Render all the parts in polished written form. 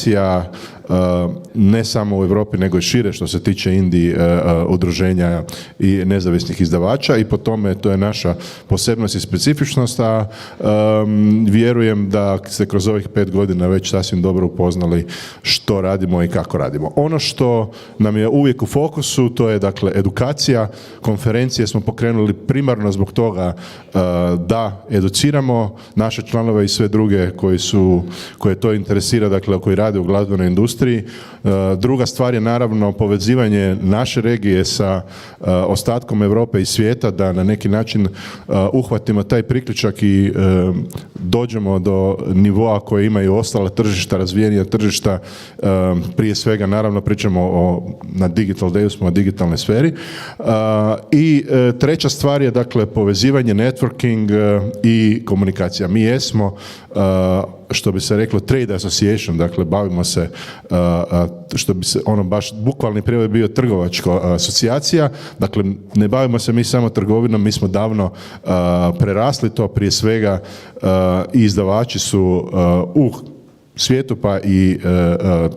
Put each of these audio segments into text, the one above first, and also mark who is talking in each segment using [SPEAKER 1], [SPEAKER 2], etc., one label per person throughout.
[SPEAKER 1] edukacija ne samo u Europi nego i šire što se tiče indie udruženja i nezavisnih izdavača i po tome to je naša posebnost i specifičnost, a vjerujem da ste kroz ovih 5 godina već sasvim dobro upoznali što radimo i kako radimo. Ono što nam je uvijek u fokusu, to je dakle edukacija. Konferencije smo pokrenuli primarno zbog toga da educiramo naše članove i sve druge koje to interesira, dakle koji rade u glazbenoj industriji. Druga stvar je naravno povezivanje naše regije sa ostatkom Europe i svijeta, da na neki način uhvatimo taj priključak i dođemo do nivoa koje imaju ostala tržišta, razvijenija tržišta. Prije svega naravno pričamo na Digital Dayu smo o digitalnoj sferi. I treća stvar je dakle povezivanje, networking i komunikacija. Mi jesmo što bi se reklo trade association, dakle bavimo se, što bi se ono baš bukvalni prijevod bio trgovačka asocijacija, dakle ne bavimo se mi samo trgovinom, mi smo davno prerasli to, prije svega i izdavači su u svijetu pa i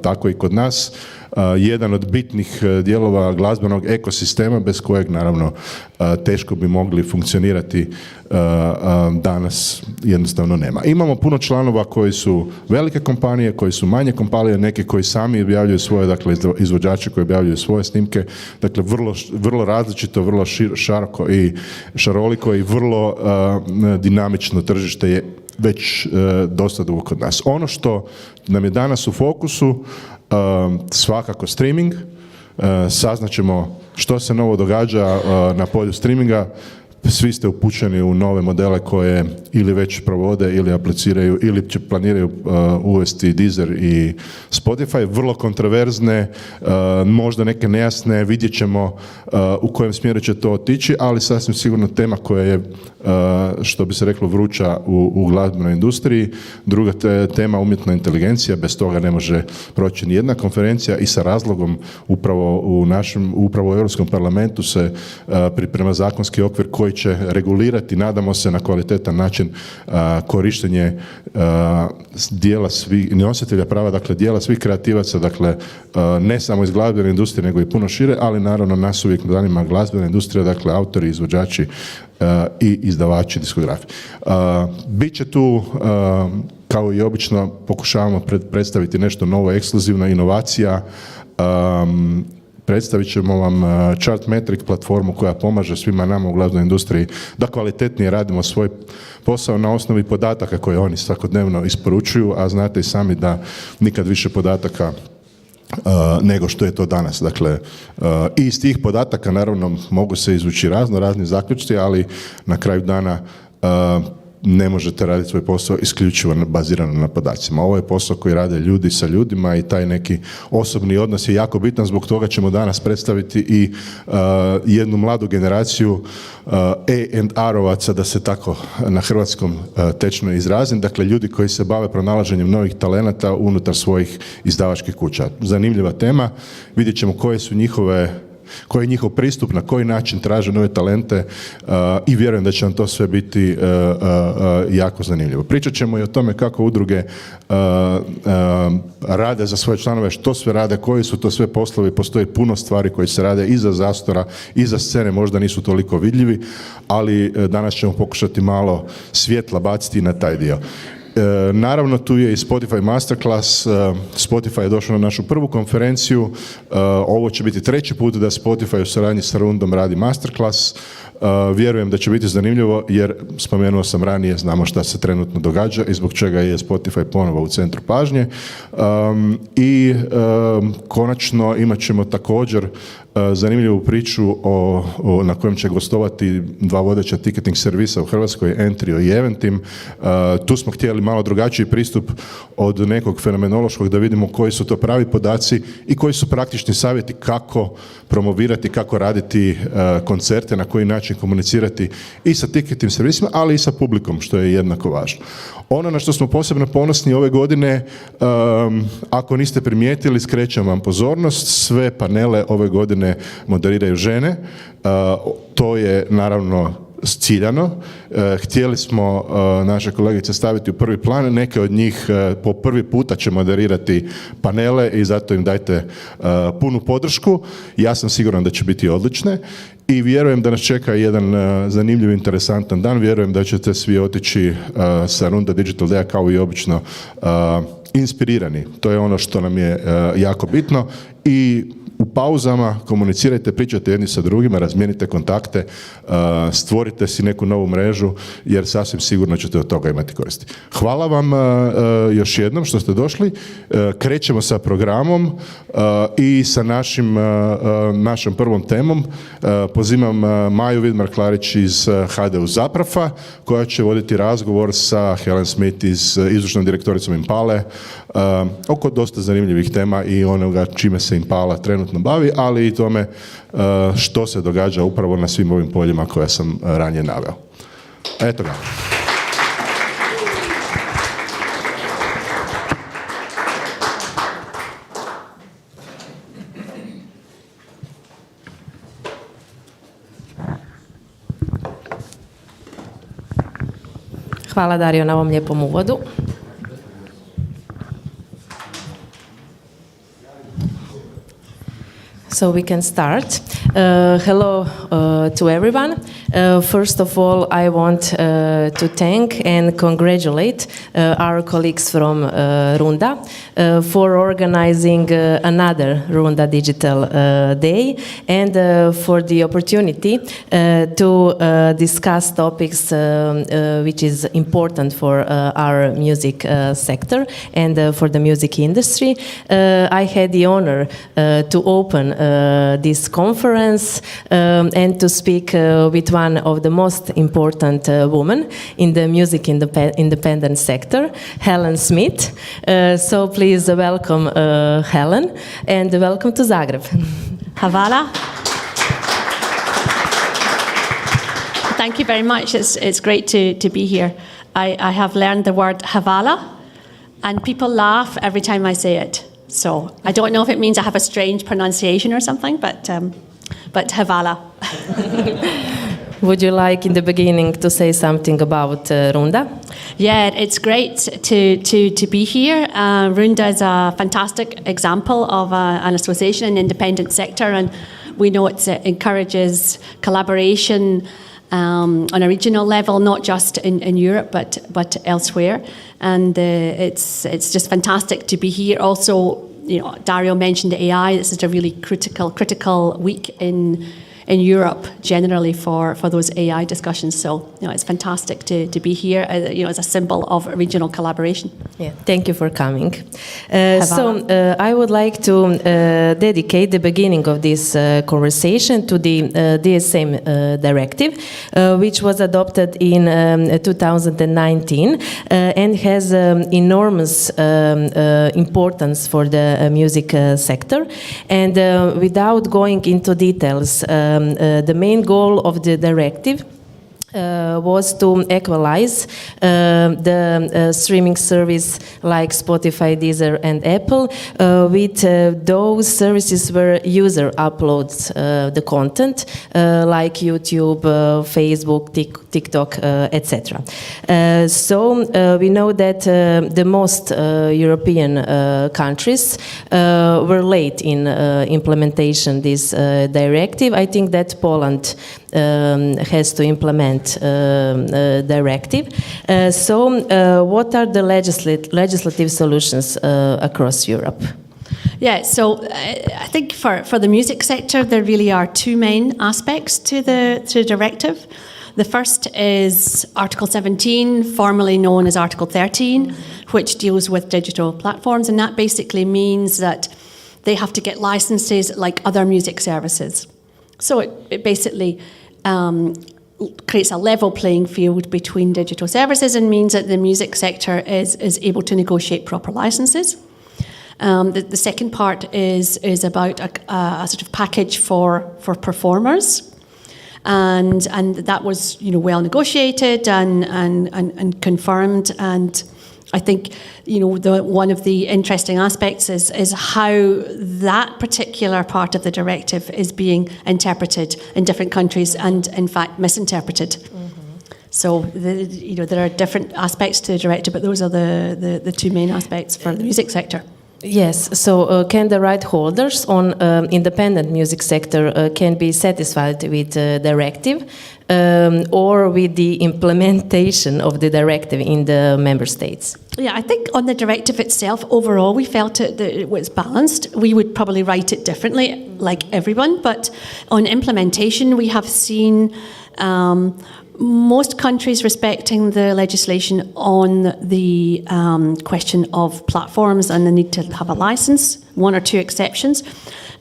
[SPEAKER 1] tako i kod nas jedan od bitnih dijelova glazbenog ekosistema bez kojeg naravno teško bi mogli funkcionirati danas jednostavno nema. Imamo puno članova koji su velike kompanije, koji su manje kompanije, neke koji sami objavljuju svoje, dakle izvođači koji objavljuju svoje snimke, dakle vrlo različito, vrlo široko i šaroliko i vrlo dinamično tržište je već dosta dugo kod nas. Ono što nam je danas u fokusu svakako streaming, saznaćemo što se novo događa na polju streaminga. Svi ste upućeni u nove modele koje ili već provode ili apliciraju ili će planiraju uvesti Deezer i Spotify, vrlo kontroverzne, možda neke nejasne, vidjet ćemo u kojem smjeru će to otići, ali sasvim sigurno tema koja je, što bi se reklo, vruća u glazbenoj industriji. Druga tema umjetna inteligencija, bez toga ne može proći ni jedna konferencija i sa razlogom upravo u Europskom parlamentu se priprema zakonski okvir koji će regulirati, nadamo se, na kvalitetan način korištenje dijela svih nositelja prava, dakle dijela svih kreativaca, dakle ne samo iz glazbene industrije nego i puno šire, ali naravno nas uvijek zanima glazbena industrija, dakle autori, izvođači i izdavači diskografi. Biće tu kao i obično pokušavamo predstaviti nešto novo, ekskluzivna inovacija. Predstavit ćemo vam Chartmetric platformu koja pomaže svima nama u glazbenoj industriji da kvalitetnije radimo svoj posao na osnovi podataka koje oni svakodnevno isporučuju, a znate i sami da nikad više podataka nego što je to danas. Dakle, i iz tih podataka naravno mogu se izvući razni zaključci, ali na kraju dana ne možete raditi svoj posao isključivo bazirano na podacima. Ovo je posao koji rade ljudi sa ljudima i taj neki osobni odnos je jako bitan, zbog toga ćemo danas predstaviti i jednu mladu generaciju A&R-ovaca, da se tako na hrvatskom tečno izrazim, dakle ljudi koji se bave pronalaženjem novih talenata unutar svojih izdavačkih kuća. Zanimljiva tema, vidjet ćemo koji je njihov pristup, na koji način traže nove talente i vjerujem da će nam to sve biti jako zanimljivo. Pričat ćemo i o tome kako udruge rade za svoje članove, što sve rade, koji su to sve poslovi, postoji puno stvari koje se rade iza zastora, iza scene, možda nisu toliko vidljivi, ali danas ćemo pokušati malo svjetla baciti na taj dio. Naravno, tu je i Spotify Masterclass. Spotify je došao na našu prvu konferenciju. Ovo će biti 3. put da Spotify u suradnji sa Rundom radi Masterclass. Vjerujem da će biti zanimljivo jer, spomenuo sam ranije, znamo šta se trenutno događa i zbog čega je Spotify ponovo u centru pažnje. I konačno imat ćemo također zanimljivu priču na kojem će gostovati 2 vodeća ticketing servisa u Hrvatskoj, Entrio i Eventim. Tu smo htjeli malo drugačiji pristup od nekog fenomenološkog, da vidimo koji su to pravi podaci i koji su praktični savjeti kako promovirati, kako raditi koncerte, na koji način komunicirati i sa ticketing servisima, ali i sa publikom, što je jednako važno. Ono na što smo posebno ponosni ove godine, ako niste primijetili, skrećem vam pozornost, sve panele ove godine moderiraju žene. To je naravno ciljano. Htjeli smo naše kolegice staviti u prvi plan, neke od njih po prvi puta će moderirati panele i zato im dajte punu podršku. Ja sam siguran da će biti odlične i vjerujem da nas čeka jedan zanimljiv, interesantan dan. Vjerujem da ćete svi otići sa Runda Digital Day kao i obično inspirirani. To je ono što nam je jako bitno i u pauzama komunicirajte, pričajte jedni sa drugima, razmijenite kontakte, stvorite si neku novu mrežu jer sasvim sigurno ćete od toga imati koristi. Hvala vam još jednom što ste došli. Krećemo sa programom i sa našom prvom temom. Pozivam Maju Vidmar-Klarić iz HDU Zaprafa koja će voditi razgovor sa Helen Smith iz izvršnom direktoricom Impale oko dosta zanimljivih tema i onoga čime se Impala trenutno bavi, ali i tome što se događa upravo na svim ovim poljima koje sam ranije naveo. Eto ga.
[SPEAKER 2] Hvala Dario na ovom lijepom uvodu. So we can start. Hello to everyone. First of all, I want to thank and congratulate our colleagues from Runda for organizing another Runda Digital Day and for the opportunity to discuss topics which is important for our music sector and for the music industry. I had the honor to open this conference and to speak with one of the most important women in the music independent sector, Helen Smith. So please welcome Helen and welcome to Zagreb.
[SPEAKER 3] Hvala. Thank you very much. It's great to be here. I have learned the word Havala and people laugh every time I say it. So I don't know if it means I have a strange pronunciation or something, but Havala.
[SPEAKER 2] Would you like in the beginning to say something about Runda?
[SPEAKER 3] Yeah, it's great to be here. Runda is a fantastic example of an association in the independent sector, and we know it encourages collaboration on a regional level, not just in Europe, but elsewhere. And it's just fantastic to be here. Also, Dario mentioned AI. This is a really critical week in Europe generally for those AI discussions. So it's fantastic to be here as a symbol of regional collaboration.
[SPEAKER 2] Yeah, thank you for coming. I would like to dedicate the beginning of this conversation to the DSM directive, which was adopted in 2019 and has enormous importance for the music sector. And without going into details, the main goal of the directive was to equalize the streaming service like Spotify, Deezer and Apple with those services where user uploads the content like YouTube, Facebook, TikTok, etc. So we know that the most European countries were late in implementation this directive. I think that Poland has to implement directive. What are the legislative solutions across Europe?
[SPEAKER 3] Yeah, so I think for the music sector, there really are two main aspects to the directive. The first is Article 17, formerly known as Article 13, which deals with digital platforms, and that basically means that they have to get licenses like other music services. So it basically creates a level playing field between digital services and means that the music sector is able to negotiate proper licenses. The second part is about a sort of package for performers. And that was well negotiated and confirmed, and I think, one of the interesting aspects is how that particular part of the directive is being interpreted in different countries and, in fact, misinterpreted. So, there are different aspects to the directive, but those are the two main aspects for the music sector.
[SPEAKER 2] Yes, so can the right holders on independent music sector can be satisfied with the directive or with the implementation of the directive in the member states?
[SPEAKER 3] Yeah, I think on the directive itself, overall, we felt that it was balanced. We would probably write it differently, like everyone, but on implementation, we have seen most countries respecting the legislation on the question of platforms and the need to have a license, one or two exceptions.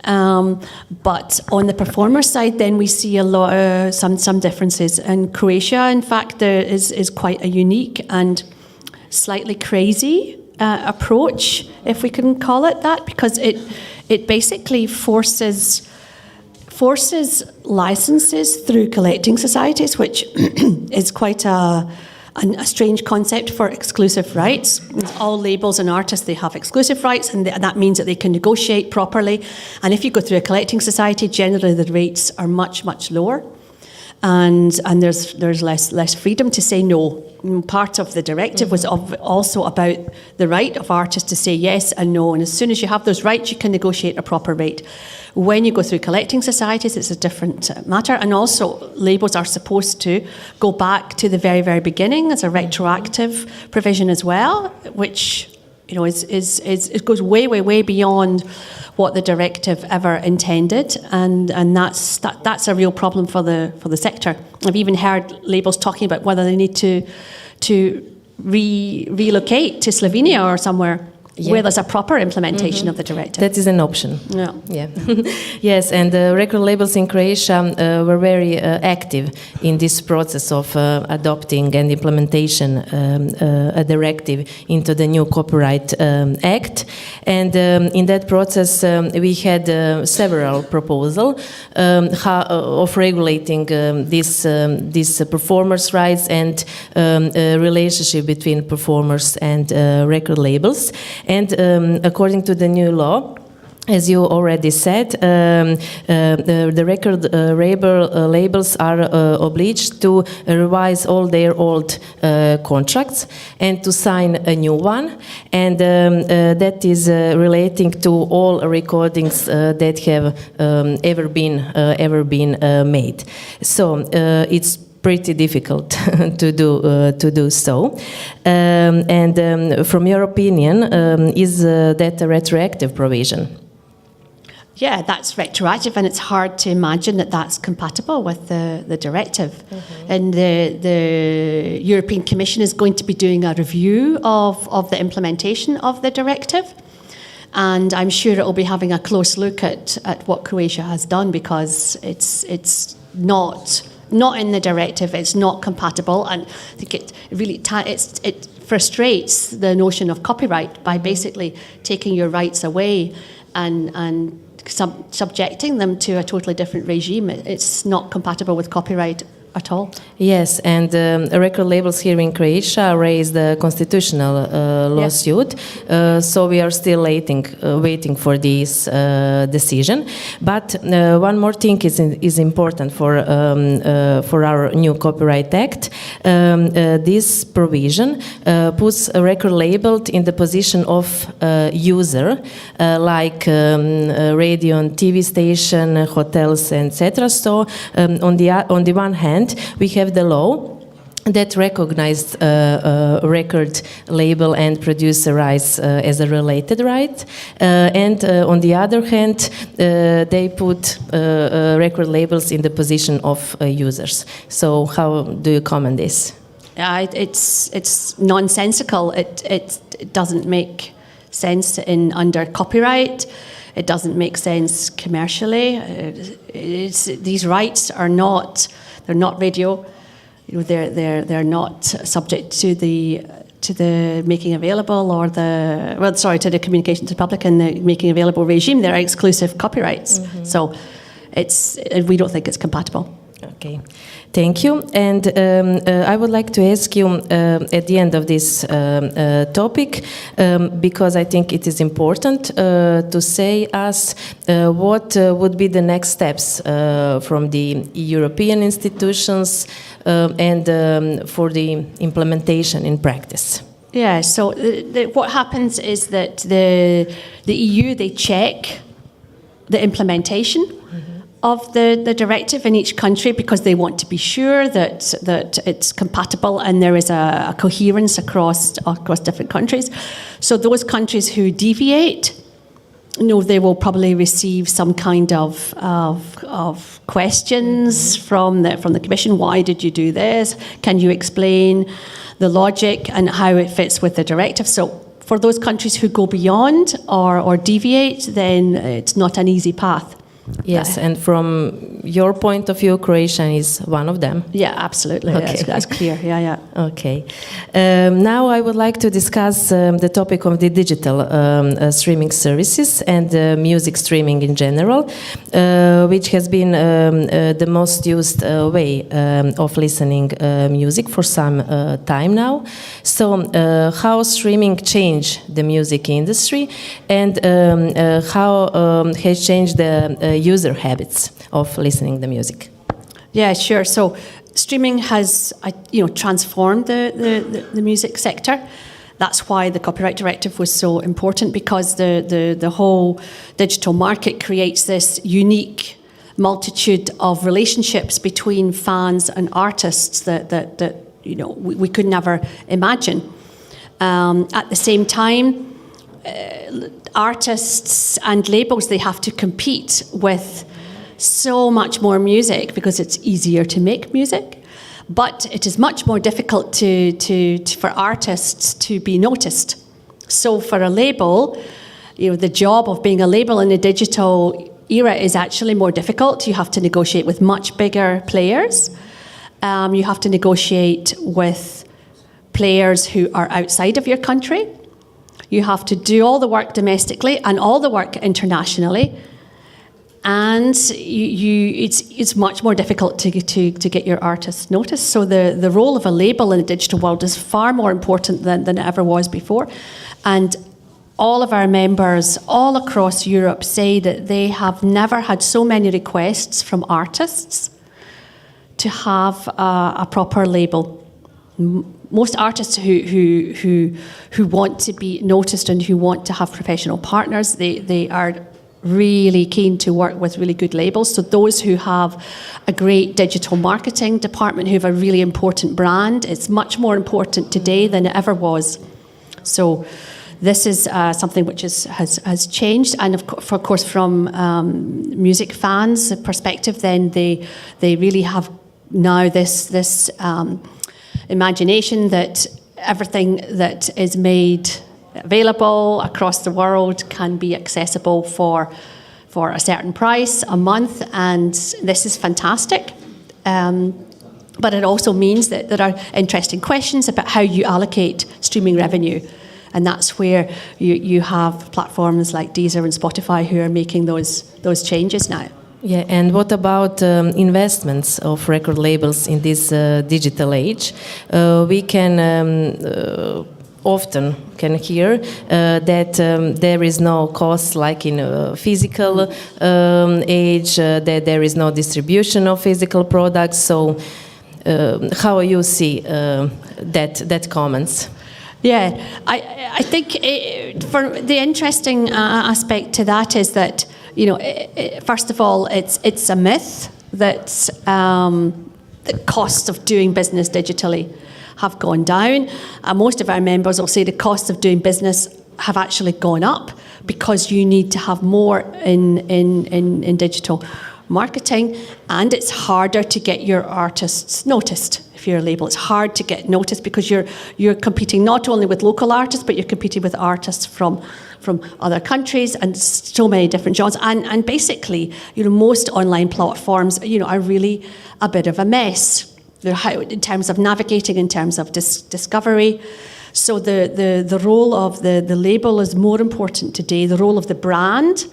[SPEAKER 3] But on the performer side, then we see a lot some differences. And Croatia, in fact, there is quite a unique and slightly crazy approach, if we can call it that, because it basically forces licenses through collecting societies, which is quite a strange concept for exclusive rights. All labels and artists, they have exclusive rights, and that means that they can negotiate properly. And if you go through a collecting society, generally the rates are much, much lower. And there's less freedom to say no. Part of the directive was also about the right of artists to say yes and no. And as soon as you have those rights, you can negotiate a proper rate. When you go through collecting societies, it's a different matter. And also, labels are supposed to go back to the very, very beginning as a retroactive provision as well, which it goes way, way, way beyond what the directive ever intended, and that's a real problem for the sector. I've even heard labels talking about whether they need to relocate to Slovenia or somewhere. Yeah. Where there's a proper implementation of the directive.
[SPEAKER 2] That is an option. Yeah. Yes, and record labels in Croatia were very active in this process of adopting and implementation a directive into the new Copyright Act. And in that process, we had several proposals of regulating these performers' rights and relationship between performers and record labels. And according to the new law, as you already said, the record labels are obliged to revise all their old contracts and to sign a new one, and that is relating to all recordings that have ever been made. So it's pretty difficult to do so. And from your opinion, is that a retroactive provision?
[SPEAKER 3] Yeah, that's retroactive, and it's hard to imagine that that's compatible with the directive. And the European Commission is going to be doing a review of the implementation of the directive. And I'm sure it will be having a close look at what Croatia has done, because it's not in the directive, it's not compatible, and I think it really it frustrates the notion of copyright by basically taking your rights away and subjecting them to a totally different regime. It's not compatible with copyright at all.
[SPEAKER 2] Yes, and record labels here in Croatia raised a constitutional lawsuit, so we are still waiting for this decision. But one more thing is important for our new Copyright Act. This provision puts a record label in the position of user, like radio and TV station, hotels, etc. So on the one hand, we have the law that recognized record label and producer rights as a related right, and on the other hand, they put record labels in the position of users. So how do you comment this?
[SPEAKER 3] It's nonsensical. It doesn't make sense under copyright. It doesn't make sense commercially. These rights are not. They're not radio. They're not subject to the making available or to the communication to the public and the making available regime. They're exclusive copyrights. So we don't think it's compatible.
[SPEAKER 2] Okay, thank you. And I would like to ask you at the end of this topic, because I think it is important to say us what would be the next steps from the European institutions and for the implementation in practice.
[SPEAKER 3] Yeah, so what happens is that the EU, they check the implementation of the directive in each country because they want to be sure that it's compatible and there is a coherence across different countries. So those countries who deviate, they will probably receive some kind of questions from the Commission. Why did you do this? Can you explain the logic and how it fits with the directive? So for those countries who go beyond or deviate, then it's not an easy path.
[SPEAKER 2] Yes, and from your point of view, Croatia is one of them.
[SPEAKER 3] Yeah, absolutely.
[SPEAKER 2] Okay.
[SPEAKER 3] That's clear. Yeah.
[SPEAKER 2] Okay. Now I would like to discuss the topic of the digital streaming services and music streaming in general, which has been the most used way of listening music for some time now. So how streaming changed the music industry and how has changed the user habits of listening to music?
[SPEAKER 3] Yeah, sure. So streaming has, transformed the music sector. That's why the copyright directive was so important, because the whole digital market creates this unique multitude of relationships between fans and artists that we could never imagine. At the same time, artists and labels, they have to compete with so much more music because it's easier to make music, but it is much more difficult for artists to be noticed. So for a label, the job of being a label in the digital era is actually more difficult. You have to negotiate with much bigger players. You have to negotiate with players who are outside of your country. You have to do all the work domestically and all the work internationally, and it's much more difficult to get your artists noticed. So the role of a label in the digital world is far more important than it ever was before. And all of our members all across Europe say that they have never had so many requests from artists to have a proper label. Most artists who want to be noticed and who want to have professional partners, they are really keen to work with really good labels. So those who have a great digital marketing department, who have a really important brand, it's much more important today than it ever was. So this is something which has changed, and of course from music fans' perspective, then they really have now this imagination that everything that is made available across the world can be accessible for a certain price a month, and this is fantastic. But it also means that there are interesting questions about how you allocate streaming revenue, and that's where you have platforms like Deezer and Spotify who are making those changes now.
[SPEAKER 2] Yeah, and what about investments of record labels in this digital age? We can often hear that there is no cost like in a physical age, that there is no distribution of physical products. So how you see that comments?
[SPEAKER 3] Yeah, I think for the interesting aspect to that is that, first of all, it's a myth that the cost of doing business digitally have gone down. Most of our members will say the cost of doing business have actually gone up because you need to have more in digital marketing, and it's harder to get your artists noticed. If you're a label, it's hard to get noticed because you're competing not only with local artists, but you're competing with artists from other countries and so many different genres. And basically, most online platforms, are really a bit of a mess. In terms of navigating, in terms of discovery. So the role of the label is more important today. The role of the brand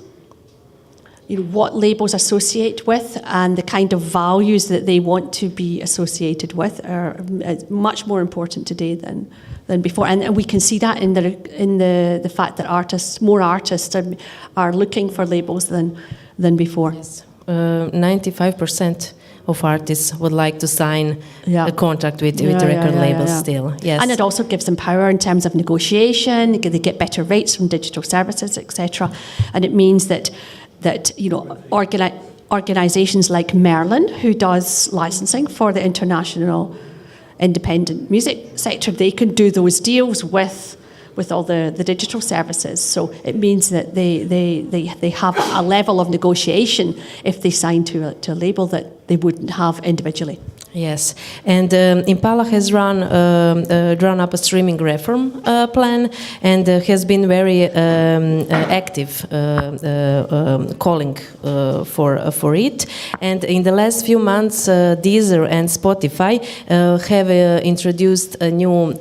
[SPEAKER 3] what labels associate with and the kind of values that they want to be associated with are much more important today than before. And we can see that in the fact that more artists are looking for labels than before.
[SPEAKER 2] Yes. 95% of artists would like to sign a contract with record labels still. Yes.
[SPEAKER 3] And it also gives them power in terms of negotiation. They get better rates from digital services, etc. And it means that organisations like Merlin, who does licensing for the international independent music sector, they can do those deals with all the digital services. So it means that they have a level of negotiation if they sign to a label that they wouldn't have individually.
[SPEAKER 2] Yes, and Impala has drawn up a streaming reform plan and has been very active calling for it. And in the last few months, Deezer and Spotify have introduced a new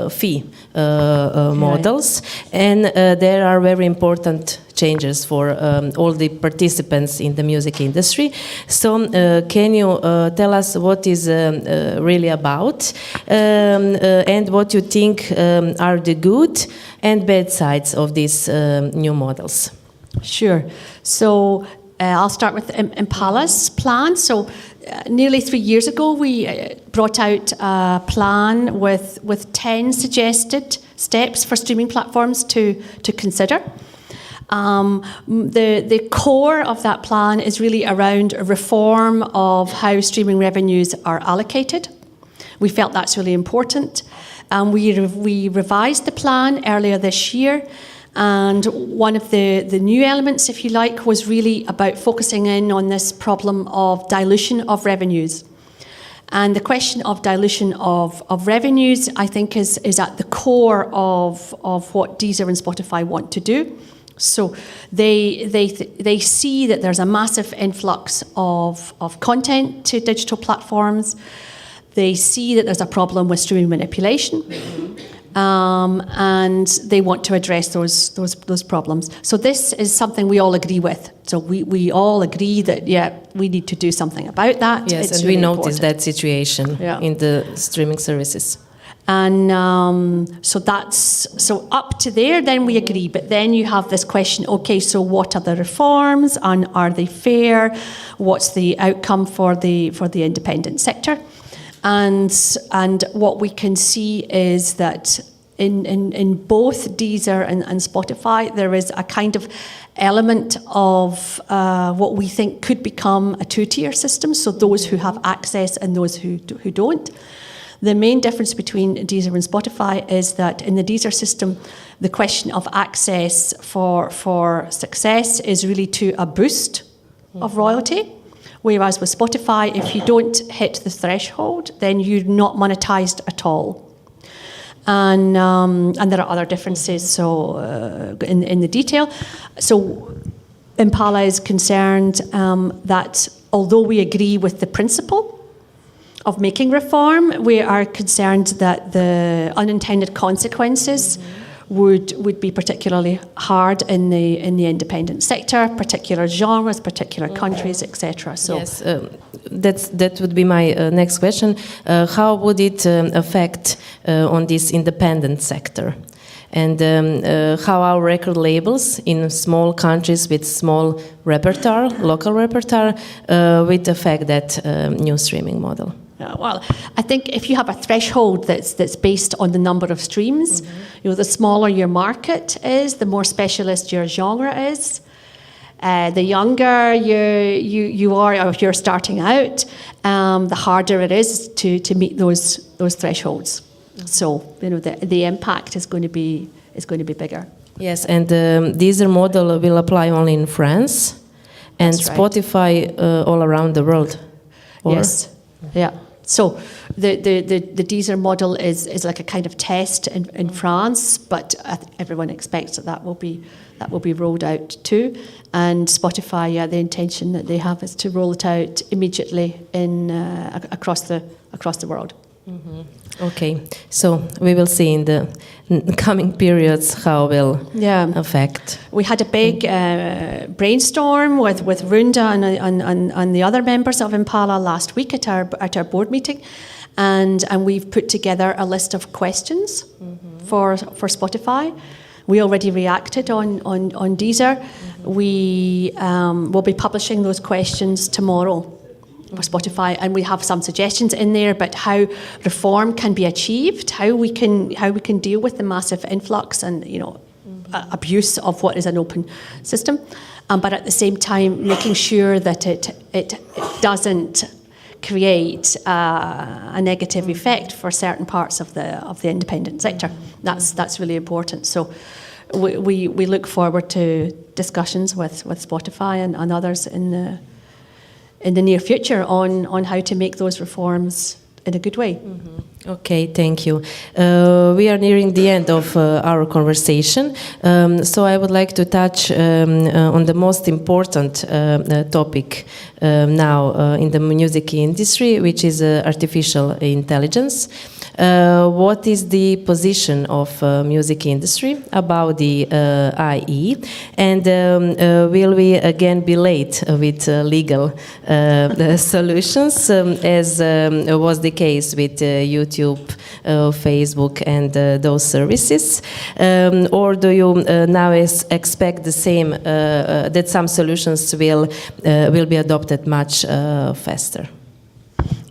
[SPEAKER 2] fee models, and there are very important changes for all the participants in the music industry. So can you tell us what is really about and what you think are the good and bad sides of these new models?
[SPEAKER 3] Sure. So I'll start with Impala's plan. So nearly 3 years ago, we brought out a plan with 10 suggested steps for streaming platforms to consider. The core of that plan is really around a reform of how streaming revenues are allocated. We felt that's really important. We revised the plan earlier this year, and one of the new elements, if you like, was really about focusing in on this problem of dilution of revenues. And the question of dilution of revenues, I think, is at the core of what Deezer and Spotify want to do. So they see that there's a massive influx of content to digital platforms. They see that there's a problem with streaming manipulation, and they want to address those problems. So this is something we all agree with. So we all agree that we need to do something about that.
[SPEAKER 2] Yes,
[SPEAKER 3] it's
[SPEAKER 2] and
[SPEAKER 3] really
[SPEAKER 2] we notice
[SPEAKER 3] important.
[SPEAKER 2] that situation in the streaming services.
[SPEAKER 3] And so up to there, then we agree. But then you have this question, okay, so what are the reforms and are they fair? What's the outcome for the independent sector? And what we can see is that in both Deezer and Spotify, there is a kind of element of what we think could become a two-tier system, so those who have access and those who don't. The main difference between Deezer and Spotify is that in the Deezer system, the question of access for success is really to a boost of royalty, whereas with Spotify, if you don't hit the threshold, then you're not monetized at all. And there are other differences. So in the detail, so Impala is concerned that although we agree with the principle of making reform, we are concerned that the unintended consequences would be particularly hard in the independent sector, particular genres, particular countries, etc. So
[SPEAKER 2] yes, that would be my next question. How would it affect on this independent sector? And how our record labels in small countries with small repertoire, local repertoire, would affect that new streaming model?
[SPEAKER 3] Well, I think if you have a threshold that's based on the number of streams, the smaller your market is, the more specialist your genre is. The younger you are, or if you're starting out, the harder it is to meet those thresholds. So the impact is going to be bigger.
[SPEAKER 2] Yes, and Deezer model will apply only in France, and
[SPEAKER 3] That's right.
[SPEAKER 2] Spotify all around the world. Or?
[SPEAKER 3] Yes. Yeah. So the Deezer model is like a kind of test in France, but everyone expects that will be rolled out too. And Spotify, the intention that they have is to roll it out immediately in across the world.
[SPEAKER 2] Okay, so we will see in the coming periods how will affect.
[SPEAKER 3] We had a big brainstorm with Runda and the other members of Impala last week at our board meeting, and we've put together a list of questions for Spotify. We already reacted on Deezer. We will be publishing those questions tomorrow for Spotify, and we have some suggestions in there about how reform can be achieved, how we can deal with the massive influx and abuse of what is an open system, but at the same time making sure that it doesn't create a negative effect for certain parts of the independent sector. That's really important. So we look forward to discussions with Spotify and others in the near future on how to make those reforms in a good way.
[SPEAKER 2] Okay, thank you. We are nearing the end of our conversation, so I would like to touch on the most important topic now in the music industry, which is artificial intelligence. What is the position of music industry about the IE, and will we again be late with legal solutions, as was the case with YouTube, Facebook, and those services, or do you now expect the same, that some solutions will be adopted much faster?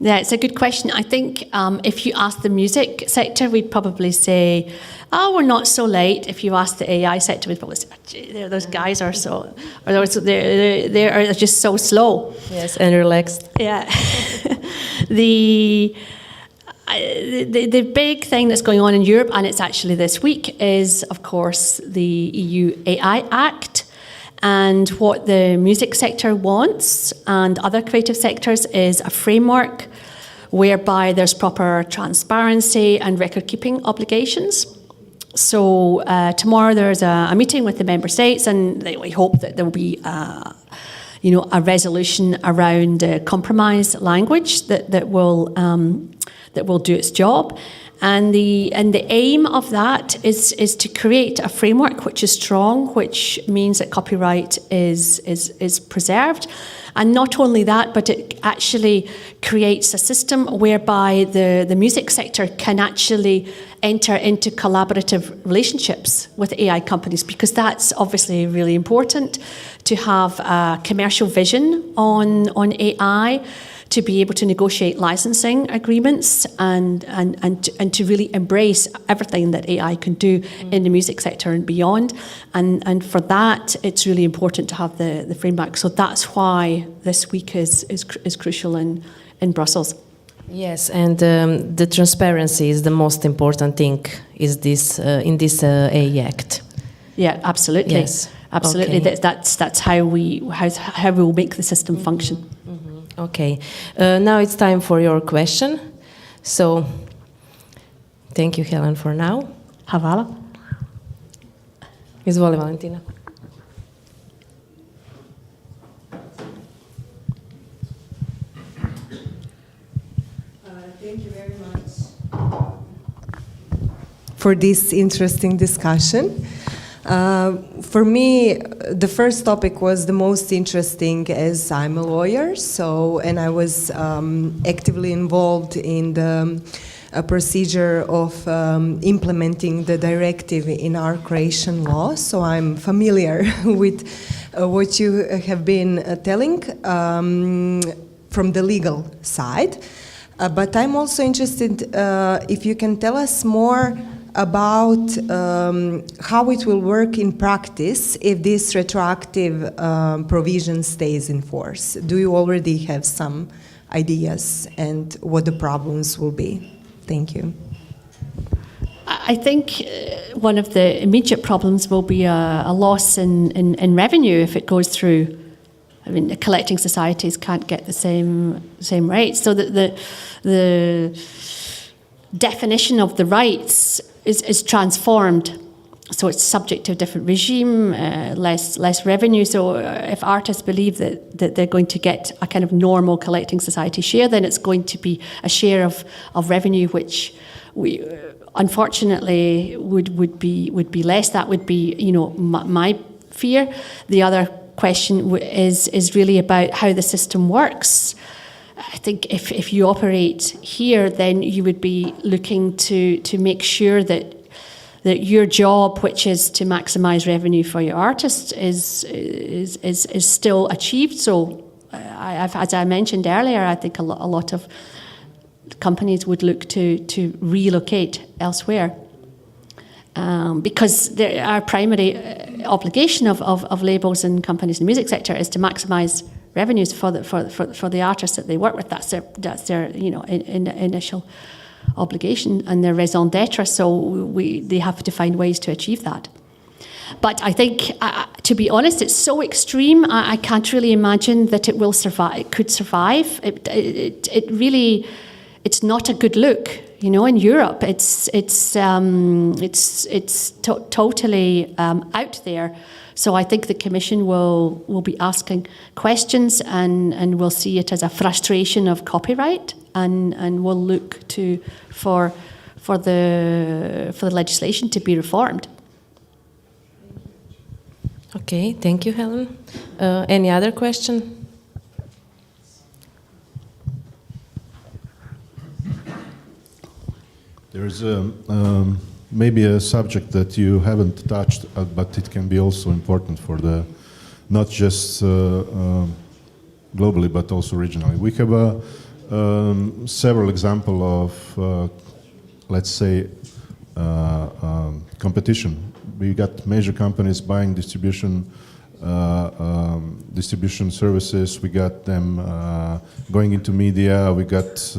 [SPEAKER 3] Yeah, it's a good question. I think if you ask the music sector, we'd probably say, "Oh, we're not so late." If you ask the AI sector, we'd probably say, "Those guys are so, or they are just so slow."
[SPEAKER 2] Yes, and relaxed.
[SPEAKER 3] Yeah. The big thing that's going on in Europe, and it's actually this week, is of course the EU AI Act. And what the music sector wants, and other creative sectors, is a framework whereby there's proper transparency and record-keeping obligations. So tomorrow there's a meeting with the member states, and we hope that there will be a resolution around compromise language that will do its job. And the aim of that is to create a framework which is strong, which means that copyright is preserved. And not only that, but it actually creates a system whereby the music sector can actually enter into collaborative relationships with AI companies, because that's obviously really important to have a commercial vision on AI, to be able to negotiate licensing agreements and to really embrace everything that AI can do in the music sector and beyond. And for that, it's really important to have the framework. So that's why this week is crucial in Brussels.
[SPEAKER 2] Yes, and the transparency is the most important thing is this in this AI Act.
[SPEAKER 3] Yeah, absolutely.
[SPEAKER 2] Yes.
[SPEAKER 3] Absolutely.
[SPEAKER 2] Okay.
[SPEAKER 3] That's how we will make the system function.
[SPEAKER 2] Okay, now it's time for your question. So, thank you, Helen, for now.
[SPEAKER 3] Hvala.
[SPEAKER 2] Izvoli, Valentina.
[SPEAKER 4] Thank you very much for this interesting discussion. For me, the first topic was the most interesting, as I'm a lawyer, and I was actively involved in the procedure of implementing the directive in our Croatian law, so I'm familiar with what you have been telling from the legal side. But I'm also interested if you can tell us more about how it will work in practice if this retroactive provision stays in force. Do you already have some ideas and what the problems will be? Thank you.
[SPEAKER 3] I think one of the immediate problems will be a loss in revenue if it goes through. I mean, the collecting societies can't get the same rates, so that the definition of the rights is transformed. so it's subject to a different regime, less revenue. So if artists believe that they're going to get a kind of normal collecting society share, then it's going to be a share of revenue which we unfortunately would be less. That would be, you know, my fear. The other question is really about how the system works. I think if you operate here, then you would be looking to make sure that your job, which is to maximise revenue for your artists, is still achieved. So, as I mentioned earlier, I think a lot of companies would look to relocate elsewhere, because our primary obligation of labels and companies in the music sector is to maximise revenues for the artists that they work with. That's their you know initial obligation and their raison d'être. So they have to find ways to achieve that. But I think, to be honest, it's so extreme. I can't really imagine that it will survive. It could survive. It really, it's not a good look. You know, in Europe, it's totally out there. So I think the Commission will be asking questions, and will see it as a frustration of copyright, and will look for the legislation to be reformed.
[SPEAKER 2] Okay, thank you, Helen. Any other question?
[SPEAKER 1] There's maybe a subject that you haven't touched, but it can be also important for not just globally, but also regionally. We have several examples of, let's say, competition. We got major companies buying distribution services. We got them going into media. We got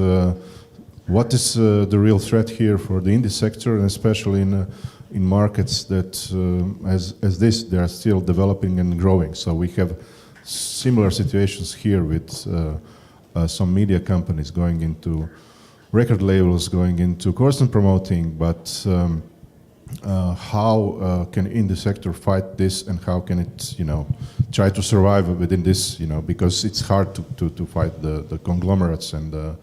[SPEAKER 1] what is the real threat here for the indie sector, and especially in markets that, as this, they are still developing and growing. So we have similar situations here with some media companies going into record labels, going into course and promoting, but how can indie sector fight this, and how can it, you know, try to survive within this, you know, because it's hard to fight the conglomerates and the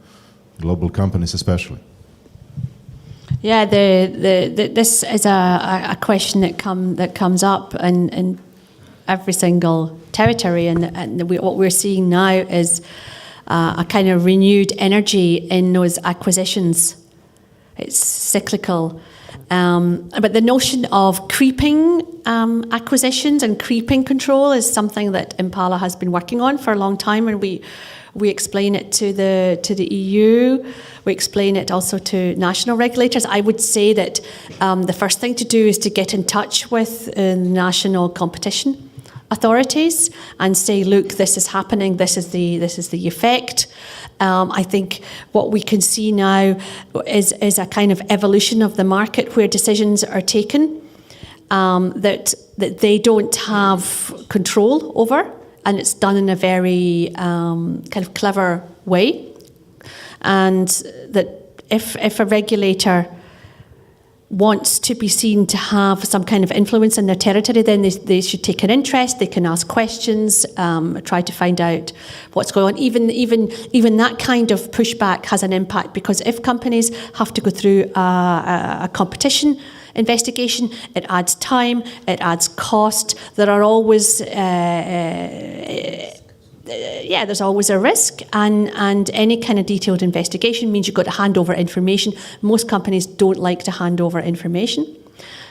[SPEAKER 1] global companies especially.
[SPEAKER 3] Yeah, this is a question that comes up in every single territory, and what we're seeing now is a kind of renewed energy in those acquisitions. It's cyclical. But the notion of creeping acquisitions and creeping control is something that Impala has been working on for a long time, and we explain it to the EU. We explain it also to national regulators. I would say that the first thing to do is to get in touch with national competition authorities and say, look, this is happening. This is the effect. I think what we can see now is a kind of evolution of the market where decisions are taken that they don't have control over, and it's done in a very kind of clever way. And that if a regulator wants to be seen to have some kind of influence in their territory, then they should take an interest. They can ask questions, try to find out what's going on. Even that kind of pushback has an impact, because if companies have to go through a competition investigation, it adds time, it adds cost. There are always there's always a risk, and any kind of detailed investigation means you've got to hand over information. Most companies don't like to hand over information.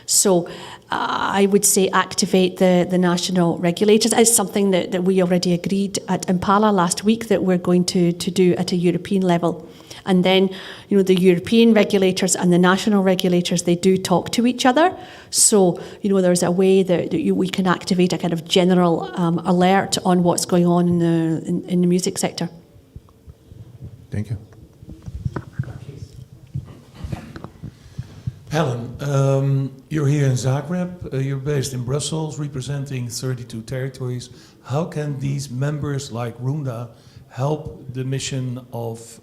[SPEAKER 3] So I would say activate the national regulators. It's something that we already agreed at Impala last week that we're going to do at a European level. And then, you know, the European regulators and the national regulators, they do talk to each other. So, you know, there's a way that we can activate a kind of general alert on what's going on in the music sector.
[SPEAKER 1] Thank you.
[SPEAKER 5] Helen, you're here in Zagreb. You're based in Brussels, representing 32 territories. How can these members like Runda help the mission of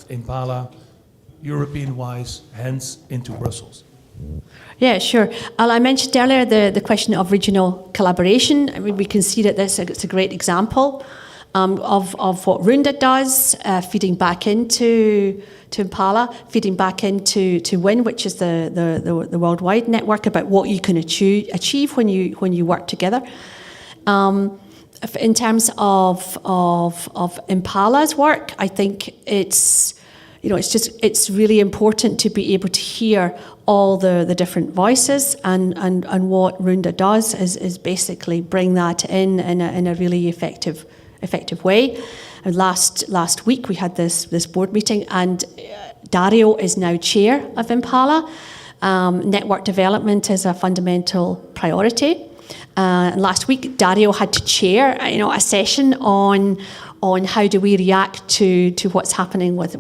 [SPEAKER 5] Impala, European-wise, hence into Brussels?
[SPEAKER 3] Yeah, sure. I mentioned earlier the question of regional collaboration. I mean, we can see that it's a great example of what Runda does, feeding back into Impala, feeding back into WIN, which is the worldwide network, about what you can achieve when you work together. In terms of Impala's work, I think it's really important to be able to hear all the different voices, and what Runda does is basically bring that in a really effective way. And last week we had this board meeting, and Dario is now chair of Impala. Network development is a fundamental priority. Last week Dario had to chair a session on how do we react to what's happening with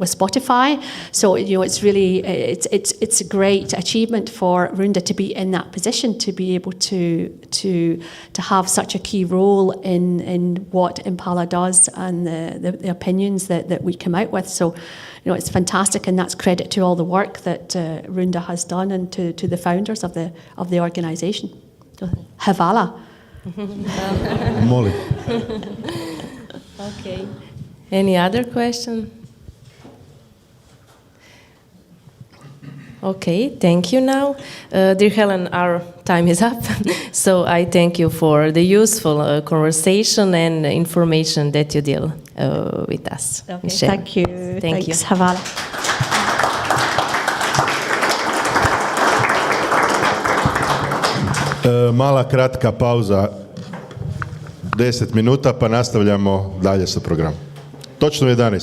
[SPEAKER 3] Spotify. So it's really it's a great achievement for Runda to be in that position, to be able to have such a key role in what Impala does and the opinions that we come out with. So it's fantastic, and that's credit to all the work that Runda has done, and to the founders of the organisation. So, Havala.
[SPEAKER 1] Molim.
[SPEAKER 2] Okay. Any other question? Okay, thank you now. Dear Helen, our time is up. So I thank you for the useful conversation and information that you deal with us.
[SPEAKER 3] Okay,
[SPEAKER 2] Michelle.
[SPEAKER 3] thank you.
[SPEAKER 2] Thank
[SPEAKER 3] Thanks,
[SPEAKER 2] you.
[SPEAKER 3] Havala.
[SPEAKER 1] Mala kratka pauza, 10 minuta, pa nastavljamo dalje sa programom. Točno u 11.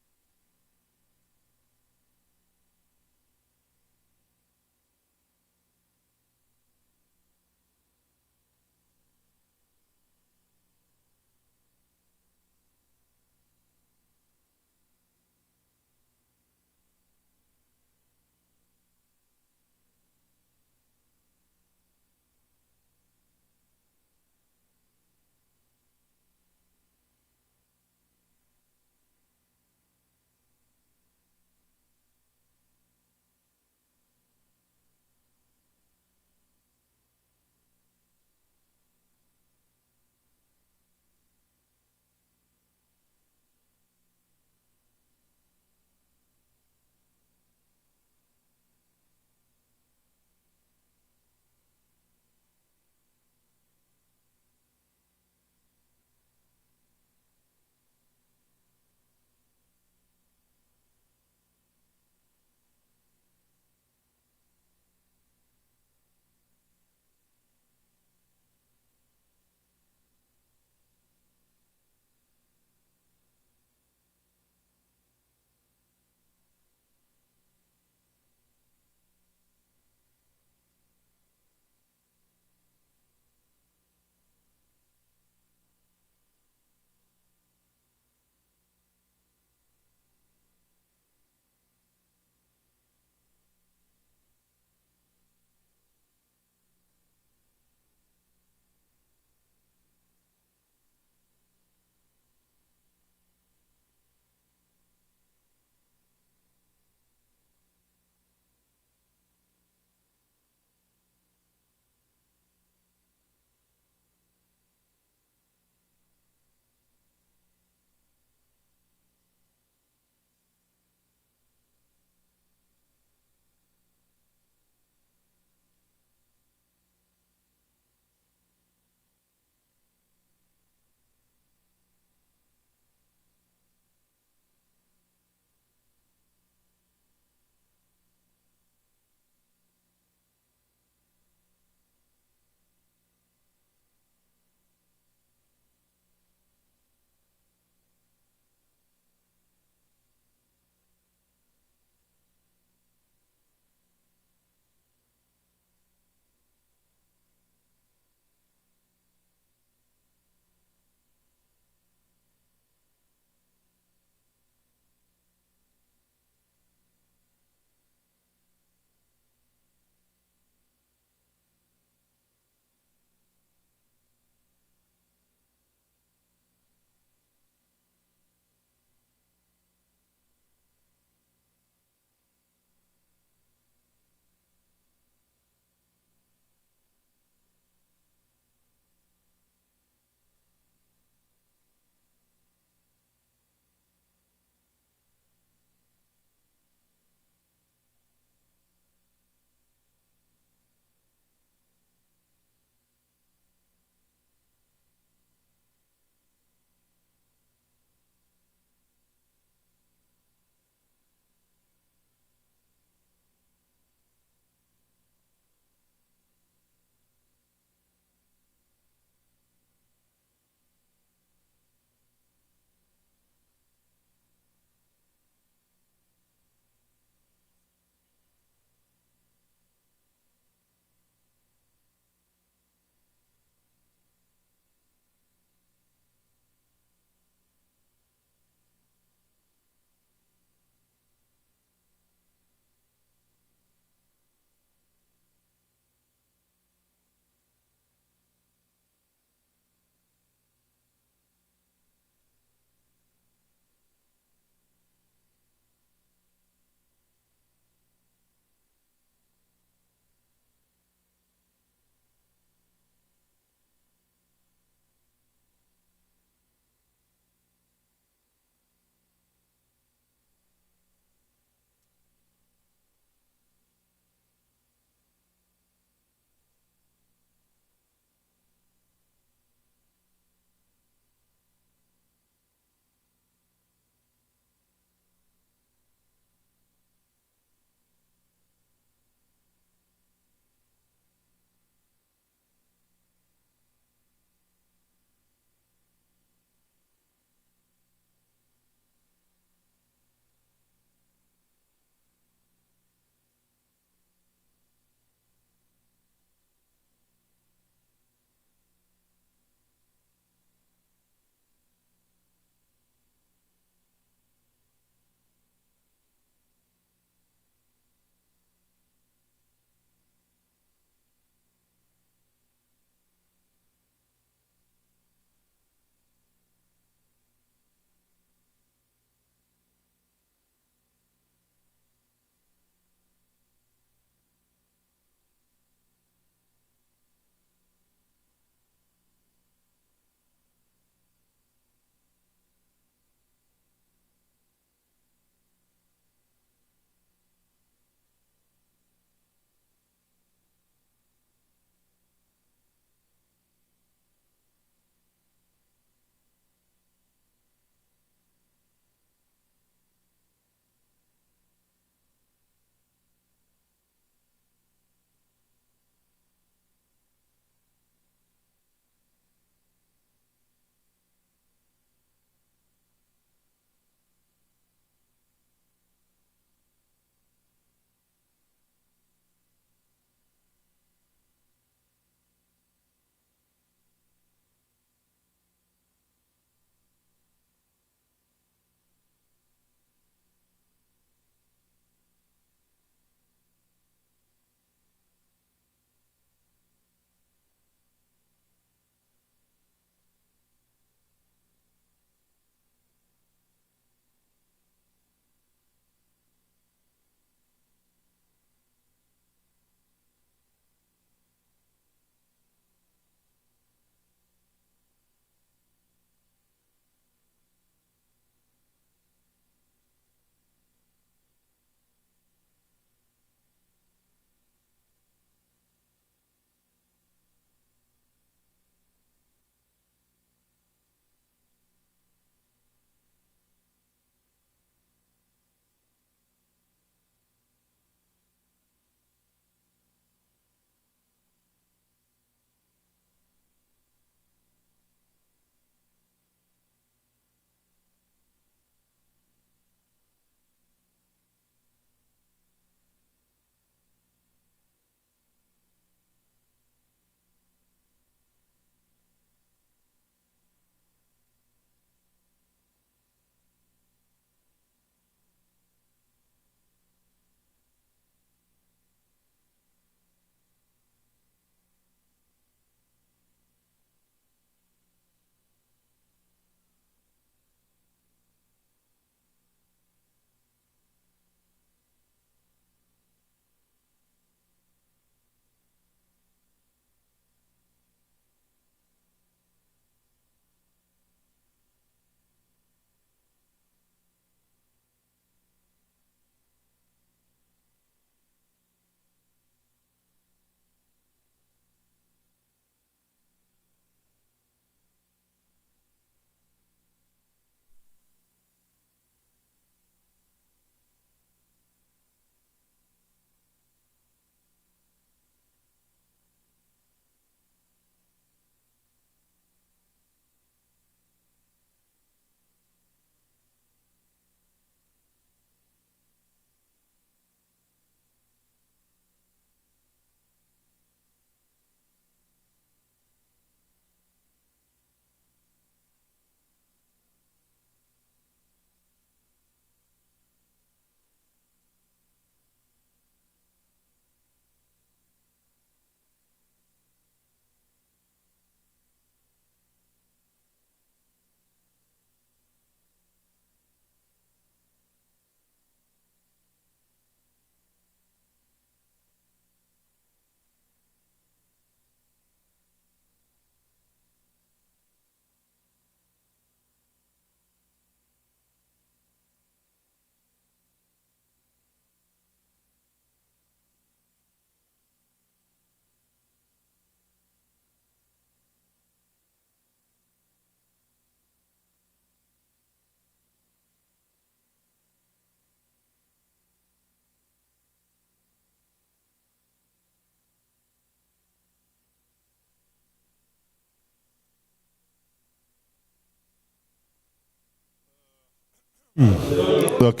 [SPEAKER 1] Ok.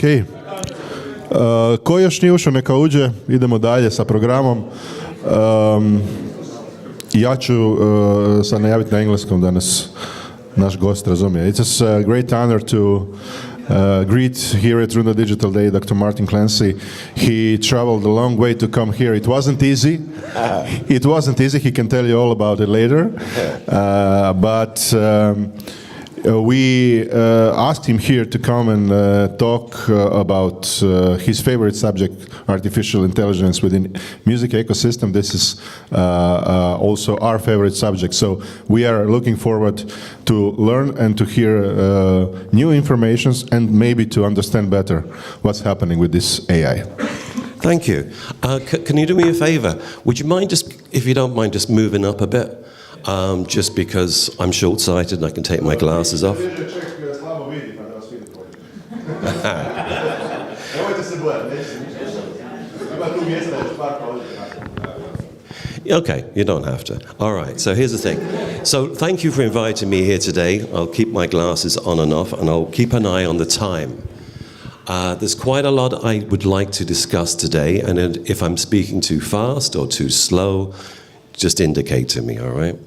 [SPEAKER 1] Ko još nije ušao, neka uđe. Idemo dalje sa programom. Ja ću sad najaviti na engleskom da nas naš gost razumije. It's a great honor to greet here at Runda Digital Day Dr. Martin Clancy. He traveled a long way to come here. It wasn't easy. It wasn't easy. He can tell you all about it later. But we asked him here to come and talk about his favorite subject, artificial intelligence within music ecosystem. This is also our favorite subject. So we are looking forward to learn and to hear new informations and maybe to understand better what's happening with this AI.
[SPEAKER 6] Thank you. Can you do me a favor? Would you mind just, if you don't mind, just moving up a bit? Just because I'm short-sighted and I can take my glasses off. Okay, you don't have to. All right, so here's the thing. So thank you for inviting me here today. I'll keep my glasses on and off, and I'll keep an eye on the time. There's quite a lot I would like to discuss today, and if I'm speaking too fast or too slow, just indicate to me, all right?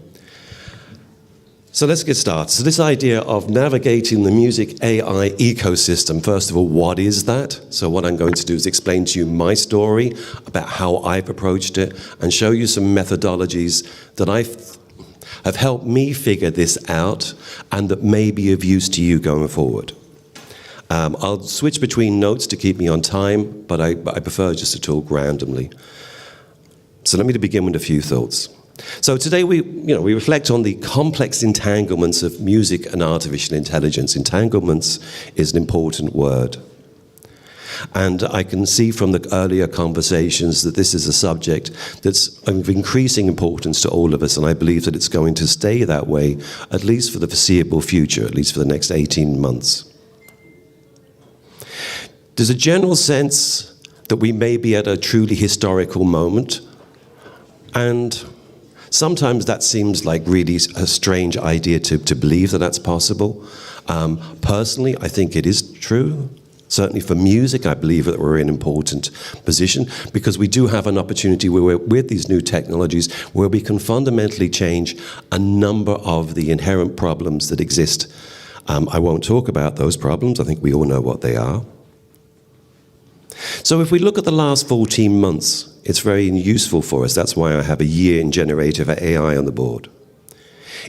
[SPEAKER 6] So let's get started. So this idea of navigating the music AI ecosystem, first of all, what is that? So what I'm going to do is explain to you my story about how I've approached it and show you some methodologies that have helped me figure this out and that may be of use to you going forward. I'll switch between notes to keep me on time, but I prefer just to talk randomly. So let me begin with a few thoughts. So today we reflect on the complex entanglements of music and artificial intelligence. Entanglements is an important word. And I can see from the earlier conversations that this is a subject that's of increasing importance to all of us, and I believe that it's going to stay that way, at least for the foreseeable future, at least for the next 18 months. There's a general sense that we may be at a truly historical moment, and sometimes that seems like really a strange idea to believe that that's possible. Personally, I think it is true. Certainly for music, I believe that we're in an important position because we do have an opportunity where with these new technologies where we can fundamentally change a number of the inherent problems that exist. I won't talk about those problems. I think we all know what they are. So if we look at the last 14 months, it's very useful for us. That's why I have a year in generative AI on the board.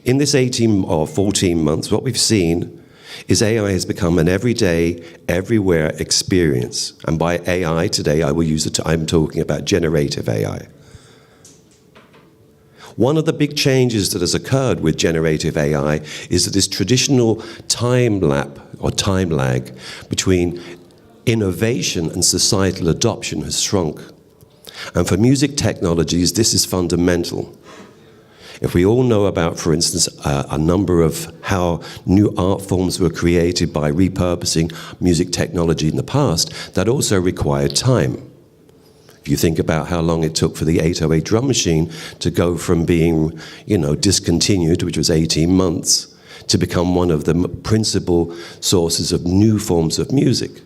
[SPEAKER 6] In this 18 or 14 months, what we've seen is AI has become an everyday, everywhere experience. And by AI today, I will use it. I'm talking about generative AI. One of the big changes that has occurred with generative AI is that this traditional time lag between innovation and societal adoption has shrunk. And for music technologies, this is fundamental. If we all know about, for instance, a number of how new art forms were created by repurposing music technology in the past, that also required time. If you think about how long it took for the 808 drum machine to go from being, discontinued, which was 18 months, to become one of the principal sources of new forms of music.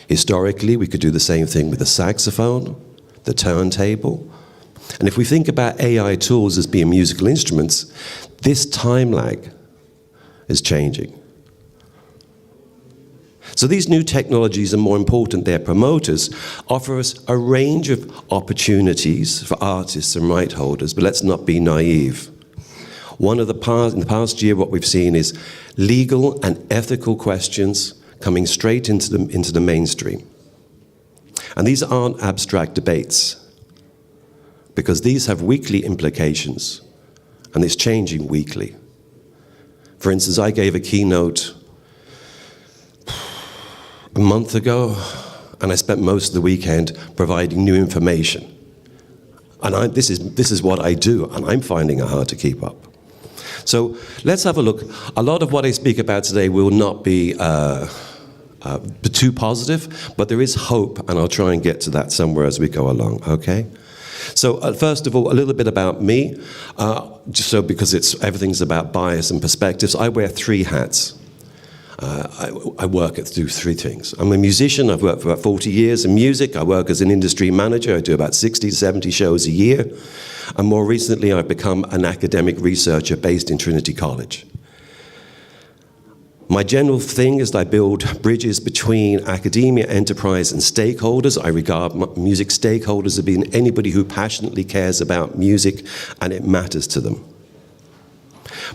[SPEAKER 6] Historically, we could do the same thing with the saxophone, the turntable. And if we think about AI tools as being musical instruments, this time lag is changing. So these new technologies are more important. Their promoters offer us a range of opportunities for artists and right holders, but let's not be naive. In the past year, what we've seen is legal and ethical questions coming straight into the mainstream. And these aren't abstract debates, because these have weekly implications, and it's changing weekly. For instance, I gave a keynote a month ago, and I spent most of the weekend providing new information. And this is what I do, and I'm finding it hard to keep up. So let's have a look. A lot of what I speak about today will not be too positive, but there is hope, and I'll try and get to that somewhere as we go along, okay? So first of all, a little bit about me, just so because everything's about bias and perspectives. I wear 3 hats. I work at do three things. I'm a musician. I've worked for about 40 years in music. I work as an industry manager. I do about 60 to 70 shows a year. And more recently, I've become an academic researcher based in Trinity College. My general thing is that I build bridges between academia, enterprise, and stakeholders. I regard music stakeholders as being anybody who passionately cares about music and it matters to them.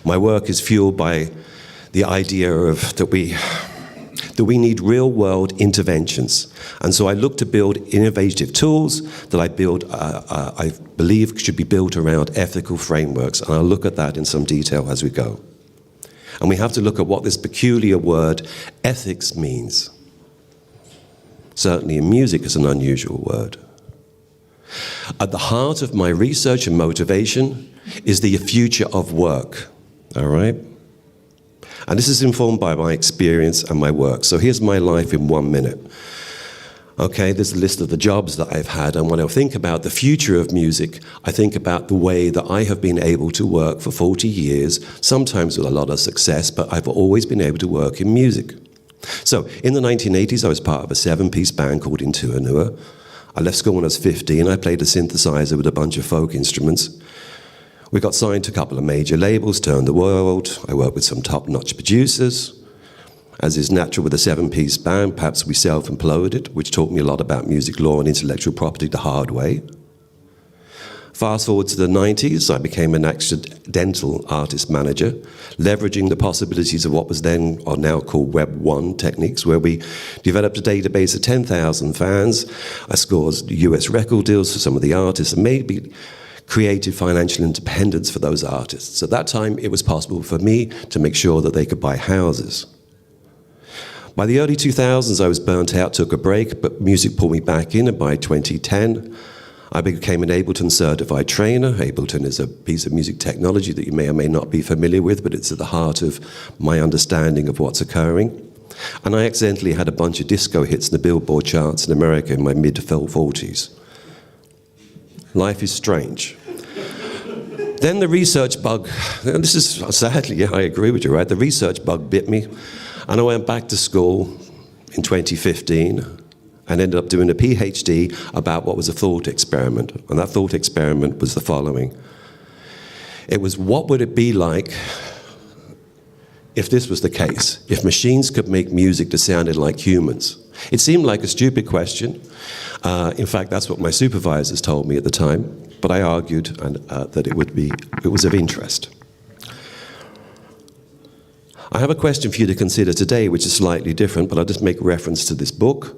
[SPEAKER 6] My work is fueled by the idea of that we need real-world interventions. And so I look to build innovative tools that I believe should be built around ethical frameworks. And I'll look at that in some detail as we go. And we have to look at what this peculiar word, ethics, means. Certainly in music, it's an unusual word. At the heart of my research and motivation is the future of work, all right? And this is informed by my experience and my work. So here's my life in 1 minute. Okay, there's a list of the jobs that I've had, and when I think about the future of music, I think about the way that I have been able to work for 40 years, sometimes with a lot of success, but I've always been able to work in music. So, in the 1980s, I was part of a 7-piece band called Intuanua. I left school when I was 15, I played a synthesizer with a bunch of folk instruments. We got signed to a couple of major labels, Turn the World. I worked with some top-notch producers. As is natural with a 7-piece band, perhaps we self-imploded, which taught me a lot about music law and intellectual property the hard way. Fast forward to the 90s, I became an accidental artist manager, leveraging the possibilities of what was then, or now called Web 1 techniques, where we developed a database of 10,000 fans. I scored US record deals for some of the artists, and maybe created financial independence for those artists. At that time, it was possible for me to make sure that they could buy houses. By the early 2000s, I was burnt out, took a break, but music pulled me back in, and by 2010, I became an Ableton certified trainer. Ableton is a piece of music technology that you may or may not be familiar with, but it's at the heart of my understanding of what's occurring. And I accidentally had a bunch of disco hits in the Billboard charts in America in my mid-40s. Life is strange. Then the research bug, and this is sadly, yeah, I agree with you, right? The research bug bit me. And I went back to school in 2015 and ended up doing a PhD about what was a thought experiment. And that thought experiment was the following. It was, what would it be like if this was the case, if machines could make music that sounded like humans? It seemed like a stupid question. In fact, that's what my supervisors told me at the time. But I argued that it was of interest. I have a question for you to consider today, which is slightly different, but I'll just make reference to this book.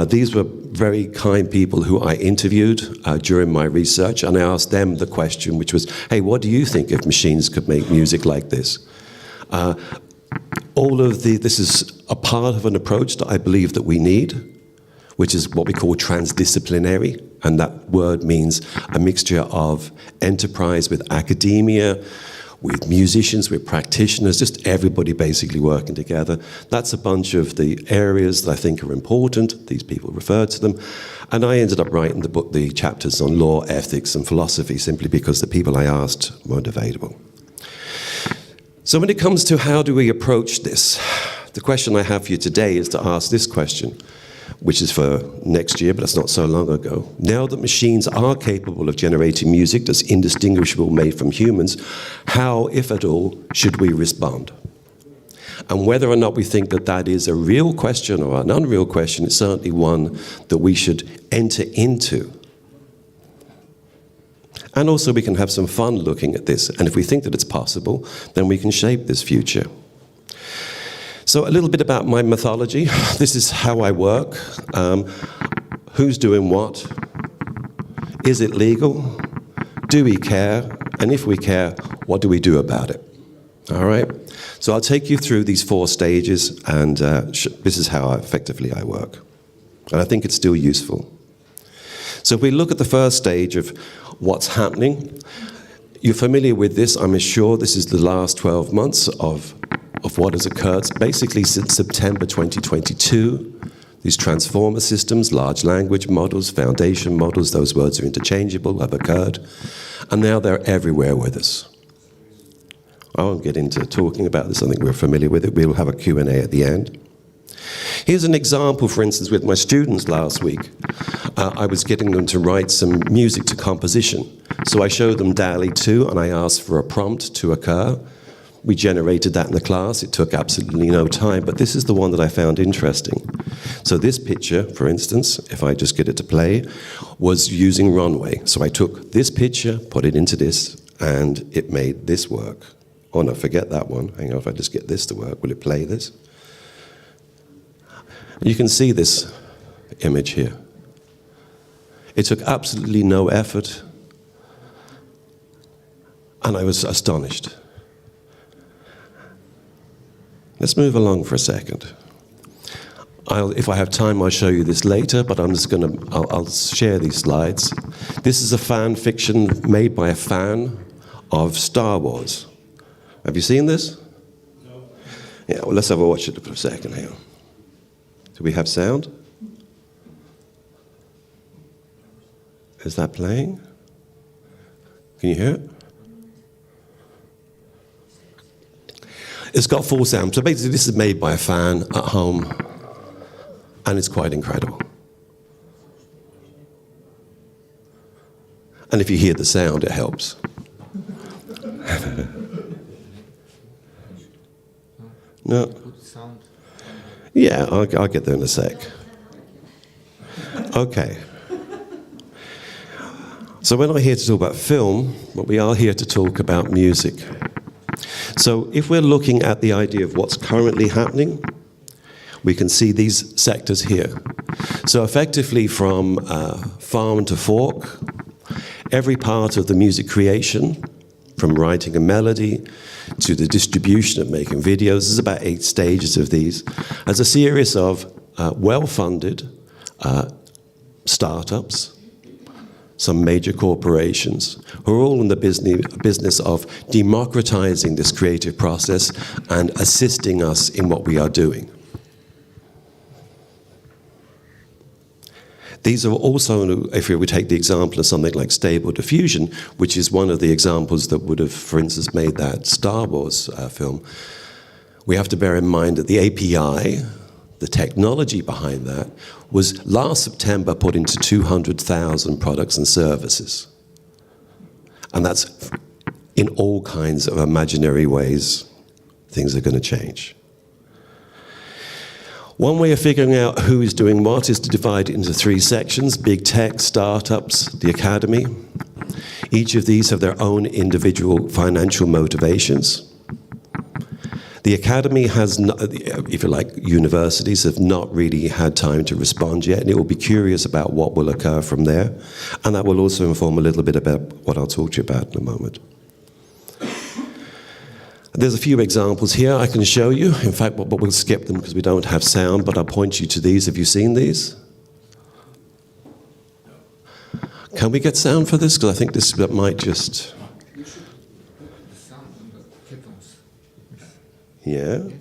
[SPEAKER 6] These were very kind people who I interviewed during my research, and I asked them the question, which was, hey, what do you think if machines could make music like this? This is a part of an approach that I believe that we need, which is what we call transdisciplinary, and that word means a mixture of enterprise with academia, with musicians, with practitioners, just everybody basically working together. That's a bunch of the areas that I think are important. These people referred to them. And I ended up writing the chapters on law, ethics, and philosophy simply because the people I asked weren't available. So when it comes to how do we approach this, the question I have for you today is to ask this question, which is for next year, but that's not so long ago. Now that machines are capable of generating music that's indistinguishable made from humans, how, if at all, should we respond? And whether or not we think that that is a real question or an unreal question, it's certainly one that we should enter into. And also we can have some fun looking at this. And if we think that it's possible, then we can shape this future. So a little bit about my mythology. This is how I work. Who's doing what? Is it legal? Do we care? And if we care, what do we do about it? All right? So I'll take you through these 4 stages, and this is how effectively I work. And I think it's still useful. So if we look at the first stage of what's happening, you're familiar with this, I'm sure. This is the last 12 months of what has occurred basically since September 2022. These transformer systems, large language models, foundation models, those words are interchangeable, have occurred. And now they're everywhere with us. I won't get into talking about this. I think we're familiar with it. We'll have a Q&A at the end. Here's an example, for instance, with my students last week. I was getting them to write some music to composition. So I showed them DALL-E 2, and I asked for a prompt to occur. We generated that in the class. It took absolutely no time, but this is the one that I found interesting. So this picture, for instance, if I just get it to play, was using Runway. So I took this picture, put it into this, and it made this work. Oh no, forget that one. Hang on, if I just get this to work, will it play this? You can see this image here. It took absolutely no effort, and I was astonished. Let's move along for a second. If I have time, I'll show you this later, but I'll share these slides. This is a fan fiction made by a fan of Star Wars. Have you seen this? No. Yeah, well, let's have a watch it for a second here. Do we have sound? Is that playing? Can you hear it? It's got full sound. So basically, this is made by a fan at home, and it's quite incredible. And if you hear the sound, it helps. No. Yeah, I'll get there in a sec. Okay. So we're not here to talk about film, but we are here to talk about music. So if we're looking at the idea of what's currently happening, we can see these sectors here. So effectively from farm to fork, every part of the music creation, from writing a melody to the distribution of making videos, there's about 8 stages of these, as a series of well-funded startups, some major corporations, who are all in the business of democratizing this creative process and assisting us in what we are doing. These are also, if we would take the example of something like Stable Diffusion, which is one of the examples that would have, for instance, made that Star Wars film, we have to bear in mind that the API, the technology behind that, was last September put into 200,000 products and services. And that's in all kinds of imaginary ways, things are going to change. One way of figuring out who is doing what is to divide it into 3 sections: big tech, startups, the academy. Each of these have their own individual financial motivations. The academy has, not, if you like, universities have not really had time to respond yet, and it will be curious about what will occur from there. And that will also inform a little bit about what I'll talk to you about in a moment. There's a few examples here I can show you. In fact, but we'll skip them because we don't have sound, but I'll point you to these. Have you seen these? Can we get sound for this? Because I think this might just... Yeah? Do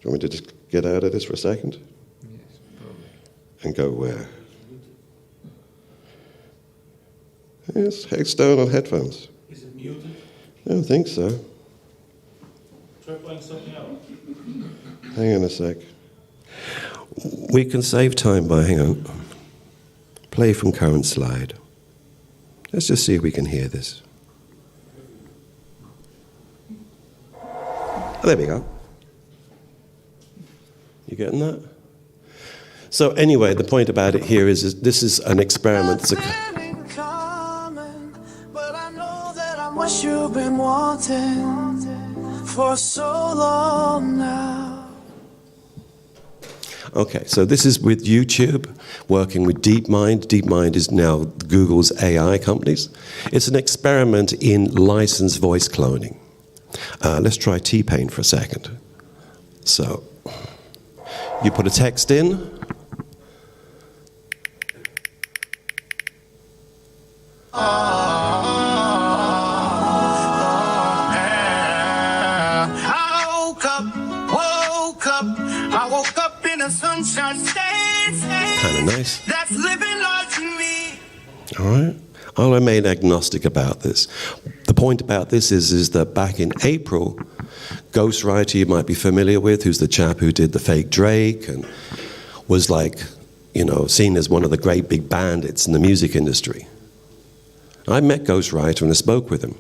[SPEAKER 6] you want me to just get out of this for a second?
[SPEAKER 7] Yes, probably.
[SPEAKER 6] And go where? It's down on headphones.
[SPEAKER 5] Is it muted?
[SPEAKER 6] I don't think so.
[SPEAKER 5] Try playing something else.
[SPEAKER 6] Hang on a sec. We can save time by, hang on. Play from current slide. Let's just see if we can hear this. Oh, there we go. You getting that? So anyway, the point about it here is this is an experiment.
[SPEAKER 8] But I know that I'm what you've been wanting for so long now.
[SPEAKER 6] Okay, so this is with YouTube, working with DeepMind. DeepMind is now Google's AI companies. It's an experiment in licensed voice cloning. Let's try T-Pain for a second. So, you put a text in.
[SPEAKER 8] I woke up in a sunshine state.
[SPEAKER 6] Kind of nice.
[SPEAKER 8] That's living large to me.
[SPEAKER 6] All right. I'll remain agnostic about this. The point about this is that back in April, Ghostwriter, you might be familiar with, who's the chap who did the fake Drake and was like, you know, seen as one of the great big bandits in the music industry. I met Ghostwriter and I spoke with him.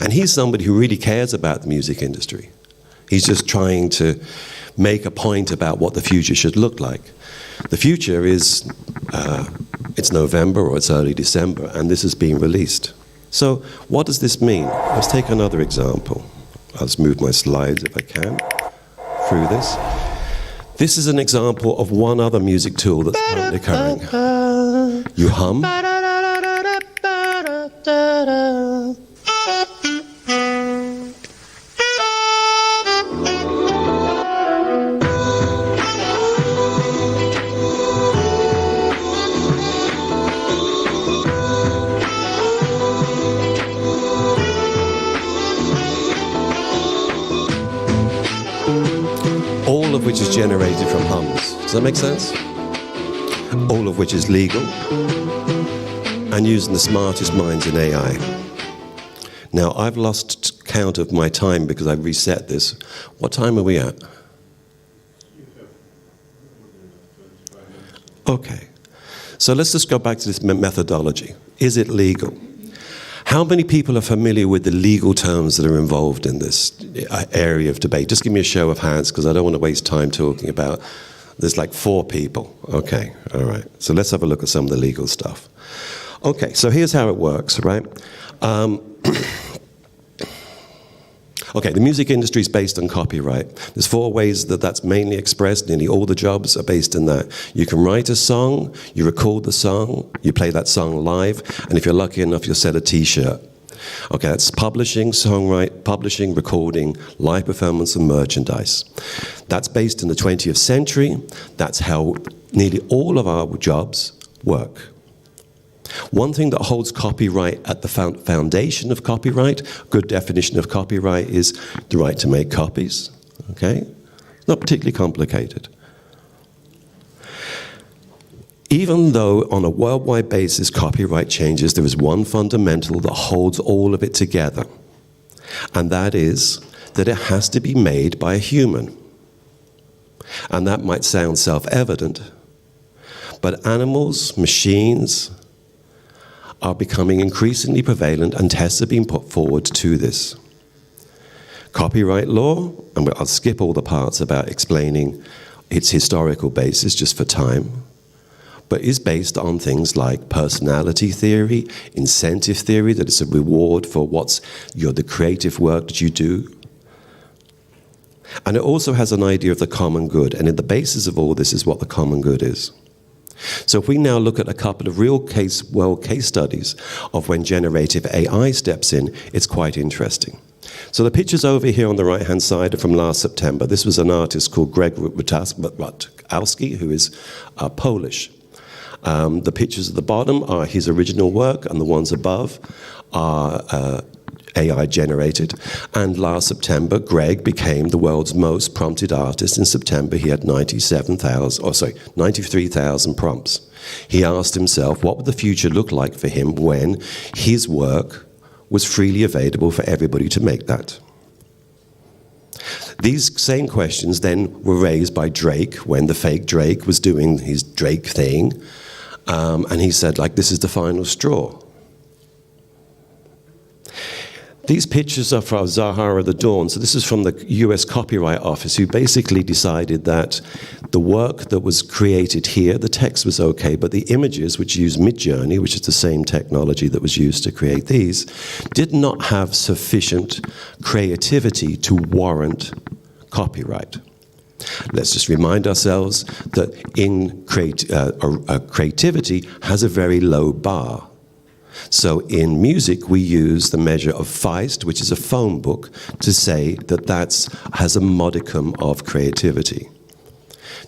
[SPEAKER 6] And he's somebody who really cares about the music industry. He's just trying to make a point about what the future should look like. The future is, it's November or it's early December, and this is being released. So what does this mean? Let's take another example. I'll just move my slides if I can through this. This is an example of one other music tool that's currently occurring. You hum. All of which is generated from hums. Does that make sense? All of which is legal and using the smartest minds in AI. Now, I've lost count of my time because I've reset this. What time are we at? Okay. So let's just go back to this methodology. Is it legal? How many people are familiar with the legal terms that are involved in this area of debate? Just give me a show of hands, because I don't want to waste time talking about. There's like 4 people. Okay, all right. So let's have a look at some of the legal stuff. Okay, so here's how it works, right? Okay, the music industry is based on copyright. There's 4 ways that that's mainly expressed. Nearly all the jobs are based in that. You can write a song, you record the song, you play that song live, and if you're lucky enough, you'll sell a T-shirt. Okay, that's publishing, publishing, recording, live performance, and merchandise. That's based in the 20th century. That's how nearly all of our jobs work. One thing that holds copyright at the foundation of copyright, good definition of copyright, is the right to make copies. Okay? Not particularly complicated. Even though on a worldwide basis copyright changes, there is one fundamental that holds all of it together. And that is that it has to be made by a human. And that might sound self-evident, but animals, machines, are becoming increasingly prevalent, and tests are being put forward to this. Copyright law, and I'll skip all the parts about explaining its historical basis just for time, but is based on things like personality theory, incentive theory, that it's a reward for the creative work that you do. And it also has an idea of the common good, and in the basis of all this is what the common good is. So if we now look at a couple of real world case studies of when generative AI steps in, it's quite interesting. So the pictures over here on the right-hand side are from last September. This was an artist called Greg Rutkowski, who is Polish. The pictures at the bottom are his original work, and the ones above are AI generated. And last September, Greg became the world's most prompted artist. In September, he had 93,000 prompts. He asked himself, what would the future look like for him when his work was freely available for everybody to make that? These same questions then were raised by Drake when the fake Drake was doing his Drake thing. And he said, like, this is the final straw. These pictures are from Zahara the Dawn. So this is from the US Copyright Office, who basically decided that the work that was created here, the text was okay, but the images, which use Midjourney, which is the same technology that was used to create these, did not have sufficient creativity to warrant copyright. Let's just remind ourselves that creativity has a very low bar. So in music, we use the measure of Feist, which is a phone book, to say that that has a modicum of creativity.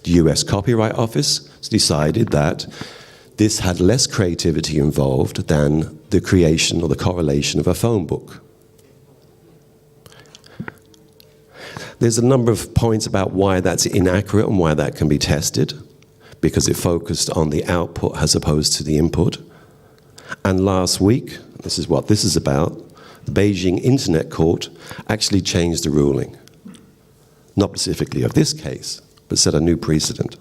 [SPEAKER 6] The US Copyright Office decided that this had less creativity involved than the creation or the correlation of a phone book. There's a number of points about why that's inaccurate and why that can be tested, because it focused on the output as opposed to the input. And last week, this is what this is about, the Beijing Internet Court actually changed the ruling. Not specifically of this case, but set a new precedent.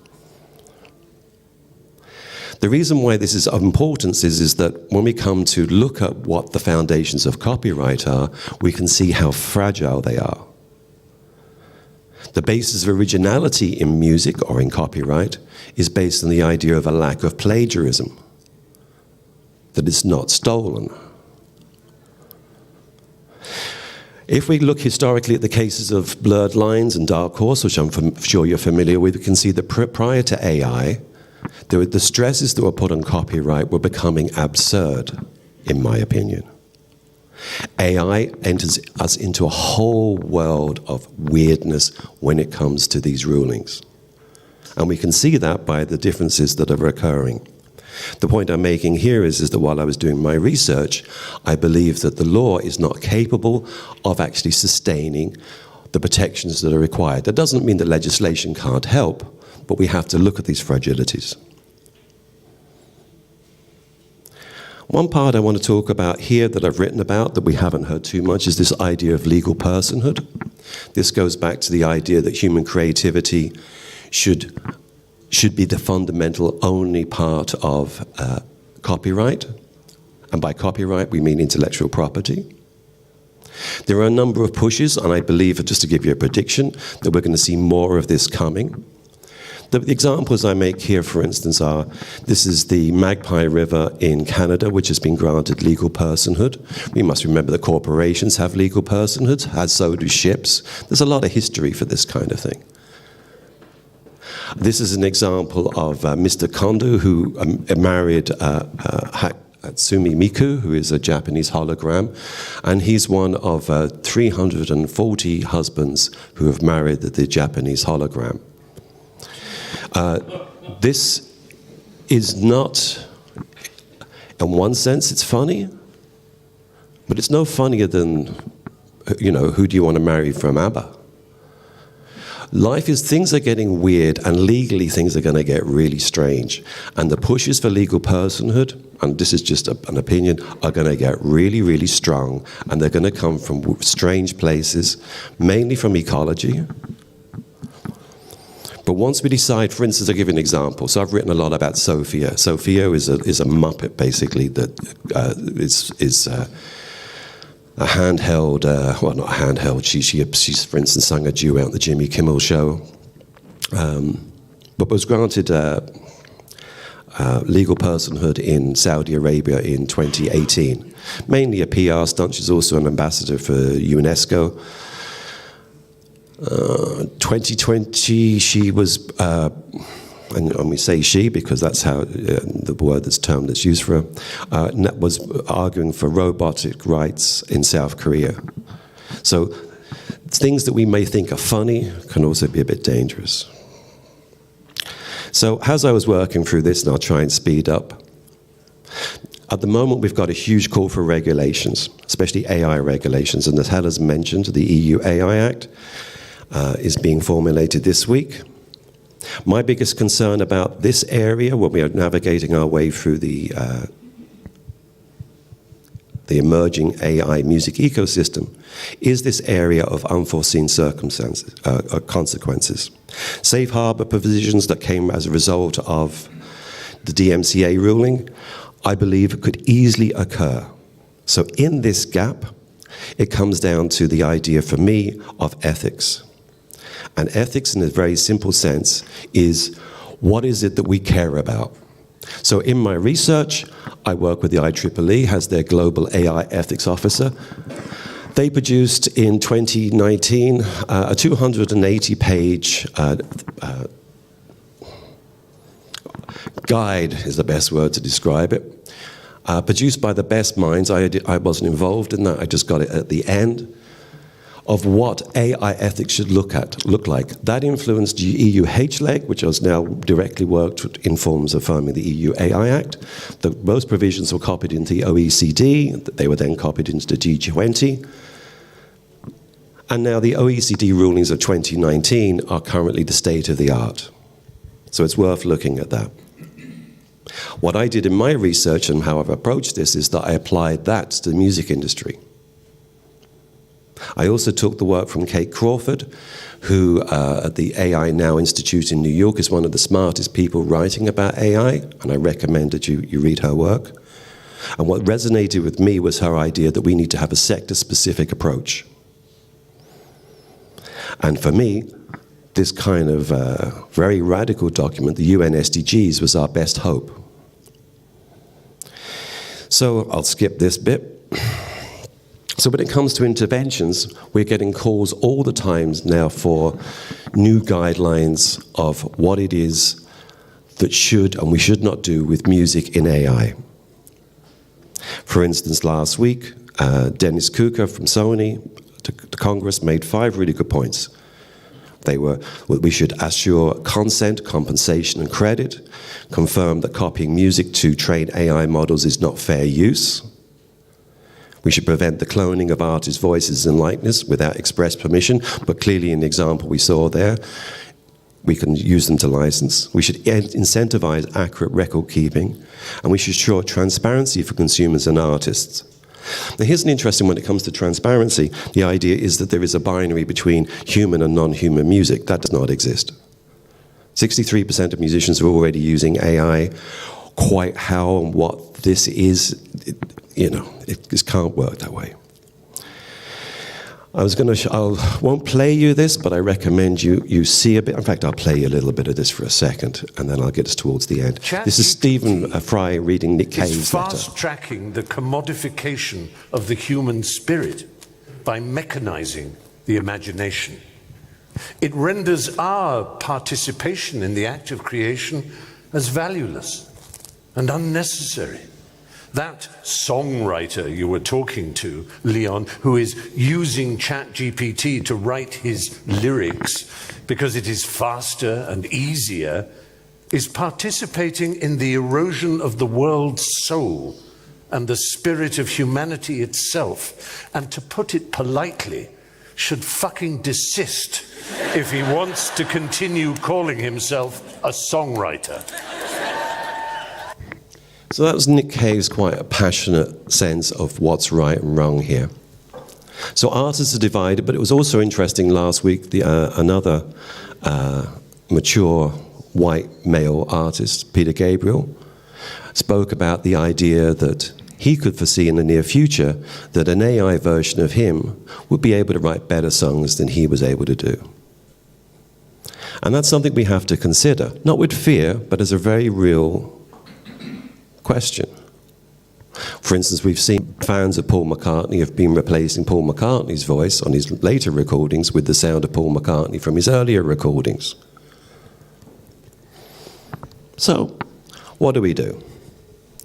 [SPEAKER 6] The reason why this is of importance is that when we come to look at what the foundations of copyright are, we can see how fragile they are. The basis of originality in music or in copyright is based on the idea of a lack of plagiarism, that it's not stolen. If we look historically at the cases of Blurred Lines and Dark Horse, which I'm sure you're familiar with, we can see that prior to AI, the stresses that were put on copyright were becoming absurd, in my opinion. AI enters us into a whole world of weirdness when it comes to these rulings. And we can see that by the differences that are occurring. The point I'm making here is that while I was doing my research, I believe that the law is not capable of actually sustaining the protections that are required. That doesn't mean that legislation can't help, but we have to look at these fragilities. One part I want to talk about here that I've written about that we haven't heard too much is this idea of legal personhood. This goes back to the idea that human creativity should be the fundamental only part of copyright. And by copyright, we mean intellectual property. There are a number of pushes, and I believe, just to give you a prediction, that we're going to see more of this coming. The examples I make here, for instance, are this is the Magpie River in Canada, which has been granted legal personhood. We must remember that corporations have legal personhood, as so do ships. There's a lot of history for this kind of thing. This is an example of Mr. Kondo, who married Hatsumi Miku, who is a Japanese hologram, and he's one of 340 husbands who have married the Japanese hologram. This is not, in one sense, it's funny, but it's no funnier than, who do you want to marry from ABBA? Things are getting weird, and legally things are going to get really strange. And the pushes for legal personhood, and this is just an opinion, are going to get really, really strong, and they're going to come from strange places, mainly from ecology. But once we decide, for instance, I'll give you an example. So I've written a lot about Sophia. Sophia is a Muppet, basically, that is a handheld, well, not handheld. She's, for instance, sung a duet on the Jimmy Kimmel Show, but was granted legal personhood in Saudi Arabia in 2018. Mainly a PR stunt. She's also an ambassador for UNESCO. 2020, she was, and we say she because that's how the word that's term that's used for her, was arguing for robotic rights in South Korea. So things that we may think are funny can also be a bit dangerous. So as I was working through this, and I'll try and speed up, at the moment we've got a huge call for regulations, especially AI regulations, and as Hella's mentioned, the EU AI Act is being formulated this week. My biggest concern about this area, when we are navigating our way through the emerging AI music ecosystem, is this area of unforeseen circumstances, consequences. Safe harbor provisions that came as a result of the DMCA ruling, I believe could easily occur. So in this gap, it comes down to the idea for me of ethics. And ethics, in a very simple sense, is what is it that we care about? So in my research, I work with the IEEE as their global AI ethics officer. They produced in 2019 a 280-page guide, is the best word to describe it, produced by the best minds. I wasn't involved in that, I just got it at the end, of what AI ethics should look like. That influenced the EU H-Leg, which has now directly worked in forms of forming the EU AI Act. Those provisions were copied into the OECD. They were then copied into the G20. And now the OECD rulings of 2019 are currently the state of the art. So it's worth looking at that. What I did in my research and how I've approached this is that I applied that to the music industry. I also took the work from Kate Crawford, who at the AI Now Institute in New York is one of the smartest people writing about AI, and I recommend that you read her work. And what resonated with me was her idea that we need to have a sector-specific approach. And for me, this kind of very radical document, the UN SDGs, was our best hope. So I'll skip this bit. So when it comes to interventions, we're getting calls all the time now for new guidelines of what it is that should and we should not do with music in AI. For instance, last week, Dennis Kuka from Sony to Congress made 5 really good points. They were, we should assure consent, compensation, and credit, confirm that copying music to train AI models is not fair use. We should prevent the cloning of artists' voices and likeness without express permission, but clearly in the example we saw there, we can use them to license. We should incentivize accurate record keeping, and we should ensure transparency for consumers and artists. Now here's an interesting when it comes to transparency. The idea is that there is a binary between human and non-human music. That does not exist. 63% of musicians are already using AI. Quite how and what this is, it just can't work that way. I won't play you this, but I recommend you see a bit. In fact, I'll play you a little bit of this for a second, and then I'll get us towards the end. This is Stephen Fry reading Nick Cave's letter.
[SPEAKER 7] It's fast-tracking the commodification of the human spirit by mechanizing the imagination. It renders our participation in the act of creation as valueless and unnecessary. That songwriter you were talking to, Leon, who is using ChatGPT to write his lyrics because it is faster and easier, is participating in the erosion of the world's soul and the spirit of humanity itself. And to put it politely, should fucking desist if he wants to continue calling himself a songwriter.
[SPEAKER 6] So that was Nick Cave's quite a passionate sense of what's right and wrong here. So artists are divided, but it was also interesting last week, another mature white male artist, Peter Gabriel, spoke about the idea that he could foresee in the near future that an AI version of him would be able to write better songs than he was able to do. And that's something we have to consider, not with fear, but as a very real question. For instance, we've seen fans of Paul McCartney have been replacing Paul McCartney's voice on his later recordings with the sound of Paul McCartney from his earlier recordings. So, what do we do?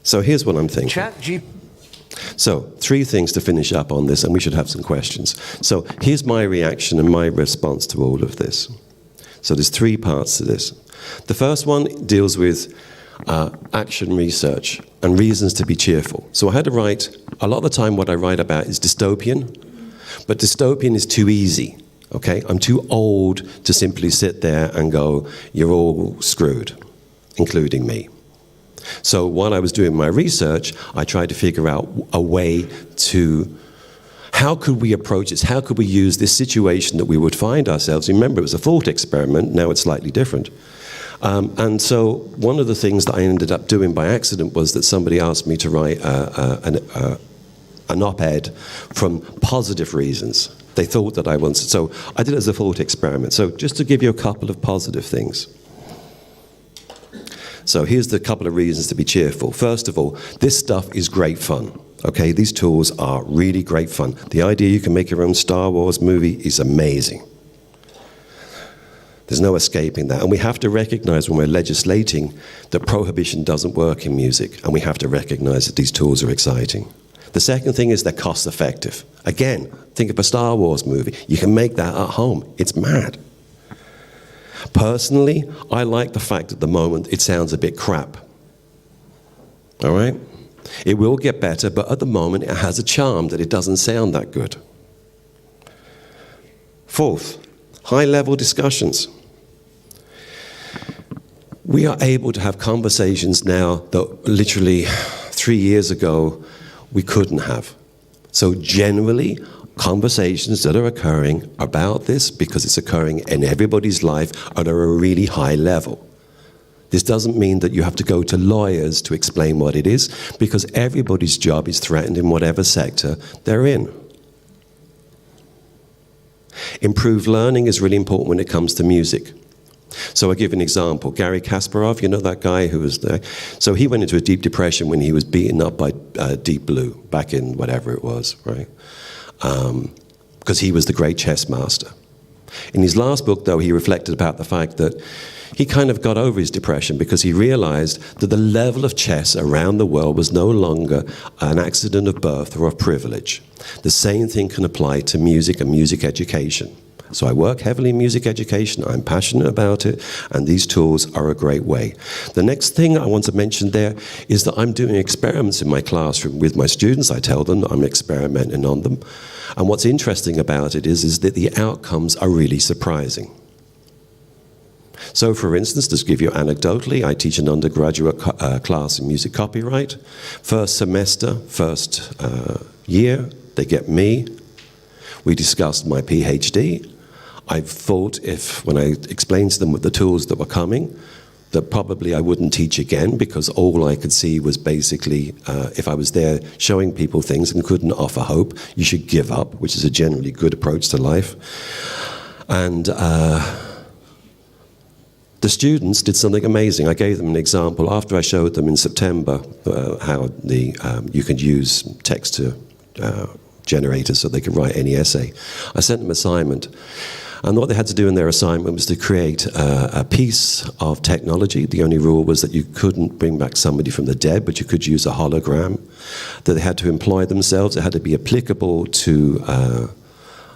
[SPEAKER 6] So here's what I'm thinking. So, 3 things to finish up on this, and we should have some questions. So, here's my reaction and my response to all of this. So there's 3 parts to this. The first one deals with action research and reasons to be cheerful. So I had to write, a lot of the time what I write about is dystopian, but dystopian is too easy, okay? I'm too old to simply sit there and go, you're all screwed, including me. So while I was doing my research, I tried to figure out a way to, how could we approach this? How could we use this situation that we would find ourselves? Remember, it was a thought experiment, now it's slightly different. And so one of the things that I ended up doing by accident was that somebody asked me to write an op-ed from positive reasons. They thought that I wanted, so I did it as a thought experiment. So just to give you a couple of positive things. So here's the couple of reasons to be cheerful. First of all, this stuff is great fun. Okay, these tools are really great fun. The idea you can make your own Star Wars movie is amazing. There's no escaping that. And we have to recognize when we're legislating that prohibition doesn't work in music. And we have to recognize that these tools are exciting. The second thing is they're cost effective. Again, think of a Star Wars movie. You can make that at home. It's mad. Personally, I like the fact at the moment it sounds a bit crap. All right? It will get better, but at the moment it has a charm that it doesn't sound that good. Fourth, high-level discussions. We are able to have conversations now that literally 3 years ago we couldn't have. So generally, conversations that are occurring about this, because it's occurring in everybody's life at a really high level. This doesn't mean that you have to go to lawyers to explain what it is, because everybody's job is threatened in whatever sector they're in. Improved learning is really important when it comes to music. So I'll give an example. Gary Kasparov, you know that guy who was there? So he went into a deep depression when he was beaten up by Deep Blue back in whatever it was, right? Because he was the great chess master. In his last book, though, he reflected about the fact that he kind of got over his depression because he realized that the level of chess around the world was no longer an accident of birth or of privilege. The same thing can apply to music and music education. So I work heavily in music education, I'm passionate about it, and these tools are a great way. The next thing I want to mention there is that I'm doing experiments in my classroom with my students. I tell them that I'm experimenting on them. And what's interesting about it is that the outcomes are really surprising. So, for instance, to give you anecdotally, I teach an undergraduate class in music copyright. First semester, first year, they get me. We discussed my PhD. I thought when I explained to them with the tools that were coming, that probably I wouldn't teach again, because all I could see was basically, if I was there showing people things and couldn't offer hope, you should give up, which is a generally good approach to life. And the students did something amazing. I gave them an example after I showed them in September how you could use text to generators so they could write any essay. I sent them an assignment. And what they had to do in their assignment was to create a piece of technology. The only rule was that you couldn't bring back somebody from the dead, but you could use a hologram. That they had to employ themselves. It had to be applicable to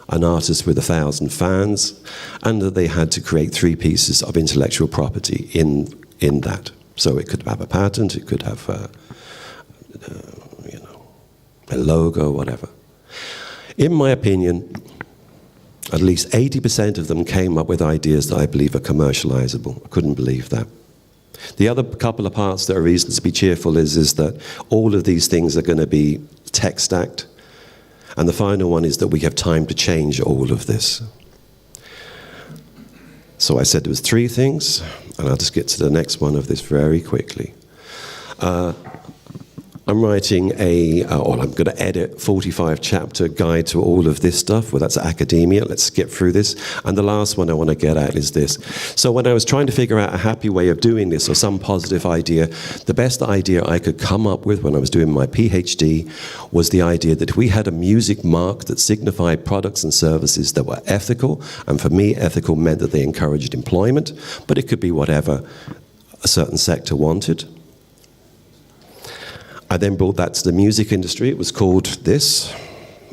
[SPEAKER 6] an artist with 1,000 fans. And that they had to create 3 pieces of intellectual property in that. So it could have a patent, it could have a logo, whatever. In my opinion, at least 80% of them came up with ideas that I believe are commercializable. I couldn't believe that. The other couple of parts that are reasons to be cheerful is that all of these things are going to be tech stacked. And the final one is that we have time to change all of this. So I said there was 3 things, and I'll just get to the next one of this very quickly. I'm writing I'm going to edit 45-chapter guide to all of this stuff. Well, that's academia. Let's skip through this. And the last one I want to get at is this. So when I was trying to figure out a happy way of doing this, or some positive idea, the best idea I could come up with when I was doing my PhD was the idea that if we had a music mark that signified products and services that were ethical, and for me, ethical meant that they encouraged employment, but it could be whatever a certain sector wanted. I then brought that to the music industry. It was called this,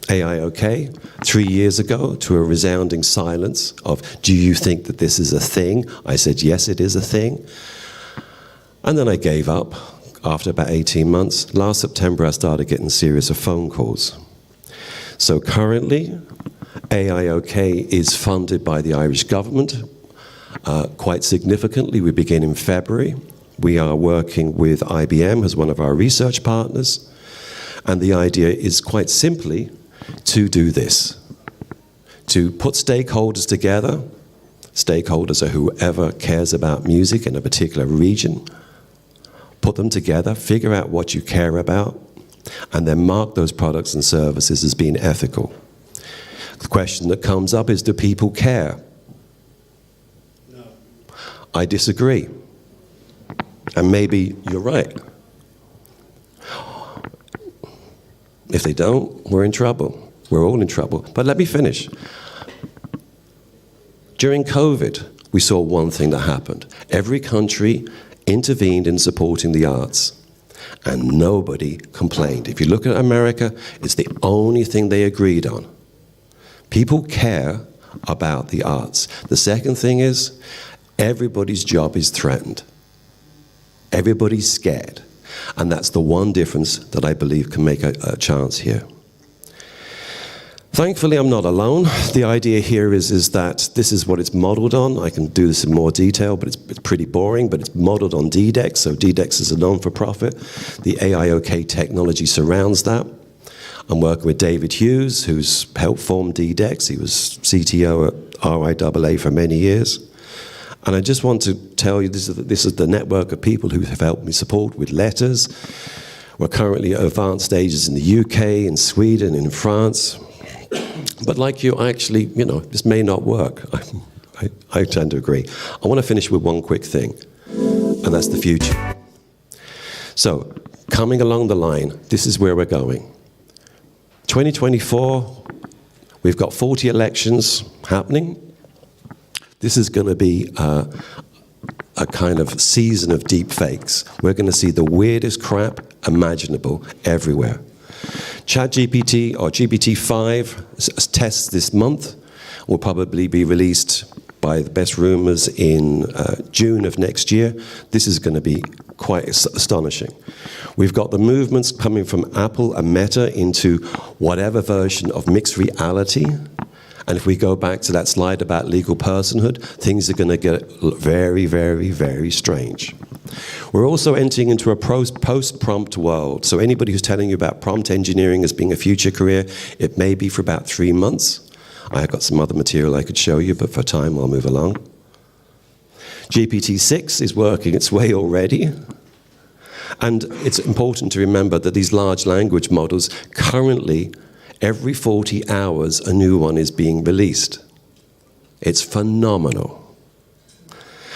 [SPEAKER 6] AIOK, 3 years ago, to a resounding silence of, do you think that this is a thing? I said, yes, it is a thing. And then I gave up after about 18 months. Last September, I started getting a series of phone calls. So currently, AIOK is funded by the Irish government quite significantly. We begin in February. We are working with IBM as one of our research partners, and the idea is quite simply to do this, to put stakeholders together. Stakeholders are whoever cares about music in a particular region. Put them together, figure out what you care about, and then mark those products and services as being ethical. The question that comes up is, do people care? No. I disagree. And maybe you're right. If they don't, we're in trouble. We're all in trouble. But let me finish. During COVID, we saw one thing that happened. Every country intervened in supporting the arts, and nobody complained. If you look at America, it's the only thing they agreed on. People care about the arts. The second thing is, everybody's job is threatened. Everybody's scared. And that's the one difference that I believe can make a chance here. Thankfully, I'm not alone. The idea here is that this is what it's modeled on. I can do this in more detail, but it's pretty boring, but it's modeled on DDEX. So DDEX is a non-for-profit. The AIOK technology surrounds that. I'm working with David Hughes, who's helped form DDEX. He was CTO at RIAA for many years. And I just want to tell you, this is the network of people who have helped me support with letters. We're currently at advanced stages in the UK, in Sweden, in France. But like you, actually, this may not work. I tend to agree. I want to finish with one quick thing, and that's the future. So, coming along the line, this is where we're going. 2024, we've got 40 elections happening. This is going to be a kind of season of deep fakes. We're going to see the weirdest crap imaginable everywhere. ChatGPT or GPT-5 tests this month will probably be released by the best rumors in June of next year. This is going to be quite astonishing. We've got the movements coming from Apple and Meta into whatever version of mixed reality. And if we go back to that slide about legal personhood, things are going to get very, very, very strange. We're also entering into a post-prompt world. So anybody who's telling you about prompt engineering as being a future career, it may be for about 3 months. I've got some other material I could show you, but for time I'll move along. GPT-6 is working its way already. And it's important to remember that these large language models currently, every 40 hours, a new one is being released. It's phenomenal.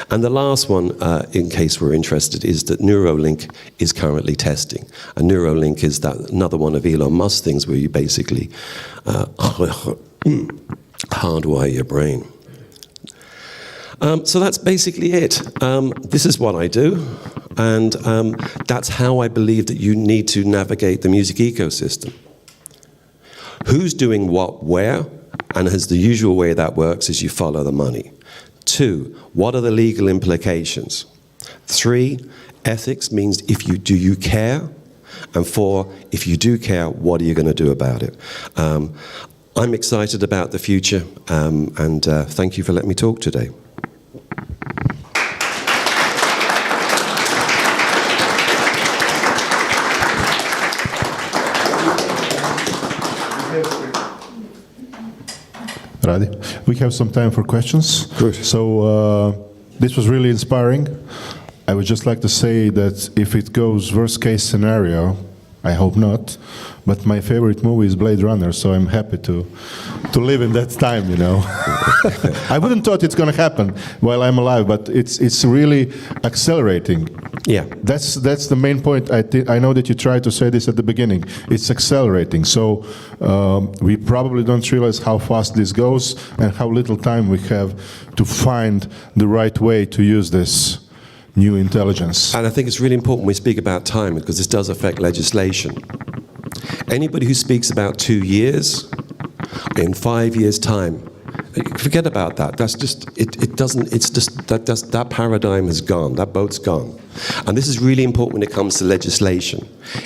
[SPEAKER 6] And the last one, in case we're interested, is that Neuralink is currently testing. And Neuralink is another one of Elon Musk's things where you basically hardwire your brain. So that's basically it. This is what I do. And that's how I believe that you need to navigate the music ecosystem. Who's doing what where, and as the usual way that works is you follow the money. 2, what are the legal implications? 3, ethics means do you care? And 4, if you do care, what are you going to do about it? I'm excited about the future, and thank you for letting me talk today.
[SPEAKER 1] Radi, we have some time for questions.
[SPEAKER 6] Good.
[SPEAKER 1] So this was really inspiring. I would just like to say that if it goes worst case scenario, I hope not, but my favorite movie is Blade Runner, so I'm happy to live in that time, I wouldn't thought it's going to happen while I'm alive, but it's really accelerating.
[SPEAKER 6] Yeah.
[SPEAKER 1] That's the main point. I know that you tried to say this at the beginning. It's accelerating. So we probably don't realize how fast this goes and how little time we have to find the right way to use this new intelligence.
[SPEAKER 6] And I think it's really important we speak about time because this does affect legislation. Anybody who speaks about 2 years, in 5 years' time, forget about that. That's just, that paradigm has gone, that boat's gone. And this is really important when it comes to legislation.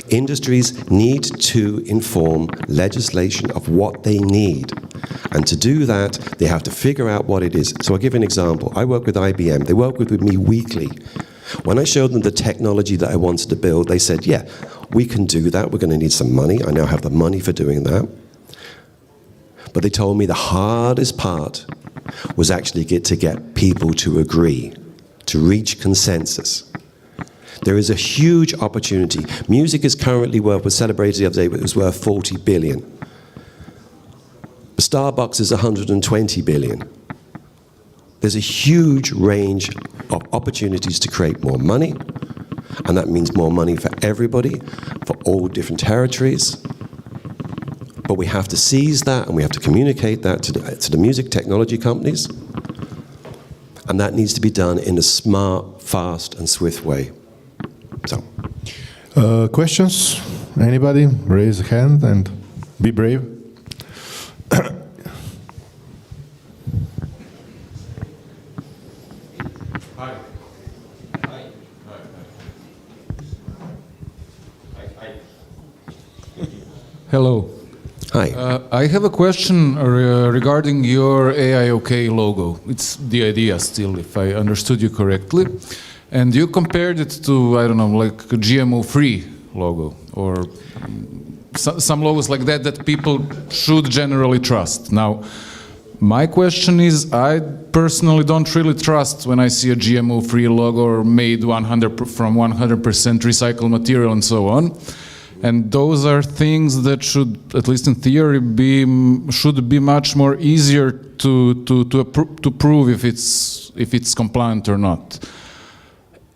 [SPEAKER 6] Industries need to inform legislation of what they need. And to do that, they have to figure out what it is. So I'll give you an example. I work with IBM. They work with me weekly. When I showed them the technology that I wanted to build, they said, yeah, we can do that. We're going to need some money. I now have the money for doing that. But they told me the hardest part was actually to get people to agree, to reach consensus. There is a huge opportunity. Music is currently was celebrated the other day, but it was worth 40 billion. Starbucks is 120 billion. There's a huge range of opportunities to create more money, and that means more money for everybody, for all different territories. But we have to seize that, and we have to communicate that to the music technology companies, and that needs to be done in a smart, fast, and swift way. So,
[SPEAKER 1] questions? Anybody? Raise a hand and be brave.
[SPEAKER 9] Hello.
[SPEAKER 6] Hi.
[SPEAKER 9] I have a question regarding your AIOK logo. It's the idea still, if I understood you correctly. And you compared it to, I don't know, like a GMO-free logo. Or some logos like that people should generally trust. Now, my question is, I personally don't really trust when I see a GMO-free logo or made from 100% recycled material and so on. And those are things that should, at least in theory, should be much more easier to prove if it's compliant or not.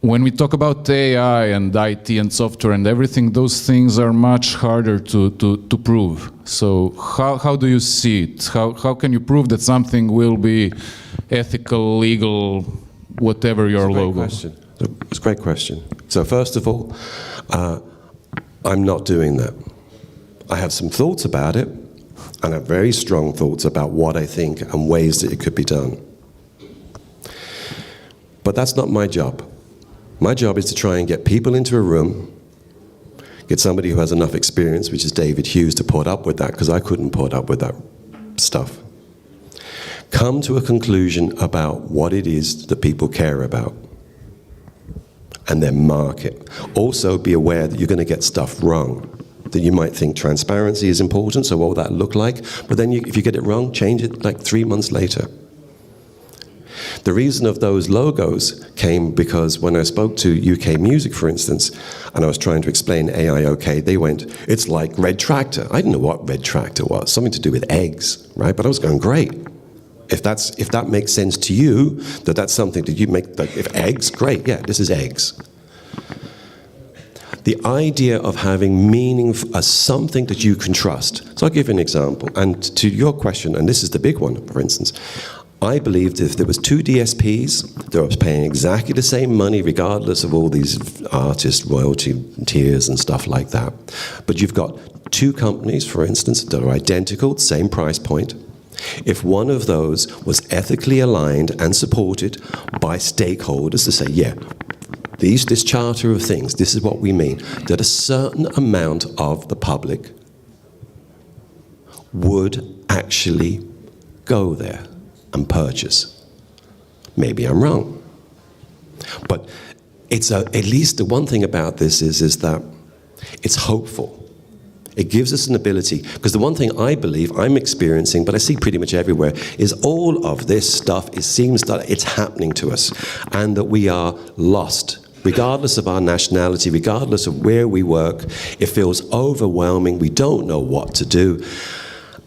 [SPEAKER 9] When we talk about AI and IT and software and everything, those things are much harder to prove. So how do you see it? How can you prove that something will be ethical, legal, whatever your logo?
[SPEAKER 6] It's a great question. So first of all, I'm not doing that. I have some thoughts about it, and I have very strong thoughts about what I think and ways that it could be done. But that's not my job. My job is to try and get people into a room, get somebody who has enough experience, which is David Hughes, to put up with that, because I couldn't put up with that stuff. Come to a conclusion about what it is that people care about, and then mark it. Also be aware that you're going to get stuff wrong, that you might think transparency is important, so what will that look like? But then if you get it wrong, change it like 3 months later. The reason of those logos came because when I spoke to UK Music, for instance, and I was trying to explain AI OK, they went, it's like Red Tractor. I didn't know what Red Tractor was, something to do with eggs, right? But I was going, great. If that makes sense to you, that's something that you make, like, if eggs, great, yeah, this is eggs. The idea of having meaning as something that you can trust. So I'll give you an example. And to your question, and this is the big one, for instance, I believed if there was 2 DSPs, they were paying exactly the same money regardless of all these artist royalty tiers and stuff like that. But you've got 2 companies, for instance, that are identical, same price point. If one of those was ethically aligned and supported by stakeholders to say, yeah, this charter of things, this is what we mean, that a certain amount of the public would actually go there and purchase. Maybe I'm wrong. But it's at least the one thing about this is that it's hopeful. It gives us an ability, because the one thing I believe I'm experiencing, but I see pretty much everywhere, is all of this stuff, it seems that it's happening to us, and that we are lost. Regardless of our nationality, regardless of where we work, it feels overwhelming, we don't know what to do.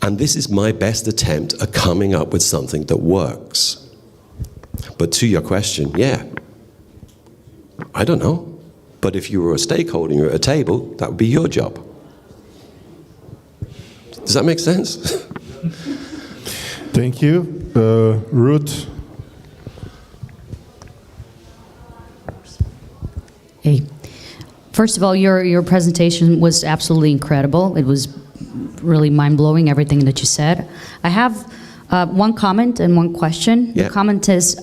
[SPEAKER 6] And this is my best attempt at coming up with something that works. But to your question, yeah, I don't know. But if you were a stakeholder and you're at a table, that would be your job. Does that make sense?
[SPEAKER 1] Thank you. Ruth?
[SPEAKER 10] Hey. First of all, your presentation was absolutely incredible. It was really mind-blowing, everything that you said. I have one comment and one question.
[SPEAKER 6] Yeah.
[SPEAKER 10] The comment is,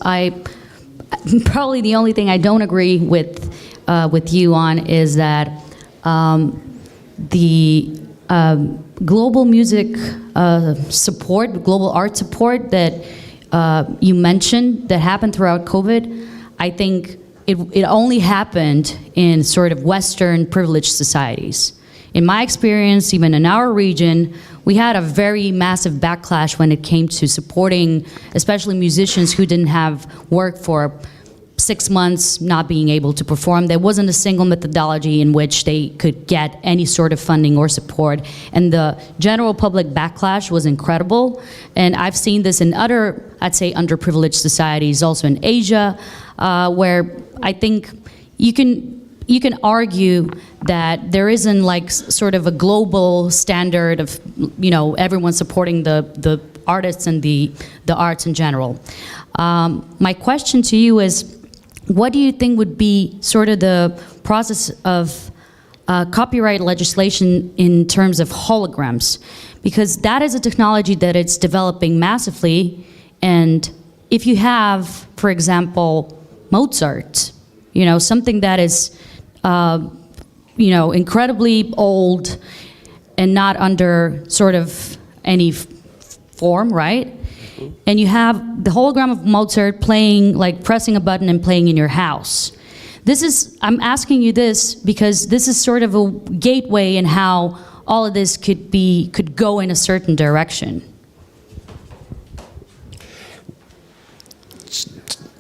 [SPEAKER 10] probably the only thing I don't agree with you on is that the global music support, global art support that you mentioned that happened throughout COVID, I think it only happened in sort of Western privileged societies. In my experience, even in our region, we had a very massive backlash when it came to supporting, especially musicians who didn't have work for 6 months, not being able to perform. There wasn't a single methodology in which they could get any sort of funding or support. And the general public backlash was incredible. And I've seen this in other, I'd say, underprivileged societies, also in Asia, where I think you can argue that there isn't like sort of a global standard of, you know, everyone supporting the artists and the arts in general. My question to you is, what do you think would be sort of the process of copyright legislation in terms of holograms? Because that is a technology that it's developing massively, and if you have, for example, Mozart, you know, something that is you know, incredibly old and not under sort of any form, right? And you have the hologram of Mozart playing, like pressing a button and playing in your house. This is, I'm asking you this because this is sort of a gateway in how all of this could go in a certain direction?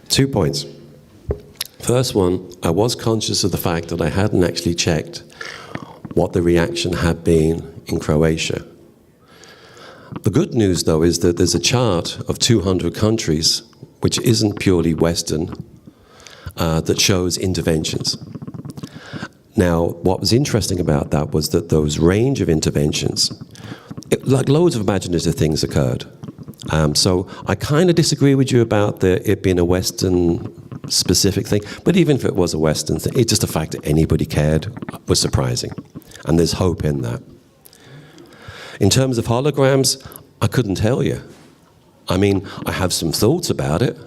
[SPEAKER 6] 2 points. First one, I was conscious of the fact that I hadn't actually checked what the reaction had been in Croatia. The good news, though, is that there's a chart of 200 countries, which isn't purely Western, that shows interventions. Now, what was interesting about that was that those range of interventions, like loads of imaginative things occurred. So I kind of disagree with you about it being a Western specific thing, but even if it was a Western thing, it's just the fact that anybody cared was surprising. And there's hope in that. In terms of holograms, I couldn't tell you. I mean, I have some thoughts about it,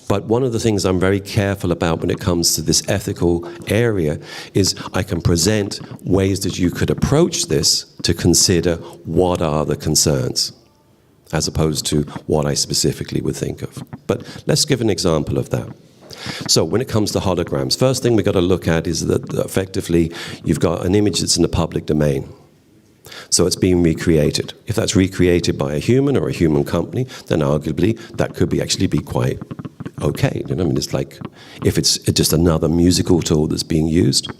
[SPEAKER 6] but one of the things I'm very careful about when it comes to this ethical area is I can present ways that you could approach this to consider what are the concerns, as opposed to what I specifically would think of. But let's give an example of that. So when it comes to holograms, first thing we've got to look at is that effectively you've got an image that's in the public domain. So it's being recreated. If that's recreated by a human or a human company, then arguably that could actually be quite okay. You know, I mean, it's like if it's just another musical tool that's being used.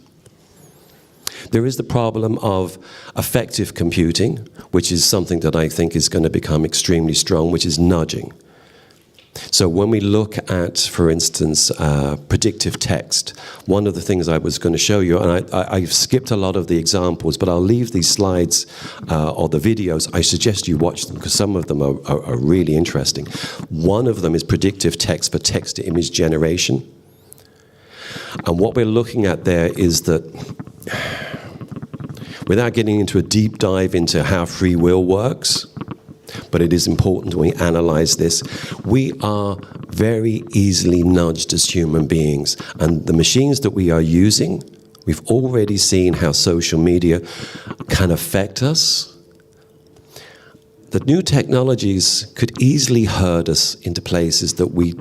[SPEAKER 6] There is the problem of affective computing, which is something that I think is going to become extremely strong, which is nudging. So when we look at, for instance, predictive text, one of the things I was going to show you, and I've skipped a lot of the examples, but I'll leave these slides or the videos. I suggest you watch them because some of them are really interesting. One of them is predictive text for text-to-image generation. And what we're looking at there is that, without getting into a deep dive into how free will works, but it is important when we analyze this, we are very easily nudged as human beings. And the machines that we are using, we've already seen how social media can affect us. The new technologies could easily herd us into places that we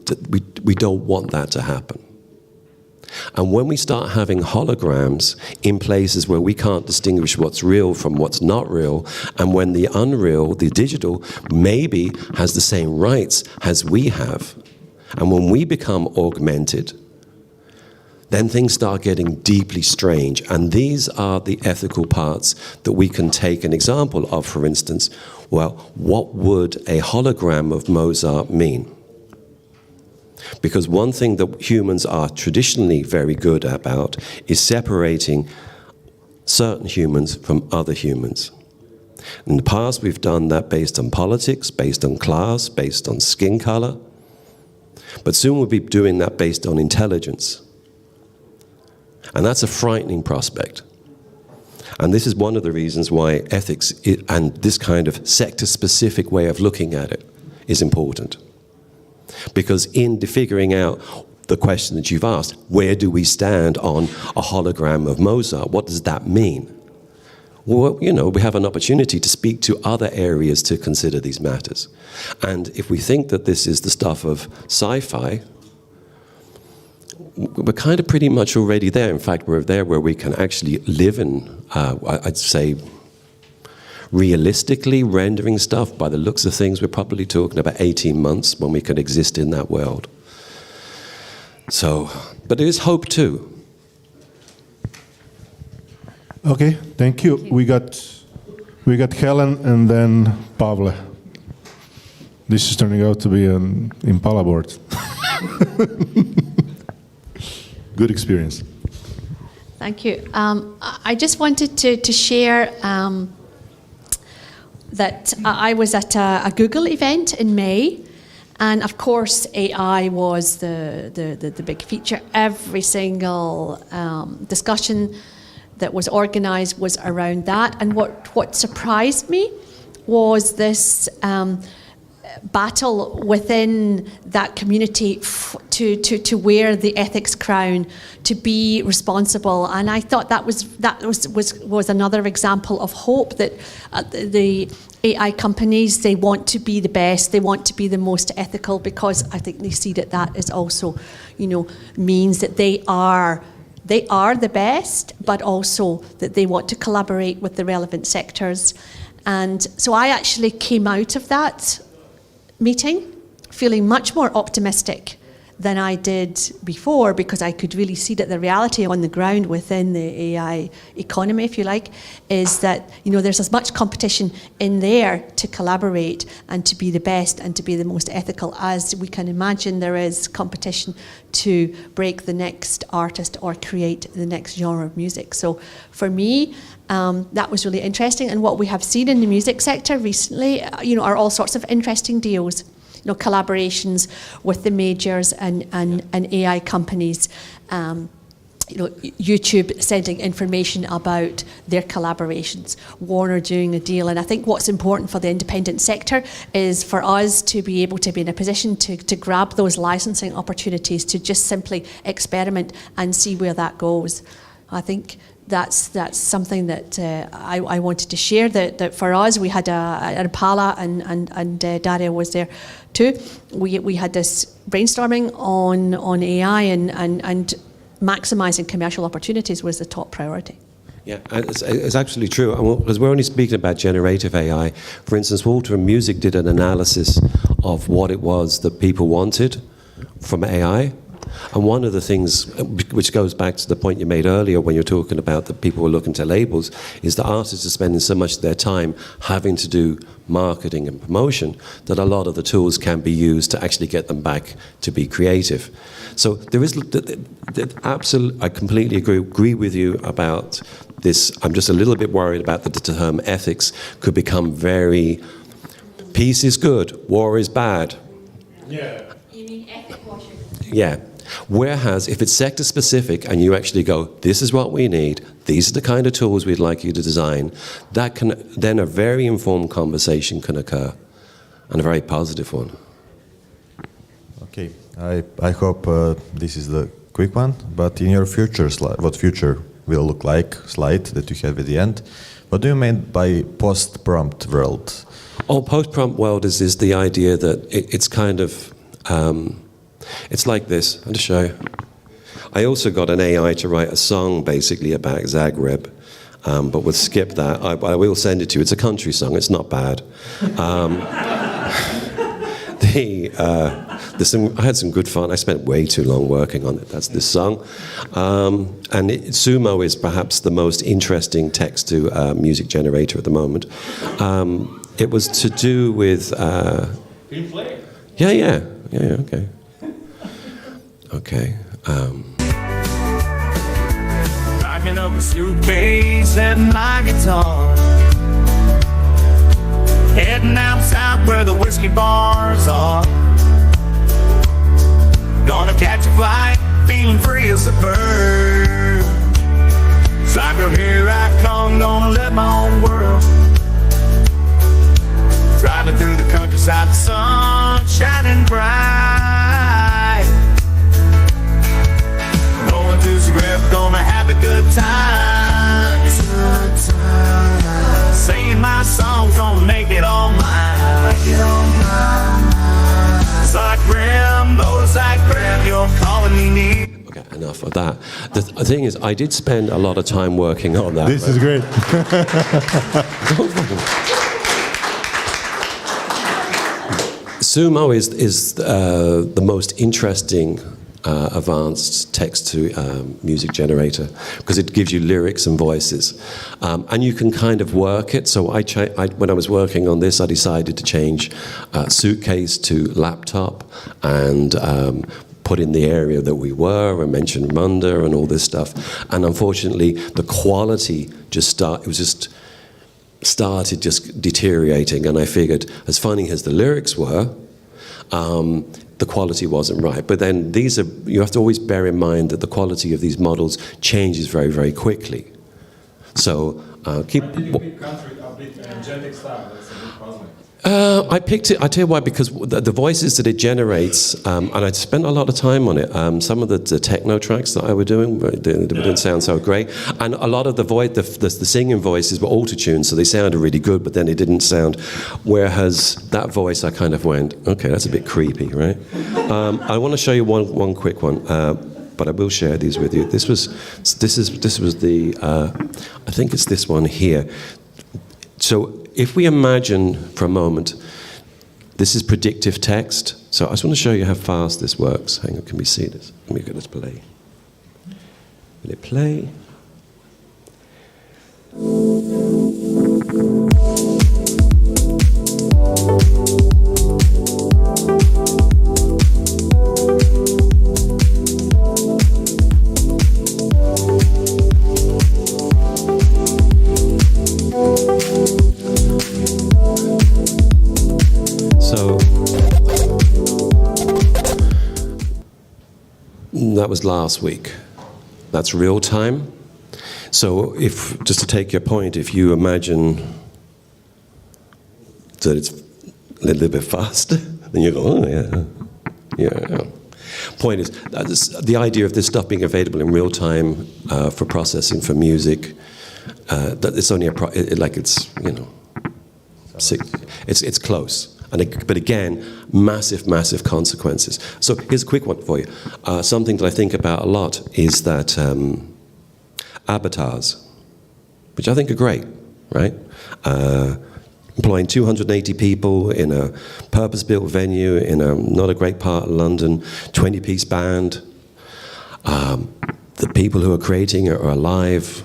[SPEAKER 6] don't want that to happen. And when we start having holograms in places where we can't distinguish what's real from what's not real, and when the unreal, the digital, maybe has the same rights as we have, and when we become augmented, then things start getting deeply strange. And these are the ethical parts that we can take an example of. For instance, well, what would a hologram of Mozart mean? Because one thing that humans are traditionally very good about is separating certain humans from other humans. In the past, we've done that based on politics, based on class, based on skin color. But soon we'll be doing that based on intelligence. And that's a frightening prospect. And this is one of the reasons why ethics and this kind of sector-specific way of looking at it is important. Because in figuring out the question that you've asked, where do we stand on a hologram of Mozart? What does that mean? Well, you know, we have an opportunity to speak to other areas to consider these matters. And if we think that this is the stuff of sci-fi, we're kind of pretty much already there. In fact, we're there where we can actually live in, I'd say, realistically rendering stuff. By the looks of things, we're probably talking about 18 months when we can exist in that world. So, but there is hope too.
[SPEAKER 1] Okay, thank you. We got Helen and then Pavle. This is turning out to be an Impala board. Good experience.
[SPEAKER 3] Thank you. I just wanted to share that I was at a Google event in May, and of course AI was the big feature. Every single discussion that was organized was around that, and what surprised me was this battle within that community to wear the ethics crown, to be responsible. And I thought that was another example of hope, that the AI companies, they want to be the best, they want to be the most ethical, because I think they see that is also, means that they are they are the best, but also that they want to collaborate with the relevant sectors. And so I actually came out of that meeting feeling much more optimistic than I did before, because I could really see that the reality on the ground within the AI economy, if you like, is that, you know, there's as much competition in there to collaborate and to be the best and to be the most ethical as we can imagine there is competition to break the next artist or create the next genre of music. So for me, that was really interesting. And what we have seen in the music sector recently, you know, are all sorts of interesting deals. You know, collaborations with the majors and AI companies. You know, YouTube sending information about their collaborations, Warner doing a deal. And I think what's important for the independent sector is for us to be able to be in a position to grab those licensing opportunities, to just simply experiment and see where that goes. I think that's something that I wanted to share. That for us, we had a Pala and Daria was there too. We had this brainstorming on AI and maximising commercial opportunities was the top priority.
[SPEAKER 6] Yeah, it's actually true, because we're only speaking about generative AI. For instance, Walter and Music did an analysis of what it was that people wanted from AI. And one of the things, which goes back to the point you made earlier when you're talking about that people were looking to labels, is that artists are spending so much of their time having to do marketing and promotion that a lot of the tools can be used to actually get them back to be creative. So there is, absolutely, I completely agree with you about this. I'm just a little bit worried about the term ethics could become very, peace is good, war is bad.
[SPEAKER 3] Yeah. You mean ethic washing?
[SPEAKER 6] Yeah. Whereas if it's sector specific and you actually go, this is what we need, these are the kind of tools we'd like you to design, that can then a very informed conversation can occur, and a very positive one.
[SPEAKER 11] Okay, I hope this is the quick one, but in your future slide, what future will look like slide that you have at the end, what do you mean by post-prompt world?
[SPEAKER 6] Oh, post-prompt world is the idea that it's kind of, it's like this. I'll just show you. I also got an AI to write a song basically about Zagreb, but we'll skip that. I will send it to you. It's a country song. It's not bad. I had some good fun. I spent way too long working on it. That's this song. And Sumo is perhaps the most interesting text-to-music generator at the moment. It was to do with... Can you play? Yeah, okay. Okay.
[SPEAKER 8] Packing up a suitcase and my guitar, heading out south where the whiskey bars are. Gonna catch a flight, feeling free as a bird. Zagreb, here I come, gonna live my own world. Driving through the countryside, the sun shining bright. Going to Zagreb, gonna have a good time. Singing my song, gonna make it all mine. Zagreb, oh Zagreb, you're calling me near.
[SPEAKER 6] Okay, enough of that. The thing is, I did spend a lot of time working on that.
[SPEAKER 1] This is great.
[SPEAKER 6] Sumo is the most interesting advanced text-to-music generator because it gives you lyrics and voices, and you can kind of work it. So when I was working on this, I decided to change suitcase to laptop and put in the area that we were and mention Runda and all this stuff. And unfortunately, the quality started deteriorating, and I figured, as funny as the lyrics were, the quality wasn't right. But then you have to always bear in mind that the quality of these models changes very, very quickly. So keep...
[SPEAKER 9] Why did you pick country upbeat energetic style? That's a bit puzzling.
[SPEAKER 6] I picked it, I tell you why, because the voices that it generates, and I spent a lot of time on it. Some of the techno tracks that I were doing, they didn't sound so great. And a lot of the singing voices were auto-tuned, so they sounded really good, but then it didn't sound. Whereas that voice, I kind of went, okay, that's a bit creepy, right? I want to show you one quick one. but I will share these with you. This was the I think it's this one here. So if we imagine for a moment, this is predictive text. So I just want to show you how fast this works. Hang on, can we see this? Let me get this play. Will it play? So that was last week. That's real time. So if, just to take your point, if you imagine that it's a little bit faster, then you go, oh yeah. Point is, the idea of this stuff being available in real time for processing for music, that it's only it's close. But again, massive consequences. So here's a quick one for you. Something that I think about a lot is that avatars, which I think are great, right? Employing 280 people in a purpose-built venue in a not a great part of London, 20-piece band. The people who are creating it are alive.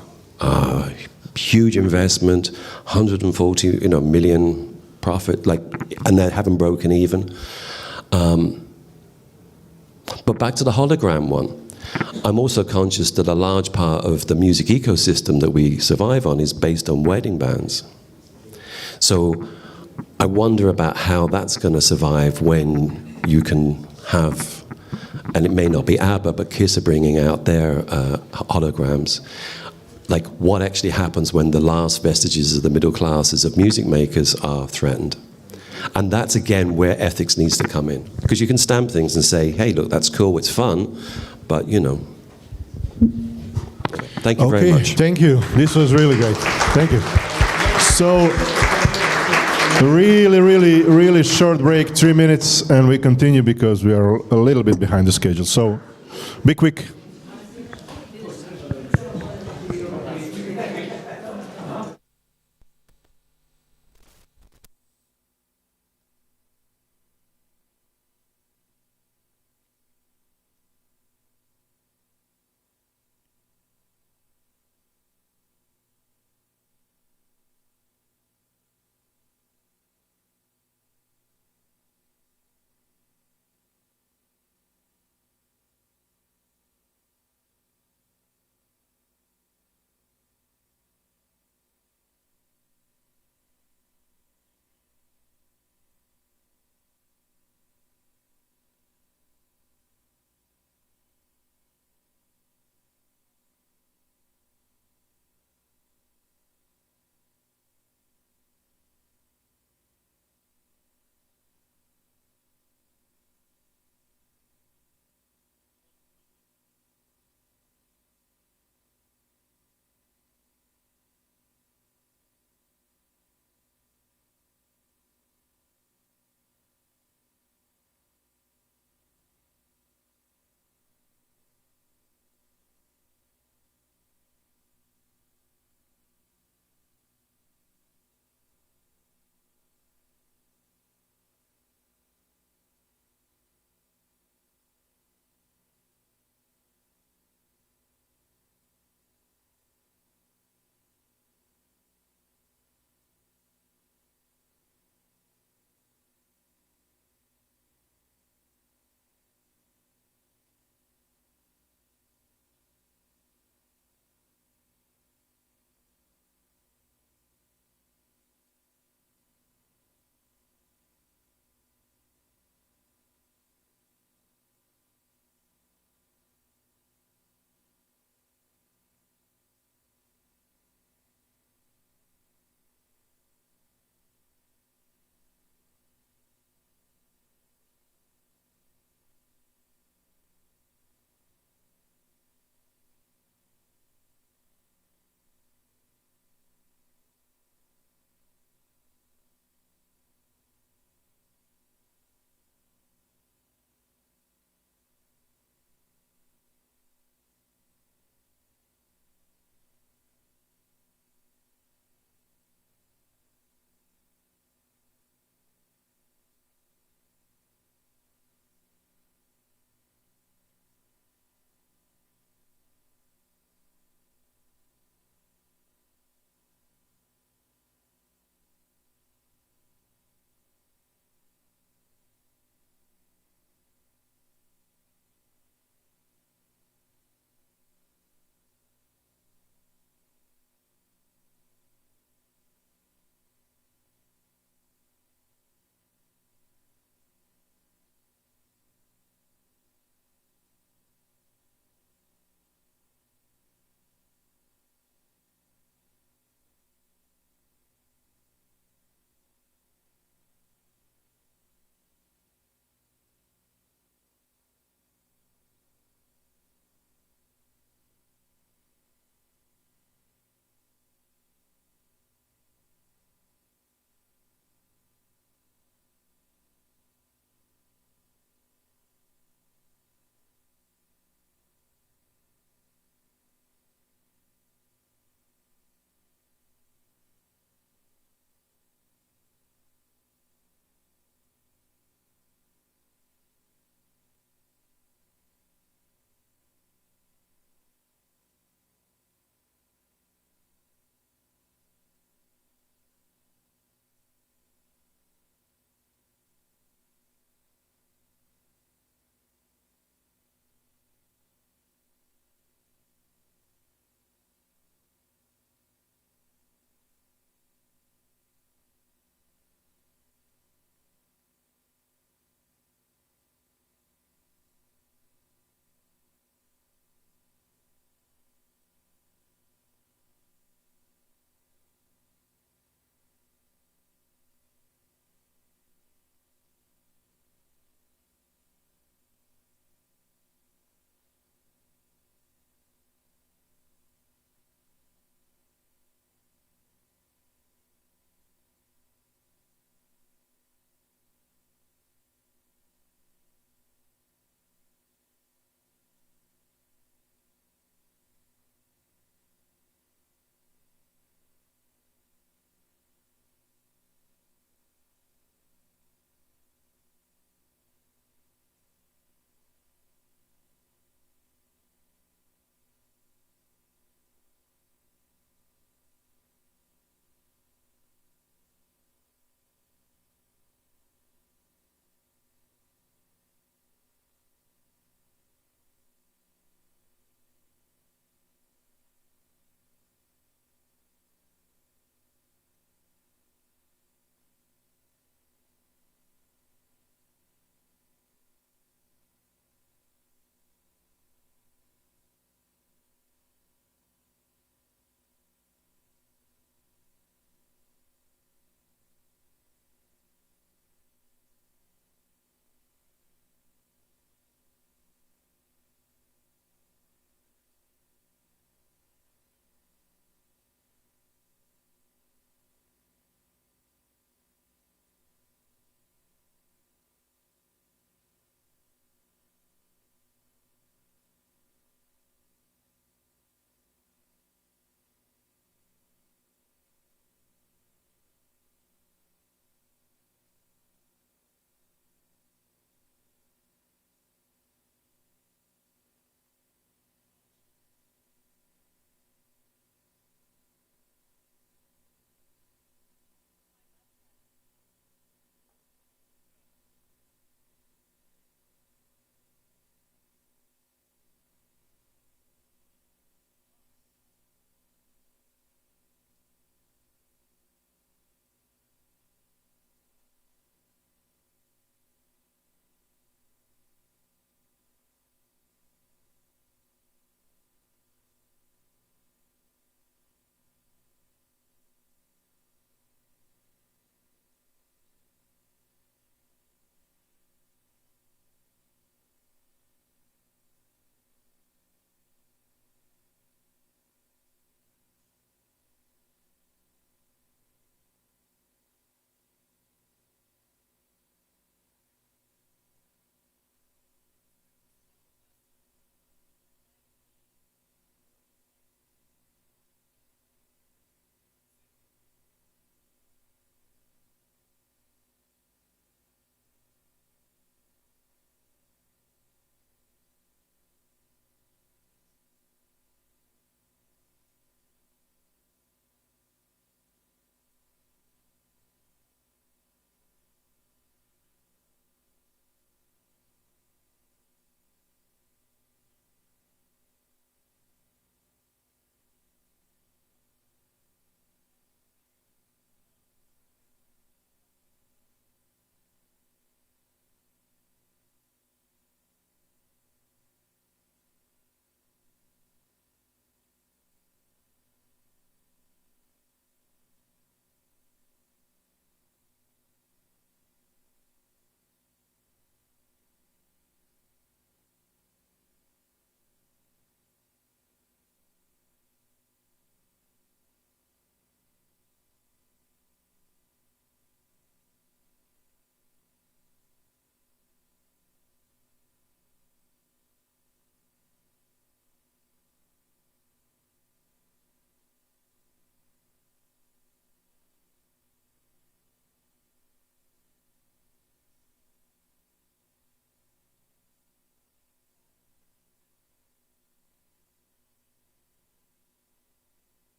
[SPEAKER 6] Huge investment, 140 million profit, and they haven't broken even. But back to the hologram one. I'm also conscious that a large part of the music ecosystem that we survive on is based on wedding bands. So I wonder about how that's going to survive when you can have, and it may not be ABBA, but Kiss are bringing out their holograms. Like, what actually happens when the last vestiges of the middle classes of music makers are threatened? And that's, again, where ethics needs to come in. Because you can stamp things and say, hey, look, that's cool, it's fun, but, Thank you very much.
[SPEAKER 1] Thank you. This was really great. Thank you. So, really short break, 3 minutes, and we continue because we are a little bit behind the schedule. So, be quick.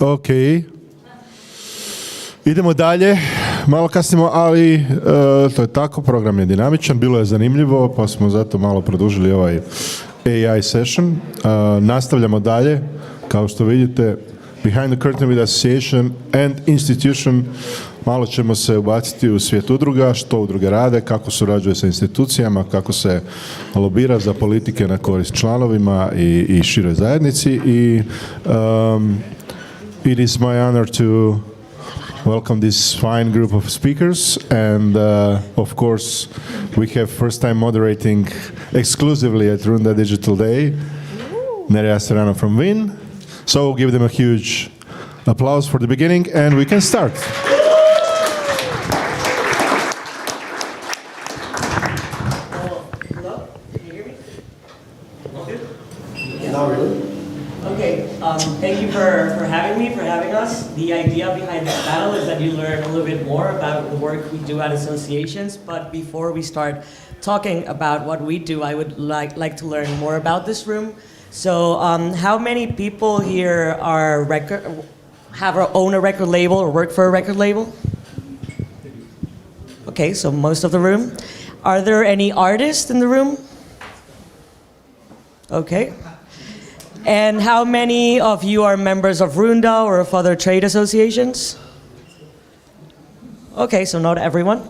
[SPEAKER 1] Ok. Idemo dalje. Malo kasnimo, ali to je tako, program je dinamičan, bilo je zanimljivo, pa smo zato malo produžili ovaj AI session. Nastavljamo dalje. Kao što vidite, Behind the Curtain with Association and Institution, malo ćemo se ubaciti u svijet udruga, što udruge rade, kako surađuje sa institucijama, kako se lobira za politike na korist članovima i široj zajednici. I it is my honor to welcome this fine group of speakers, and of course we have first time moderating exclusively at Runda Digital Day, Nerea Serrano from Wien. So give them a huge applause for the beginning, and we can start.
[SPEAKER 12] Hello? Can you hear me? Yeah. Not really. Okay, thank you for having me, for having us. The idea behind this panel is that you learn a little bit more about the work we do at associations, but before we start talking about what we do, I would like to learn more about this room. So, how many people here own a record label or work for a record label? Okay, so most of the room. Are there any artists in the room? Okay. And how many of you are members of Runda or of other trade associations? Okay, so not everyone.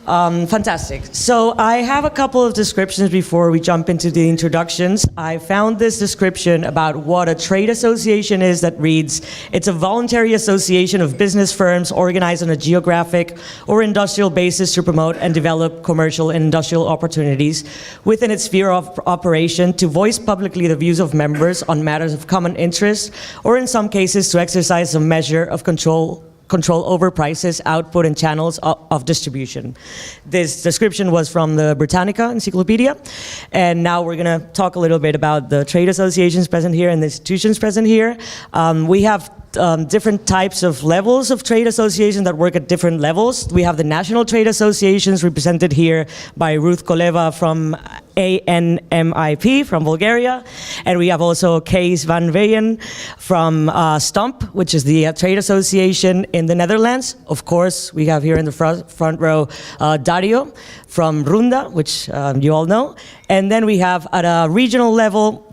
[SPEAKER 12] Fantastic. So I have a couple of descriptions before we jump into the introductions. I found this description about what a trade association is that reads, it's a voluntary association of business firms organized on a geographic or industrial basis to promote and develop commercial and industrial opportunities within its sphere of operation, to voice publicly the views of members on matters of common interest, or in some cases to exercise a measure of control over prices, output, and channels of distribution. This description was from the Britannica Encyclopedia. And now we're going to talk a little bit about the trade associations present here and the institutions present here. We have different types of levels of trade associations that work at different levels. We have the national trade associations represented here by Ruth Koleva from ANMIP from Bulgaria. And we have also Kees van Weyen from Stomp, which is the trade association in the Netherlands. Of course, we have here in the front row Dario from Runda, which you all know. And then we have at a regional level,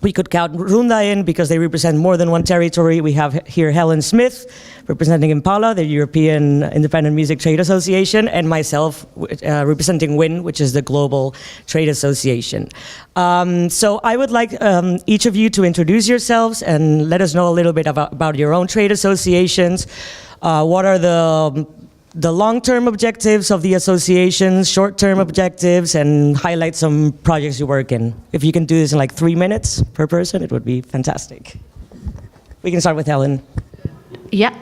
[SPEAKER 12] we could count Runda in because they represent more than one territory. We have here Helen Smith representing Impala, the European Independent Music Trade Association, and myself representing WIN, which is the Global Trade Association. So I would like each of you to introduce yourselves and let us know a little bit about your own trade associations. What are the long-term objectives of the associations, short-term objectives, and highlight some projects you work in. If you can do this in like 3 minutes per person, it would be fantastic. We can start with Helen.
[SPEAKER 3] Yeah,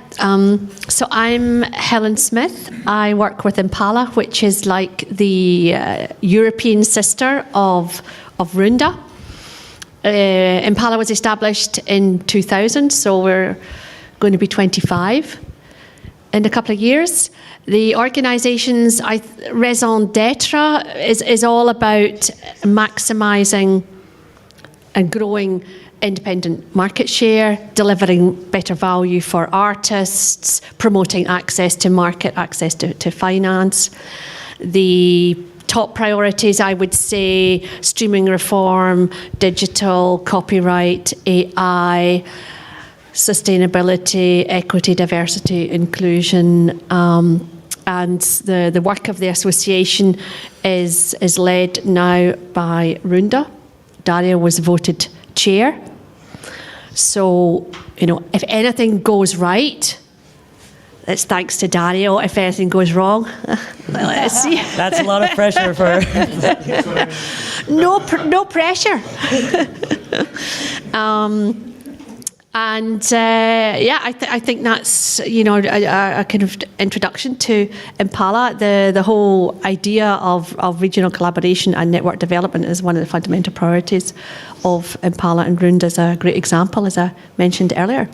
[SPEAKER 3] so I'm Helen Smith. I work with Impala, which is like the European sister of Runda. Impala was established in 2000, so we're going to be 25 in a couple of years. The organisation's raison d'etre is all about maximising and growing independent market share, delivering better value for artists, promoting access to market, access to finance. The top priorities, I would say, streaming reform, digital, copyright, AI, sustainability, equity, diversity, inclusion, and the work of the association is led now by Runda. Daria was voted chair. So, if anything goes right, it's thanks to Dario. If anything goes wrong, let's see.
[SPEAKER 12] That's a lot of pressure for
[SPEAKER 3] No pressure. I think that's a kind of introduction to Impala. The whole idea of regional collaboration and network development is one of the fundamental priorities of Impala, and Runda is a great example, as I mentioned earlier.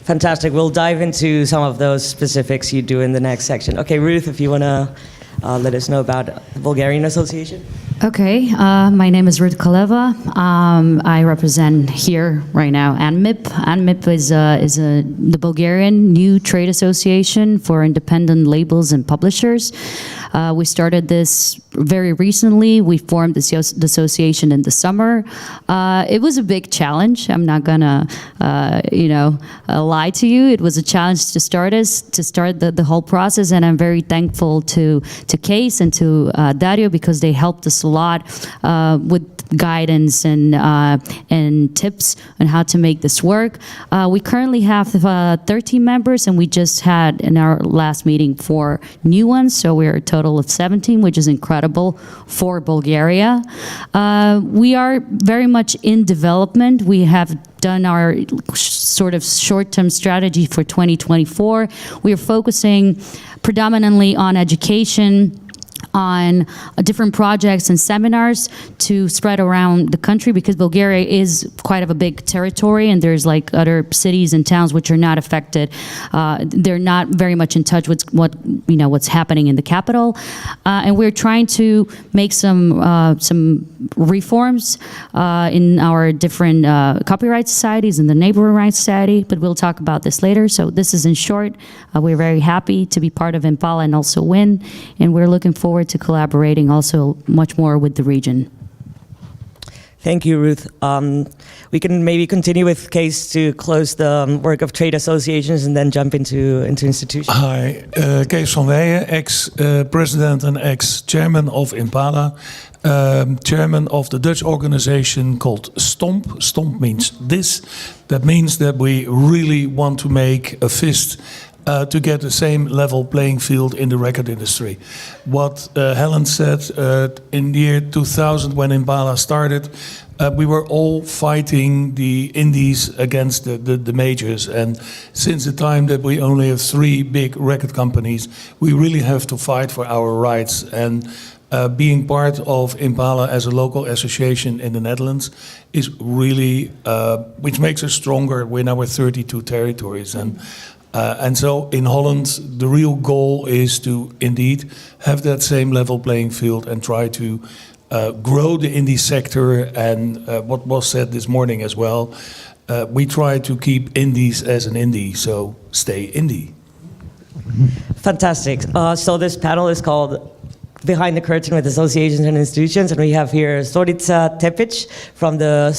[SPEAKER 12] Fantastic. We'll dive into some of those specifics you do in the next section. Okay, Ruth, if you want to let us know about the Bulgarian Association.
[SPEAKER 10] Okay, my name is Ruth Kaleva. I represent here right now ANMIP. ANMIP is the Bulgarian new trade association for independent labels and publishers. We started this very recently. We formed the association in the summer. It was a big challenge. I'm not gonna, lie to you. It was a challenge to start the whole process, and I'm very thankful to Case and to Dario because they helped us a lot with guidance and tips on how to make this work. We currently have 13 members, and we just had in our last meeting 4 new ones, so we're a total of 17, which is incredible for Bulgaria. We are very much in development. We have done our sort of short-term strategy for 2024. We are focusing predominantly on education, on different projects and seminars to spread around the country because Bulgaria is quite of a big territory and there's like other cities and towns which are not affected. They're not very much in touch with what's happening in the capital. And we're trying to make some reforms in our different copyright societies and the neighborhood rights society, but we'll talk about this later. So this is in short. We're very happy to be part of Impala and also WIN, and we're looking forward to collaborating also much more with the region.
[SPEAKER 12] Thank you, Ruth. We can maybe continue with Case to close the work of trade associations and then jump into institutions.
[SPEAKER 5] Hi, Kees van Weijen, ex-president and ex-chairman of Impala, chairman of the Dutch organization called STOMP. STOMP means this. That means that we really want to make a fist to get the same level playing field in the record industry. What Helen said in the year 2000 when Impala started, we were all fighting the indies against the majors. And since the time that we only have 3 big record companies, we really have to fight for our rights. And being part of Impala as a local association in the Netherlands is really, which makes us stronger. We're now at 32 territories. And so in Holland, the real goal is to indeed have that same level playing field and try to grow the indie sector. And what was said this morning as well, we try to keep indies as an indie, so stay indie.
[SPEAKER 12] Fantastic. So this panel is called Behind the Curtain with Associations and Institutions, and we have here Zorica Tepic from the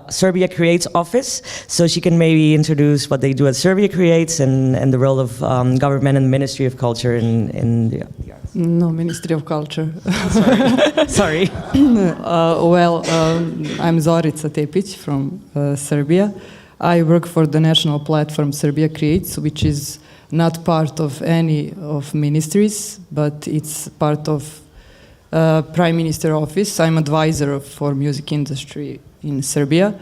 [SPEAKER 12] Serbia Creates office. So she can maybe introduce what they do at Serbia Creates and the role of government and Ministry of Culture in the arts.
[SPEAKER 13] No, Ministry of Culture.
[SPEAKER 12] Sorry.
[SPEAKER 13] I'm Zorica Tepic from Serbia. I work for the national platform Serbia Creates, which is not part of any of ministries, but it's part of Prime Minister office. I'm advisor for music industry in Serbia,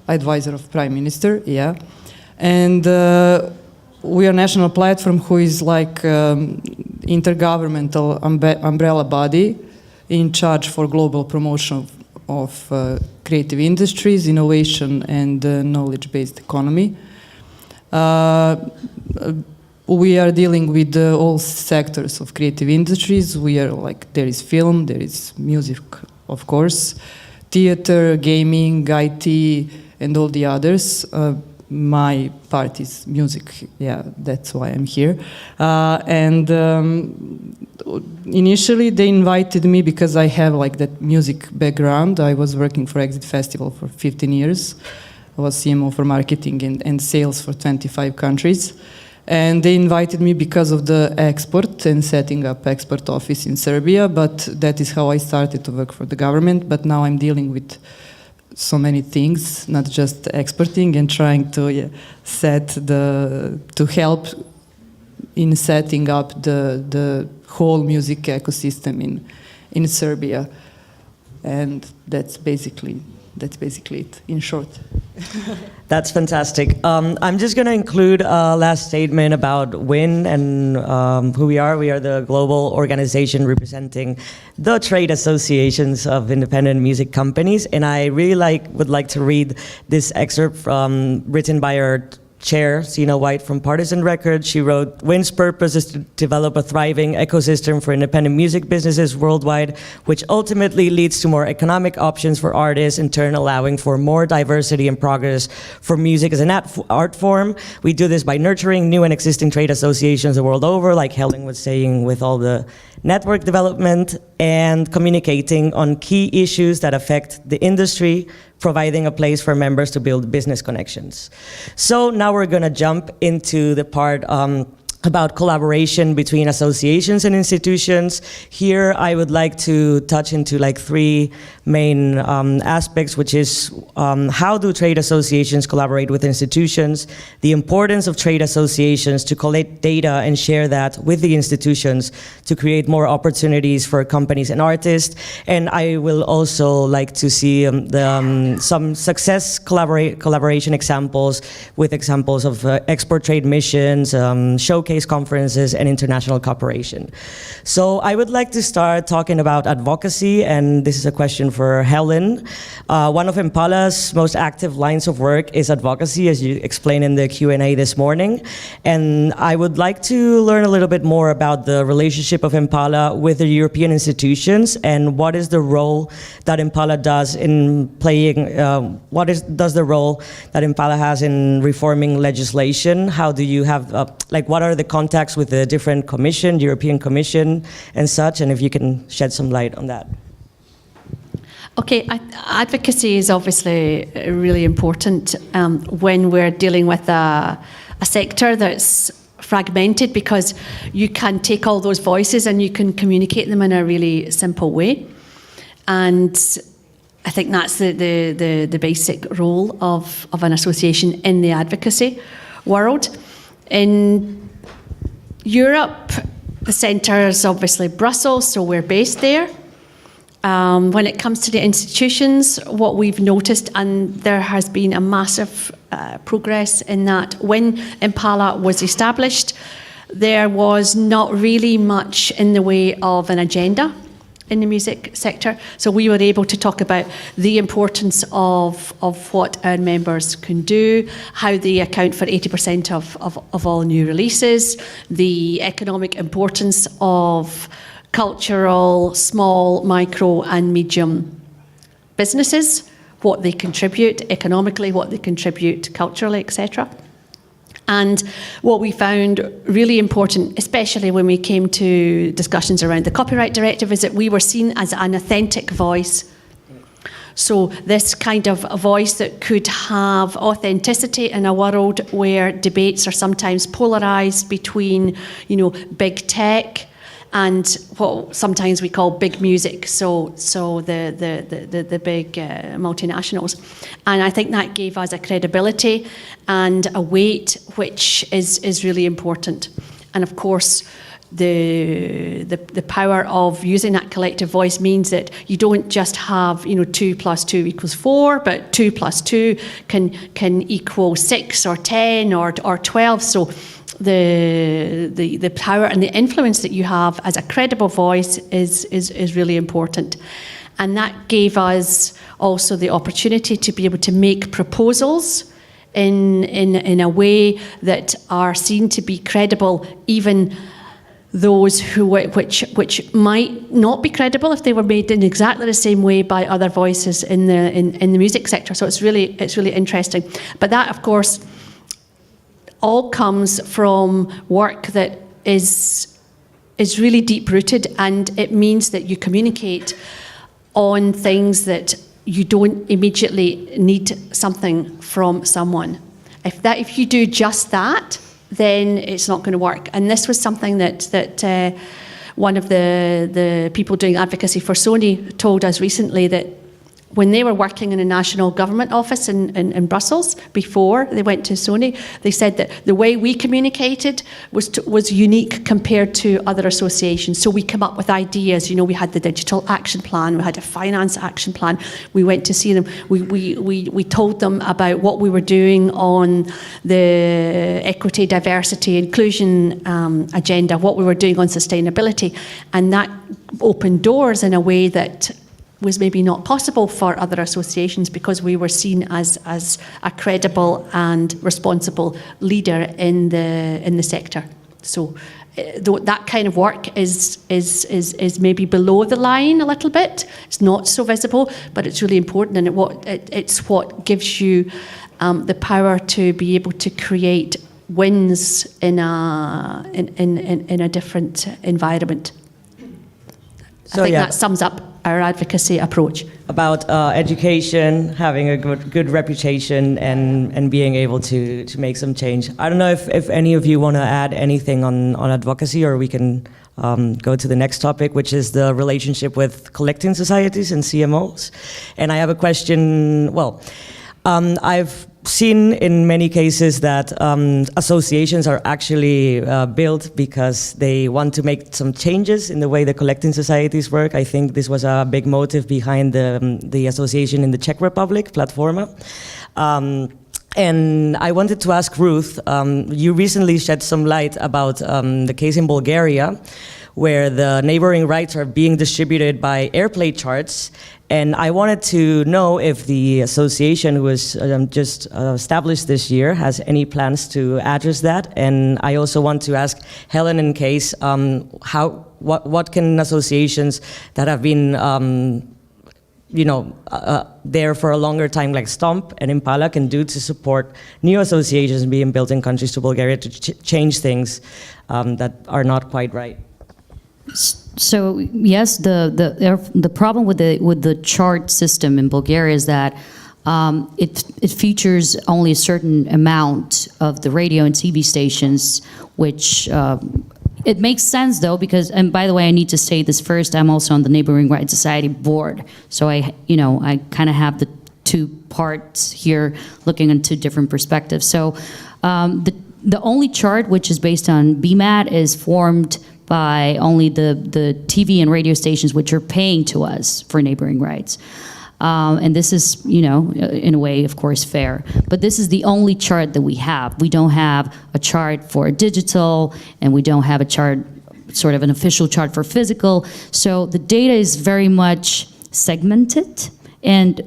[SPEAKER 13] advisor of Prime Minister, yeah. And we are national platform who is like intergovernmental umbrella body in charge for global promotion of creative industries, innovation and knowledge-based economy. We are dealing with all sectors of creative industries. We are like, there is film, there is music, of course, theater, gaming, IT, and all the others. My part is music, yeah, that's why I'm here. Initially they invited me because I have like that music background. I was working for Exit Festival for 15 years. I was CMO for marketing and sales for 25 countries. And they invited me because of the export and setting up export office in Serbia, but that is how I started to work for the government. But now I'm dealing with so many things, not just exporting, and trying to to help in setting up the whole music ecosystem in Serbia. And that's basically it, in short.
[SPEAKER 12] That's fantastic. I'm just going to include a last statement about WIN and who we are. We are the global organization representing the trade associations of independent music companies. And I really would like to read this excerpt written by our chair, Sina White from Partisan Records. She wrote, WIN's purpose is to develop a thriving ecosystem for independent music businesses worldwide, which ultimately leads to more economic options for artists, in turn allowing for more diversity and progress for music as an art form. We do this by nurturing new and existing trade associations the world over, like Helen was saying, with all the network development, and communicating on key issues that affect the industry, providing a place for members to build business connections. So now we're going to jump into the part about collaboration between associations and institutions. Here I would like to touch into like three main aspects, which is how do trade associations collaborate with institutions, the importance of trade associations to collect data and share that with the institutions to create more opportunities for companies and artists. And I will also like to see some success collaboration examples with examples of export trade missions, showcase conferences, and international cooperation. So I would like to start talking about advocacy, and this is a question for Helen. One of Impala's most active lines of work is advocacy, as you explained in the Q&A this morning. And I would like to learn a little bit more about the relationship of Impala with the European institutions, and what is the role that Impala does in playing, does the role that Impala has in reforming legislation? How do you have, what are the contacts with the different commission, European Commission and such, and if you can shed some light on that.
[SPEAKER 3] Okay, advocacy is obviously really important when we're dealing with a sector that's fragmented, because you can take all those voices and you can communicate them in a really simple way. And I think that's the basic role of an association in the advocacy world. In Europe, the centre is obviously Brussels, so we're based there. When it comes to the institutions, what we've noticed, and there has been a massive progress in that, when Impala was established, there was not really much in the way of an agenda in the music sector. So we were able to talk about the importance of what our members can do, how they account for 80% of all new releases, the economic importance of cultural, small, micro and medium businesses, what they contribute economically, what they contribute culturally, etc. And what we found really important, especially when we came to discussions around the copyright directive, is that we were seen as an authentic voice. So this kind of a voice that could have authenticity in a world where debates are sometimes polarised between, big tech and what sometimes we call big music, so the big multinationals. And I think that gave us a credibility and a weight which is really important. And of course, the power of using that collective voice means that you don't just have 2 + 2 = 4, but 2 + 2 can equal 6 or 10 or 12. So the power and the influence that you have as a credible voice is really important. And that gave us also the opportunity to be able to make proposals in a way that are seen to be credible, even those which might not be credible if they were made in exactly the same way by other voices in the music sector. So it's really interesting. But that, of course, all comes from work that is really deep-rooted, and it means that you communicate on things that you don't immediately need something from someone. If you do just that, then it's not going to work. And this was something that one of the people doing advocacy for Sony told us recently, that when they were working in a national government office in Brussels before they went to Sony, they said that the way we communicated was unique compared to other associations. So we come up with ideas. We had the digital action plan, we had a finance action plan. We went to see them. We told them about what we were doing on the equity, diversity, inclusion agenda, what we were doing on sustainability, and that opened doors in a way that was maybe not possible for other associations because we were seen as a credible and responsible leader in the sector. So that kind of work is maybe below the line a little bit. It's not so visible, but it's really important, and it's what gives you the power to be able to create wins in a different environment.
[SPEAKER 12] So,
[SPEAKER 3] I think that sums up our advocacy approach.
[SPEAKER 12] About education, having a good reputation, and being able to make some change. I don't know if any of you want to add anything on advocacy, or we can go to the next topic, which is the relationship with collecting societies and CMOs. And I have a question. Well, I've seen in many cases that associations are actually built because they want to make some changes in the way the collecting societies work. I think this was a big motive behind the association in the Czech Republic, Platforma. And I wanted to ask Ruth, you recently shed some light about the case in Bulgaria, where the neighboring rights are being distributed by airplay charts. And I wanted to know if the association, who was just established this year, has any plans to address that. And I also want to ask Helen, in case, what can associations that have been there for a longer time, like Stomp and Impala, can do to support new associations being built in countries to Bulgaria to change things that are not quite right?
[SPEAKER 10] So yes, the problem with the chart system in Bulgaria is that it features only a certain amount of the radio and TV stations, which it makes sense though, because, and by the way, I need to say this first, I'm also on the Neighboring Rights Society board, so I kind of have the two parts here, looking into different perspectives. So the only chart which is based on BMAT is formed by only the TV and radio stations which are paying to us for neighboring rights. And this is, in a way, of course, fair. But this is the only chart that we have. We don't have a chart for digital, and we don't have a chart, sort of an official chart for physical. So the data is very much segmented, and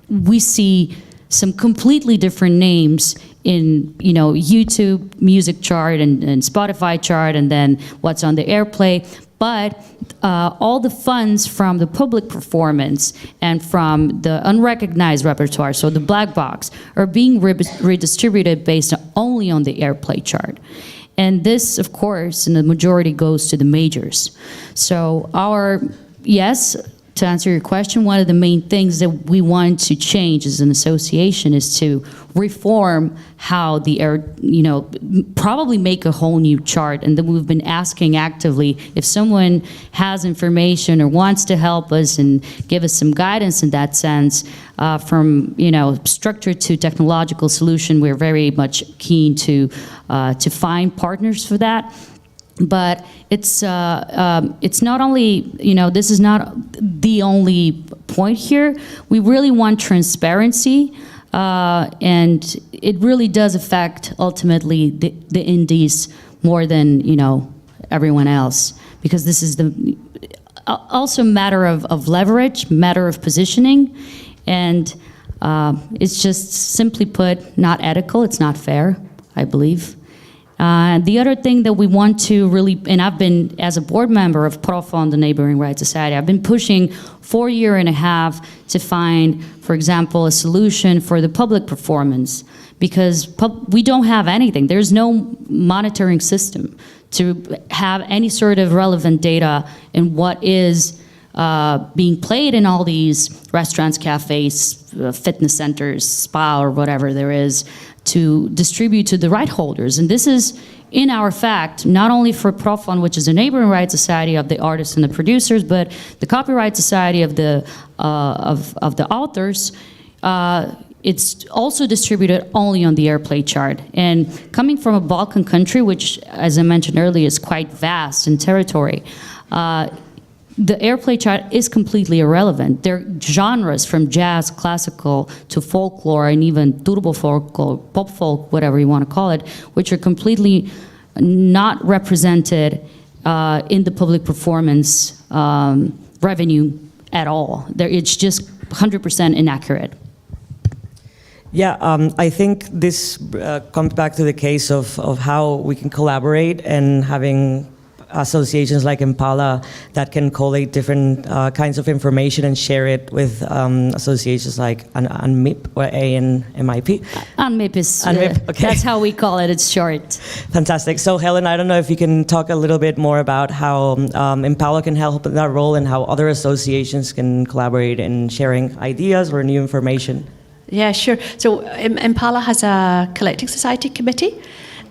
[SPEAKER 10] we see some completely different names in YouTube music chart and Spotify chart, and then what's on the airplay. But all the funds from the public performance and from the unrecognized repertoire, so the black box, are being redistributed based only on the airplay chart. And this, of course, in the majority goes to the majors. So yes, to answer your question, one of the main things that we want to change as an association is to reform how probably make a whole new chart. And then we've been asking actively if someone has information or wants to help us and give us some guidance in that sense, from structure to technological solution. We're very much keen to find partners for that. But it's not only, this is not the only point here. We really want transparency, and it really does affect ultimately the indies more than everyone else, because this is also a matter of leverage, matter of positioning, and it's just simply put not ethical. It's not fair, I believe. The other thing that we want to really, and I've been, as a board member of PROFON, the Neighboring Rights Society, I've been pushing for a year and a half to find, for example, a solution for the public performance, because we don't have anything. There's no monitoring system to have any sort of relevant data in what is being played in all these restaurants, cafes, fitness centers, spa, or whatever there is, to distribute to the right holders. And this is, in our fact, not only for PROFON, which is a neighboring rights society of the artists and the producers, but the copyright society of the authors. It's also distributed only on the airplay chart. And coming from a Balkan country, which, as I mentioned earlier, is quite vast in territory, the airplay chart is completely irrelevant. There are genres from jazz, classical, to folklore, and even turbo folk, or pop folk, whatever you want to call it, which are completely not represented in the public performance revenue at all. It's just 100% inaccurate.
[SPEAKER 12] Yeah, I think this comes back to the case of how we can collaborate and having associations like Impala that can collate different kinds of information and share it with associations like UNMIP or ANMIP.
[SPEAKER 10] UNMIP is,
[SPEAKER 12] okay.
[SPEAKER 10] That's how we call it, it's short.
[SPEAKER 12] Fantastic. So Helen, I don't know if you can talk a little bit more about how Impala can help in that role and how other associations can collaborate in sharing ideas or new information.
[SPEAKER 3] Yeah, sure. So Impala has a collecting society committee.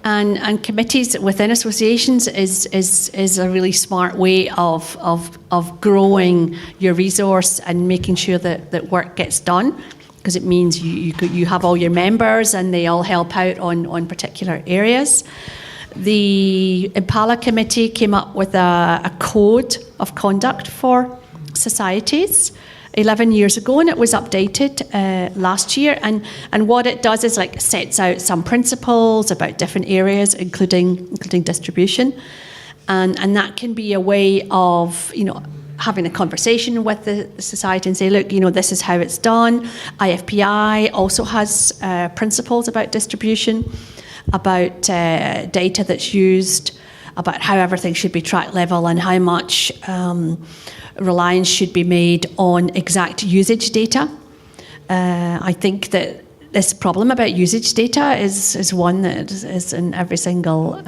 [SPEAKER 3] And committees within associations is a really smart way of growing your resource and making sure that work gets done, because it means you have all your members and they all help out on particular areas. The Impala committee came up with a code of conduct for societies 11 years ago, and it was updated last year. And what it does is like sets out some principles about different areas, including distribution, and that can be a way of having a conversation with the society and say, look, this is how it's done. IFPI also has principles about distribution, about data that's used, about how everything should be track level and how much reliance should be made on exact usage data. I think that this problem about usage data is one that is in every single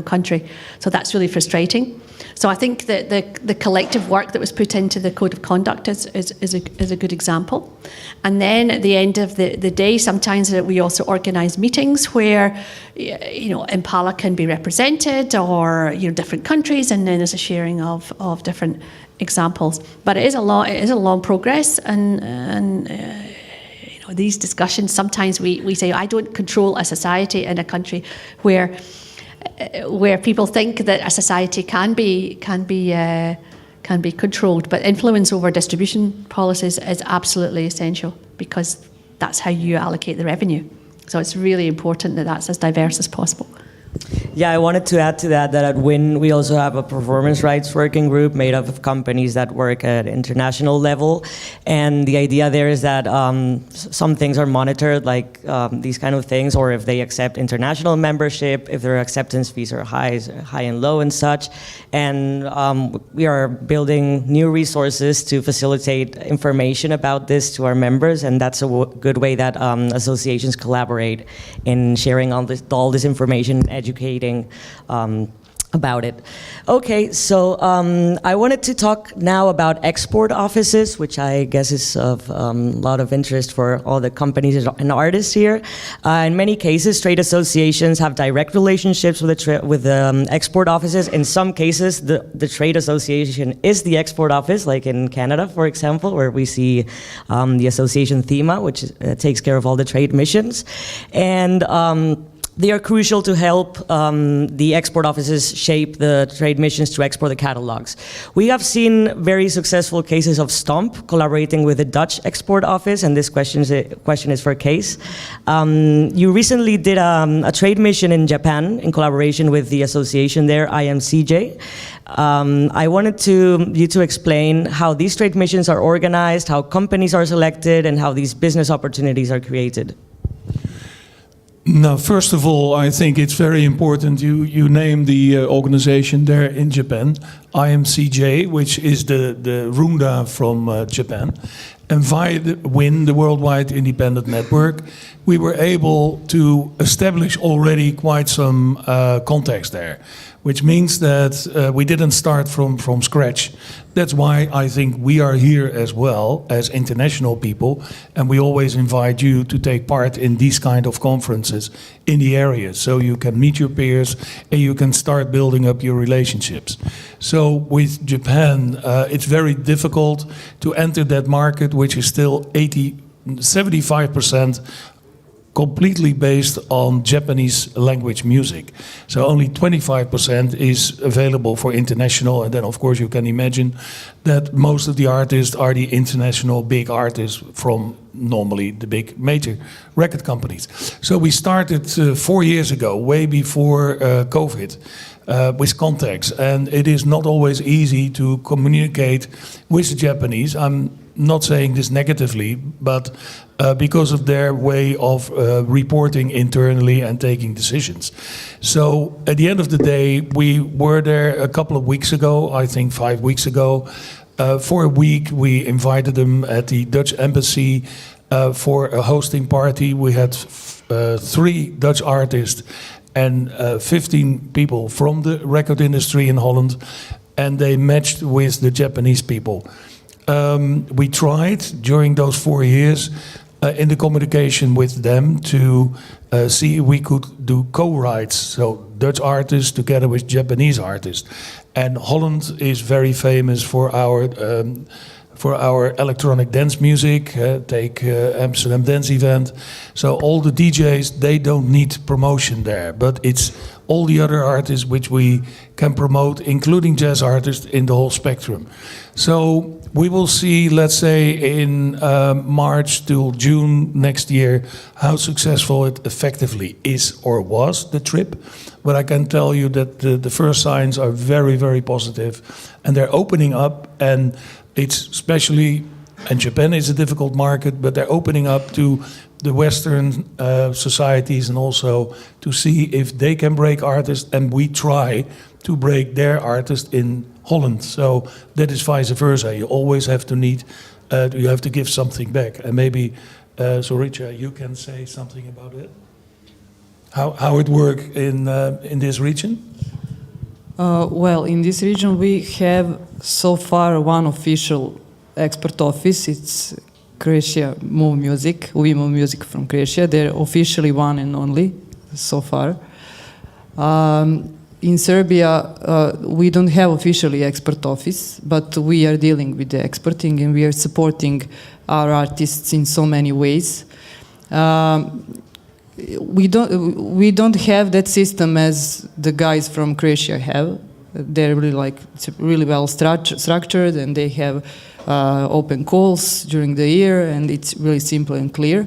[SPEAKER 3] country. So that's really frustrating. So I think that the collective work that was put into the code of conduct is a good example. And then at the end of the day, sometimes we also organise meetings where Impala can be represented, or different countries, and then there's a sharing of different examples. But it is a long progress, and these discussions, sometimes we say, I don't control a society in a country where people think that a society can be controlled, but influence over distribution policies is absolutely essential, because that's how you allocate the revenue. So it's really important that that's as diverse as possible.
[SPEAKER 12] Yeah, I wanted to add to that at WIN we also have a performance rights working group made up of companies that work at international level, and the idea there is that some things are monitored, like these kind of things, or if they accept international membership, if their acceptance fees are high and low and such. And we are building new resources to facilitate information about this to our members, and that's a good way that associations collaborate in sharing all this information, educating about it. Okay, so I wanted to talk now about export offices, which I guess is of a lot of interest for all the companies and artists here. In many cases, trade associations have direct relationships with export offices. In some cases, the trade association is the export office, like in Canada, for example, where we see the association THEMA, which takes care of all the trade missions. And they are crucial to help the export offices shape the trade missions to export the catalogs. We have seen very successful cases of Stomp collaborating with the Dutch export office, and this question is for Kees. You recently did a trade mission in Japan in collaboration with the association there, IMCJ. I wanted you to explain how these trade missions are organized, how companies are selected, and how these business opportunities are created.
[SPEAKER 5] Now, first of all, I think it's very important you name the organization there in Japan, IMCJ, which is the Runda from Japan. And via the WIN, the Worldwide Independent Network, we were able to establish already quite some contacts there, which means that we didn't start from scratch. That's why I think we are here as well as international people, and we always invite you to take part in these kind of conferences in the area, so you can meet your peers and you can start building up your relationships. So with Japan, it's very difficult to enter that market, which is still 75% completely based on Japanese language music. So only 25% is available for international, and then of course you can imagine that most of the artists are the international big artists from normally the big major record companies. So we started 4 years ago, way before COVID, with contacts, and it is not always easy to communicate with the Japanese. I'm not saying this negatively, but because of their way of reporting internally and taking decisions. So at the end of the day, we were there a couple of weeks ago, I think 5 weeks ago. For a week, we invited them at the Dutch embassy for a hosting party. We had 3 Dutch artists and 15 people from the record industry in Holland, and they matched with the Japanese people. We tried during those 4 years in the communication with them to see if we could do co-writes, so Dutch artists together with Japanese artists. And Holland is very famous for our electronic dance music. Take Amsterdam Dance Event. So all the DJs, they don't need promotion there, but it's all the other artists which we can promote, including jazz artists in the whole spectrum. So we will see, let's say, in March till June next year, how successful it effectively is or was, the trip. But I can tell you that the first signs are very, very positive, and they're opening up, and it's especially, and Japan is a difficult market, but they're opening up to the Western societies, and also to see if they can break artists, and we try to break their artists in Holland. So that is vice versa. You always have to you have to give something back. And maybe, so Richa, you can say something about it? How it works in this region?
[SPEAKER 13] Well, in this region we have so far one official export office. It's Croatia Move Music. We Move Music from Croatia. They're officially one and only so far. In Serbia, we don't have officially export office, but we are dealing with the exporting, and we are supporting our artists in so many ways. We don't have that system as the guys from Croatia have. They're really it's really well structured, and they have open calls during the year, and it's really simple and clear.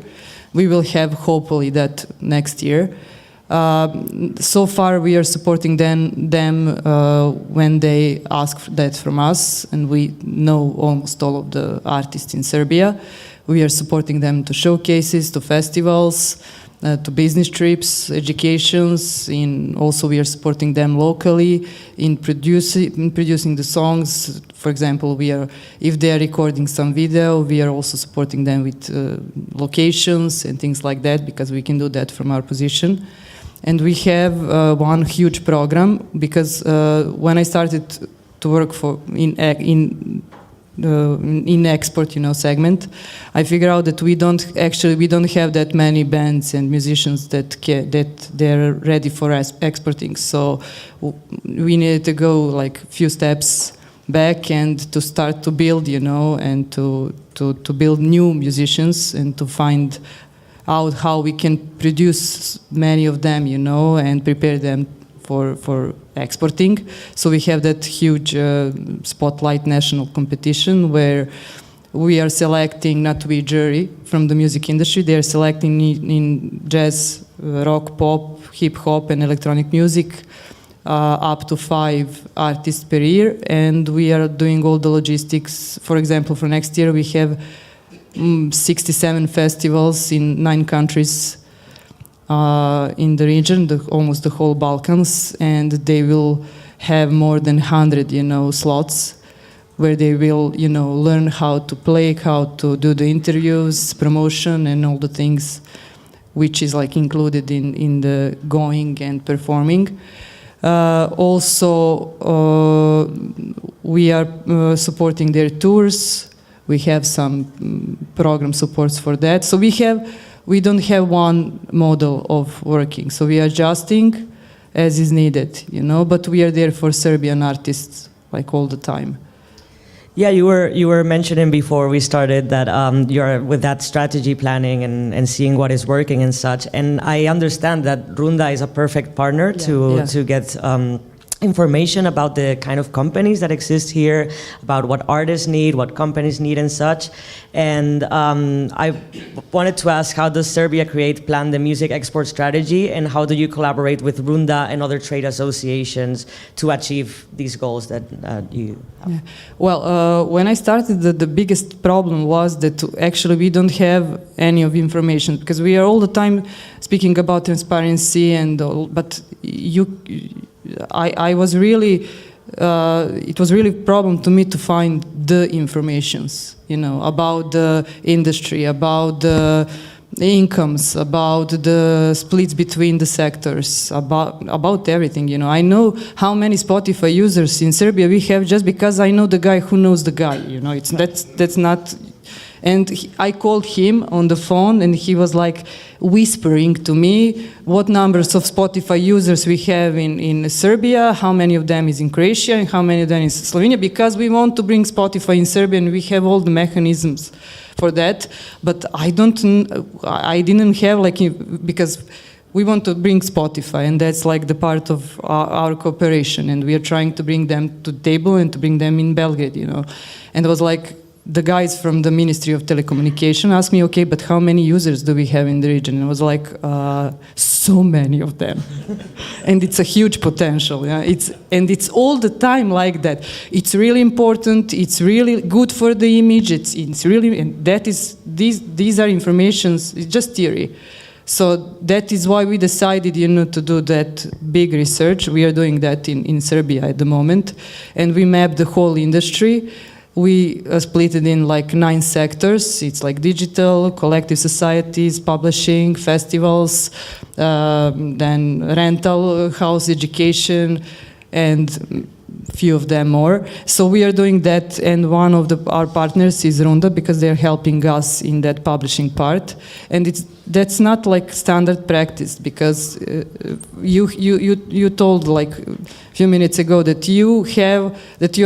[SPEAKER 13] We will have hopefully that next year. So far we are supporting them when they ask that from us, and we know almost all of the artists in Serbia. We are supporting them to showcases, to festivals, to business trips, educations. Also we are supporting them locally in producing the songs. For example, if they are recording some video, we are also supporting them with locations and things like that, because we can do that from our position. And we have one huge program, because when I started to work in export, segment, I figured out that we don't have that many bands and musicians that they're ready for exporting. So we needed to go like few steps back and to start to build, and to build new musicians and to find out how we can produce many of them, and prepare them for exporting. So we have that huge spotlight national competition where we are selecting, not we jury from the music industry, they are selecting in jazz, rock, pop, hip hop and electronic music up to 5 artists per year, and we are doing all the logistics. For example, for next year we have 67 festivals in 9 countries in the region, almost the whole Balkans, and they will have more than 100, slots where they will, learn how to play, how to do the interviews, promotion, and all the things which is like included in the going and performing. Also, we are supporting their tours. We have some program supports for that. So we don't have one model of working. So we are adjusting as is needed, but we are there for Serbian artists like all the time.
[SPEAKER 12] Yeah, you were mentioning before we started that you're with that strategy planning and seeing what is working and such. And I understand that Runda is a perfect partner to get information about the kind of companies that exist here, about what artists need, what companies need and such. And I wanted to ask, how does Serbia plan the music export strategy, and how do you collaborate with Runda and other trade associations to achieve these goals that you have?
[SPEAKER 13] Yeah. Well, when I started, the biggest problem was that actually we don't have any of information, because we are all the time speaking about transparency and all, but I was really, it was really a problem to me to find the informations, about the industry, about the incomes, about the splits between the sectors, about everything. I know how many Spotify users in Serbia we have just because I know the guy who knows the guy. That's not. And I called him on the phone, and he was like whispering to me what numbers of Spotify users we have in Serbia, how many of them is in Croatia, and how many of them is Slovenia, because we want to bring Spotify in Serbia, and we have all the mechanisms for that. But I didn't have because we want to bring Spotify, and that's like the part of our cooperation, and we are trying to bring them to the table and to bring them in Belgrade, And it was like, the guys from the Ministry of Telecommunication asked me, okay, but how many users do we have in the region? And I was like, so many of them. And it's a huge potential. Yeah? It's all the time like that. It's really important. It's really good for the image. It's really, and that is, these are informations, it's just theory. So that is why we decided, to do that big research. We are doing that in Serbia at the moment. And we mapped the whole industry. We split it in 9 sectors. It's like digital, collective societies, publishing, festivals, then rental, house, education, and few of them more. So we are doing that, and one of our partners is Runda, because they're helping us in that publishing part. And that's not like standard practice, because you told a few minutes ago that you're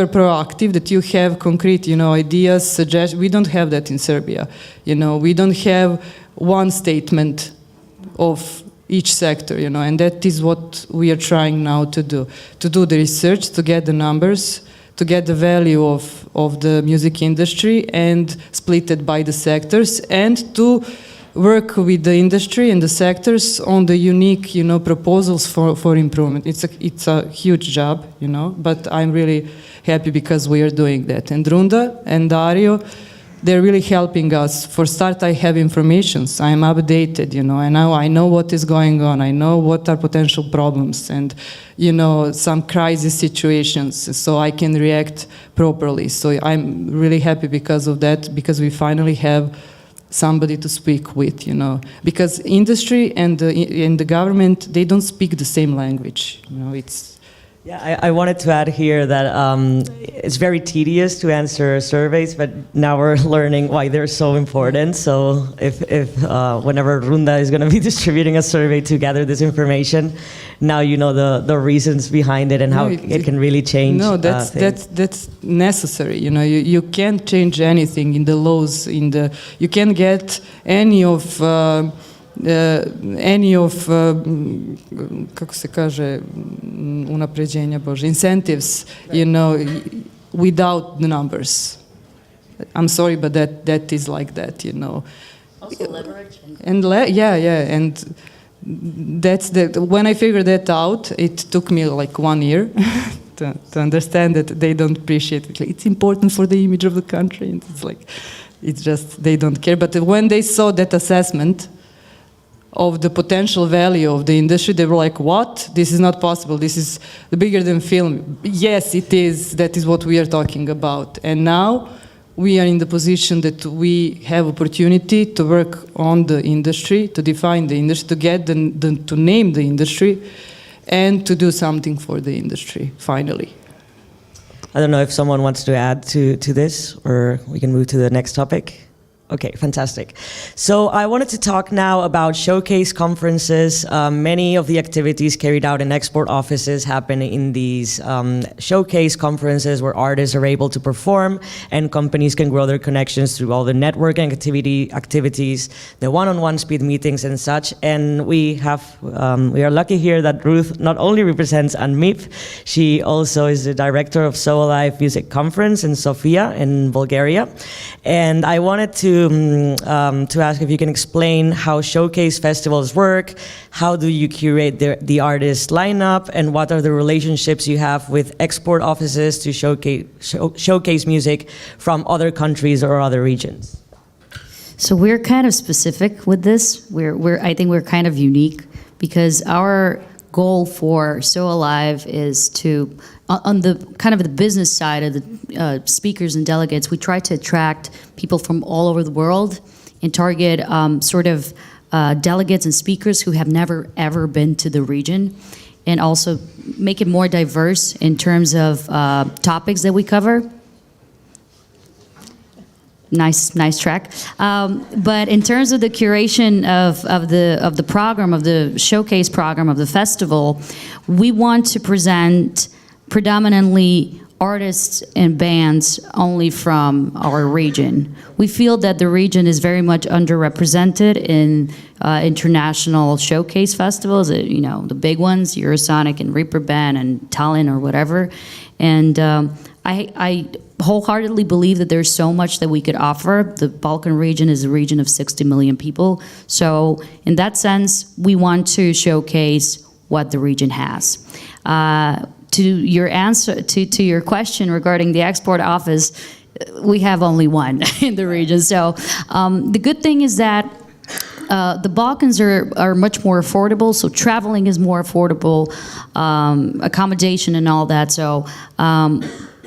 [SPEAKER 13] proactive, that you have concrete ideas, suggestions. We don't have that in Serbia. We don't have one statement of each sector, and that is what we are trying now to do the research, to get the numbers, to get the value of the music industry and split it by the sectors, and to work with the industry and the sectors on the unique, proposals for improvement. It's a huge job, but I'm really happy because we are doing that. And Runda and Dario, they're really helping us. For start, I have informations. I'm updated, and now I know what is going on. I know what are potential problems and, some crisis situations, so I can react properly. So I'm really happy because of that, because we finally have somebody to speak with, because industry and the government, they don't speak the same language.
[SPEAKER 12] Yeah, I wanted to add here that it's very tedious to answer surveys, but now we're learning why they're so important. So if whenever Runda is going to be distributing a survey to gather this information, now you know the reasons behind it and how it can really change.
[SPEAKER 13] No, that's necessary. You can't change anything in the laws. You can't get any of kako se kaže, unapređenja, incentives, without the numbers. I'm sorry, but that is like that,
[SPEAKER 10] Also leverage.
[SPEAKER 13] And that's when I figured that out, it took me 1 year to understand that they don't appreciate it. It's important for the image of the country, and it's just they don't care. But when they saw that assessment of the potential value of the industry, they were like, what? This is not possible. This is bigger than film. Yes, it is. That is what we are talking about. And now we are in the position that we have opportunity to work on the industry, to define the industry, to get to name the industry, and to do something for the industry, finally.
[SPEAKER 12] I don't know if someone wants to add to this, or we can move to the next topic. Okay, fantastic. So I wanted to talk now about showcase conferences. Many of the activities carried out in export offices happen in these showcase conferences where artists are able to perform and companies can grow their connections through all the networking activities, the one-on-one speed meetings and such. And we are lucky here that Ruth not only represents UNMIP, she also is the director of So Alive Music Conference in Sofia in Bulgaria. And I wanted to ask if you can explain how showcase festivals work, how do you curate the artist lineup, and what are the relationships you have with export offices to showcase music from other countries or other regions?
[SPEAKER 10] So we're kind of specific with this. I think we're kind of unique because our goal for So Alive is to, on the kind of the business side of the speakers and delegates, we try to attract people from all over the world and target delegates and speakers who have never ever been to the region, and also make it more diverse in terms of topics that we cover. Nice track. But in terms of the curation of the program, of the showcase program of the festival, we want to present predominantly artists and bands only from our region. We feel that the region is very much underrepresented in international showcase festivals, the big ones, Eurosonic and Reaper Band and Tallinn or whatever. And I wholeheartedly believe that there's so much that we could offer. The Balkan region is a region of 60 million people. So in that sense, we want to showcase what the region has. To your answer to your question regarding the export office, we have only one in the region. So the good thing is that the Balkans are much more affordable, so traveling is more affordable, accommodation and all that. So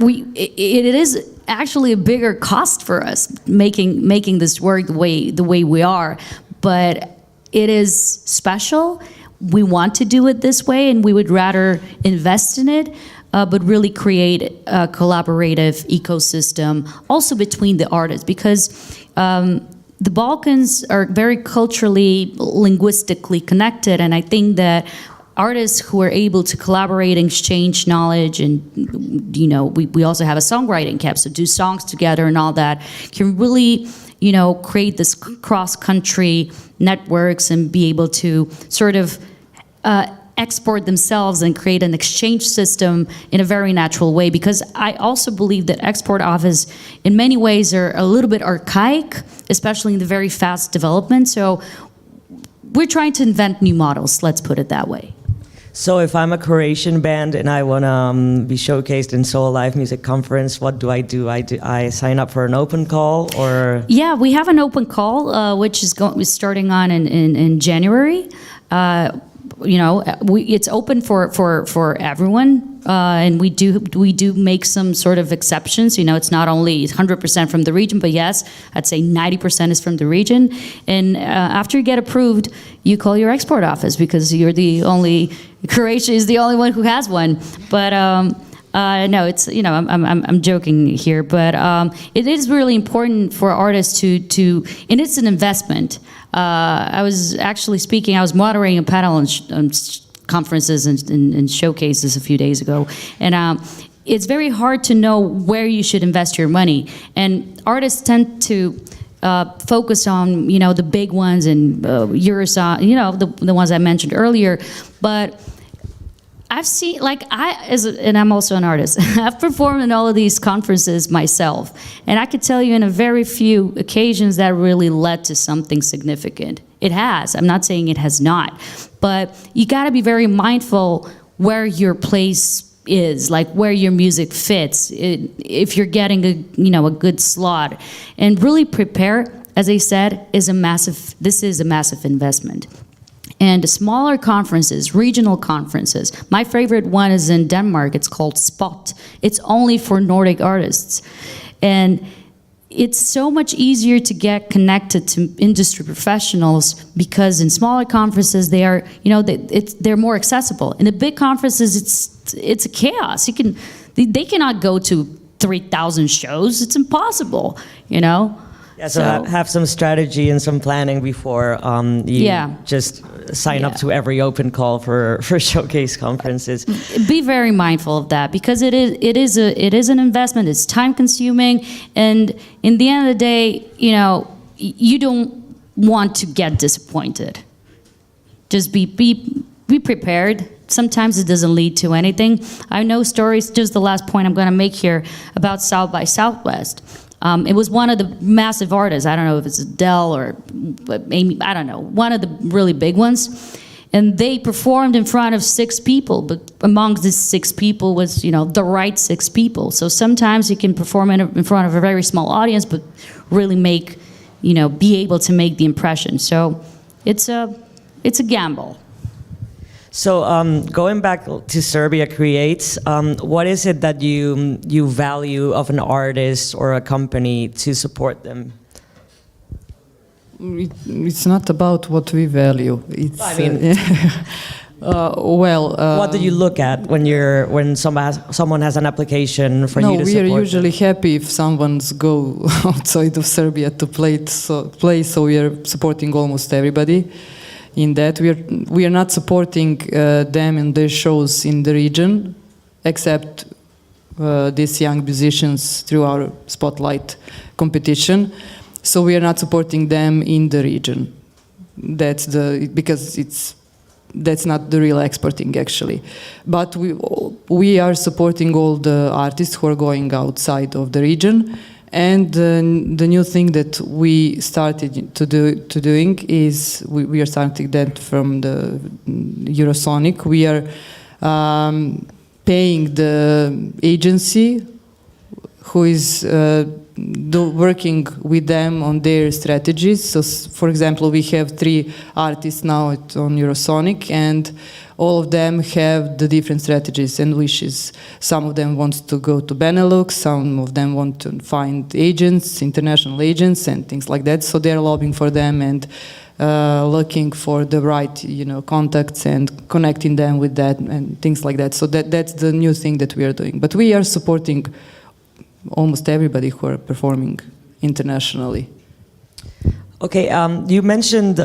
[SPEAKER 10] it is actually a bigger cost for us making this work the way we are, but it is special. We want to do it this way, and we would rather invest in it, but really create a collaborative ecosystem also between the artists, because the Balkans are very culturally, linguistically connected, and I think that artists who are able to collaborate and exchange knowledge, and we also have a songwriting camp, so do songs together and all that, can really create this cross-country networks and be able to sort of export themselves and create an exchange system in a very natural way. Because I also believe that export office in many ways are a little bit archaic, especially in the very fast development. So we're trying to invent new models, let's put it that way.
[SPEAKER 12] So if I'm a Croatian band and I want to be showcased in So Alive Music Conference, what do? I sign up for an open call, or? Yeah,
[SPEAKER 10] we have an open call, which is starting on in January. It's open for everyone, and we do make some sort of exceptions. It's not only 100% from the region, but yes, I'd say 90% is from the region. And after you get approved, you call your export office, because you're the only, Croatia is the only one who has one. But no, it's I'm joking here, but it is really important for artists to and it's an investment. I was moderating a panel on conferences and showcases a few days ago, and it's very hard to know where you should invest your money. And artists tend to focus on the big ones and Eurosong, the ones I mentioned earlier, but I've seen, and I'm also an artist, I've performed in all of these conferences myself, and I could tell you in a very few occasions that really led to something significant. It has. I'm not saying it has not, but you got to be very mindful where your place is, like where your music fits, if you're getting a good slot, and really prepare. As I said, this is a massive investment. And smaller conferences, regional conferences. My favorite one is in Denmark. It's called Spot. It's only for Nordic artists. And it's so much easier to get connected to industry professionals, because in smaller conferences they're more accessible. In the big conferences, it's a chaos. They cannot go to 3,000 shows. It's impossible,
[SPEAKER 12] Yeah, so have some strategy and some planning before you just sign up to every open call for showcase conferences.
[SPEAKER 10] Be very mindful of that, because it is an investment. It's time consuming, and in the end of the day, you know, you don't want to get disappointed. Just be prepared. Sometimes it doesn't lead to anything. I know stories, just the last point I'm going to make here, about South by Southwest. It was one of the massive artists. I don't know if it's Adele or Amy, I don't know, one of the really big ones. And they performed in front of 6 people, but amongst these 6 people was, you know, the right 6 people. So sometimes you can perform in front of a very small audience, but really make, you know, be able to make the impression. So it's a gamble.
[SPEAKER 12] So going back to Serbia Creates, what is it that you value of an artist or a company to support them?
[SPEAKER 13] It's not about what we value. It's,
[SPEAKER 12] I mean, what do you look at when someone has an application for you to support?
[SPEAKER 13] No, we are usually happy if someone's go outside of Serbia to play. So we are supporting almost everybody. In that, we are not supporting them in their shows in the region, except these young musicians through our Spotlight competition. So we are not supporting them in the region. That's not the real exporting, actually. But we are supporting all the artists who are going outside of the region. And the new thing that we started doing is we are starting that from the Eurosonic. We are paying the agency who is working with them on their strategies. So, for example, we have 3 artists now on Eurosonic, and all of them have the different strategies and wishes. Some of them want to go to Benelux, some of them want to find agents, international agents, and things like that. So they're lobbying for them and looking for the right, you know, contacts and connecting them with that and things like that. So that's the new thing that we are doing. But we are supporting almost everybody who are performing internationally.
[SPEAKER 12] Okay, you mentioned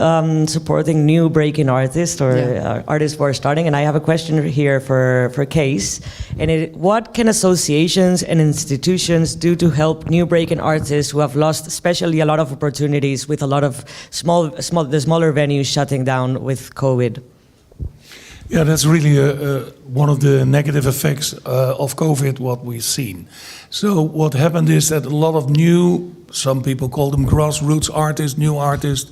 [SPEAKER 12] supporting new breaking artists or artists who are starting, and I have a question here for Case. And what can associations and institutions do to help new breaking artists who have lost, especially a lot of opportunities with a lot of the smaller venues shutting down with COVID?
[SPEAKER 5] Yeah, that's really one of the negative effects of COVID, what we've seen. So what happened is that a lot of new, some people call them grassroots artists, new artists,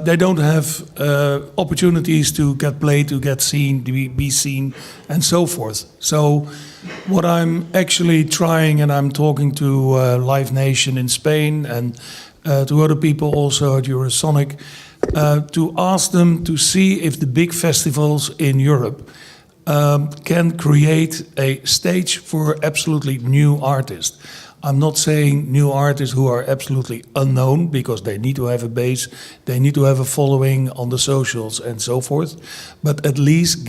[SPEAKER 5] they don't have opportunities to get played, to get seen, to be seen, and so forth. So what I'm actually trying, and I'm talking to Live Nation in Spain and to other people also at Eurosonic, to ask them to see if the big festivals in Europe can create a stage for absolutely new artists. I'm not saying new artists who are absolutely unknown, because they need to have a base, they need to have a following on the socials and so forth, but at least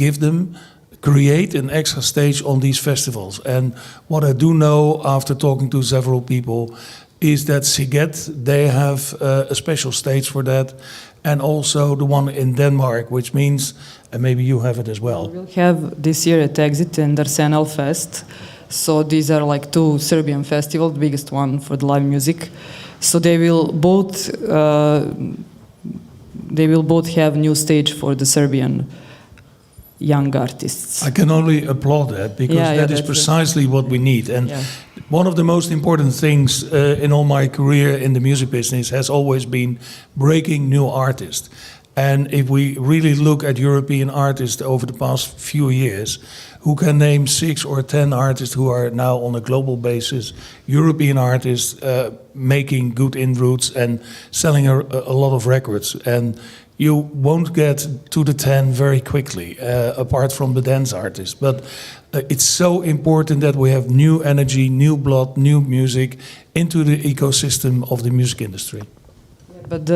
[SPEAKER 5] create an extra stage on these festivals. And what I do know after talking to several people is that Siget, they have a special stage for that, and also the one in Denmark, which means, and maybe you have it as well.
[SPEAKER 13] We'll have this year at Exit and Arsenal Fest. So these are like 2 Serbian festivals, the biggest one for the live music. So they will both have new stage for the Serbian young artists.
[SPEAKER 5] I can only applaud that, because that is precisely what we need. And one of the most important things in all my career in the music business has always been breaking new artists. And if we really look at European artists over the past few years, who can name 6 or 10 artists who are now on a global basis, European artists making good inroads and selling a lot of records. And you won't get to the 10 very quickly, apart from the dance artists. But it's so important that we have new energy, new blood, new music into the ecosystem of the music industry.
[SPEAKER 13] But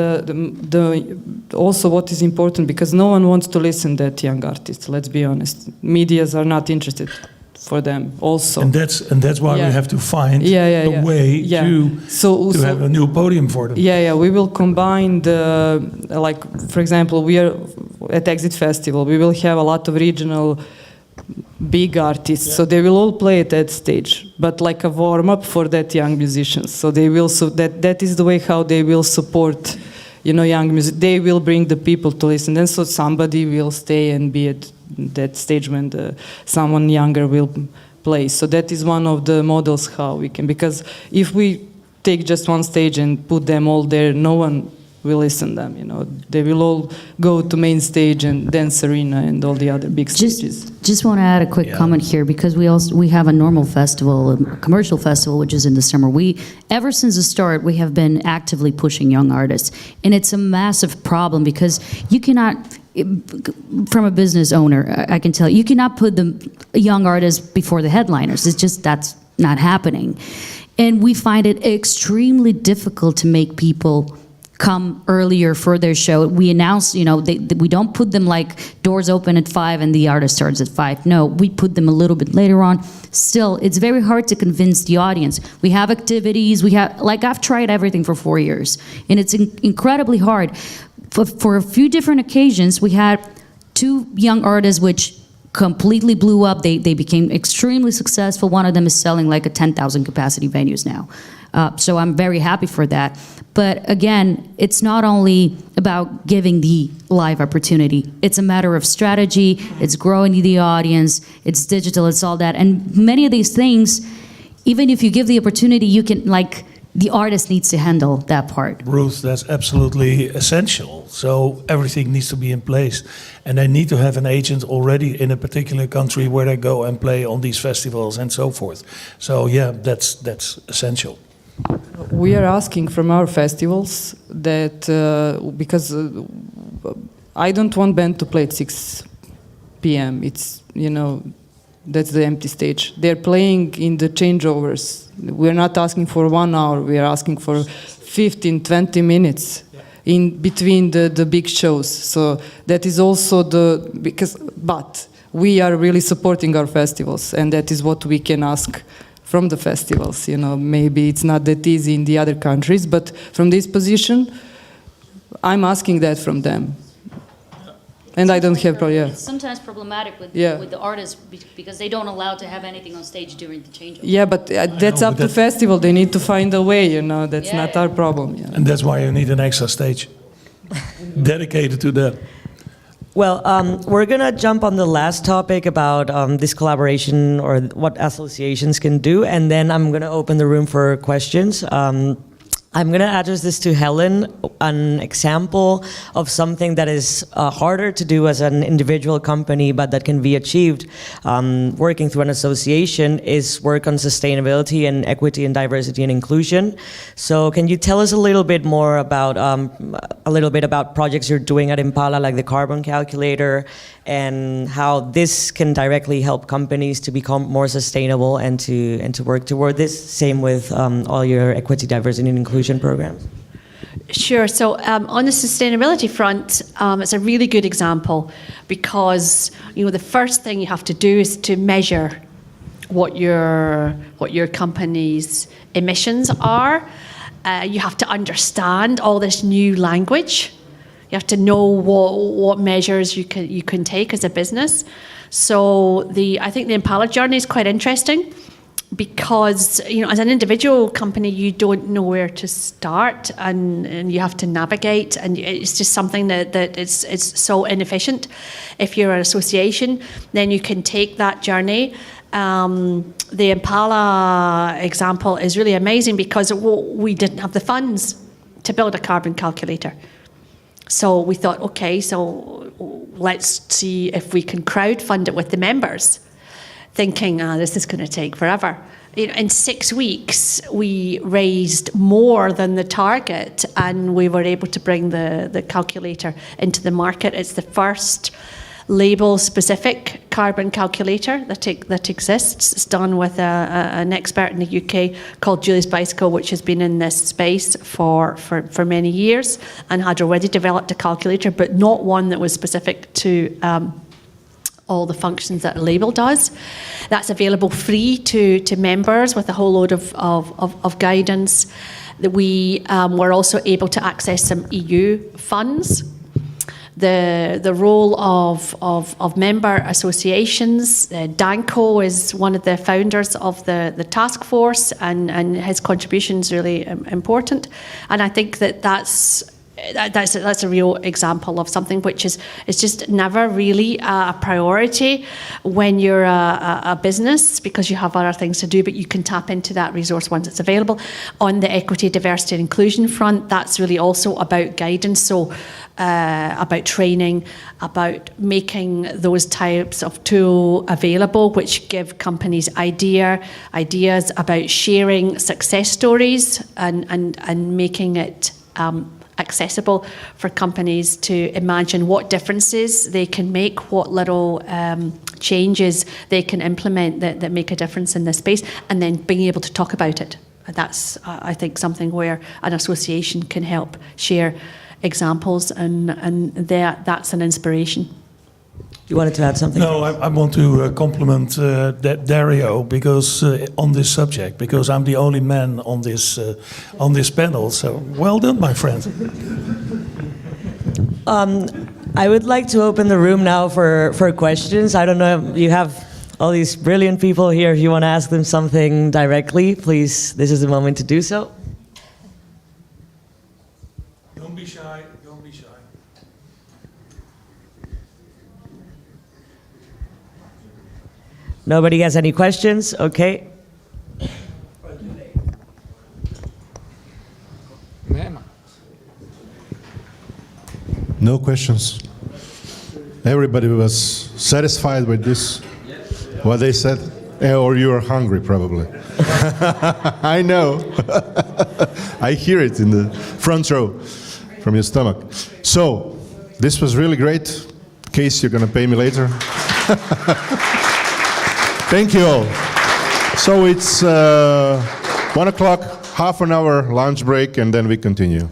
[SPEAKER 13] also what is important, because no one wants to listen to that young artists, let's be honest. Medias are not interested for them also.
[SPEAKER 5] And that's why we have to find a way to have a new podium for them.
[SPEAKER 13] We will combine the, like, for example, we are at Exit Festival, we will have a lot of regional big artists, so they will all play at that stage, but like a warm-up for that young musicians. So they will, that is the way how they will support, young music. They will bring the people to listen, and so somebody will stay and be at that stage when someone younger will play. So that is one of the models how we can, because if we take just one stage and put them all there, no one will listen them. They will all go to main stage and dance arena and all the other big stages.
[SPEAKER 10] Just want to add a quick comment here, because we have a normal festival, a commercial festival, which is in the summer. Ever since the start, we have been actively pushing young artists, and it's a massive problem because you cannot. From a business owner, I can tell you cannot put the young artists before the headliners. It's just that's not happening, and we find it extremely difficult to make people come earlier for their show. We announce, we don't put them like doors open at 5 and the artist starts at 5. No, we put them a little bit later on. Still, it's very hard to convince the audience. We have activities. I've tried everything for 4 years, and it's incredibly hard. For a few different occasions, we had 2 young artists which completely blew up. They became extremely successful. One of them is selling like a 10,000 capacity venues now. So I'm very happy for that. But again, it's not only about giving the live opportunity. It's a matter of strategy. It's growing the audience. It's digital. It's all that. And many of these things, even if you give the opportunity, you can the artist needs to handle that part.
[SPEAKER 5] Ruth, that's absolutely essential. So everything needs to be in place. And they need to have an agent already in a particular country where they go and play on these festivals and so forth. So that's essential.
[SPEAKER 13] We are asking from our festivals that, because I don't want band to play at 6 p.m. It's, that's the empty stage. They're playing in the changeovers. We're not asking for 1 hour, we are asking for 15, 20 minutes in between the big shows. So that is also but we are really supporting our festivals, and that is what we can ask from the festivals. Maybe it's not that easy in the other countries, but from this position, I'm asking that from them. And I don't have problem.
[SPEAKER 10] It's sometimes problematic with the artists because they don't allow to have anything on stage during the changeover.
[SPEAKER 13] Yeah, but that's up to festival. They need to find a way. That's not our problem.
[SPEAKER 5] And that's why you need an extra stage dedicated to that.
[SPEAKER 12] Well, we're going to jump on the last topic about this collaboration or what associations can do, and then I'm going to open the room for questions. I'm going to address this to Helen, an example of something that is harder to do as an individual company, but that can be achieved working through an association, is work on sustainability and equity and diversity and inclusion. So can you tell us a little bit more about projects you're doing at Impala, like the carbon calculator, and how this can directly help companies to become more sustainable and to work toward this? Same with all your equity, diversity, and inclusion programs.
[SPEAKER 3] Sure. So on the sustainability front, it's a really good example because the first thing you have to do is to measure what your company's emissions are. You have to understand all this new language. You have to know what measures you can take as a business. So I think the Impala journey is quite interesting because as an individual company you don't know where to start and you have to navigate, and it's just something that it's so inefficient. If you're an association, then you can take that journey. The Impala example is really amazing because we didn't have the funds to build a carbon calculator. So we thought, okay, so let's see if we can crowdfund it with the members, thinking, this is going to take forever. In 6 weeks, we raised more than the target, and we were able to bring the calculator into the market. It's the first label-specific carbon calculator that exists. It's done with an expert in the UK called Julius Bicycle, which has been in this space for many years and had already developed a calculator, but not one that was specific to all the functions that a label does. That's available free to members with a whole load of guidance. We were also able to access some EU funds. The role of member associations. Danko is one of the founders of the task force, and his contribution is really important. And I think that's a real example of something which is just never really a priority when you're a business, because you have other things to do, but you can tap into that resource once it's available. On the equity, diversity and inclusion front, that's really also about guidance, so about training, about making those types of tool available, which give companies ideas about sharing success stories and making it accessible for companies to imagine what differences they can make, what little changes they can implement that make a difference in this space, and then being able to talk about it. That's, I think, something where an association can help share examples, and that's an inspiration.
[SPEAKER 12] You wanted to add something?
[SPEAKER 5] No, I want to compliment Dario because on this subject, because I'm the only man on this panel. So well done, my friend.
[SPEAKER 12] I would like to open the room now for questions. I don't know, you have all these brilliant people here. If you want to ask them something directly, please, this is the moment to do so.
[SPEAKER 5] Don't be shy, don't be shy.
[SPEAKER 12] Nobody has any questions? Okay.
[SPEAKER 1] No questions. Everybody was satisfied with this, what they said? Or you are hungry, probably. I know. I hear it in the front row from your stomach. So, this was really great. In case you're going to pay me later. Thank you all. So it's 1 o'clock, half an hour lunch break, and then we continue.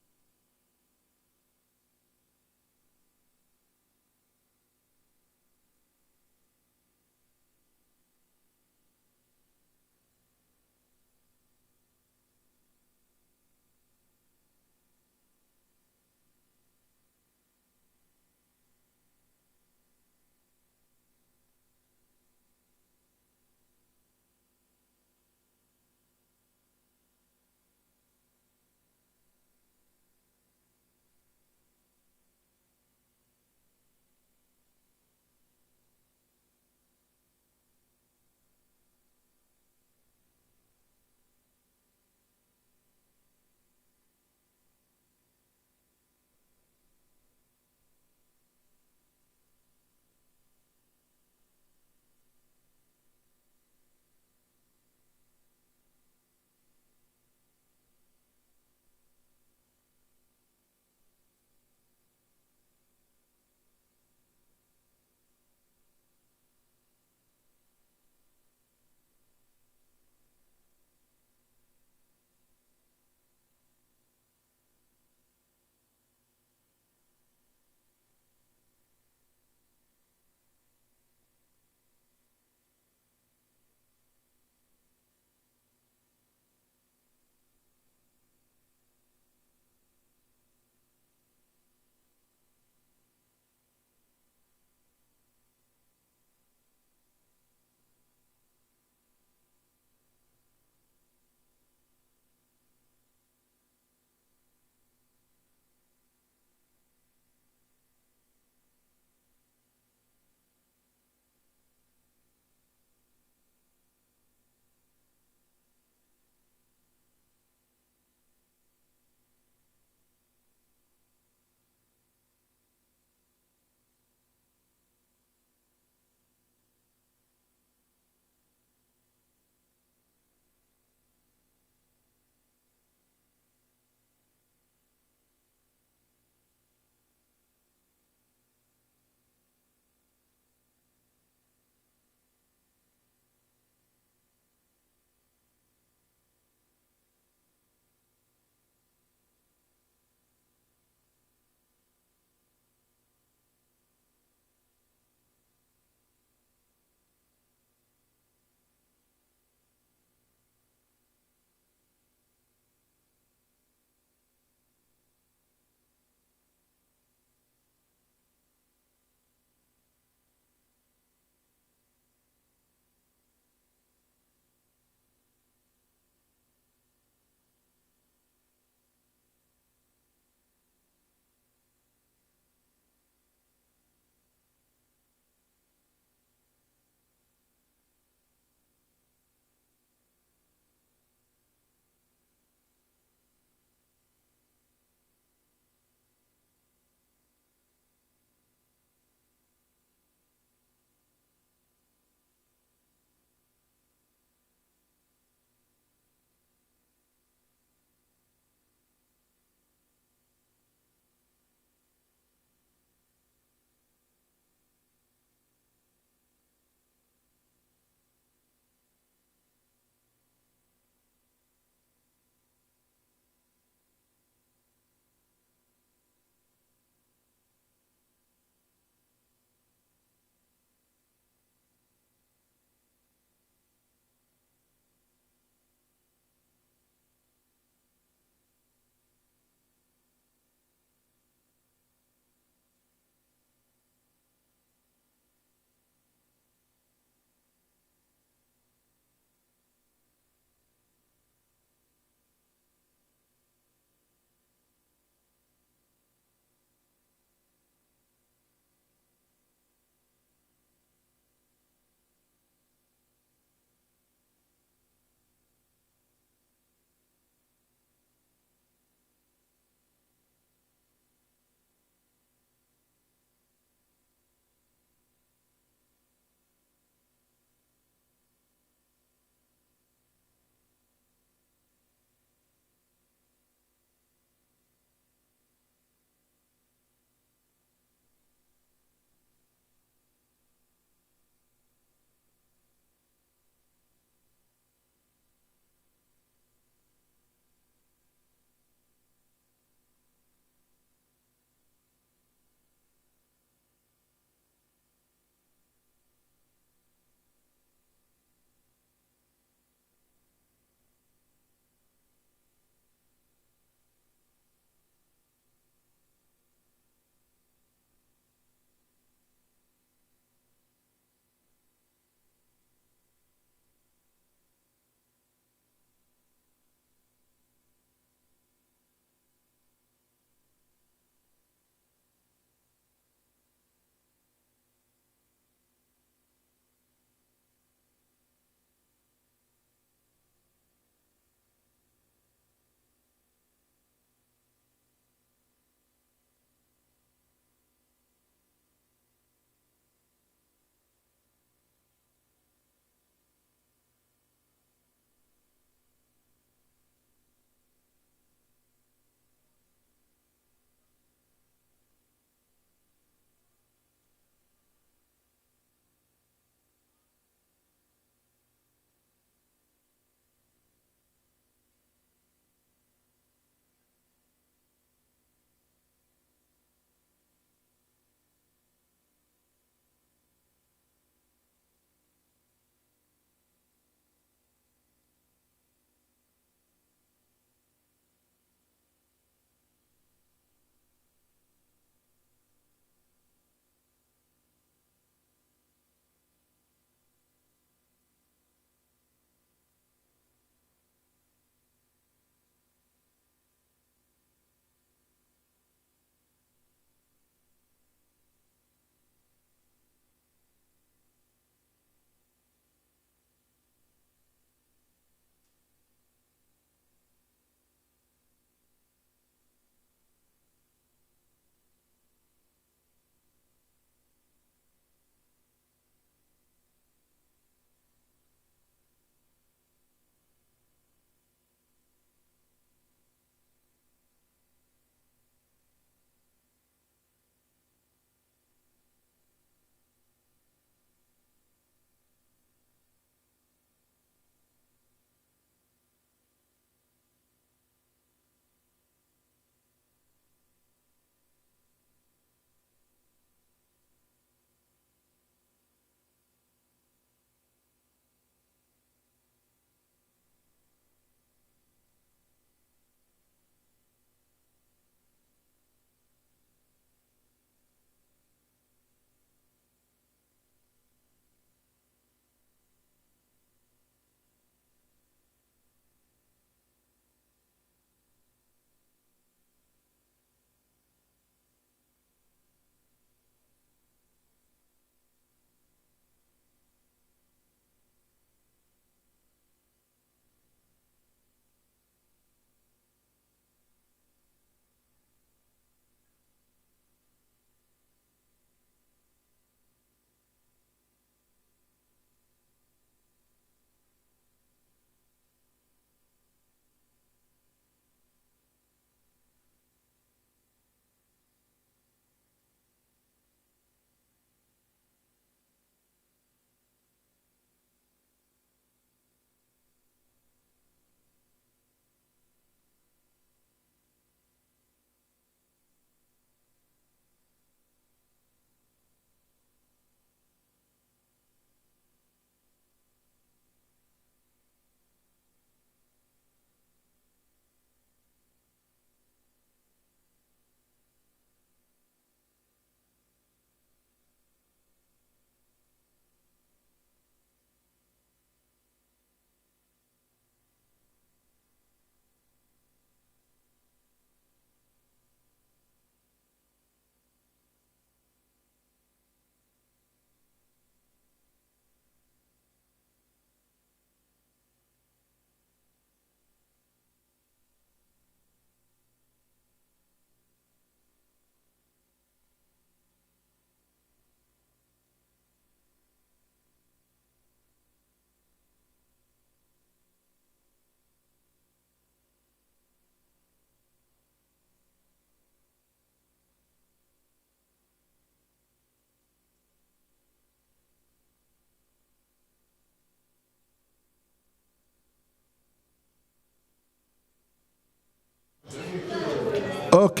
[SPEAKER 1] Ok,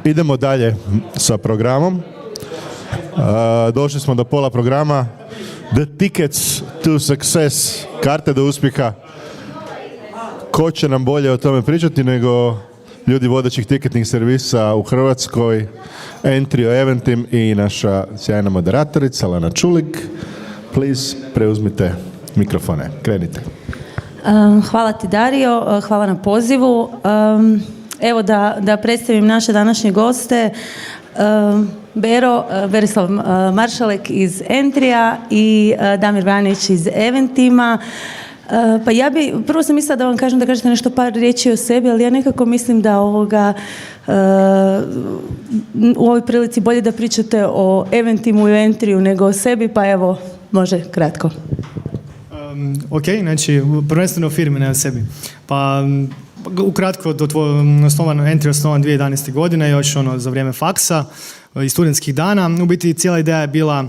[SPEAKER 1] idemo dalje sa programom. Došli smo do pola programa. The tickets to success, karte do uspjeha. Ko će nam bolje o tome pričati nego ljudi vodećih tiketnih servisa u Hrvatskoj, Entrio Eventim i naša sjajna moderatorica Lana Čulik. Please, preuzmite mikrofone. Krenite.
[SPEAKER 14] Hvala ti, Dario, hvala na pozivu. Evo da predstavim naše današnje goste. Berislav Maršalek iz Entrija i Damir Vanić iz Eventima. Pa ja bi, prvo sam mislila da vam kažem da kažete nešto par riječi o sebi, ali ja nekako mislim da u ovoj prilici bolje da pričate o Eventimu i Entriju nego o sebi, pa evo, može kratko.
[SPEAKER 15] Ok, znači prvenstveno o firmi, ne o sebi. Pa ukratko, Entry osnovan 2011. godine, još za vrijeme faksa i studentskih dana. U biti cijela ideja je bila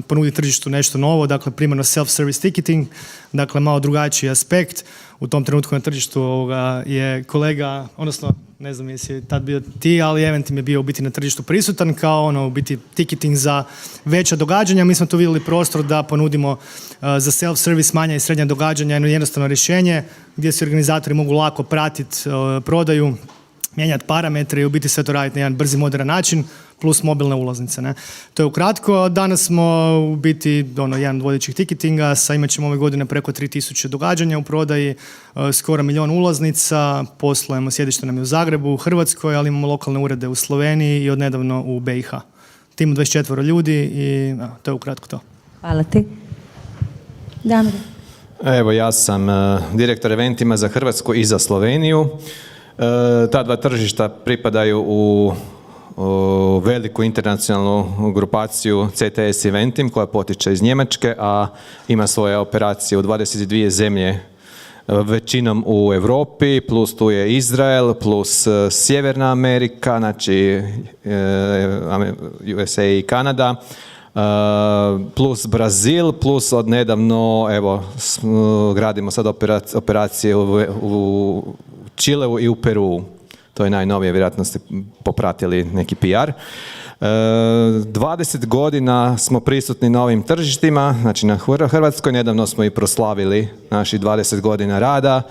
[SPEAKER 15] ponuditi tržištu nešto novo, dakle primarno self-service ticketing, dakle malo drugačiji aspekt. U tom trenutku na tržištu je kolega, odnosno ne znam jesi tad bio ti, ali Eventim je bio u biti na tržištu prisutan kao u biti ticketing za veća događanja. Mi smo tu vidjeli prostor da ponudimo za self-service manja i srednja događanja jedno jednostavno rješenje gdje se organizatori mogu lako pratiti prodaju, mijenjati parametre i u biti sve to raditi na jedan brzi, moderan način plus mobilne ulaznice. Ne? To je ukratko. Danas smo u biti jedan od vodećih tiketinga, imat ćemo ove godine preko 3000 događanja u prodaji, skoro 1 milijun ulaznica, poslujemo, sjedište nam je u Zagrebu, u Hrvatskoj, ali imamo lokalne urede u Sloveniji i odnedavno u BiH. Tim 24 ljudi i to je ukratko to.
[SPEAKER 14] Hvala ti. Damir.
[SPEAKER 16] Evo, ja sam direktor Eventima za Hrvatsku i za Sloveniju. Ta dva tržišta pripadaju u veliku internacionalnu grupaciju CTS Eventim koja potiče iz Njemačke, a ima svoje operacije u 22 zemlje, većinom u Europi, plus tu je Izrael, plus Sjeverna Amerika, znači USA i Kanada, plus Brazil, plus odnedavno, evo, gradimo sad operacije u Čileu i u Peruu. To je najnovije, vjerojatno ste popratili neki PR. 20 godina smo prisutni na ovim tržištima, znači na Hrvatskoj. Nedavno smo i proslavili naših 20 godina rada.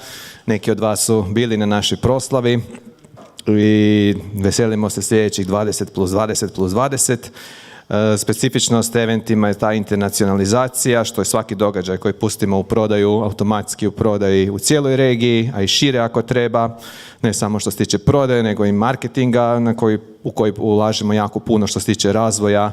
[SPEAKER 16] Neki od vas su bili na našoj proslavi i veselimo se sljedećih 20 plus 20 plus 20. Specifičnost Eventima je ta internacionalizacija, što je svaki događaj koji pustimo u prodaju, automatski u prodaji u cijeloj regiji, a i šire ako treba, ne samo što se tiče prodaje, nego i marketinga u koji ulažemo jako puno što se tiče razvoja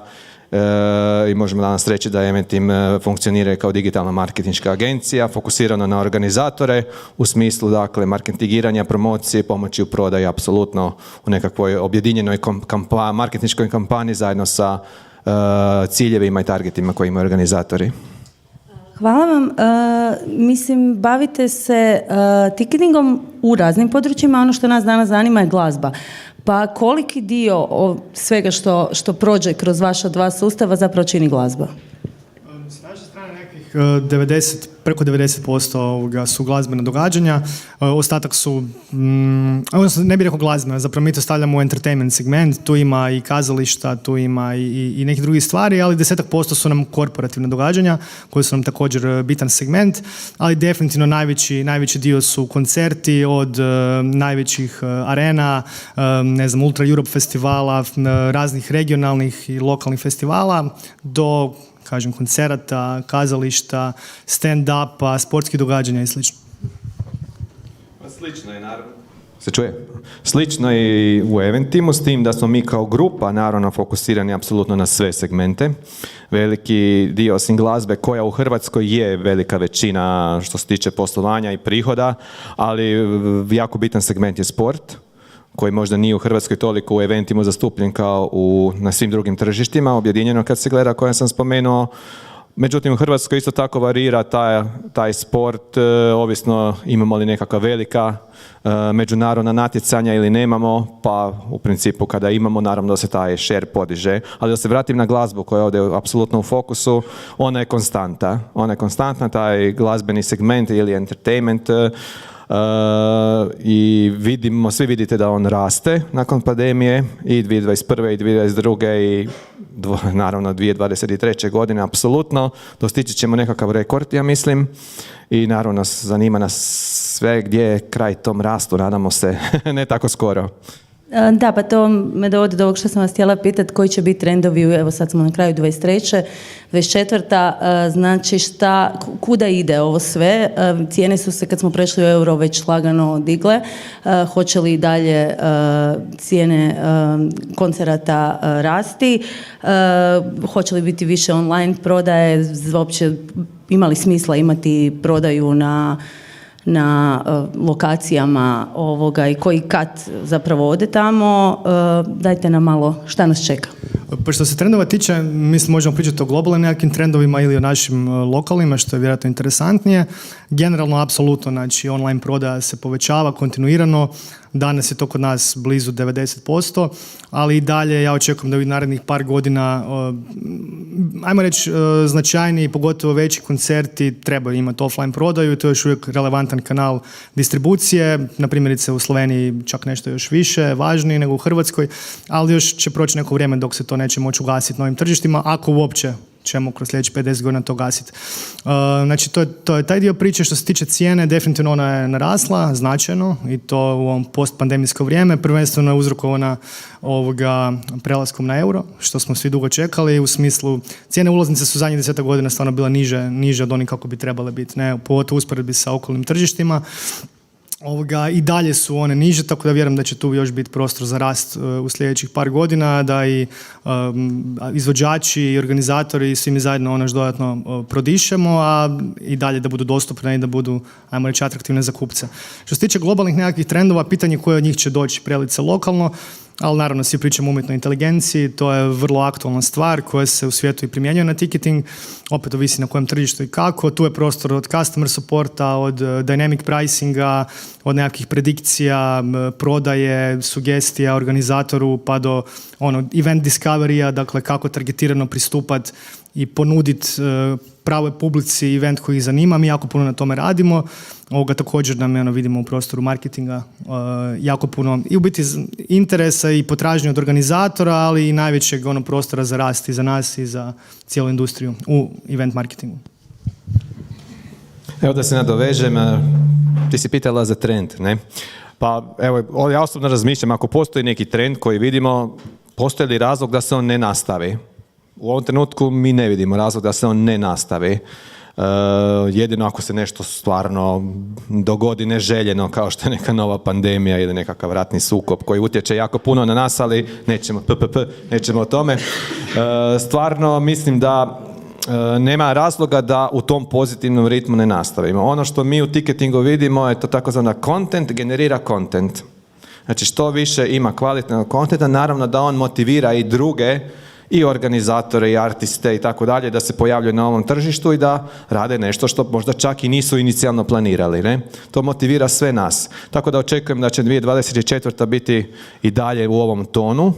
[SPEAKER 16] i možemo danas reći da Eventim funkcionira kao digitalna marketinška agencija, fokusirana na organizatore u smislu dakle marketingiranja, promocije, pomoći u prodaji apsolutno u nekakvoj objedinjenoj marketinškoj kampanji zajedno sa ciljevima i targetima koje imaju organizatori.
[SPEAKER 14] Hvala vam. Mislim, bavite se ticketingom u raznim područjima, ono što nas danas zanima je glazba. Pa koliki dio svega što prođe kroz vaša dva sustava zapravo čini glazba?
[SPEAKER 15] S naše strane nekih preko 90% su glazbena događanja, ostatak su, ne bih rekao glazbena, zapravo mi to stavljamo u entertainment segment, tu ima i kazališta, tu ima i nekih drugih stvari, ali 10% su nam korporativna događanja, koji su nam također bitan segment, ali definitivno najveći dio su koncerti od najvećih arena, ne znam, Ultra Europe festivala, raznih regionalnih i lokalnih festivala, do kažem, koncerata, kazališta, stand-upa, sportskih događanja i sl.
[SPEAKER 16] Slično je naravno. Se čuje? Slično je i u Eventimu, s tim da smo mi kao grupa naravno fokusirani apsolutno na sve segmente. Veliki dio osim glazbe koja u Hrvatskoj je velika većina što se tiče poslovanja i prihoda, ali jako bitan segment je sport, koji možda nije u Hrvatskoj toliko u Eventimu zastupljen kao na svim drugim tržištima, objedinjeno kad se gleda koje sam spomenuo. Međutim, u Hrvatskoj isto tako varira taj sport, ovisno imamo li nekakva velika međunarodna natjecanja ili nemamo, pa u principu kada imamo, naravno da se taj share podiže. Ali da se vratim na glazbu koja je ovdje apsolutno u fokusu, ona je konstanta. Ona je konstantna, taj glazbeni segment ili entertainment i svi vidite da on raste nakon pandemije i 2021. i 2022. i naravno 2023. godine apsolutno dostići ćemo nekakav rekord, ja mislim, i naravno zanima nas sve gdje je kraj tom rastu, nadamo se ne tako skoro.
[SPEAKER 14] Da, pa to me dovodi do ovog što sam vas htjela pitati, koji će biti trendovi, evo sad smo na kraju 23. 24. Znači kuda ide ovo sve? Cijene su se kad smo prešli u euro već lagano digle. Hoće li dalje cijene koncerata rasti? Hoće li biti više online prodaje? Uopće ima li smisla imati prodaju na lokacijama ovoga i koji kat zapravo ode tamo, dajte nam malo šta nas čeka.
[SPEAKER 15] Pa što se trendova tiče, mislim možemo pričati o globalnim nekakvim trendovima ili o našim lokalnima, što je vjerojatno interesantnije. Generalno, apsolutno, znači online prodaja se povećava kontinuirano, danas je to kod nas blizu 90%, ali i dalje ja očekujem da u narednih par godina, ajmo reći, značajniji, pogotovo veći koncerti trebaju imati offline prodaju i to je još uvijek relevantan kanal distribucije, na primjerice u Sloveniji čak nešto još više, važniji nego u Hrvatskoj, ali još će proći neko vrijeme dok se to neće moći ugasiti novim tržištima, ako uopće ćemo kroz sljedećih 50 godina to gasiti. Znači, to je taj dio priče. Što se tiče cijene, definitivno ona je narasla značajno i to u ovom postpandemijsko vrijeme, prvenstveno je uzrokovana prelaskom na euro, što smo svi dugo čekali, u smislu cijene ulaznice su zadnjih 10 godina stvarno bila niže od onih kako bi trebale biti, ne, pogotovo usporedbi sa okolnim tržištima. I dalje su one niže, tako da vjerujem da će tu još biti prostor za rast u sljedećih par godina, da i izvođači i organizatori i svi mi zajedno ono još dodatno prodišemo, a i dalje da budu dostupne i da budu, ajmo reći, atraktivne za kupce. Što se tiče globalnih nekakvih trendova, pitanje koje od njih će doći prelice lokalno, ali naravno svi pričamo o umjetnoj inteligenciji, to je vrlo aktualna stvar koja se u svijetu i primjenjuje na ticketing, opet ovisi na kojem tržištu i kako, tu je prostor od customer supporta, od dynamic pricinga, od nekakvih predikcija, prodaje, sugestija organizatoru pa do event discoverya, dakle kako targetirano pristupati i ponuditi pravoj publici event koji ih zanima. Mi jako puno na tome radimo. Ovoga također nam vidimo u prostoru marketinga jako puno i u biti interesa i potražnje od organizatora, ali i najvećeg prostora za rast i za nas i za cijelu industriju u event marketingu.
[SPEAKER 16] Evo da se nadovežem, ti si pitala za trend, ne? Pa evo, ja osobno razmišljam, ako postoji neki trend koji vidimo, postoji li razlog da se on ne nastavi? U ovom trenutku mi ne vidimo razlog da se on ne nastavi. Jedino ako se nešto stvarno dogodi neželjeno, kao što je neka nova pandemija ili nekakav ratni sukob koji utječe jako puno na nas, ali nećemo o tome. Stvarno mislim da nema razloga da u tom pozitivnom ritmu ne nastavimo. Ono što mi u ticketingu vidimo je to takozvana content generira content. Znači što više ima kvalitetnog kontenta, naravno da on motivira i druge i organizatore i artiste i tako dalje da se pojavljaju na ovom tržištu i da rade nešto što možda čak i nisu inicijalno planirali. Ne? To motivira sve nas. Tako da očekujem da će 2024. biti i dalje u ovom tonu.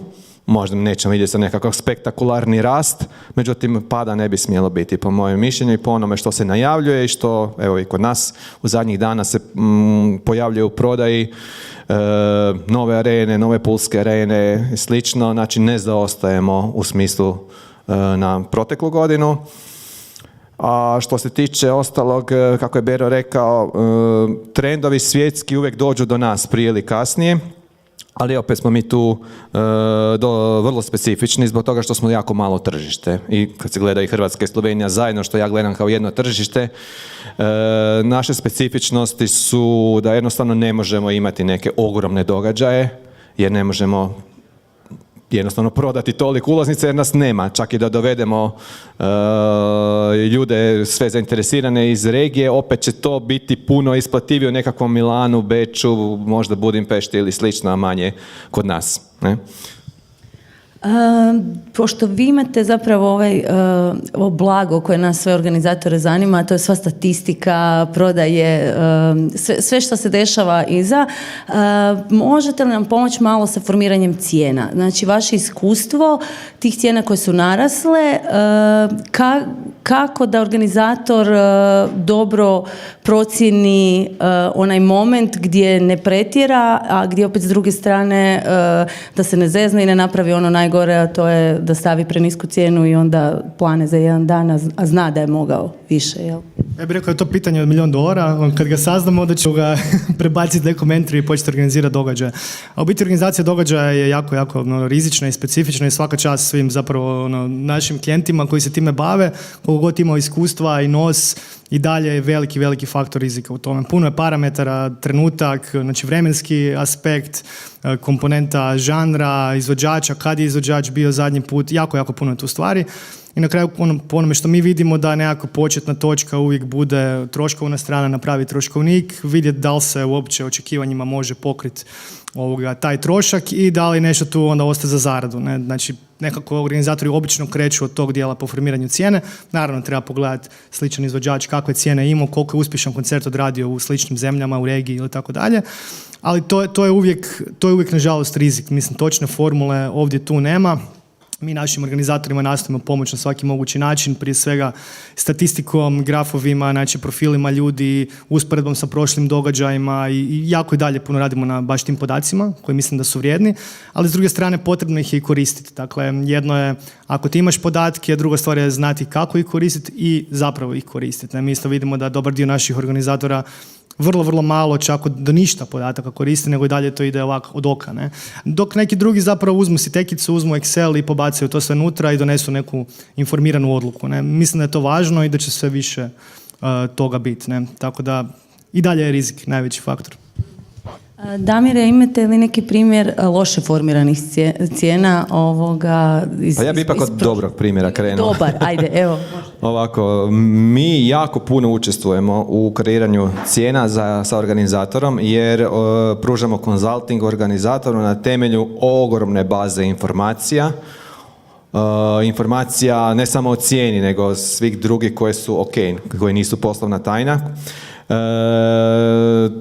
[SPEAKER 16] Možda nećemo vidjeti sa nekakav spektakularni rast, međutim pada ne bi smjelo biti po mojem mišljenju i po onome što se najavljuje i što evo i kod nas u zadnjih dana se pojavljuje u prodaji nove arene, nove pulske arene i slično, znači ne zaostajemo u smislu na proteklu godinu. A što se tiče ostalog, kako je Bero rekao, trendovi svjetski uvijek dođu do nas prije ili kasnije, ali opet smo mi tu vrlo specifični zbog toga što smo jako malo tržište. I kad se gleda i Hrvatska i Slovenija zajedno, što ja gledam kao jedno tržište, naše specifičnosti su da jednostavno ne možemo imati neke ogromne događaje, jer ne možemo jednostavno prodati toliko ulaznice jer nas nema. Čak i da dovedemo ljude sve zainteresirane iz regije, opet će to biti puno isplativije u nekakvom Milanu, Beču, možda Budimpešti ili slično, a manje kod nas. Ne?
[SPEAKER 14] Pošto vi imate zapravo ovo blago koje nas sve organizatore zanima, to je sva statistika, prodaje, sve što se dešava iza, možete li nam pomoći malo sa formiranjem cijena? Znači, vaše iskustvo tih cijena koje su narasle, kako da organizator dobro procijeni onaj moment gdje ne pretjera, a gdje opet s druge strane da se ne zezne i ne napravi ono najgore, a to je da stavi prenisku cijenu i onda plane za jedan dan, a zna da je mogao više, jel?
[SPEAKER 15] Ja bih rekao da je to pitanje od $1.000.000, kad ga saznamo onda ću ga prebaciti nekom mentoru i početi organizirati događaje. A u biti organizacija događaja je jako, jako rizična i specifična i svaka čast svim zapravo našim klijentima koji se time bave, koliko god imao iskustva i nos, i dalje je veliki, veliki faktor rizika u tome. Puno je parametara, trenutak, znači vremenski aspekt, komponenta žanra, izvođača, kad je izvođač bio zadnji put, jako, jako puno je tu stvari. I na kraju po onome što mi vidimo da nekako početna točka uvijek bude troškovna strana, napravi troškovnik, vidjeti da li se uopće očekivanjima može pokriti taj trošak i da li nešto tu onda ostaje za zaradu. Ne? Znači, nekako organizatori obično kreću od tog dijela po formiranju cijene. Naravno, treba pogledati sličan izvođač kakve cijene imao, koliko je uspješan koncert odradio u sličnim zemljama, u regiji ili tako dalje. Ali to je uvijek nažalost rizik. Mislim, točne formule ovdje tu nema. Mi našim organizatorima nastojimo pomoći na svaki mogući način, prije svega statistikom, grafovima, znači profilima ljudi, usporedbom sa prošlim događajima i jako i dalje puno radimo na baš tim podacima koji mislim da su vrijedni, ali s druge strane potrebno ih je i koristiti. Dakle, jedno je ako ti imaš podatke, druga stvar je znati kako ih koristiti i zapravo ih koristiti. Mi isto vidimo da dobar dio naših organizatora vrlo, vrlo malo, čak do ništa podataka koristi, nego i dalje to ide ovako od oka. Ne? Dok neki drugi zapravo uzmu si tekicu, uzmu Excel i pobacaju to sve unutra i donesu neku informiranu odluku. Ne? Mislim da je to važno i da će sve više toga biti. Ne? Tako da i dalje je rizik najveći faktor.
[SPEAKER 14] Damire, imate li neki primjer loše formiranih cijena ovoga?
[SPEAKER 16] Pa ja bi ipak od dobrog primjera krenuo.
[SPEAKER 14] Dobar, ajde, evo.
[SPEAKER 16] Ovako, mi jako puno učestvujemo u kreiranju cijena sa organizatorom jer pružamo konzulting organizatoru na temelju ogromne baze informacija. Informacija ne samo o cijeni, nego svih drugih koje su ok, koje nisu poslovna tajna.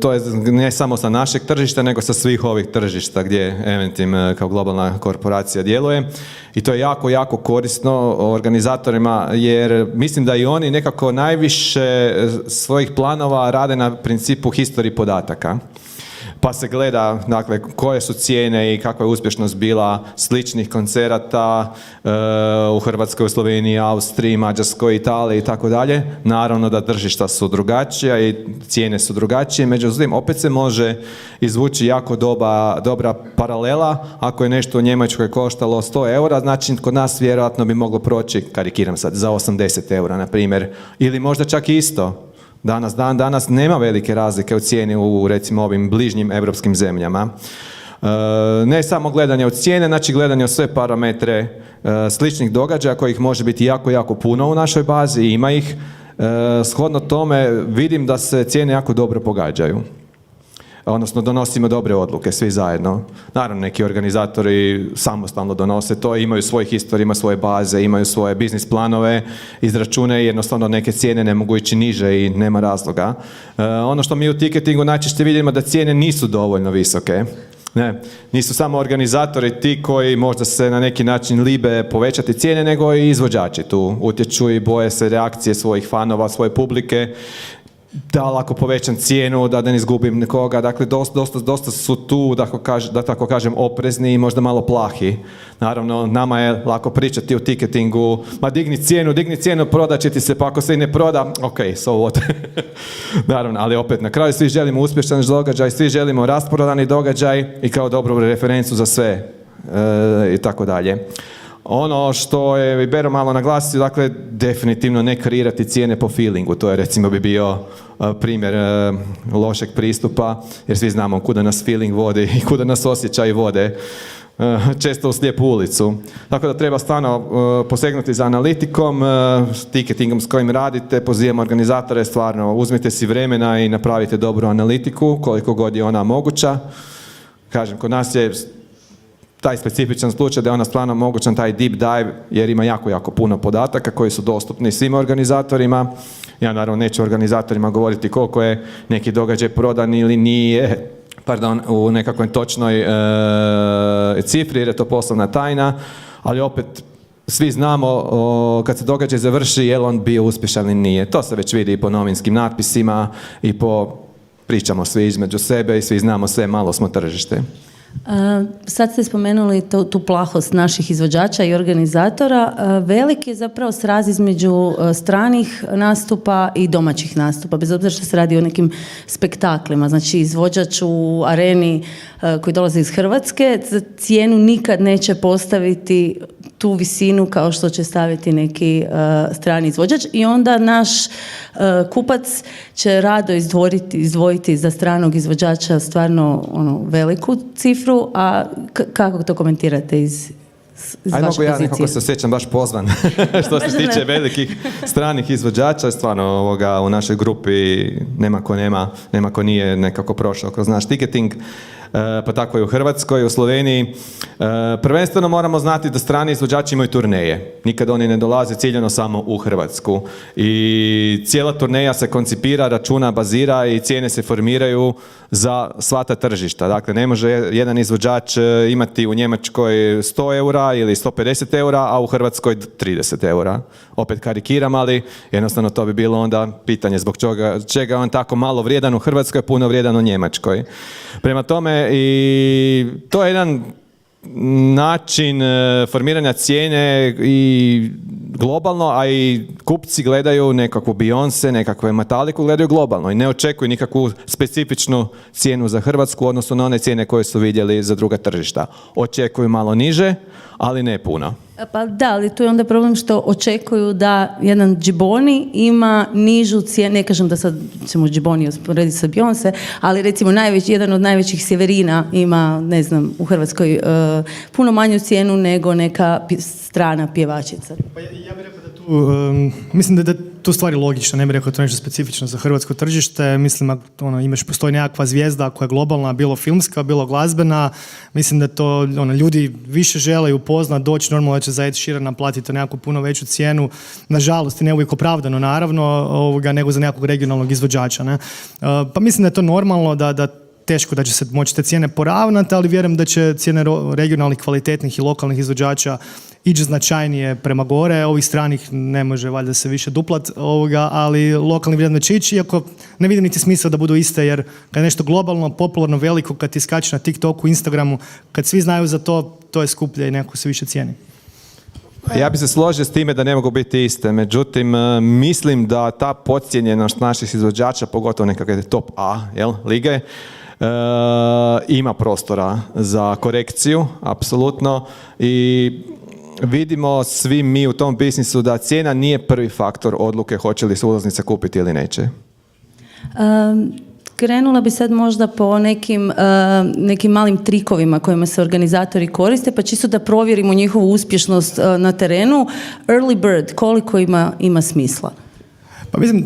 [SPEAKER 16] To je ne samo sa našeg tržišta, nego sa svih ovih tržišta gdje Eventim kao globalna korporacija djeluje. I to je jako, jako korisno organizatorima jer mislim da i oni nekako najviše svojih planova rade na principu historiji podataka. Pa se gleda, dakle, koje su cijene i kakva je uspješnost bila sličnih koncerata u Hrvatskoj, u Sloveniji, Austriji, Mađarskoj, Italiji i tako dalje. Naravno da tržišta su drugačija i cijene su drugačije, međutim, opet se može izvući jako dobra paralela. Ako je nešto u Njemačkoj koštalo 100 eura, znači kod nas vjerojatno bi moglo proći, karikiram sad, za 80 eura, na primjer, ili možda čak isto. Danas nema velike razlike u cijeni u recimo ovim bližnjim europskim zemljama. Ne samo gledanje od cijene, znači gledanje od sve parametre sličnih događaja kojih može biti jako, jako puno u našoj bazi, ima ih. Shodno tome vidim da se cijene jako dobro pogađaju. Odnosno donosimo dobre odluke svi zajedno. Naravno, neki organizatori samostalno donose to, imaju svoj historiju, imaju svoje baze, imaju svoje biznis planove, izračune i jednostavno neke cijene ne mogu ići niže i nema razloga. Ono što mi u tiketingu najčešće vidimo da cijene nisu dovoljno visoke. Ne, nisu samo organizatori ti koji možda se na neki način libe povećati cijene, nego i izvođači tu utječu i boje se reakcije svojih fanova, svoje publike. Da lako povećam cijenu, da ne izgubim nekoga, dakle dosta su tu, da tako kažem, oprezni i možda malo plahi. Naravno, nama je lako pričati o tiketingu, ma digni cijenu, prodat će ti se, pa ako se i ne proda, ok, so what. Naravno, ali opet na kraju svi želimo uspješan događaj, svi želimo rasprodani događaj i kao dobru referencu za sve i tako dalje. Ono što je Ibero malo naglasio, dakle, definitivno ne kreirati cijene po feelingu. To je recimo bi bio primjer lošeg pristupa, jer svi znamo kuda nas feeling vodi i kuda nas osjećaji vode. Često u slijepu ulicu. Tako da treba stvarno posegnuti za analitikom, tiketingom s kojim radite, pozivam organizatore, stvarno uzmite si vremena i napravite dobru analitiku, koliko god je ona moguća. Kažem, kod nas je taj specifičan slučaj da je ona stvarno mogućan taj deep dive jer ima jako, jako puno podataka koji su dostupni svim organizatorima. Ja naravno neću organizatorima govoriti koliko je neki događaj prodan ili nije, u nekakvoj točnoj cifri jer je to poslovna tajna, ali opet svi znamo kad se događaj završi je li on bio uspješan ili nije. To se već vidi i po novinskim natpisima i pričamo svi između sebe i svi znamo sve, malo smo tržište.
[SPEAKER 14] Sad ste spomenuli tu plahost naših izvođača i organizatora. Veliki je zapravo sraz između stranih nastupa i domaćih nastupa, bez obzira što se radi o nekim spektaklima. Znači, izvođač u areni koji dolazi iz Hrvatske za cijenu nikad neće postaviti tu visinu kao što će staviti neki strani izvođač i onda naš kupac će rado izdvojiti za stranog izvođača stvarno veliku cifru, a kako to komentirate iz
[SPEAKER 16] Ajde,
[SPEAKER 14] vaše
[SPEAKER 16] mogu ja
[SPEAKER 14] pozicije?
[SPEAKER 16] nekako se osjećam baš pozvan što se tiče velikih stranih izvođača, stvarno u našoj grupi nema ko nije nekako prošao kroz naš ticketing. Pa tako i u Hrvatskoj, u Sloveniji. Prvenstveno moramo znati da strani izvođači imaju turneje. Nikad oni ne dolaze ciljano samo u Hrvatsku. I cijela turneja se koncipira, računa, bazira i cijene se formiraju za sva ta tržišta. Dakle, ne može jedan izvođač imati u Njemačkoj 100 eura ili 150 eura, a u Hrvatskoj 30 eura. Opet karikiram, ali jednostavno to bi bilo onda pitanje zbog čega on tako malo vrijedan u Hrvatskoj, puno vrijedan u Njemačkoj. Prema tome, i to je jedan način formiranja cijene i globalno, a i kupci gledaju nekakvu Beyoncé, nekakvu Metaliku, gledaju globalno i ne očekuju nikakvu specifičnu cijenu za Hrvatsku, odnosno na one cijene koje su vidjeli za druga tržišta. Očekuju malo niže, ali ne puno.
[SPEAKER 14] Pa da, ali tu je onda problem što očekuju da jedan Džiboni ima nižu cijenu, ne kažem da sad ćemo Džiboni usporediti sa Beyoncé, ali recimo jedan od najvećih Sjeverina ima, ne znam, u Hrvatskoj puno manju cijenu nego neka strana pjevačica.
[SPEAKER 15] Pa ja bih rekao da tu, mislim da je tu stvari logična, ne bih rekao to nešto specifično za hrvatsko tržište. Mislim, postoji nekakva zvijezda koja je globalna, bilo filmska, bilo glazbena. Mislim da to ljudi više žele upoznat, doći normalno da će za Ed Sheerana platiti nekakvu puno veću cijenu. Nažalost, i ne uvijek opravdano, naravno, nego za nekakvog regionalnog izvođača. Ne? Pa mislim da je to normalno, da teško da će se moći te cijene poravnati, ali vjerujem da će cijene regionalnih, kvalitetnih i lokalnih izvođača ići značajnije prema gore. Ovih stranih ne može valjda se više duplat, ali lokalni vjerojatno će ići, iako ne vidim niti smisla da budu iste, jer kad je nešto globalno, popularno, veliko, kad ti skače na TikToku, Instagramu, kad svi znaju za to, to je skuplje i neko se više cijeni.
[SPEAKER 16] Ja bi se složio s time da ne mogu biti iste, međutim mislim da ta podcijenjenost naših izvođača, pogotovo nekakve top A lige, ima prostora za korekciju, apsolutno, i vidimo svi mi u tom biznisu da cijena nije prvi faktor odluke hoće li se ulaznica kupiti ili neće.
[SPEAKER 14] Krenula bi sad možda po nekim malim trikovima kojima se organizatori koriste, pa čisto da provjerimo njihovu uspješnost na terenu. Early bird, koliko ima smisla?
[SPEAKER 15] Pa mislim,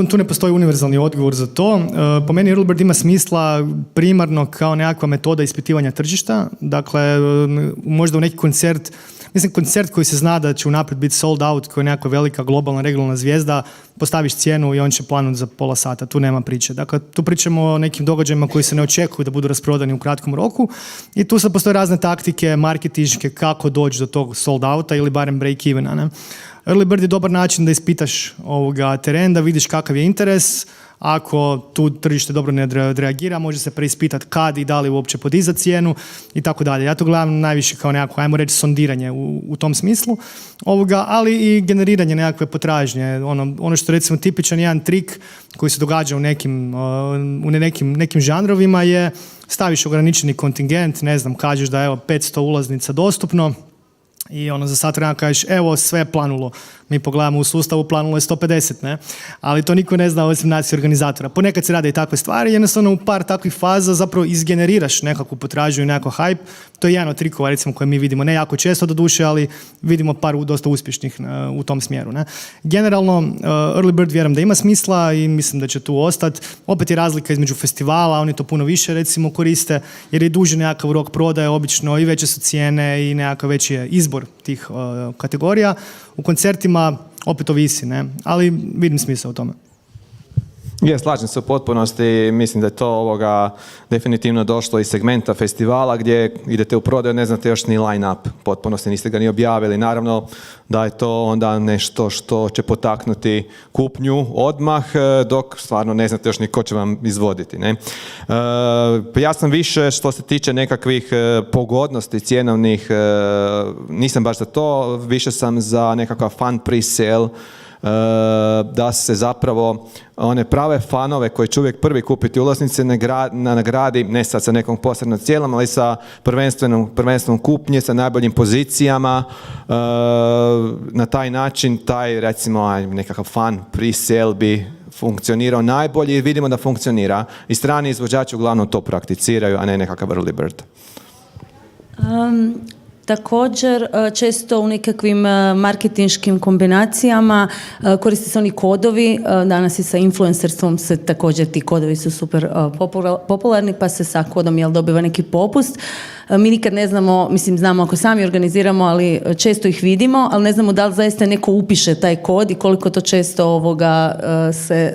[SPEAKER 15] tu ne postoji univerzalni odgovor za to. Po meni Early Bird ima smisla primarno kao nekakva metoda ispitivanja tržišta. Dakle, možda u neki koncert, koncert koji se zna da će unaprijed biti sold out, koji je nekakva velika globalna regionalna zvijezda, postaviš cijenu i on će planuti za pola sata. Tu nema priče. Dakle, tu pričamo o nekim događajima koji se ne očekuju da budu rasprodani u kratkom roku i tu sad postoje razne taktike marketinške kako doći do tog sold outa ili barem break evena. Ne? Early Bird je dobar način da ispitaš teren, da vidiš kakav je interes. Ako tu tržište dobro ne reagira, može se preispitati kad i da li uopće podizati cijenu i tako dalje. Ja to gledam najviše kao nekako, ajmo reći, sondiranje u tom smislu, ali i generiranje nekakve potražnje. Ono što recimo tipičan jedan trik koji se događa u nekim žanrovima je staviš ograničeni kontingent, ne znam, kažeš da je 500 ulaznica dostupno, i za sat vremena kažeš, evo, sve je planulo. Mi pogledamo u sustavu, planulo je 150, ne? Ali to niko ne zna osim nas i organizatora. Ponekad se rade i takve stvari, jednostavno u par takvih faza zapravo izgeneriraš nekakvu potražnju i nekakav hype. To je jedan od trikova, recimo, koje mi vidimo, ne jako često do duše, ali vidimo par dosta uspješnih u tom smjeru. Ne? Generalno, Early Bird vjerujem da ima smisla i mislim da će tu ostati. Opet je razlika između festivala, oni to puno više recimo koriste, jer je duži nekakav rok prodaje, obično i veće su cijene i nekakav veći je izbor tih kategorija. U koncertima opet ovisi, ne? Ali vidim smisao u tome.
[SPEAKER 16] Je, slažem se u potpunosti, mislim da je to definitivno došlo iz segmenta festivala gdje idete u prodaju, ne znate još ni line-up, potpunosti niste ga ni objavili. Naravno da je to onda nešto što će potaknuti kupnju odmah, dok stvarno ne znate još ni ko će vam izvoditi. Ne? Ja sam više što se tiče nekakvih pogodnosti cjenovnih, nisam baš za to, više sam za nekakav fan pre-sale, da se zapravo one prave fanove koji će uvijek prvi kupiti ulaznice nagradi, ne sad sa nekom posebnom cijelom, ali sa prvenstvenom kupnje, sa najboljim pozicijama. Na taj način taj recimo nekakav fan pre-sale bi funkcionirao najbolje i vidimo da funkcionira. I strani izvođači uglavnom to prakticiraju, a ne nekakav early bird.
[SPEAKER 14] Također, često u nekakvim marketinškim kombinacijama koriste se oni kodovi, danas i sa influencerstvom se također ti kodovi su super popularni, pa se sa kodom dobiva neki popust. Mi nikad ne znamo, mislim znamo ako sami organiziramo, ali često ih vidimo, ali ne znamo da li zaista neko upiše taj kod i koliko to često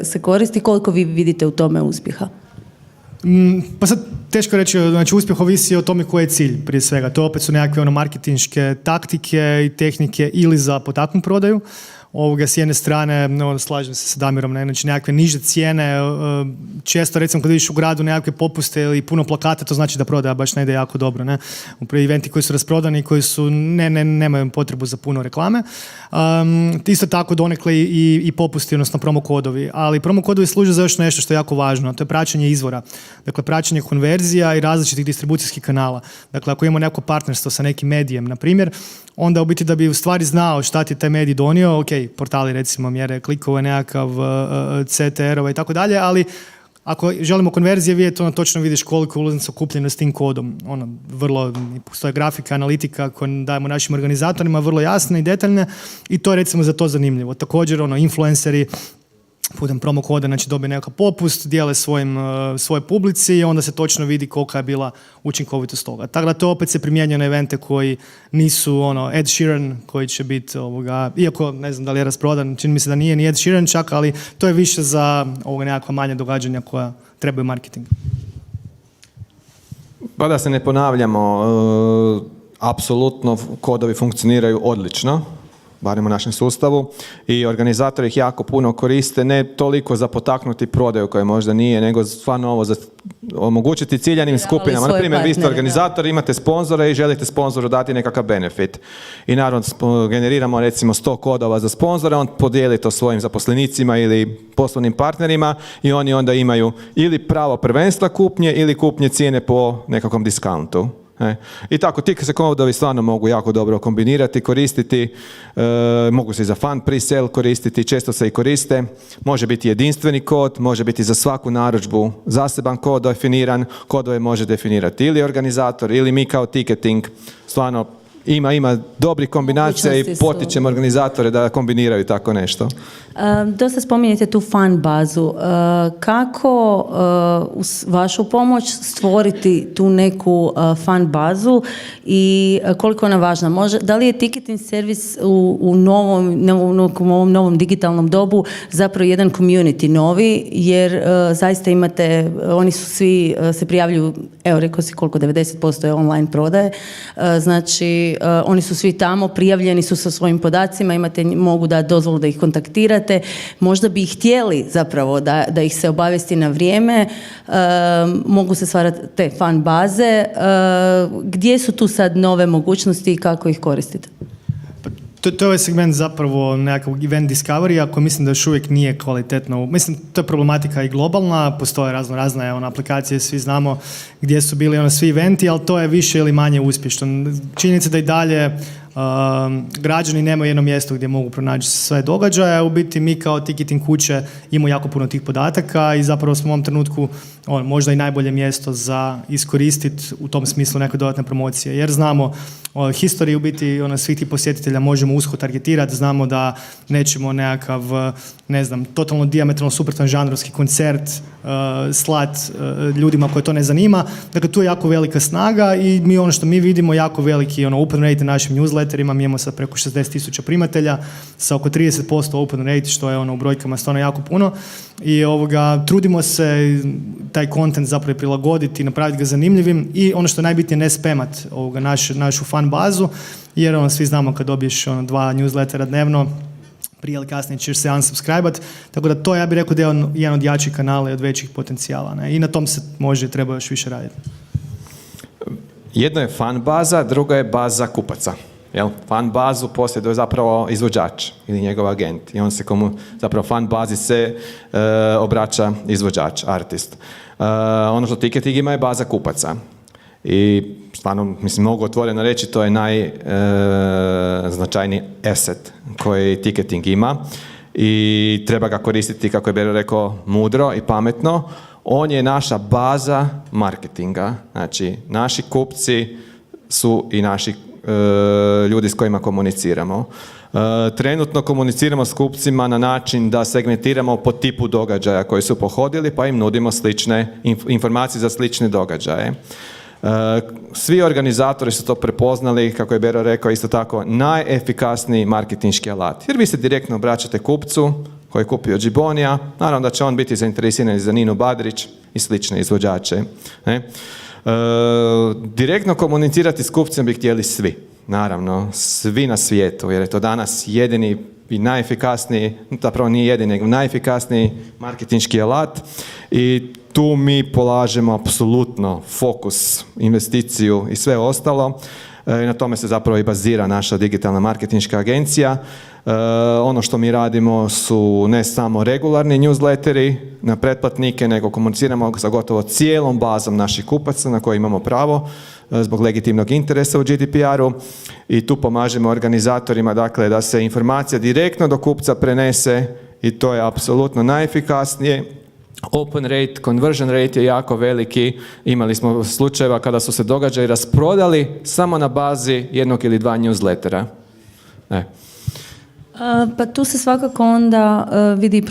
[SPEAKER 14] se koristi, koliko vi vidite u tome uspjeha.
[SPEAKER 15] Pa sad teško reći, znači uspjeh ovisi o tome koji je cilj prije svega. To opet su nekakve marketinške taktike i tehnike ili za potaknu prodaju. S jedne strane, slažem se sa Damirom, znači nekakve niže cijene, često recimo kad vidiš u gradu nekakve popuste ili puno plakata, to znači da prodaja baš ne ide jako dobro. Ne? Eventi koji su rasprodani i koji su nemaju potrebu za puno reklame. Isto tako donekle i popusti, odnosno promo kodovi. Ali promo kodovi služe za još nešto što je jako važno, to je praćenje izvora. Dakle, praćenje konverzija i različitih distribucijskih kanala. Dakle, ako imamo neko partnerstvo sa nekim medijem, na primjer, onda u biti da bi u stvari znao šta ti taj medij donio, ok, portali recimo mjere klikove, nekakav CTR-ova i tako dalje, ali ako želimo konverzije vidjeti, onda točno vidiš koliko ulaznica kupljeno s tim kodom. Vrlo, postoje grafika, analitika koju dajemo našim organizatorima, vrlo jasne i detaljne i to je recimo za to zanimljivo. Također, influenceri putem promo koda, znači dobije nekakav popust, dijele svojoj publici i onda se točno vidi kolika je bila učinkovitost toga. Tako da to opet se primjenjuje na evente koji nisu Ed Sheeran, koji će biti, iako ne znam da li je rasprodan, čini mi se da nije ni Ed Sheeran čak, ali to je više za nekakva manja događanja koja trebaju marketing.
[SPEAKER 16] Pa da se ne ponavljamo, apsolutno kodovi funkcioniraju odlično, barem u našem sustavu, i organizatori ih jako puno koriste, ne toliko za potaknuti prodaju koje možda nije, nego stvarno ovo za omogućiti ciljanim skupinama. Na primjer, vi ste organizator, imate sponzore i želite sponzoru dati nekakav benefit. I naravno generiramo recimo 100 kodova za sponzore, on podijeli to svojim zaposlenicima ili poslovnim partnerima i oni onda imaju ili pravo prvenstva kupnje ili kupnje cijene po nekakvom diskauntu. I tako, ti se kodovi stvarno mogu jako dobro kombinirati, koristiti, mogu se i za fan pre-sale koristiti, često se i koriste, može biti jedinstveni kod, može biti za svaku narudžbu zaseban kod definiran, kodove može definirati ili organizator ili mi kao ticketing, stvarno ima dobrih kombinacija i potičemo organizatore da kombiniraju tako nešto.
[SPEAKER 14] Dosta spominjete tu fan bazu. Kako uz vašu pomoć stvoriti tu neku fan bazu i koliko ona važna? Da li je ticketing servis u ovom novom digitalnom dobu zapravo jedan community novi, jer zaista imate, oni su svi se prijavljuju, evo rekao si koliko, 90% je online prodaje, znači oni su svi tamo, prijavljeni su sa svojim podacima, mogu dati dozvolu da ih kontaktirate, možda bi ih htjeli zapravo da ih se obavijesti na vrijeme, mogu se stvarati te fan baze, gdje su tu sad nove mogućnosti i kako ih koristite?
[SPEAKER 15] To je ovaj segment zapravo nekakvog event discovery, ako mislim da još uvijek nije kvalitetno. Mislim, to je problematika i globalna, postoje razne aplikacije, svi znamo gdje su bili svi eventi, ali to je više ili manje uspješno. Činjenica da i dalje građani nemaju jedno mjesto gdje mogu pronaći sve događaje, u biti mi kao ticketing kuće imamo jako puno tih podataka i zapravo smo u ovom trenutku možda i najbolje mjesto za iskoristiti u tom smislu neke dodatne promocije, jer znamo historiju u biti svih tih posjetitelja možemo usko targetirati, znamo da nećemo nekakav, totalno dijametralno suprotan žanrovski koncert slat ljudima koje to ne zanima. Dakle, tu je jako velika snaga i mi što mi vidimo jako veliki open rate na našim newsletterima, newsletterima, mi imamo sad preko 60,000 primatelja sa oko 30% open rate, što je u brojkama stvarno jako puno. I trudimo se taj content zapravo prilagoditi i napraviti ga zanimljivim i ono što je najbitnije, ne spamat našu fan bazu, jer svi znamo kad dobiješ 2 newslettera dnevno, prije ili kasnije ćeš se unsubscribe-at, tako da to ja bih rekao da je jedan od jačih kanala i od većih potencijala, ne? I na tom se može i treba još više raditi.
[SPEAKER 16] Jedno je fan baza, drugo je baza kupaca. Jel? Fan bazu posjeduje zapravo izvođač ili njegov agent i on se zapravo fan bazi se obraća izvođač, artist. Ono što ticketing ima je baza kupaca. I stvarno, mislim, mogu otvoreno reći, to je najznačajniji asset koji ticketing ima i treba ga koristiti, kako je Bero rekao, mudro i pametno. On je naša baza marketinga, znači naši kupci su i naši ljudi s kojima komuniciramo. Trenutno komuniciramo s kupcima na način da segmentiramo po tipu događaja koji su pohodili, pa im nudimo slične informacije za slične događaje. Svi organizatori su to prepoznali, kako je Bero rekao, isto tako najefikasniji marketinški alat. Jer vi se direktno obraćate kupcu koji je kupio Džibonija, naravno da će on biti zainteresiran za Ninu Badrić i slične izvođače. Direktno komunicirati s kupcem bi htjeli svi, naravno, svi na svijetu, jer je to danas jedini i najefikasniji, zapravo nije jedini, nego najefikasniji marketinški alat i tu mi polažemo apsolutno fokus, investiciju i sve ostalo. I na tome se zapravo i bazira naša digitalna marketinška agencija. Ono što mi radimo su ne samo regularni newsletteri na pretplatnike, nego komuniciramo sa gotovo cijelom bazom naših kupaca na koje imamo pravo zbog legitimnog interesa u GDPR-u i tu pomažemo organizatorima, dakle, da se informacija direktno do kupca prenese i to je apsolutno najefikasnije. Open rate, conversion rate je jako veliki. Imali smo slučajeva kada su se događaji rasprodali samo na bazi 1 ili 2 newslettera.
[SPEAKER 14] Pa tu se svakako onda vidi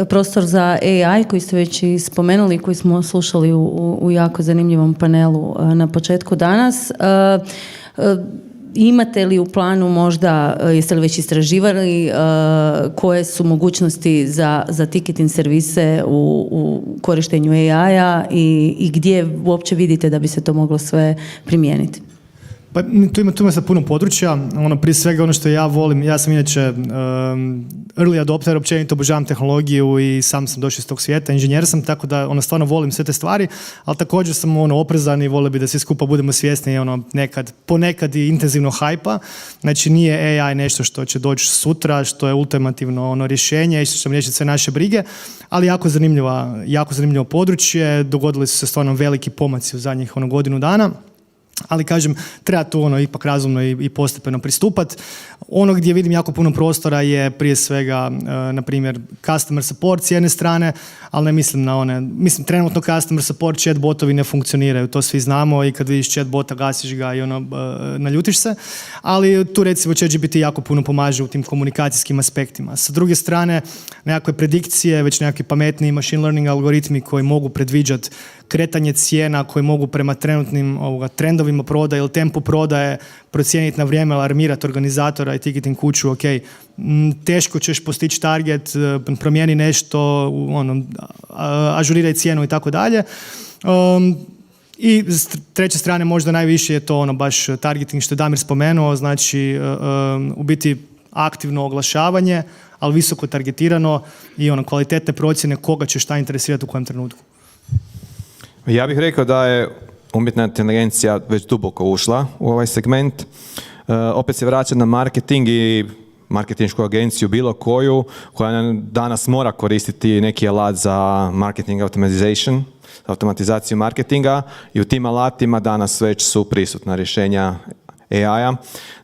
[SPEAKER 14] prostor za AI koji ste već i spomenuli, koji smo slušali u jako zanimljivom panelu na početku danas. Imate li u planu možda, jeste li već istraživali koje su mogućnosti za ticketing servise u korištenju AI-a i gdje uopće vidite da bi se to moglo sve primijeniti?
[SPEAKER 15] Pa tu ima sad puno područja, prije svega ono što ja volim, ja sam inače early adopter, općenito obožavam tehnologiju i sam došao iz tog svijeta, inženjer sam, tako da stvarno volim sve te stvari, ali također sam oprezan i volio bi da svi skupa budemo svjesni ponekad i intenzivno hajpa, znači nije AI nešto što će doći sutra, što je ultimativno rješenje i što će riješiti sve naše brige, ali jako zanimljivo područje, dogodili su se stvarno veliki pomaci u zadnjih godinu dana. Ali kažem, treba tu ipak razumno i postepeno pristupati. Ono gdje vidim jako puno prostora je prije svega, na primjer, customer support s jedne strane, ali ne mislim na trenutno customer support chat botovi ne funkcioniraju, to svi znamo i kad vidiš chat bota gasiš ga i naljutiš se, ali tu recimo ChatGPT jako puno pomaže u tim komunikacijskim aspektima. Sa druge strane, nekakve predikcije, već nekakvi pametniji machine learning algoritmi koji mogu predviđati kretanje cijena, koji mogu prema trenutnim trendovima prodaje ili tempu prodaje procijeniti na vrijeme, alarmirati organizatora i ticketing kuću, ok, teško ćeš postići target, promijeni nešto, ažuriraj cijenu i tako dalje. I s treće strane možda najviše je to baš targeting što je Damir spomenuo, znači u biti aktivno oglašavanje, ali visoko targetirano i kvalitetne procjene koga će šta interesirati u kojem trenutku.
[SPEAKER 16] Ja bih rekao da je umjetna inteligencija već duboko ušla u ovaj segment. Opet se vraća na marketing i marketinšku agenciju bilo koju koja danas mora koristiti neki alat za marketing automation, automatizaciju marketinga i u tim alatima danas već su prisutna rješenja AI-a,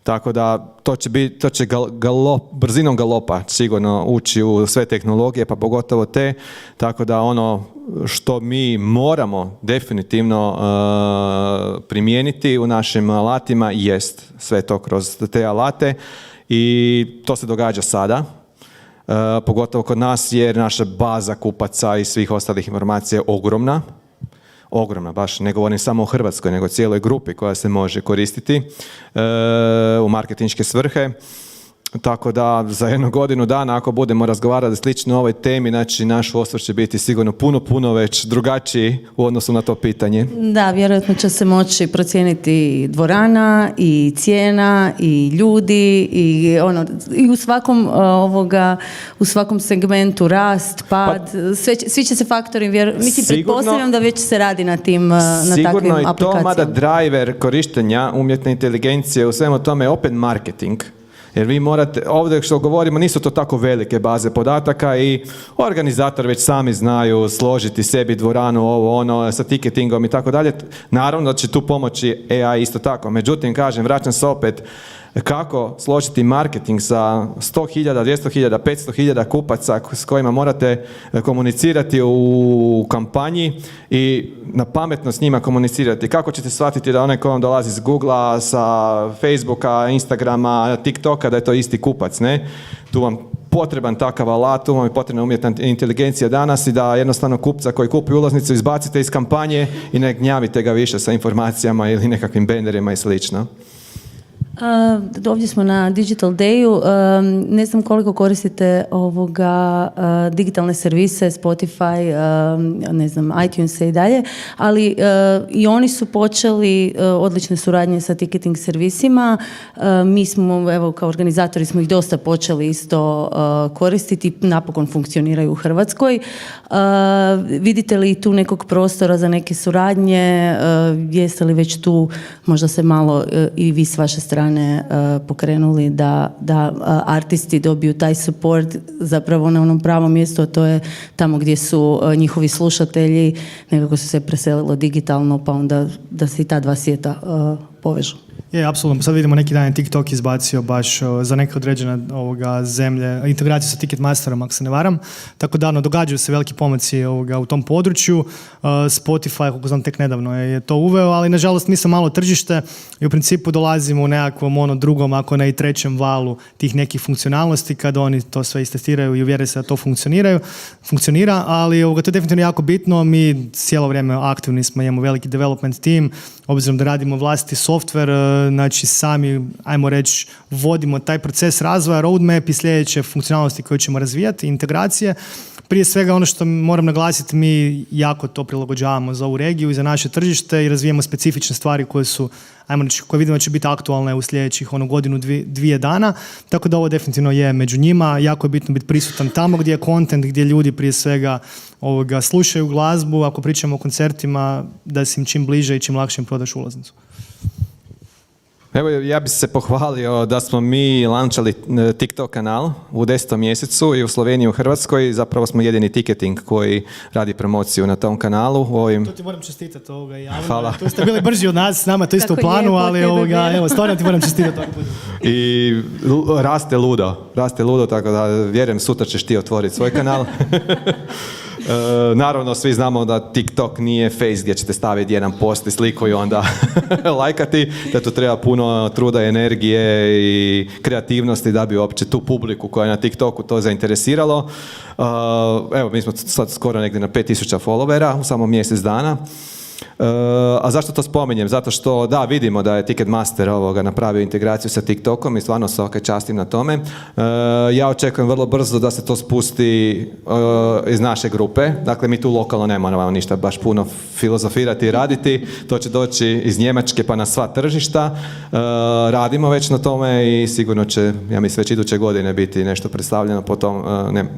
[SPEAKER 16] tako da to će brzinom galopa sigurno ući u sve tehnologije, pa pogotovo te, tako da ono što mi moramo definitivno primijeniti u našim alatima jest sve to kroz te alate i to se događa sada, pogotovo kod nas jer naša baza kupaca i svih ostalih informacija je ogromna. ogromna, baš ne govorim samo o Hrvatskoj, nego cijeloj grupi koja se može koristiti u marketinške svrhe. Tako da za jednu godinu dana ako budemo razgovarali slično o ovoj temi, znači naš osvrt će biti sigurno puno već drugačiji u odnosu na to pitanje.
[SPEAKER 14] Da, vjerojatno će se moći procijeniti dvorana i cijena i ljudi i u svakom segmentu rast, pad, svi će se faktori, mislim pretpostavljam da već se radi na tim na takvim aplikacijama.
[SPEAKER 16] Sigurno i to, mada driver korištenja umjetne inteligencije u svemu tome je opet marketing. Jer vi morate, ovdje što govorimo nisu to tako velike baze podataka i organizator već sami znaju složiti sebi dvoranu, ovo ono, sa tiketingom i tako dalje. Naravno da će tu pomoći AI isto tako. Međutim, kažem, vraćam se opet, kako složiti marketing sa 100.000, 200.000, 500.000 kupaca s kojima morate komunicirati u kampanji i na pametno s njima komunicirati. Kako ćete shvatiti da onaj ko vam dolazi s Googlea, sa Facebooka, Instagrama, TikToka, da je to isti kupac, ne? Tu vam potreban takav alat, tu vam je potrebna umjetna inteligencija danas i da jednostavno kupca koji kupi ulaznicu izbacite iz kampanje i ne gnjavite ga više sa informacijama ili nekakvim bannerima i slično.
[SPEAKER 14] Ovdje smo na Digital Dayu, ne znam koliko koristite digitalne servise, Spotify, ne znam, iTunes i dalje, ali i oni su počeli odlične suradnje sa ticketing servisima. Mi smo, evo, kao organizatori smo ih dosta počeli isto koristiti, napokon funkcioniraju u Hrvatskoj. Vidite li tu nekog prostora za neke suradnje? Jeste li već tu možda se malo i vi s vaše strane pokrenuli da artisti dobiju taj support zapravo na onom pravom mjestu, a to je tamo gdje su njihovi slušatelji, nekako su se preselilo digitalno, pa onda da se i ta dva svijeta povežu.
[SPEAKER 15] Je, apsolutno. Sad vidimo neki dan je TikTok izbacio baš za neke određene zemlje integraciju sa Ticketmasterom, ako se ne varam. Tako da događaju se veliki pomaci u tom području. Spotify, koliko znam, tek nedavno je to uveo, ali nažalost mi smo malo tržište i u principu dolazimo u nekakvom drugom, ako ne i trećem valu tih nekih funkcionalnosti kada oni to sve istestiraju i uvjere se da to funkcionira, ali to je definitivno jako bitno. Mi cijelo vrijeme aktivni smo, imamo veliki development team, obzirom da radimo vlastiti software, znači sami, ajmo reći, vodimo taj proces razvoja, roadmap i sljedeće funkcionalnosti koje ćemo razvijati, integracije. Prije svega ono što moram naglasiti, mi jako to prilagođavamo za ovu regiju i za naše tržište i razvijamo specifične stvari koje su, ajmo reći, koje vidimo da će biti aktualne u sljedećih godinu, dvije dana, tako da ovo definitivno je među njima. Jako je bitno biti prisutan tamo gdje je content, gdje ljudi prije svega slušaju glazbu, ako pričamo o koncertima, da si im čim bliže i čim lakše im prodaš ulaznicu.
[SPEAKER 16] Evo, ja bih se pohvalio da smo mi lančali TikTok kanal u 10. mjesecu i u Sloveniji i u Hrvatskoj. Zapravo smo jedini ticketing koji radi promociju na tom kanalu.
[SPEAKER 15] To ti moram čestitati
[SPEAKER 16] Hvala.
[SPEAKER 15] Tu ste bili brži od nas, s nama to isto u planu, ali evo, stvarno ti moram čestitati.
[SPEAKER 16] I raste ludo, tako da vjerujem sutra ćeš ti otvoriti svoj kanal. Naravno, svi znamo da TikTok nije face gdje ćete staviti jedan post i sliku i onda lajkati, da tu treba puno truda, energije i kreativnosti da bi uopće tu publiku koja je na TikToku to zainteresiralo. Evo, mi smo sad skoro negdje na 5000 followera u samo mjesec dana. A zašto to spominjem? Zato što da, vidimo da je Ticketmaster napravio integraciju sa TikTokom i stvarno svaka častim na tome. Ja očekujem vrlo brzo da se to spusti iz naše grupe. Dakle, mi tu lokalno ne moramo ništa baš puno filozofirati i raditi. To će doći iz Njemačke pa na sva tržišta. Radimo već na tome i sigurno će, ja mislim, već iduće godine biti nešto predstavljeno po tom,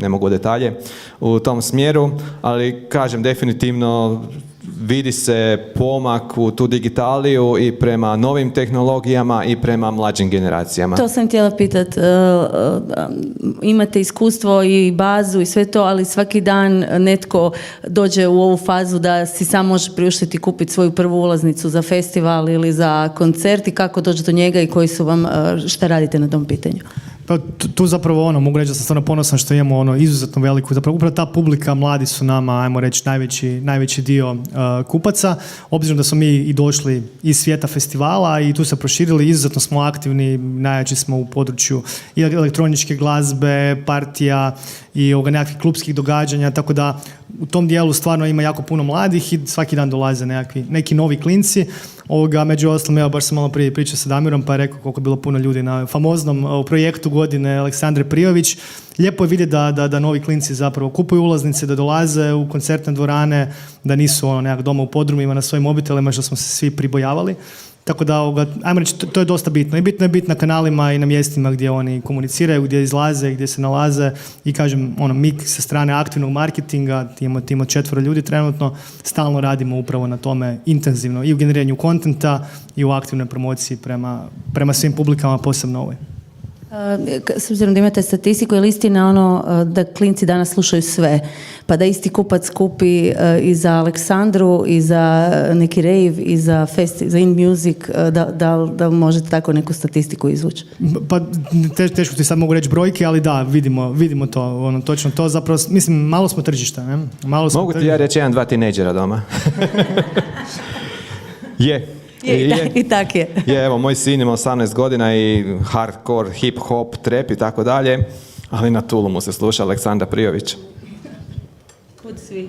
[SPEAKER 16] ne mogu detalje u tom smjeru, ali kažem, definitivno vidi se pomak u tu digitaliju i prema novim tehnologijama i prema mlađim generacijama.
[SPEAKER 14] To sam htjela pitati. Imate iskustvo i bazu i sve to, ali svaki dan netko dođe u ovu fazu da si sam može priuštiti kupiti svoju prvu ulaznicu za festival ili za koncert i kako doći do njega i koji su vam, šta radite na tom pitanju?
[SPEAKER 15] Pa tu zapravo mogu reći da sam stvarno ponosan što imamo izuzetno veliku, zapravo upravo ta publika, mladi su nama, ajmo reći, najveći dio kupaca, obzirom da smo mi i došli iz svijeta festivala i tu se proširili, izuzetno smo aktivni, najjači smo u području i elektroničke glazbe, partija i nekakvih klubskih događanja, tako da u tom dijelu stvarno ima jako puno mladih i svaki dan dolaze neki novi klinci. Među ostalim, evo baš sam malo prije pričao sa Damirom pa je rekao koliko je bilo puno ljudi na famoznom projektu godine Aleksandre Prijović. Lijepo je vidjeti da novi klinci zapravo kupuju ulaznice, da dolaze u koncertne dvorane, da nisu nekak doma u podrumima na svojim mobitelima što smo se svi pribojavali. Tako da, ajmo reći, to je dosta bitno. I bitno je biti na kanalima i na mjestima gdje oni komuniciraju, gdje izlaze, gdje se nalaze. I kažem, mi sa strane aktivnog marketinga, tim od 4 ljudi trenutno, stalno radimo upravo na tome intenzivno. I u generiranju kontenta i u aktivnoj promociji prema svim publikama, posebno ovoj.
[SPEAKER 14] S obzirom da imate statistiku, je li istina da klinci danas slušaju sve, pa da isti kupac kupi i za Aleksandru, i za neki rave, i za za in music, da možete tako neku statistiku izvući?
[SPEAKER 15] Pa teško ti sad mogu reći brojke, ali da, vidimo to, točno to zapravo, mislim, malo smo tržišta, ne?
[SPEAKER 16] Mogu ti ja reći 1-2 tinejdžera doma? Je.
[SPEAKER 14] I tak je.
[SPEAKER 16] Evo, moj sin ima 18 godina i hardcore, hip hop, trap i tako dalje, ali na Tulu mu se sluša Aleksandra Prijović.
[SPEAKER 14] Put svi.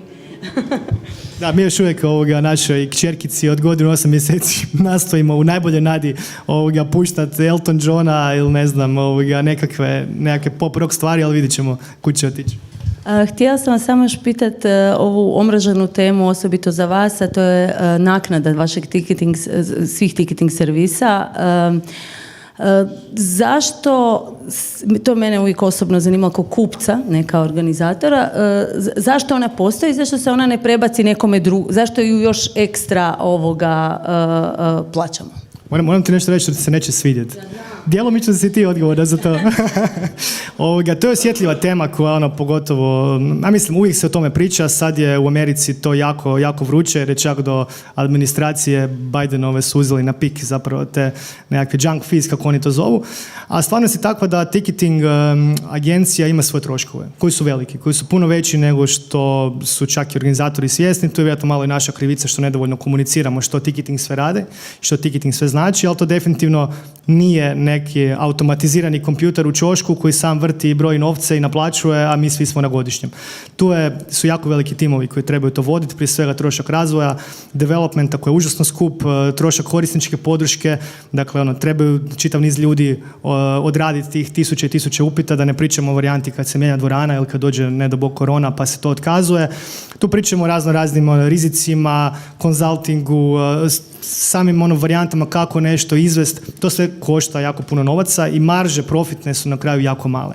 [SPEAKER 15] Da, mi još uvijek našoj kćerkici od 8 mjeseci nastojimo u najboljoj nadi puštati Elton Johna ili ne znam, nekakve pop rock stvari, ali vidit ćemo kud će otići.
[SPEAKER 14] Htjela sam vas samo još pitati ovu omraženu temu, osobito za vas, a to je naknada vašeg svih ticketing servisa. Zašto, to mene uvijek osobno zanimalo kao kupca, ne kao organizatora, zašto ona postoji, zašto se ona ne prebaci nekome drugom, zašto ju još ekstra plaćamo?
[SPEAKER 15] Moram ti nešto reći što ti se neće svidjeti. Djelomično si ti odgovorna za to. To je osjetljiva tema koja pogotovo, mislim, uvijek se o tome priča, sad je u Americi to jako, jako vruće, jer je čak do administracije Bidenove su uzeli na pik zapravo te nekakve junk fees, kako oni to zovu. A stvarno je takva da ticketing agencija ima svoje troškove, koji su veliki, koji su puno veći nego što su čak i organizatori svjesni. To je vjerojatno malo i naša krivica što nedovoljno komuniciramo što ticketing sve rade, što ticketing sve znači, ali to definitivno nije neki automatizirani kompjuter u ćošku koji sam vrti i broji novce i naplaćuje, a mi svi smo na godišnjem. Tu su jako veliki timovi koji trebaju to voditi, prije svega trošak razvoja, developmenta koji je užasno skup, trošak korisničke podrške, dakle trebaju čitav niz ljudi odraditi tih tisuće i tisuće upita, da ne pričamo o varijanti kad se mijenja dvorana ili kad dođe ne do Bog korona pa se to otkazuje. Tu pričamo o raznim rizicima, konzultingu, samim varijantama kako nešto izvesti. To sve košta jako puno novaca i marže profitne su na kraju jako male.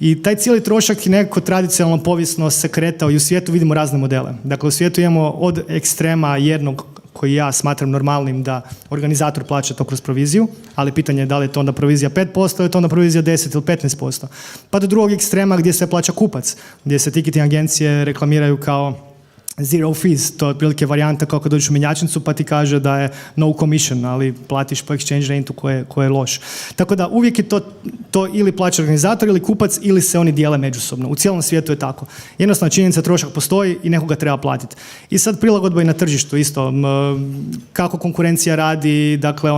[SPEAKER 15] I taj cijeli trošak je nekako tradicionalno povijesno se kretao i u svijetu vidimo razne modele. Dakle, u svijetu imamo od ekstrema jednog koji ja smatram normalnim da organizator plaća to kroz proviziju, ali pitanje je da li je to onda provizija 5% ili je to onda provizija 10 ili 15%. Pa do drugog ekstrema gdje se plaća kupac, gdje se ticketing agencije reklamiraju kao zero fees, to je otprilike varijanta kao kad dođeš u mjenjačnicu pa ti kaže da je no commission, ali platiš po exchange rate-u koji je loš. Tako da uvijek je to ili plaća organizator ili kupac ili se oni dijele međusobno. U cijelom svijetu je tako. Jednostavno činjenica trošak postoji i nekoga treba platiti. I sad prilagodba i na tržištu isto. Kako konkurencija radi, dakle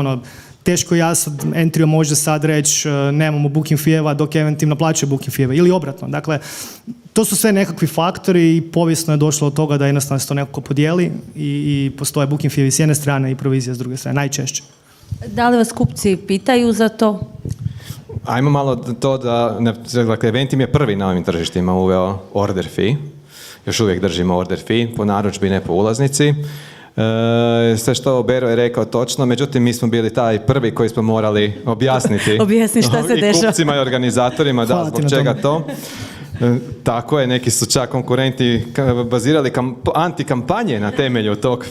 [SPEAKER 15] teško ja sad entry može sad reći nemamo booking fee-eva dok eventivno plaćaju booking fee-eve ili obratno. Dakle, to su sve nekakvi faktori i povijesno je došlo od toga da jednostavno se to nekako podijeli i postoje booking fee-evi s jedne strane i provizija s druge strane, najčešće.
[SPEAKER 14] Da li vas kupci pitaju za to?
[SPEAKER 16] Ajmo malo to da, dakle, Eventim je prvi na ovim tržištima uveo order fee. Još uvijek držimo order fee, po narudžbi, ne po ulaznici. Sve što Bero je rekao točno, međutim mi smo bili taj prvi koji smo morali objasniti
[SPEAKER 14] šta se dešava
[SPEAKER 16] i kupcima i organizatorima da zbog čega to. Tako je, neki su čak konkurenti bazirali antikampanje na temelju tog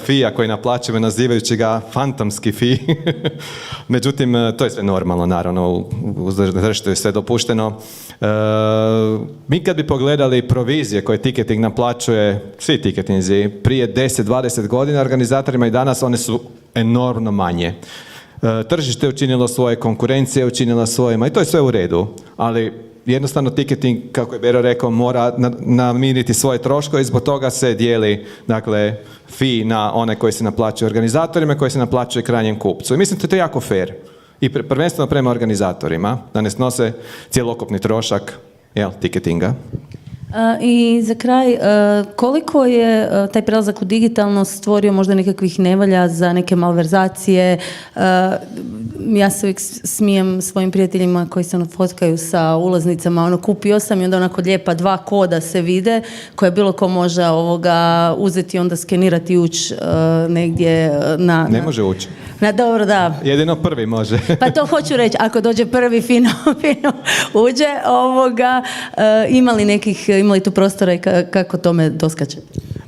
[SPEAKER 16] fija koji naplaćuju nazivajući ga fantomski fee. Međutim, to je sve normalno, naravno, u tržištu je sve dopušteno. Mi kad bi pogledali provizije koje ticketing naplaćuje, svi ticketinzi, prije 10-20 godina organizatorima i danas, one su enormno manje. tržište učinilo svoje, konkurencija je učinila svojima i to je sve u redu, ali jednostavno ticketing, kako je Bero rekao, mora namiriti svoje troškove i zbog toga se dijeli, dakle, fee na one koji se naplaćuju organizatorima i koji se naplaćuje krajnjem kupcu. I mislim da je to jako fair. I prvenstveno prema organizatorima, da ne snose cjelokupni trošak ticketinga.
[SPEAKER 14] I za kraj, koliko je taj prelazak u digitalno stvorio možda nekakvih nevolja za neke malverzacije? Ja se uvijek smijem svojim prijateljima koji se fotkaju sa ulaznicama, kupio sam i onda onako lijepa 2 koda se vide koje bilo ko može uzeti i onda skenirati i ući negdje na...
[SPEAKER 16] Ne može ući.
[SPEAKER 14] Dobro, da.
[SPEAKER 16] Jedino prvi može.
[SPEAKER 14] Pa to hoću reći, ako dođe prvi fino uđe, imali tu prostora i kako tome doskače?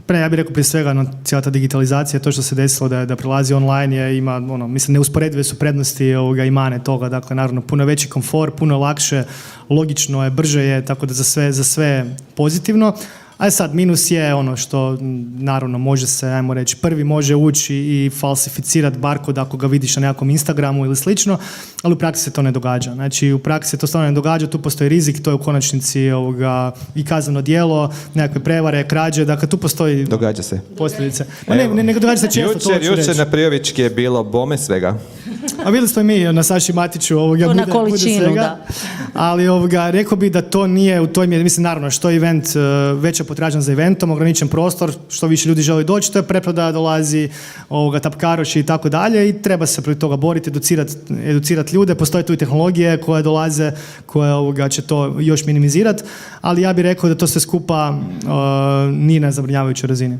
[SPEAKER 15] Ja bih rekao prije svega, cijela ta digitalizacija, to što se desilo da prelazi online ima, mislim, neusporedive su prednosti i mane toga. Dakle, naravno, puno veći komfor, puno lakše, logično je, brže je, tako da za sve pozitivno. A sad, minus je ono što, naravno, može se, ajmo reći, prvi može ući i falsificirati barkod ako ga vidiš na nekakvom Instagramu ili slično, ali u praksi se to ne događa. Znači, u praksi se to stvarno ne događa, tu postoji rizik, to je u konačnici i kazneno djelo, nekakve prevare, krađe, dakle, tu postoji... Događa se. Posljedice. Ne događa se često,
[SPEAKER 16] Jučer na Prijovički je bilo bome svega.
[SPEAKER 15] A bili smo i mi na Saši Matiću,
[SPEAKER 14] to na količinu, svega. Da.
[SPEAKER 15] Ali rekao bi da to nije u toj mjeri, mislim, naravno, što je event veća potražnja za eventom, ograničen prostor, što više ljudi želi doći, to je preprodaja, dolazi tapkaroši i tako dalje i treba se protiv toga boriti, educirati ljude. Postoje tu i tehnologije koje dolaze, koje će to još minimizirati, ali ja bih rekao da to sve skupa nije na zabrinjavajućoj razini.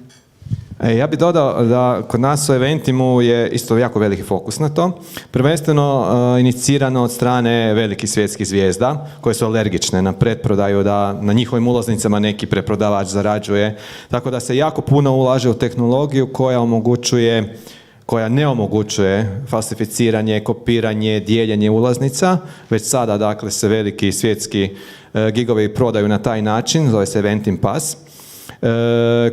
[SPEAKER 16] Ja bih dodao da kod nas u Eventimu je isto jako veliki fokus na to. Prvenstveno inicirano od strane velikih svjetskih zvijezda koje su alergične na pretprodaju, da na njihovim ulaznicama neki preprodavač zarađuje. Tako da se jako puno ulaže u tehnologiju koja ne omogućuje falsificiranje, kopiranje, dijeljenje ulaznica. Već sada, dakle, se veliki svjetski gigovi prodaju na taj način, zove se Eventim Pass,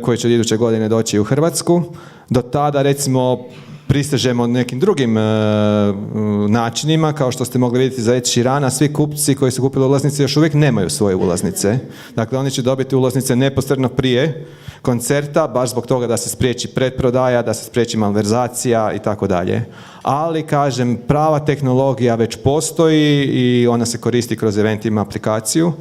[SPEAKER 16] koji će iduće godine doći u Hrvatsku. Do tada, recimo, pristežemo nekim drugim načinima, kao što ste mogli vidjeti za Ed Sheerana, svi kupci koji su kupili ulaznice još uvijek nemaju svoje ulaznice. Dakle, oni će dobiti ulaznice neposredno prije koncerta, baš zbog toga da se spriječi pretprodaja, da se spriječi malverzacija i tako dalje. Ali, kažem, prava tehnologija već postoji i ona se koristi kroz Eventim aplikaciju,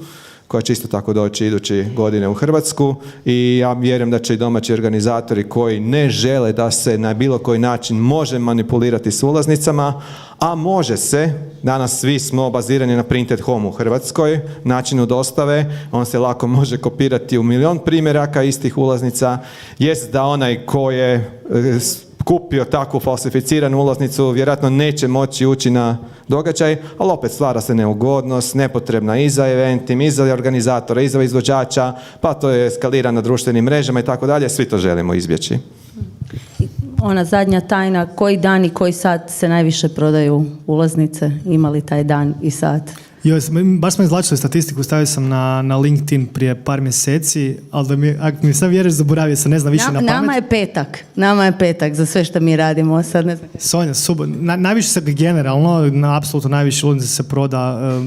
[SPEAKER 16] koja će isto tako doći iduće godine u Hrvatsku i ja vjerujem da će i domaći organizatori koji ne žele da se na bilo koji način može manipulirati s ulaznicama, a može se, danas svi smo bazirani na printed home u Hrvatskoj, načinu dostave, on se lako može kopirati u milion primjeraka istih ulaznica, jest da onaj ko je kupio takvu falsificiranu ulaznicu, vjerojatno neće moći ući na događaj, ali opet stvara se neugodnost, nepotrebna i za Eventim, i za organizatora, i za izvođača, pa to je eskalira na društvenim mrežama i tako dalje, svi to želimo izbjeći.
[SPEAKER 14] Ona zadnja tajna, koji dan i koji sat se najviše prodaju ulaznice, imali taj dan i sat?
[SPEAKER 15] Baš smo izvlačili statistiku, stavio sam na LinkedIn prije par mjeseci, ali ako mi sad vjeruješ, zaboravio sam, ne znam više na pamet.
[SPEAKER 14] Nama je petak za sve što mi radimo. Sad ne znam.
[SPEAKER 15] Sonja, najviše se generalno, apsolutno najviše ulaznice se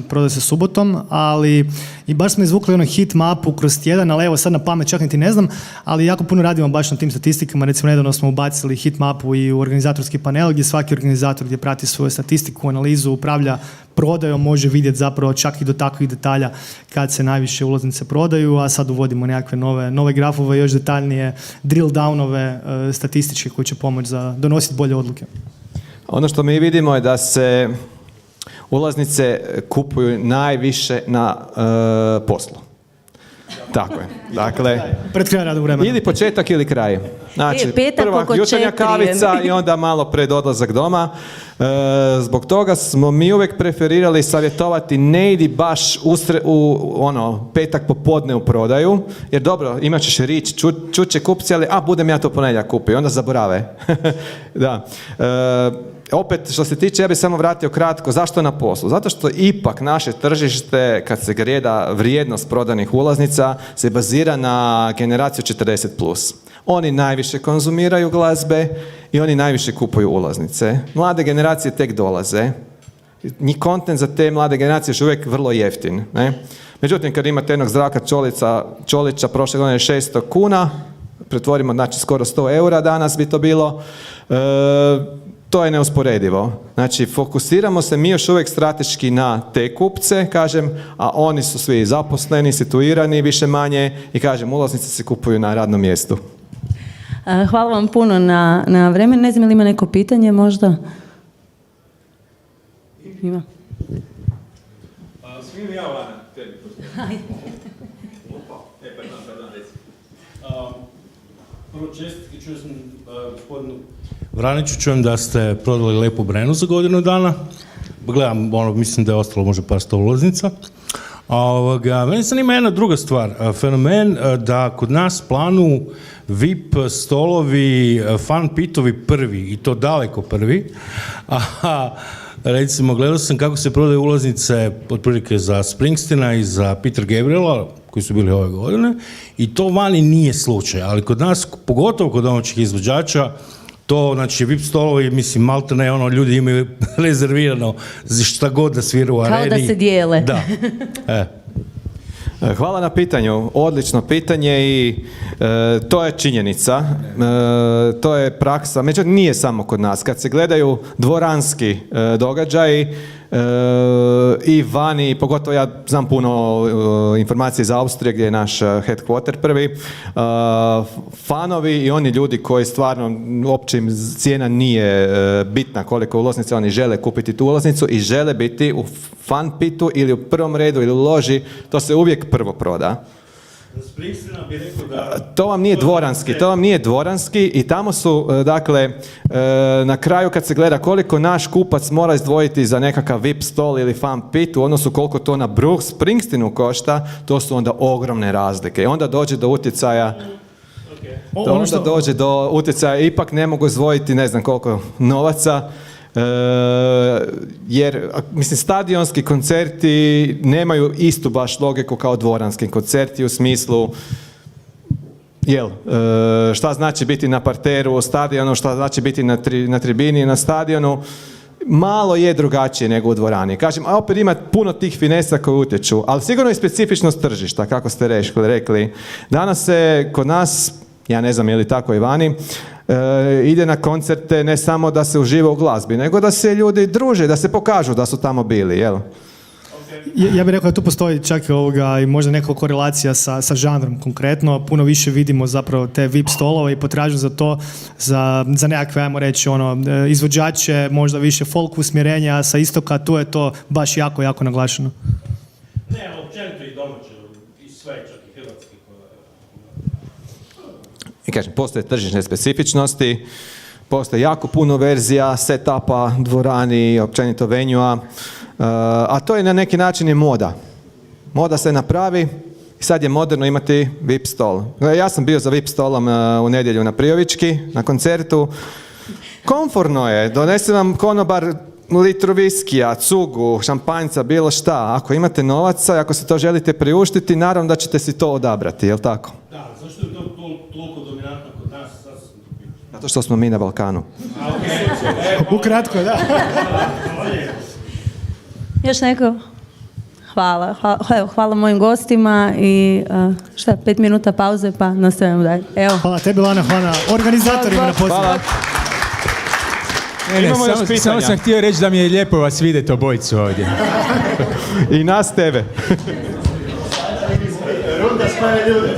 [SPEAKER 15] proda se subotom, ali i baš smo izvukli ono hit mapu kroz tjedan, ali evo sad na pamet čak niti ne znam, ali jako puno radimo baš na tim statistikama. Recimo, nedavno smo ubacili hit mapu i u organizatorski panel gdje svaki organizator gdje prati svoju statistiku, analizu, upravlja prodajom, može vidjeti zapravo čak i do takvih detalja kad se najviše ulaznice prodaju, a sad uvodimo nekakve nove grafove, još detaljnije drill downove statističke koji će pomoći za donositi bolje odluke.
[SPEAKER 16] Ono što mi vidimo je da se ulaznice kupuju najviše na poslu. Tako je. Dakle,
[SPEAKER 15] pred kraj radnog vremena.
[SPEAKER 16] Ili početak ili kraj. Znači, prva
[SPEAKER 14] oko
[SPEAKER 16] jutarnja
[SPEAKER 14] 4,
[SPEAKER 16] kavica i onda malo pred odlazak doma. Zbog toga smo mi uvijek preferirali savjetovati ne idi baš u petak popodne u prodaju, jer dobro, imat ćeš rič, čuće kupci, ali budem ja to ponedjeljak kupio, onda zaborave. Da. Opet, što se tiče, ja bih samo vratio kratko, zašto na poslu? Zato što ipak naše tržište, kad se gleda vrijednost prodanih ulaznica, se bazira na generaciju 40+. Oni najviše konzumiraju glazbe i oni najviše kupuju ulaznice. Mlade generacije tek dolaze. Kontent za te mlade generacije je još uvijek vrlo jeftin. Ne? Međutim, kad imate jednog Zdravka Čolića prošle godine 600 kuna, pretvorimo, znači skoro 100 eura danas bi to bilo, to je neusporedivo. Znači, fokusiramo se mi još uvijek strateški na te kupce, kažem, a oni su svi zaposleni, situirani više manje i kažem, ulaznice se kupuju na radnom mjestu.
[SPEAKER 14] Hvala vam puno na vremenu. Ne znam ili ima neko pitanje možda? Ima.
[SPEAKER 17] Smijem ja, Vana, tebi. Prvo čestitke, čuo sam gospodinu Vraniću, čujem da ste prodali Lepu Brenu za godinu dana. Gledam, mislim da je ostalo možda par 100 ulaznica. Meni zanima jedna druga stvar. Fenomen da kod nas planu VIP stolovi, fan pitovi prvi, i to daleko prvi. Recimo, gledao sam kako se prodaju ulaznice otprilike za Springsteena i za Peter Gabriela, koji su bili ove godine, i to vani nije slučaj, ali kod nas, pogotovo kod domaćih izvođača, to, znači, VIP stolovi, mislim, maltene, ljudi imaju rezervirano za šta god da svira u areni.
[SPEAKER 14] Kao da se dijele.
[SPEAKER 17] Da.
[SPEAKER 16] Hvala na pitanju, odlično pitanje i to je činjenica, to je praksa, međutim nije samo kod nas. Kad se gledaju dvoranski događaji i vani, pogotovo ja znam puno informacije iz Austrije gdje je naš headquarter prvi, fanovi i oni ljudi koji stvarno uopće im cijena nije bitna koliko ulaznice, oni žele kupiti tu ulaznicu i žele biti u fan pitu ili u prvom redu ili u loži, to se uvijek prvo proda. To vam nije dvoranski i tamo su, dakle, na kraju kad se gleda koliko naš kupac mora izdvojiti za nekakav VIP stol ili fan pit u odnosu koliko to na Bruce Springsteenu košta, to su onda ogromne razlike. I onda dođe do utjecaja ipak ne mogu izdvojiti ne znam koliko novaca, jer, mislim, stadionski koncerti nemaju istu baš logiku kao dvoranski koncerti u smislu, šta znači biti na parteru u stadionu, šta znači biti na tribini na stadionu, malo je drugačije nego u dvorani. Kažem, a opet ima puno tih finesa koje utječu, ali sigurno i specifičnost tržišta, kako ste rekli. Danas se kod nas, ja ne znam je li tako i vani, ide na koncerte ne samo da se uživa u glazbi, nego da se ljudi druže, da se pokažu da su tamo bili, jel?
[SPEAKER 15] Ja bih rekao da tu postoji čak i možda neka korelacija sa žanrom konkretno. Puno više vidimo zapravo te VIP stolove i potražnju za to, za nekakve, ajmo reći, izvođače, možda više folk usmjerenja sa istoka, tu je to baš jako, jako naglašeno.
[SPEAKER 17] Ne, općenito i domaće, i sve, čak i hrvatski.
[SPEAKER 16] I kažem, postoje tržišne specifičnosti, postoje jako puno verzija, setupa, dvorani, općenito venjua, a to je na neki način i moda. Moda se napravi i sad je moderno imati VIP stol. Ja sam bio za VIP stolom u nedjelju na Priovički, na koncertu. Komforno je, donese vam konobar litru viskija, cugu, šampanjca, bilo šta. Ako imate novaca, ako se to želite priuštiti, naravno da ćete si to odabrati, jel tako?
[SPEAKER 17] Da, zašto je to toliko dominantno kod nas?
[SPEAKER 16] Zato što smo mi na Balkanu.
[SPEAKER 15] Ukratko, da.
[SPEAKER 14] Još neko? Hvala mojim gostima i 5 minuta pauze pa nastavljamo dalje. Evo.
[SPEAKER 15] Hvala tebi, Lana, hvala organizatorima na pozivu.
[SPEAKER 16] Hvala.
[SPEAKER 18] Samo sam htio reći da mi je lijepo vas vidjeti obojicu ovdje.
[SPEAKER 16] I nas tebe.
[SPEAKER 17] Runda spaja ljude.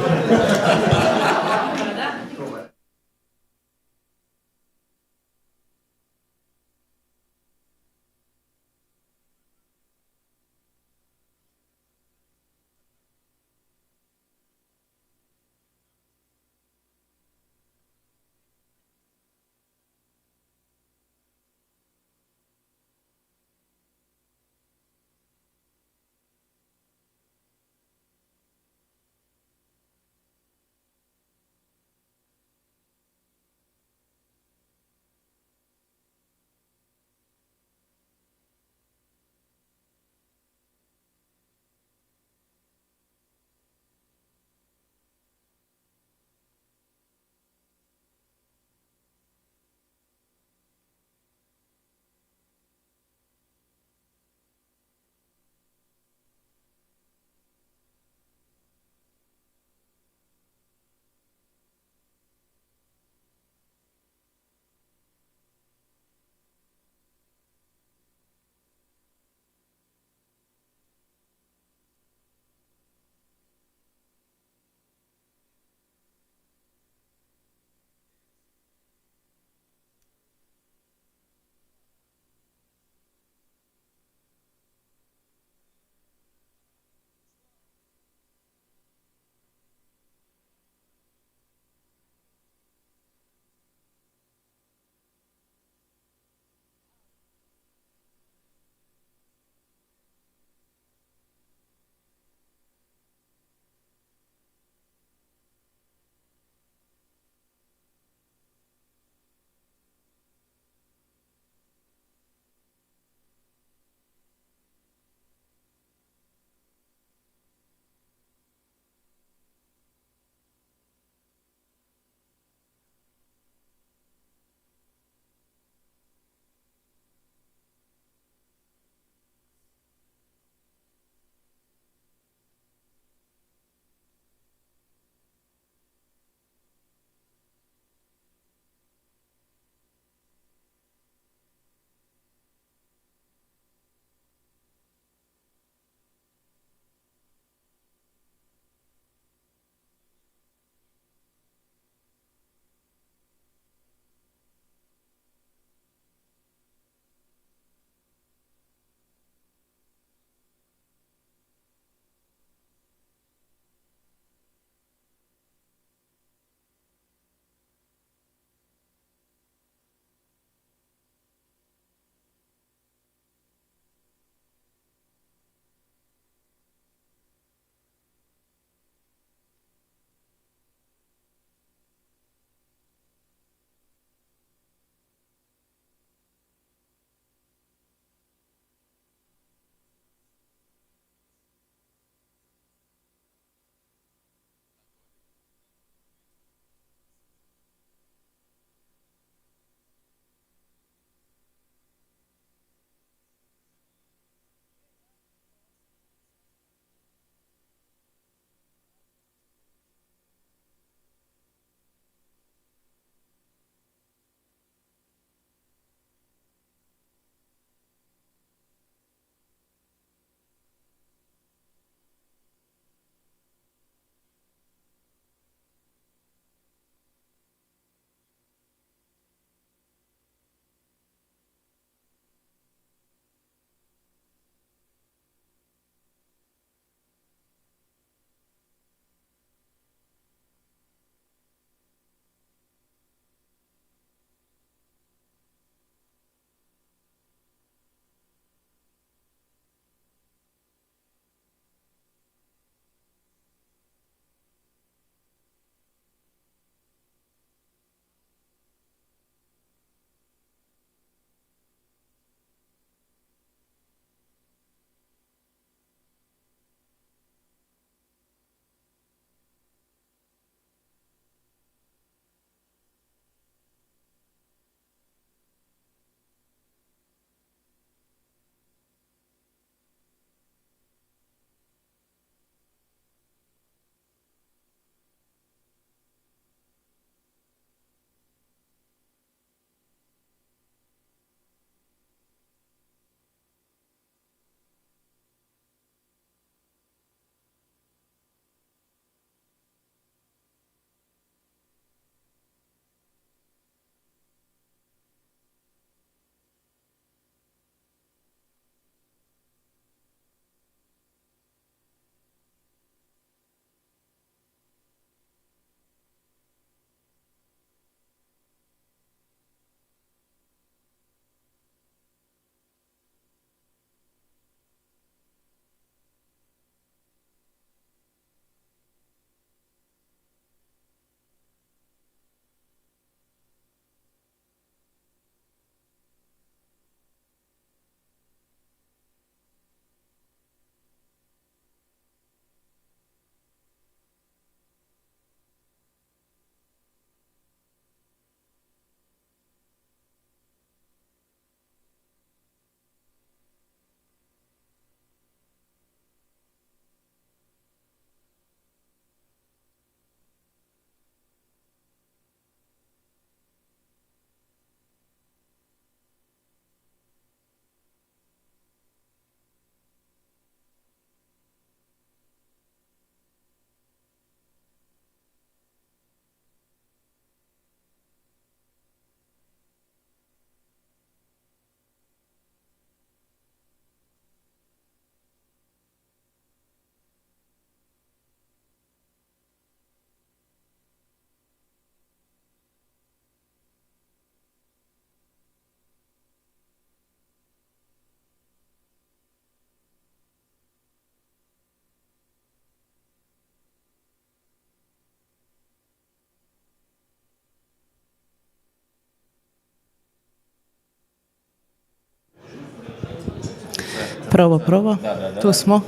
[SPEAKER 19] Proba. Tu smo.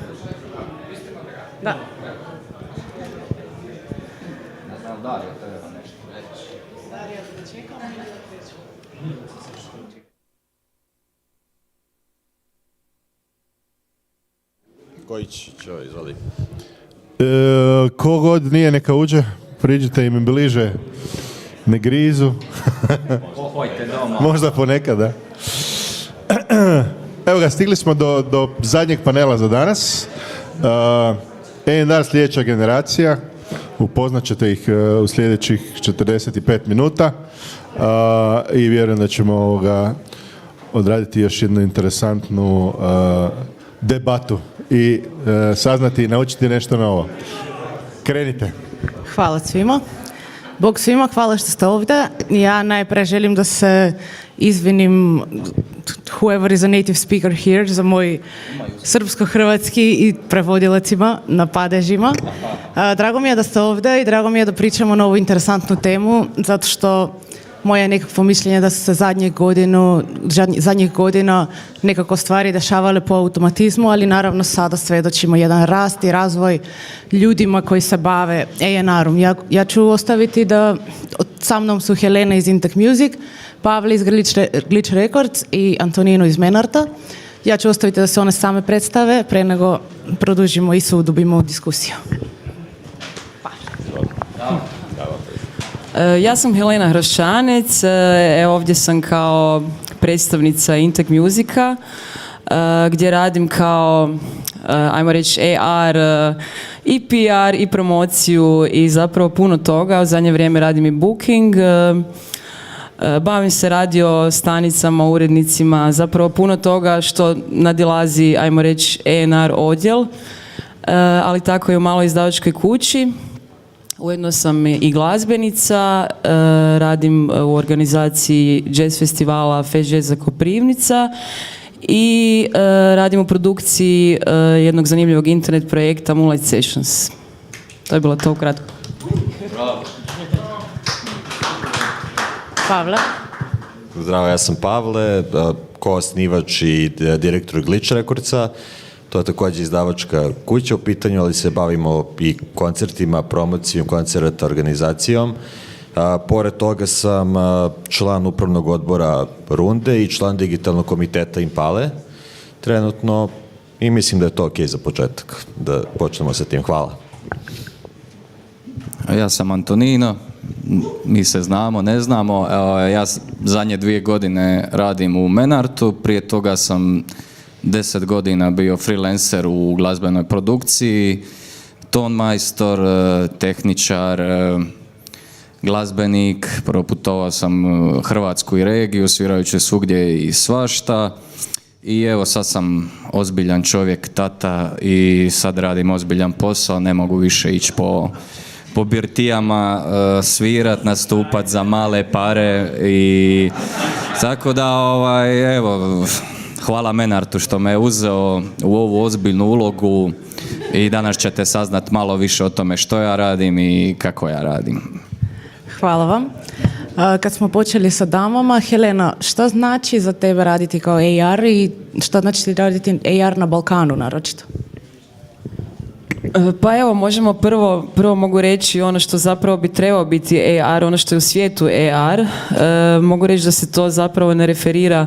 [SPEAKER 19] Da.
[SPEAKER 11] Kojić, izvoli.
[SPEAKER 1] Ko god nije, neka uđe. Priđite im bliže. Ne grizu. Možda ponekad, da. Evo ga, stigli smo do zadnjeg panela za danas. A&R sljedeća generacija. Upoznat ćete ih u sljedećih 45 minuta. I vjerujem da ćemo odraditi još jednu interesantnu debatu i saznati i naučiti nešto novo. Krenite.
[SPEAKER 19] Hvala svima. Bog svima, hvala što ste ovdje. Ja najprije želim da se izvinim whoever is a native speaker here za moj srpsko-hrvatski i prevodilacima na padežima. Drago mi je da ste ovdje i drago mi je da pričamo na ovu interesantnu temu, zato što moje nekakvo mišljenje da su se zadnjih godina nekako stvari dešavale po automatizmu, ali naravno sada svjedočimo jedan rast i razvoj ljudima koji se bave A&R-om. Ja ću ostaviti da sa mnom su Helena iz Intec Music, Pavle iz Glitch Records i Antonino iz Menarta. Ja ću ostaviti da se one same predstave pre nego produžimo i se udubimo u diskusiju.
[SPEAKER 20] Ja sam Helena Hroščanec, ovdje sam kao predstavnica Intec Musica, gdje radim kao, ajmo reći, AR i PR i promociju i zapravo puno toga. U zadnje vrijeme radim i booking, bavim se radio stanicama, urednicima, zapravo puno toga što nadilazi, ajmo reći, A&R odjel, ali tako i u maloj izdavačkoj kući. Ujedno sam i glazbenica, radim u organizaciji jazz festivala Fest Jazza Koprivnica i radim u produkciji jednog zanimljivog internet projekta Moonlight Sessions. To je bilo to ukratko.
[SPEAKER 19] Pavle.
[SPEAKER 11] Zdravo, ja sam Pavle, koosnivač i direktor Glitch Recordsa. To je također izdavačka kuća u pitanju, ali se bavimo i koncertima, promocijom koncerata, organizacijom. Pored toga sam član upravnog odbora Runde i član digitalnog komiteta Impale trenutno i mislim da je to ok za početak, da počnemo sa tim. Hvala.
[SPEAKER 21] Ja sam Antonino, mi se znamo, ne znamo. Ja zadnje 2 godine radim u Menartu, prije toga sam 10 godina bio freelancer u glazbenoj produkciji, tonmajstor, tehničar, glazbenik, proputovao sam Hrvatsku i regiju, svirajući svugdje i svašta. I evo sad sam ozbiljan čovjek, tata i sad radim ozbiljan posao, ne mogu više ići po birtijama, svirat, nastupat za male pare i tako da evo, hvala Menartu što me je uzeo u ovu ozbiljnu ulogu i danas ćete saznat malo više o tome što ja radim i kako ja radim.
[SPEAKER 19] Hvala vam. Kad smo počeli sa damama, Helena, što znači za tebe raditi kao AR i što znači raditi AR na Balkanu naročito?
[SPEAKER 20] Pa evo, možemo prvo mogu reći ono što zapravo bi trebao biti AR, ono što je u svijetu AR. Mogu reći da se to zapravo ne referira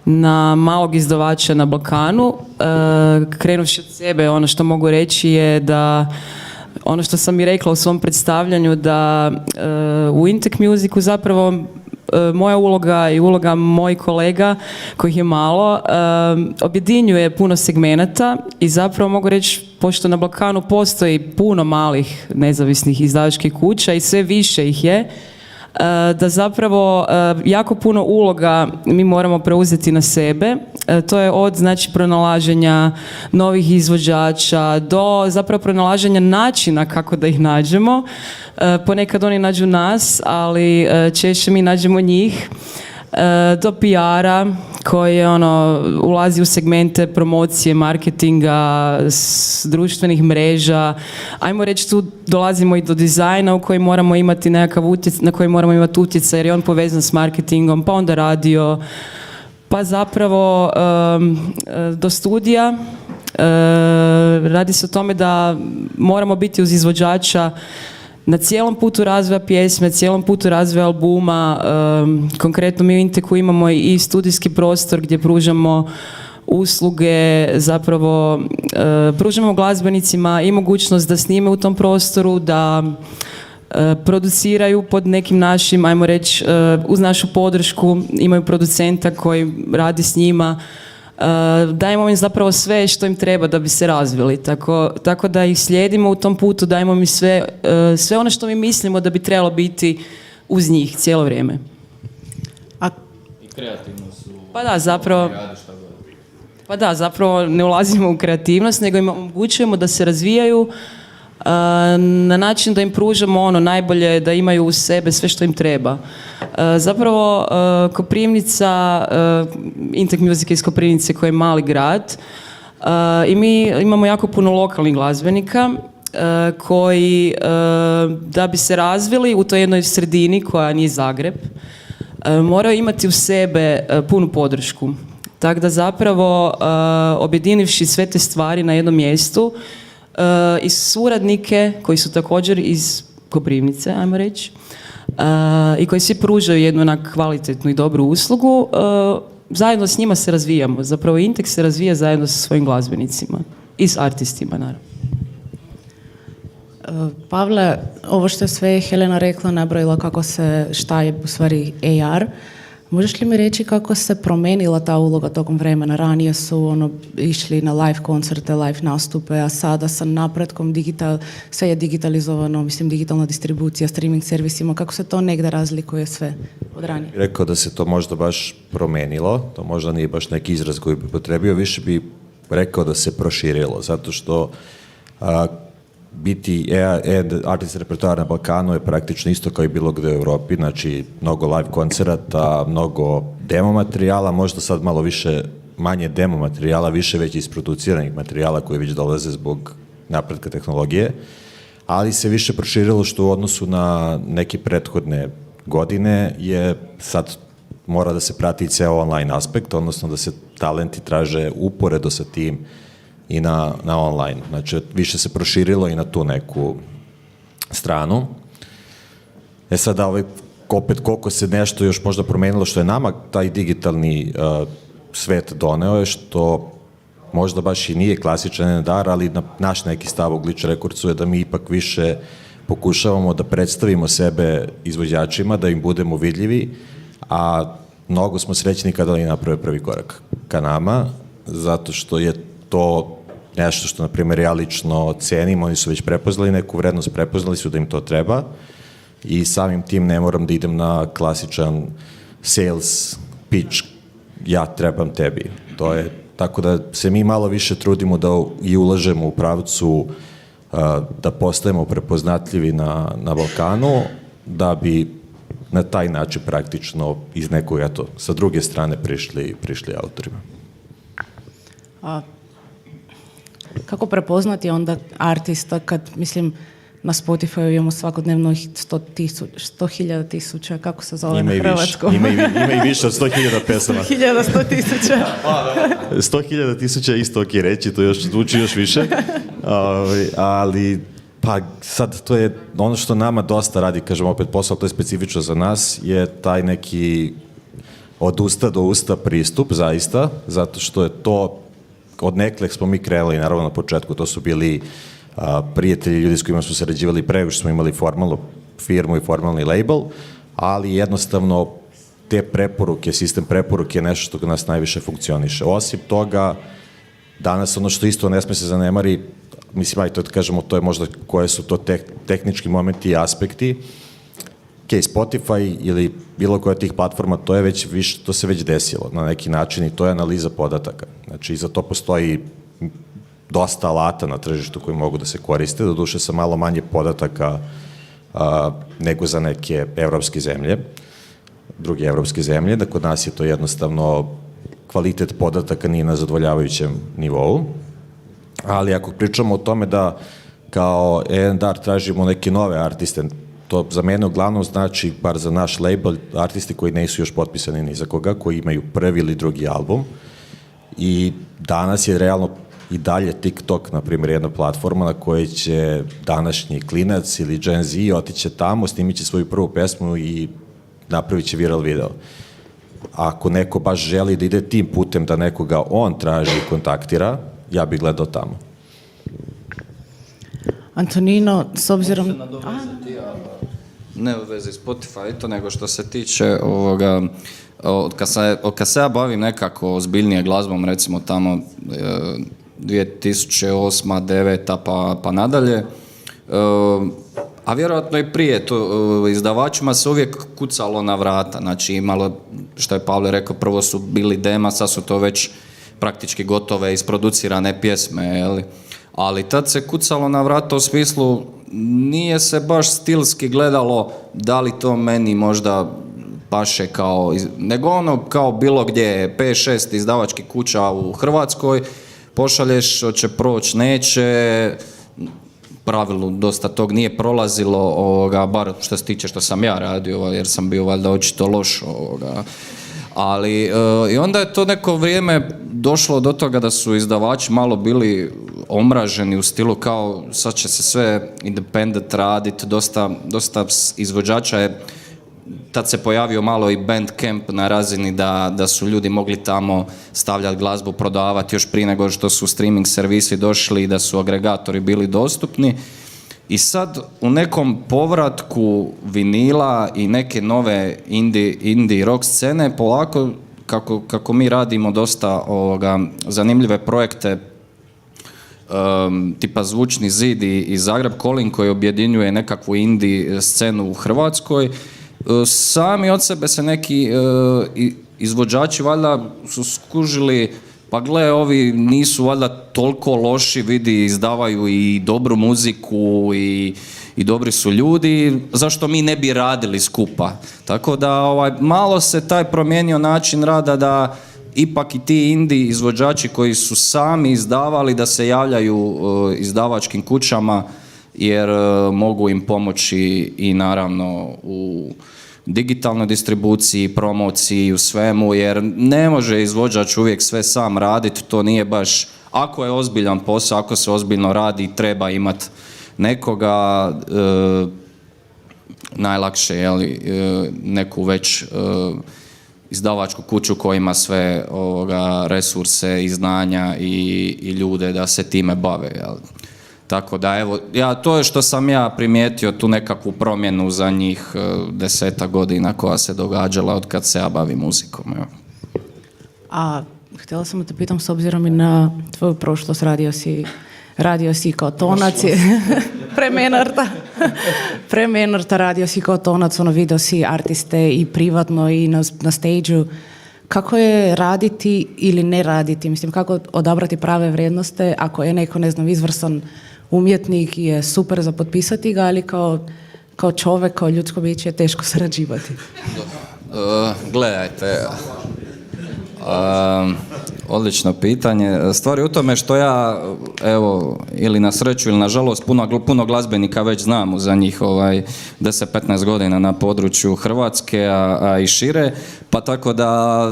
[SPEAKER 20] na malog izdavača na Balkanu. Krenuvši od sebe, ono što mogu reći je da ono što sam i rekla u svom predstavljanju, da u Intec Musicu zapravo moja uloga i uloga mojih kolega, kojih je malo, objedinjuje puno segmenata i zapravo mogu reći, pošto na Balkanu postoji puno malih nezavisnih izdavačkih kuća i sve više ih je, da zapravo jako puno uloga mi moramo preuzeti na sebe. To je od pronalaženja novih izvođača do zapravo pronalaženja načina kako da ih nađemo. Ponekad oni nađu nas, ali češće mi nađemo njih. Do PR-a koji ulazi u segmente promocije, marketinga, društvenih mreža. Ajmo reći, tu dolazimo i do dizajna u koji moramo imati nekakav utjecaj, na koji moramo imati utjecaj jer je on povezan s marketingom, pa onda radio, Pa zapravo do studija radi se o tome da moramo biti uz izvođača na cijelom putu razvoja pjesme, cijelom putu razvoja albuma. Konkretno mi u Inteku imamo i studijski prostor gdje pružamo usluge, zapravo pružamo glazbenicima i mogućnost da snime u tom prostoru, da produciraju pod nekim našim, ajmo reći, uz našu podršku, imaju producenta koji radi s njima, dajemo im zapravo sve što im treba da bi se razvili, tako da ih slijedimo u tom putu, dajemo im sve ono što mi mislimo da bi trebalo biti uz njih cijelo vrijeme.
[SPEAKER 21] I kreativno su...
[SPEAKER 20] Pa da, zapravo ne ulazimo u kreativnost, nego im omogućujemo da se razvijaju na način da im pružamo ono najbolje, da imaju uz sebe sve što im treba. Zapravo Koprivnica, Intec Music iz Koprivnice koji je mali grad, i mi imamo jako puno lokalnih glazbenika koji da bi se razvili u toj jednoj sredini koja nije Zagreb, moraju imati u sebe punu podršku. Tako da zapravo objedinivši sve te stvari na jednom mjestu i suradnike koji su također iz Koprivnice, ajmo reći, i koji svi pružaju jednu onak kvalitetnu i dobru uslugu, zajedno s njima se razvijamo. Zapravo Intec se razvija zajedno sa svojim glazbenicima i s artistima, naravno.
[SPEAKER 19] Pavle, ovo što je sve Helena rekla, nabrojila šta je u stvari AR. Možeš li mi reći kako se promijenila ta uloga tokom vremena? Ranije su išli na live koncerte, live nastupe, a sada sa napretkom sve je digitalizovano, mislim digitalna distribucija, streaming servisima. Kako se to negdje razlikuje sve od ranije?
[SPEAKER 11] Rekao da se to možda baš promijenilo, to možda nije baš neki izraz koji bi potrebio, više bi rekao da se proširilo, zato što biti artist repertoar na Balkanu je praktično isto kao i bilo gdje u Europi, znači mnogo live koncerata, mnogo demo materijala, možda sad malo manje demo materijala, više već isproduciranih materijala koji već dolaze zbog napretka tehnologije, ali se više proširilo što u odnosu na neke prethodne godine je sad mora da se prati ceo online aspekt, odnosno da se talenti traže uporedo sa tim i na online. Znači, više se proširilo i na tu neku stranu. Sada, opet koliko se nešto još možda promenilo, što je nama taj digitalni svet doneo, je što možda baš i nije klasičan dar, ali naš neki stav u Glitch Recordsu je da mi ipak više pokušavamo da predstavimo sebe izvođačima, da im budemo vidljivi, a mnogo smo srećni kada oni naprave prvi korak ka nama, zato što je to nešto što, na primjer, ja lično cenim, oni su već prepoznali neku vrednost, prepoznali su da im to treba i samim tim ne moram da idem na klasičan sales pitch, ja trebam tebi. To je, tako da se mi malo više trudimo da i ulažemo u pravcu da postajemo prepoznatljivi na Balkanu, da bi na taj način praktično iz nekog, sa druge strane prišli autorima.
[SPEAKER 19] Kako prepoznati onda artista kad, mislim, na Spotify imamo svakodnevno 100.000 tisuća, kako se zove na hrvatskom?
[SPEAKER 11] Ima i više od 100.000 pesama.
[SPEAKER 19] 100.000.
[SPEAKER 11] 100.000 tisuća isto ok reći, to još zvuči još više, ali pa sad to je ono što nama dosta radi, kažem opet posao, to je specifično za nas, je taj neki od usta do usta pristup, zaista, zato što je to od nekle smo mi krenuli, naravno na početku, to su bili prijatelji, ljudi s kojima smo sarađivali pre nego što smo imali formalnu firmu i formalni label, ali jednostavno te preporuke, sistem preporuke je nešto što kod nas najviše funkcioniše. Osim toga, danas ono što isto ne sme se zanemari, mislim, aj to kažemo, to je možda koje su to tehnički momenti i aspekti. Spotify ili bilo koja od tih platforma, to je već više, to se već desilo na neki način i to je analiza podataka. Znači, za to postoji dosta alata na tržištu koji mogu da se koriste, doduše sa malo manje podataka nego za neke evropske zemlje, druge evropske zemlje, da kod nas je to jednostavno kvalitet podataka nije na zadovoljavajućem nivou, ali ako pričamo o tome da kao A&R tražimo neke nove artiste, To za mene uglavnom znači, bar za naš label, artisti koji nisu još potpisani ni za koga, koji imaju prvi ili drugi album. I danas je realno i dalje TikTok, na primjer, jedna platforma na kojoj će današnji klinac ili Gen Z otići tamo, snimit će svoju prvu pesmu i napravit će viral video. Ako neko baš želi da ide tim putem da nekoga on traži i kontaktira, ja bih gledao tamo.
[SPEAKER 19] Antonino, s obzirom...
[SPEAKER 21] Ne u vezi Spotify, to nego što se tiče ovoga, od kad se ja bavim nekako ozbiljnije glazbom, recimo tamo 2008. 2009. pa nadalje, a vjerojatno i prije, to izdavačima se uvijek kucalo na vrata, znači imalo, što je Pavle rekao, prvo su bili dema, sad su to već praktički gotove, isproducirane pjesme, jeli? Ali tad se kucalo na vrata u smislu, nije se baš stilski gledalo da li to meni možda paše kao, nego ono kao bilo gdje, 5-6 izdavačkih kuća u Hrvatskoj, pošalješ, hoće proći, neće, pravilu dosta tog nije prolazilo, bar što se tiče što sam ja radio, jer sam bio valjda očito loš. Ali i onda je to neko vrijeme došlo do toga da su izdavači malo bili omraženi u stilu kao sad će se sve independent raditi, dosta izvođača je, tad se pojavio malo i Bandcamp na razini da su ljudi mogli tamo stavljati glazbu, prodavati još prije nego što su streaming servisi došli i da su agregatori bili dostupni. I sad u nekom povratku vinila i neke nove indie rock scene polako, kako mi radimo dosta zanimljive projekte tipa Zvučni zid i Zagreb Calling koji objedinjuje nekakvu indie scenu u Hrvatskoj, sami od sebe se neki izvođači valjda su skužili, pa gle, ovi nisu valjda toliko loši, vidi, izdavaju i dobru muziku i dobri su ljudi, zašto mi ne bi radili skupa? Tako da malo se taj promijenio način rada da ipak i ti indie izvođači koji su sami izdavali da se javljaju izdavačkim kućama jer mogu im pomoći i naravno u digitalnoj distribuciji, promociji, u svemu, jer ne može izvođač uvijek sve sam raditi, to nije baš, ako je ozbiljan posao, ako se ozbiljno radi, treba imati nekoga, najlakše, jeli, neku već izdavačku kuću koja ima sve resurse i znanja i ljude da se time bave, jeli. Tako da evo, to je što sam ja primijetio, tu nekakvu promjenu za njih 10 godina koja se događala od kad se ja bavim muzikom. Evo.
[SPEAKER 19] A htjela sam da te pitam, s obzirom i na tvoju prošlost, radio si kao tonac, premenarta, radio si kao tonac, vidio si artiste i privatno i na stage-u. Kako je raditi ili ne raditi? Mislim, kako odabrati prave vrijednosti ako je neko, ne znam, izvrstan umjetnik i je super za potpisati ga, ali kao čovjek, kao ljudsko biće je teško sarađivati.
[SPEAKER 21] Gledajte, odlično pitanje. Stvar je u tome što ja, evo, ili na sreću ili na žalost, puno glazbenika već znam za njih 10-15 godina na području Hrvatske, a i šire, pa tako da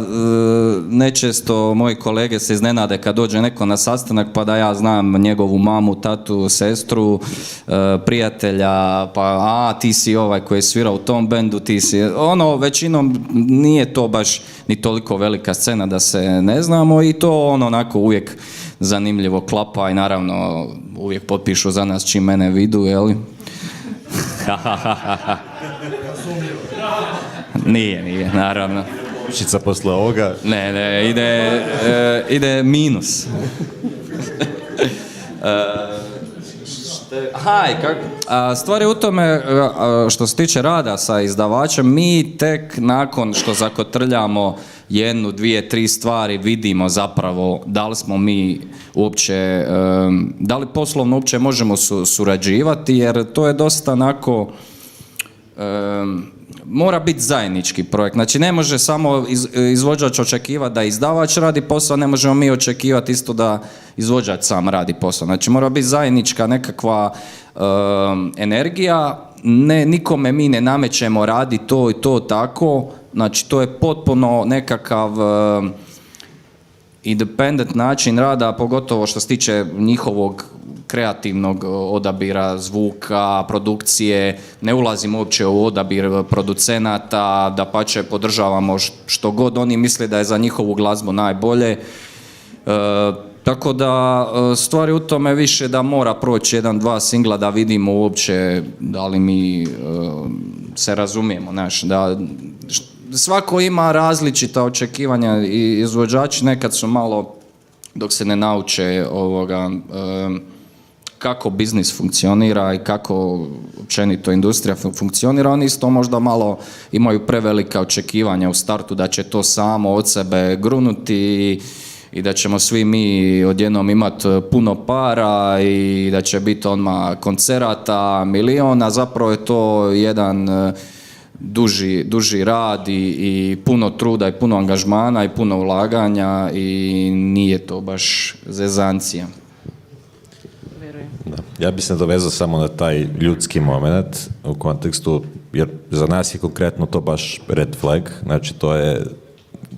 [SPEAKER 21] nečesto moji kolege se iznenade kad dođe neko na sastanak pa da ja znam njegovu mamu, tatu, sestru, prijatelja, pa ti si ovaj koji je svirao u tom bendu, ti si, većinom nije to baš ni toliko velika scena da se ne znamo i to onako uvijek zanimljivo klapa i naravno uvijek potpišu za nas čim mene vidu, jeli? Nije, naravno.
[SPEAKER 11] Učica posle ovoga?
[SPEAKER 21] Ne, ide minus. Stvar je u tome, što se tiče rada sa izdavačem, mi tek nakon što zakotrljamo 1, 2, 3 stvari vidimo zapravo da li smo mi uopće, da li poslovno uopće možemo surađivati, jer to je dosta onako, mora biti zajednički projekt. Znači ne može samo izvođač očekivati da izdavač radi posao, ne možemo mi očekivati isto da izvođač sam radi posao. Znači mora biti zajednička nekakva energija nikome mi ne namećemo radi to i to tako, znači to je potpuno nekakav independent način rada, pogotovo što se tiče njihovog kreativnog odabira zvuka, produkcije, ne ulazimo uopće u odabir producenata, dapače podržavamo što god oni misle da je za njihovu glazbu najbolje. Tako da stvari u tome više da mora proći 1-2 singla da vidimo uopće da li mi se razumijemo, znaš, da svako ima različita očekivanja i izvođači nekad su malo, dok se ne nauče kako biznis funkcionira i kako općenito industrija funkcionira, oni isto možda malo imaju prevelika očekivanja u startu da će to samo od sebe grunuti i da ćemo svi mi odjednom imati puno para i da će biti odmah koncerata, miliona, zapravo je to jedan duži rad i puno truda i puno angažmana i puno ulaganja i nije to baš zezancija.
[SPEAKER 11] Da. Ja bih se nadovezao samo na taj ljudski moment u kontekstu, jer za nas je konkretno to baš red flag, znači to je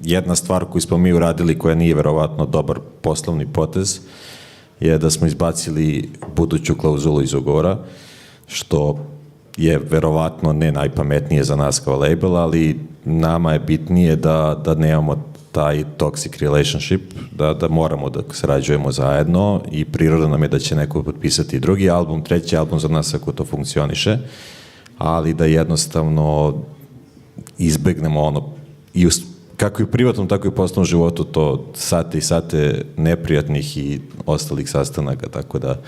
[SPEAKER 11] jedna stvar koju smo mi uradili koja nije verovatno dobar poslovni potez, je da smo izbacili buduću klauzulu iz ugovora, što je verovatno ne najpametnije za nas kao label, ali nama je bitnije da nemamo taj toxic relationship, da moramo da sarađujemo zajedno i prirodno nam je da će neko potpisati drugi album, treći album za nas ako to funkcioniše, ali da jednostavno izbegnemo ono, kako i u privatnom, tako i u poslovnom životu, to sate i sate neprijatnih i ostalih sastanaka, tako da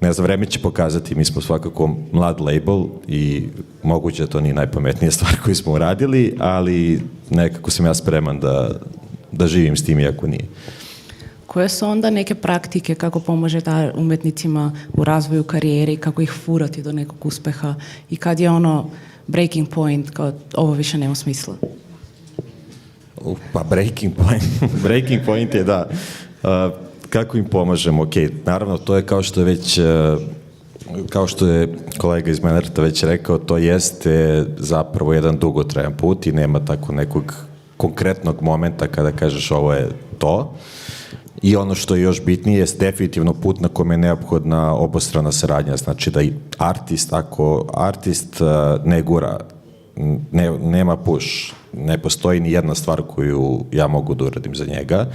[SPEAKER 11] ne znam, vreme će pokazati, mi smo svakako mlad label i moguće to nije najpametnija stvar koju smo uradili, ali nekako sam ja spreman da živim s tim iako nije.
[SPEAKER 19] Koje su onda neke praktike kako pomožete umjetnicima u razvoju karijere i kako ih furati do nekog uspeha i kad je ono breaking point, kao ovo više nema smisla?
[SPEAKER 11] Pa breaking point je da kako im pomažemo, ok, naravno to je kao što je kolega iz Menerta već rekao, to jeste zapravo jedan dugotrajan put i nema tako nekog konkretnog momenta kada kažeš ovo je to. I ono što je još bitnije je definitivno put na kojem je neophodna obostrana saradnja, znači da i ako artist ne gura, nema push, ne postoji ni jedna stvar koju ja mogu da uradim za njega.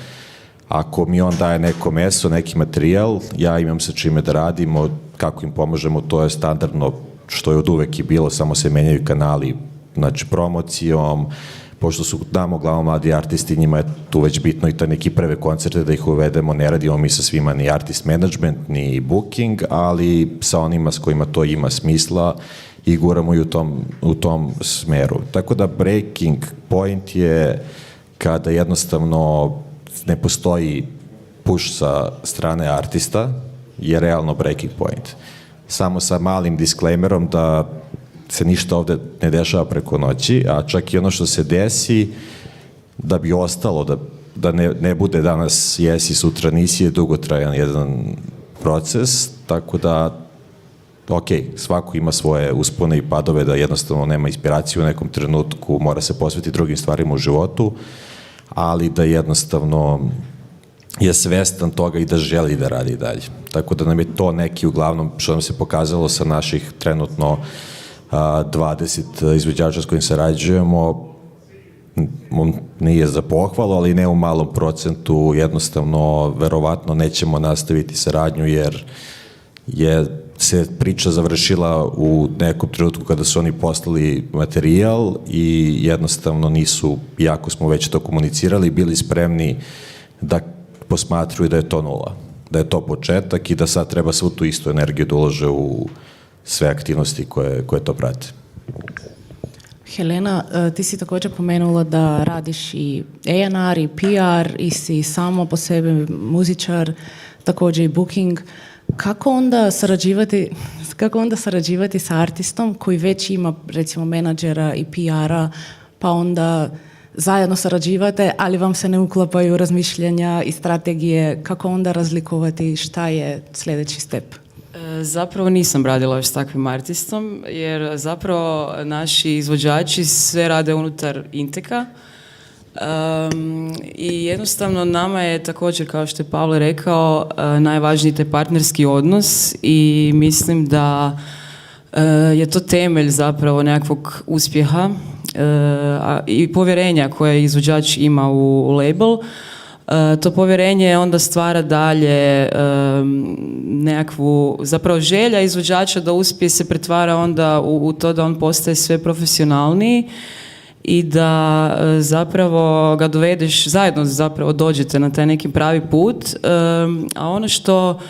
[SPEAKER 11] Ako mi on daje neko meso, neki materijal, ja imam sa čime da radimo, kako im pomažemo, to je standardno što je od uvek i bilo, samo se menjaju kanali, znači promocijom, pošto su nama uglavnom mladi artisti, njima je tu već bitno i to neki prve koncerte da ih uvedemo, ne radimo mi sa svima ni artist management, ni booking, ali sa onima s kojima to ima smisla i guramo i u tom smeru. Tako da breaking point je kada jednostavno ne postoji push sa strane artista, je realno breaking point. Samo sa malim disclaimerom da se ništa ovde ne dešava preko noći, a čak i ono što se desi, da bi ostalo, da ne bude danas jesi, sutra nisi, je dugotrajan jedan proces, tako da ok, svako ima svoje uspone i padove, da jednostavno nema inspiraciju u nekom trenutku, mora se posvetiti drugim stvarima u životu, ali da jednostavno je svestan toga i da želi da radi dalje. Tako da nam je to neki uglavnom, što nam se pokazalo sa naših trenutno 20 izvođača s kojim sarađujemo, nije za pohvalu, ali ne u malom procentu, jednostavno verovatno nećemo nastaviti saradnju jer se priča završila u nekom trenutku kada su oni poslali materijal i jednostavno nisu, iako smo već to komunicirali, bili spremni da posmatruju da je to nula, da je to početak i da sad treba svu tu istu energiju da ulože u sve aktivnosti koje to prate.
[SPEAKER 19] Helena, ti si također pomenula da radiš i A&R i PR i si samo po sebi muzičar, također i booking. Kako onda sarađivati sa artistom koji već ima recimo menadžera i PR-a, pa onda zajedno sarađivate, ali vam se ne uklapaju razmišljanja i strategije, kako onda razlikovati šta je sljedeći step?
[SPEAKER 20] Zapravo nisam radila još s takvim artistom, jer zapravo naši izvođači sve rade unutar Inteka. I jednostavno nama je također, kao što je Pavle rekao, najvažniji taj partnerski odnos i mislim da je to temelj zapravo nekakvog uspjeha i povjerenja koje izvođač ima u label. To povjerenje onda stvara dalje nekakvu, zapravo želja izvođača da uspije se pretvara onda u to da on postaje sve profesionalniji i da zapravo ga dovedeš, zajedno zapravo dođete na taj neki pravi put. A ono što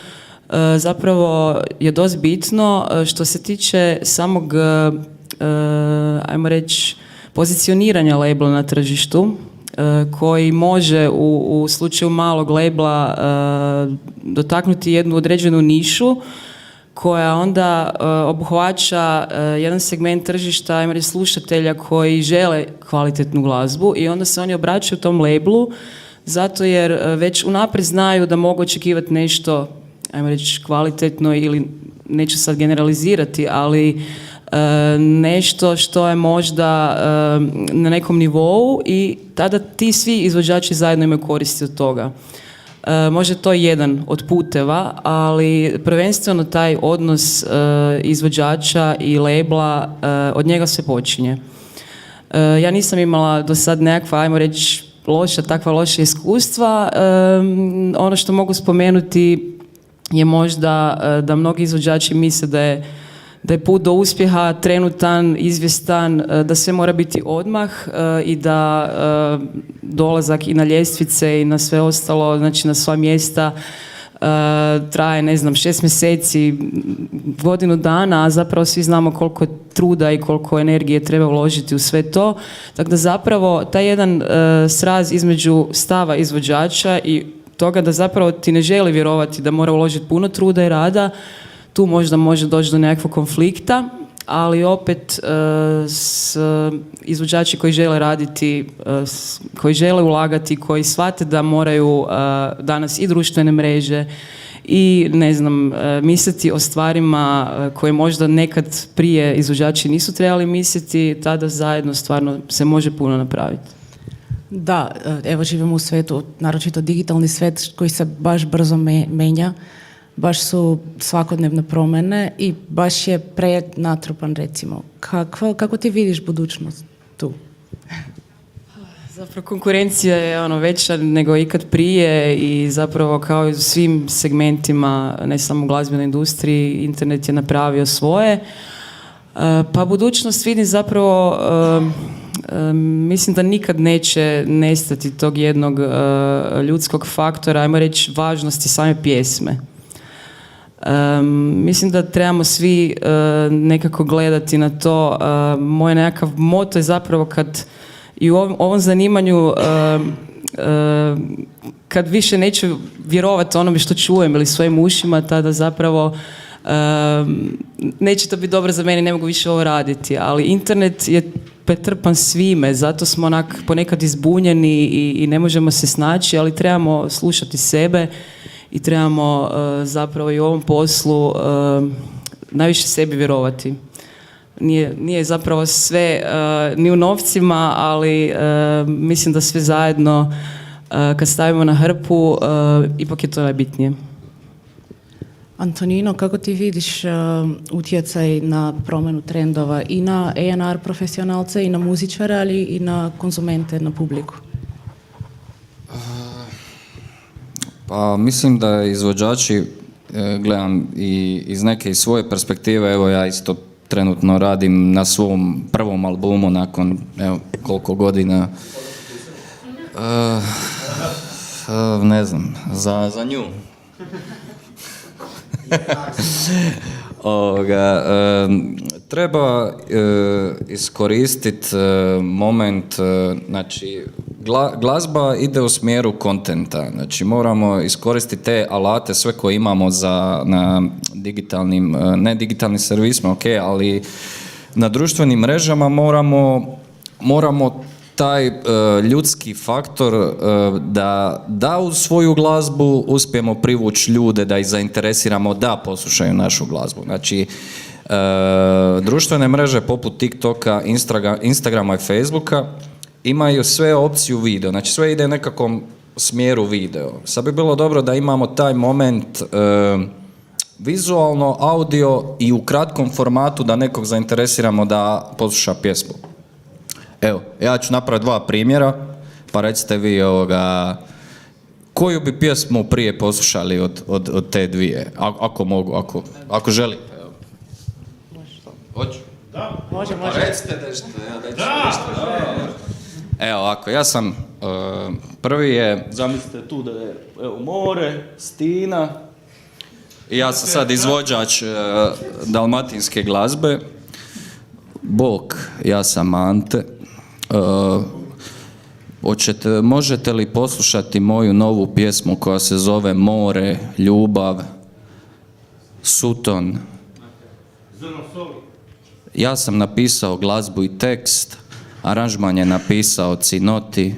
[SPEAKER 20] zapravo je dosta bitno što se tiče samog, ajmo reći, pozicioniranja labela na tržištu, koji može u slučaju malog labela dotaknuti jednu određenu nišu koja onda obuhvaća jedan segment tržišta, ajmo reći, slušatelja koji žele kvalitetnu glazbu i onda se oni obraćaju tom labelu zato jer već unaprijed znaju da mogu očekivati nešto, ajmo reći, kvalitetno ili neću sad generalizirati, ali nešto što je možda na nekom nivou i tada ti svi izvođači zajedno imaju koristi od toga. Možda je to jedan od puteva, ali prvenstveno taj odnos izvođača i labela, od njega se počinje. Ja nisam imala do sad nekakva, ajmo reći, takva loša iskustva. Ono što mogu spomenuti je možda da mnogi izvođači misle da je put do uspjeha trenutan, izvjestan, da sve mora biti odmah i da dolazak i na ljestvice i na sve ostalo, znači na sva mjesta traje, 6 mjeseci, godinu dana, a zapravo svi znamo koliko truda i koliko energije treba uložiti u sve to. Tako da zapravo taj jedan sraz između stava izvođača i toga da zapravo ti ne želi vjerovati da mora uložiti puno truda i rada, tu možda može doći do nekakvog konflikta, ali opet izvođači koji žele raditi, koji žele ulagati, koji shvate da moraju danas i društvene mreže i misliti o stvarima koje možda nekad prije izvođači nisu trebali misliti, tada zajedno stvarno se može puno napraviti.
[SPEAKER 19] Da, evo živimo u svetu, naročito digitalni svet koji se baš brzo menja. Baš su svakodnevne promjene i baš je prenatrpan, recimo. Kako ti vidiš budućnost tu?
[SPEAKER 20] Zapravo konkurencija je veća nego ikad prije i zapravo kao i u svim segmentima, ne samo u glazbenoj industriji, internet je napravio svoje. Pa budućnost vidim zapravo, mislim da nikad neće nestati tog jednog ljudskog faktora, ajmo reći, važnosti same pjesme. Mislim da trebamo svi nekako gledati na to. Moj nekakav moto je zapravo kad i u ovom zanimanju kad više neću vjerovati onome što čujem ili svojim ušima, tada zapravo neće to biti dobro za mene, ne mogu više ovo raditi, ali internet je pretrpan svime, zato smo onak ponekad izbunjeni i ne možemo se snaći, ali trebamo slušati sebe i trebamo zapravo i u ovom poslu najviše sebi vjerovati. Nije zapravo sve ni u novcima, ali mislim da sve zajedno kad stavimo na hrpu, ipak je to najbitnije.
[SPEAKER 19] Antonino, kako ti vidiš utjecaj na promjenu trendova i na A&R profesionalce i na muzičare, ali i na konzumente, na publiku?
[SPEAKER 21] Pa mislim da izvođači, gledam i iz neke svoje perspektive, evo ja isto trenutno radim na svom prvom albumu nakon koliko godina, ne znam, za nju. Treba iskoristiti moment, znači glazba ide u smjeru kontenta, znači moramo iskoristiti te alate sve koje imamo na digitalnim, ne digitalnim servisima, ok, ali na društvenim mrežama moramo taj ljudski faktor da uz svoju glazbu uspijemo privući ljude, da ih zainteresiramo da poslušaju našu glazbu. Znači, društvene mreže poput TikToka, Instagrama i Facebooka imaju sve opciju video, znači sve ide u nekakvom smjeru video. Sad bi bilo dobro da imamo taj moment vizualno, audio i u kratkom formatu da nekog zainteresiramo da posluša pjesmu. Evo, ja ću napraviti 2 primjera, pa recite vi koju bi pjesmu prije poslušali od te dvije, ako mogu, ako želite. Hoću? Da.
[SPEAKER 19] Može.
[SPEAKER 21] Recite nešto. Evo ovako, ja sam, prvi je, zamislite tu da je more, Stina, i ja sam sad izvođač dalmatinske glazbe. Bok, ja sam Ante. Možete li poslušati moju novu pjesmu koja se zove More, ljubav, Suton? Ja sam napisao glazbu i tekst, aranžman je napisao Cinoti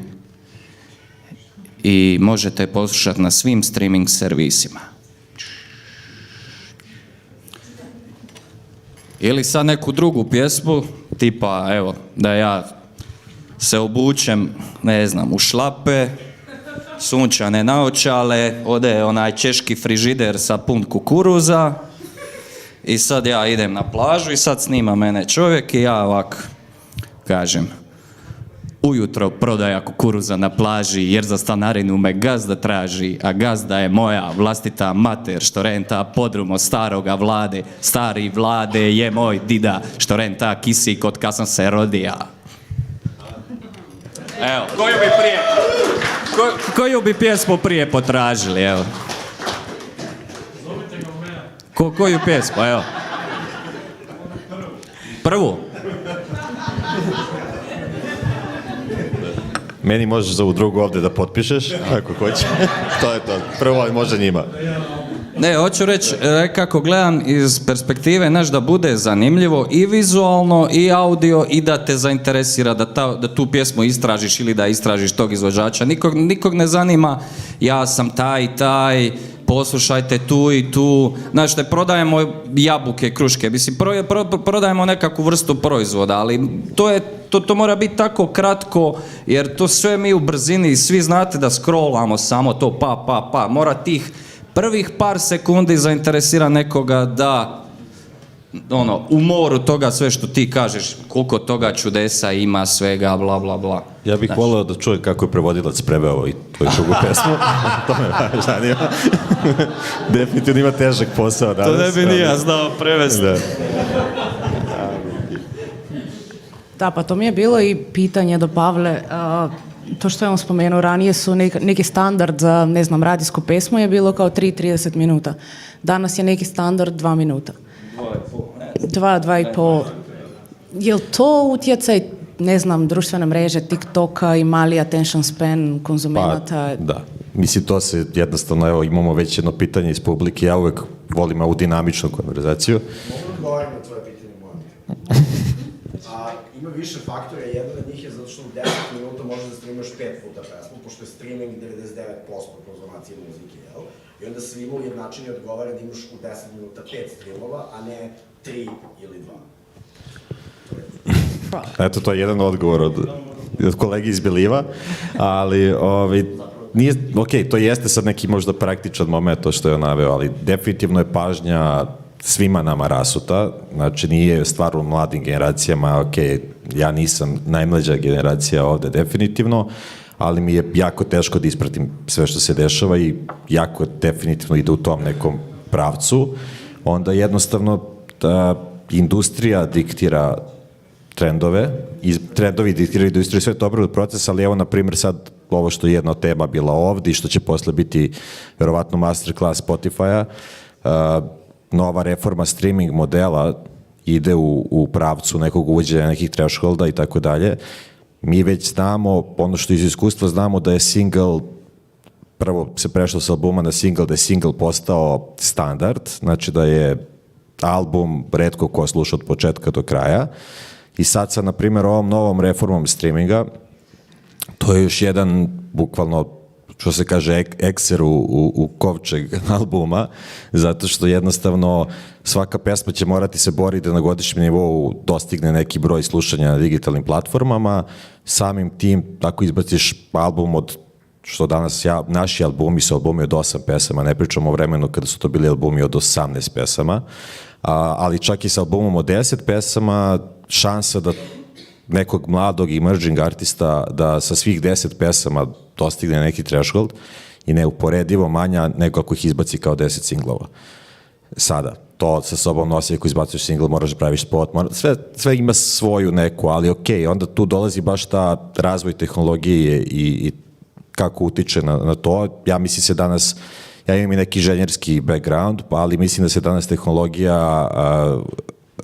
[SPEAKER 21] i možete poslušati na svim streaming servisima. Ili sad neku drugu pjesmu, tipa, evo, da ja se obučem, ne znam, u šlape, sunčane naočale, ode onaj češki frižider sa pun kukuruza i sad ja idem na plažu i sad snima mene čovjek i ja ovako kažem: ujutro prodaja kukuruza na plaži jer za stanarinu me gazda traži, a gazda je moja vlastita mater što renta podrum od staroga vlade, stari vlade je moj dida što renta kisik od kad sam se rodija. Evo, koju bi pjesmu prije potražili, evo. Koju pjesmu, evo. Prvu.
[SPEAKER 11] Meni možeš za ovu drugu ovdje da potpišeš, ako hoće. To je to. Prvo može njima.
[SPEAKER 21] Ne, hoću reći, kako gledam iz perspektive, da bude zanimljivo i vizualno i audio i da te zainteresira da tu pjesmu istražiš ili da istražiš tog izvođača. Nikog ne zanima, ja sam taj, poslušajte tu i tu. Znaš, ne prodajemo jabuke, kruške, mislim, prodajemo nekakvu vrstu proizvoda, ali to mora biti tako kratko, jer to sve mi u brzini, svi znate da scrollamo samo to, pa, mora tih prvih par sekundi zainteresira nekoga da u moru toga sve što ti kažeš, koliko toga čudesa ima, svega, bla, bla, bla.
[SPEAKER 11] Ja bih volio da čujem kako je prevodilac preveo i tvoju drugu pesmu. To me baš zanima. Definitivno ima težak posao danas.
[SPEAKER 21] To ne bi ni ja znao prevesti.
[SPEAKER 19] Da, pa to mi je bilo i pitanje do Pavle. To što je on spomenuo ranije su neki standard za, ne znam, radijsku pesmu je bilo kao 3-30 minuta. Danas je neki standard 2 minuta. 2,5. Je li to utjecaj, ne znam, društvene mreže, TikToka i mali attention span konzumenata?
[SPEAKER 11] Pa, da. Mislim, to se jednostavno, evo, imamo već jedno pitanje iz publike, ja uvek volim ovu dinamičnu konverzaciju.
[SPEAKER 4] Mogu odgovoriti na tvoje pitanje, molim. Ima više faktora, jedan od njih je zato što u 10 minuta možeš da streamaš 5 puta pesmu, pošto je streaming 99% konzumacije muzike, jel? I onda svima ujednačeni odgovara da imaš u 10 minuta 5 streamova, a ne 3 ili 2.
[SPEAKER 11] Eto, to je jedan odgovor od kolegi iz Beliva, ali nije, to jeste sad neki možda praktičan moment to što je on naveo, ali definitivno je pažnja svima nama rasuta, znači nije stvar u mladim generacijama, ja nisam najmlađa generacija ovdje definitivno, ali mi je jako teško da ispratim sve što se dešava i jako definitivno ide u tom nekom pravcu, onda jednostavno industrija diktira trendove, trendovi diktiraju industriju, sve je dobro od procesa, ali evo na primjer sad ovo što je jedna od tema bila ovdje i što će posle biti verovatno masterclass Spotify-a, nova reforma streaming modela ide u pravcu nekog uvođenja nekih thresholda i tako dalje. Mi već znamo, ono što iz iskustva znamo da je single, prvo se prešlo s albuma na single, da je single postao standard, znači da je album retko ko sluša od početka do kraja. I sad sa, na primjer, ovom novom reformom streaminga, to je još jedan, bukvalno, što se kaže, ekser u kovčeg albuma, zato što jednostavno svaka pesma će morati se boriti da na godišnjem nivou dostigne neki broj slušanja na digitalnim platformama. Samim tim, ako izbaciš album od, što danas naši albumi su albumi od 8 pesama, ne pričamo o vremenu kada su to bili albumi od 18 pesama, ali čak i sa albumom od 10 pesama, šansa da nekog mladog emerging artista da sa svih 10 pesama dostigne neki threshold i neuporedivo manja nego ako ih izbaci kao 10 singlova. Sada, to sa sobom nosi, ako izbacuješ single, moraš da praviš spot, sve ima svoju neku, ali okej, onda tu dolazi baš ta razvoj tehnologije i kako utiče na to. Ja mislim se danas, ja imam i neki inženjerski background, ali mislim da se danas tehnologija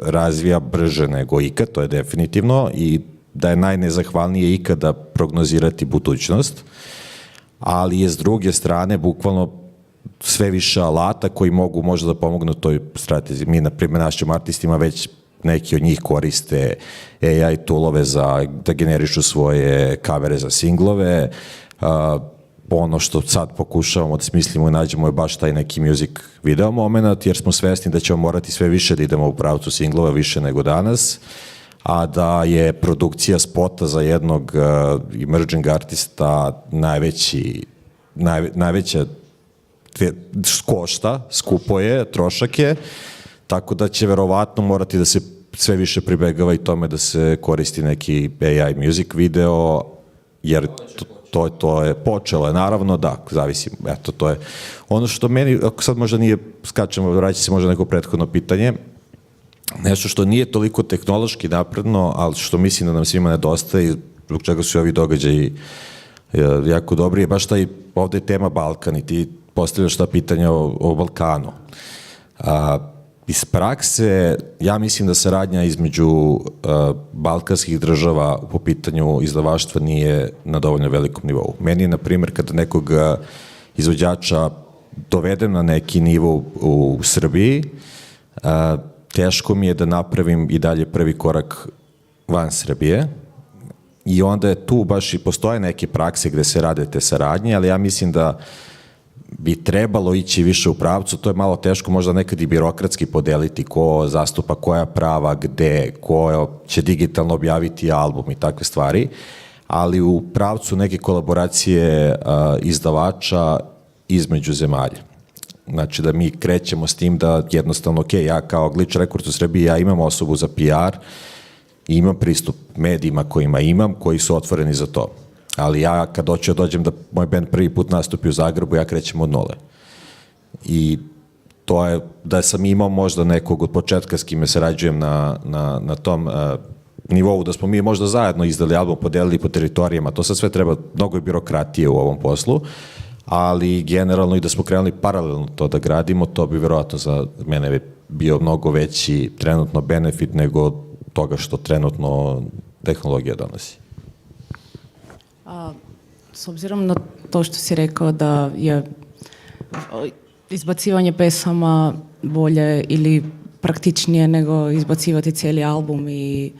[SPEAKER 11] razvija brže nego ikad, to je definitivno, i da je najnezahvalnije ikada prognozirati budućnost, ali je s druge strane bukvalno sve više alata koji mogu možda da pomognu toj strategiji. Mi, na primjer, našim artistima već neki od njih koriste AI toolove da generišu svoje kavere za singlove. Ono što sad pokušavamo da smislimo i nađemo je baš taj neki music video moment, jer smo svesni da ćemo morati sve više da idemo u pravcu singlova više nego danas, a da je produkcija spota za jednog emerging artista najveća košta, skupo je, trošak je, tako da će verovatno morati da se sve više pribegava i tome da se koristi neki AI music video, jer to je počelo, naravno, da, zavisi, eto, to je ono što meni, ako sad možda nije, skačemo, vraća se možda neko prethodno pitanje, nešto što nije toliko tehnološki napredno, ali što mislim da nam svima nedostaje i zbog čega su ovi događaji jako dobri, je baš taj, ovdje je tema Balkan i ti postavljaš ta pitanja o Balkanu. Iz prakse, ja mislim da saradnja između balkanskih država po pitanju izdavaštva nije na dovoljno velikom nivou. Meni je, na primjer, kada nekog izvođača dovedem na neki nivo u Srbiji, teško mi je da napravim i dalje prvi korak van Srbije i onda je tu baš i postoje neke prakse gde se rade te saradnje, ali ja mislim da bi trebalo ići više u pravcu, to je malo teško možda nekad i birokratski podeliti ko zastupa koja prava, gde, ko će digitalno objaviti album i takve stvari, ali u pravcu neke kolaboracije izdavača između zemalja. Znači da mi krećemo s tim da jednostavno, ok, ja kao Glitch Records u Srbiji, ja imam osobu za PR i imam pristup medijima kojima imam, koji su otvoreni za to. Ali ja kad dođem da moj band prvi put nastupi u Zagrebu, ja krećem od nule. I to je da sam imao možda nekog od početka s kime sarađujem na tom nivou, da smo mi možda zajedno izdali album, podelili po teritorijama, to sad sve treba, mnogo je birokratije u ovom poslu, ali generalno i da smo krenuli paralelno to da gradimo, to bi vjerojatno za mene bio mnogo veći trenutno benefit nego toga što trenutno tehnologija donosi.
[SPEAKER 19] S obzirom na to što si rekao da je izbacivanje pesama bolje ili praktičnije nego izbacivati cijeli album i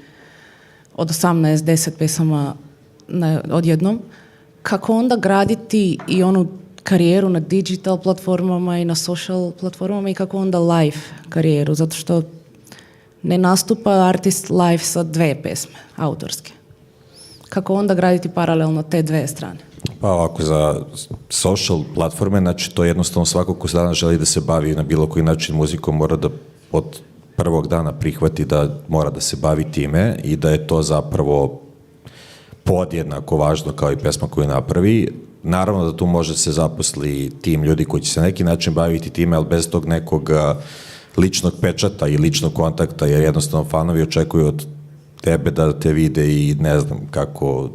[SPEAKER 19] od 18-10 pesama odjednom, kako onda graditi i onu karijeru na digital platformama i na social platformama i kako onda live karijeru, zato što ne nastupa artist live sa 2 pesme, autorske. Kako onda graditi paralelno te 2 strane?
[SPEAKER 11] Pa ovako, za social platforme, znači to jednostavno svako ko se danas želi da se bavi na bilo koji način muzikom mora da od prvog dana prihvati da mora da se bavi time i da je to zapravo podjednako važno kao i pesma koju napravi. Naravno da tu može se zaposli tim ljudi koji će se na neki način baviti time, ali bez tog nekog ličnog pečata i ličnog kontakta, jer jednostavno fanovi očekuju od tebe da te vide i ne znam kako,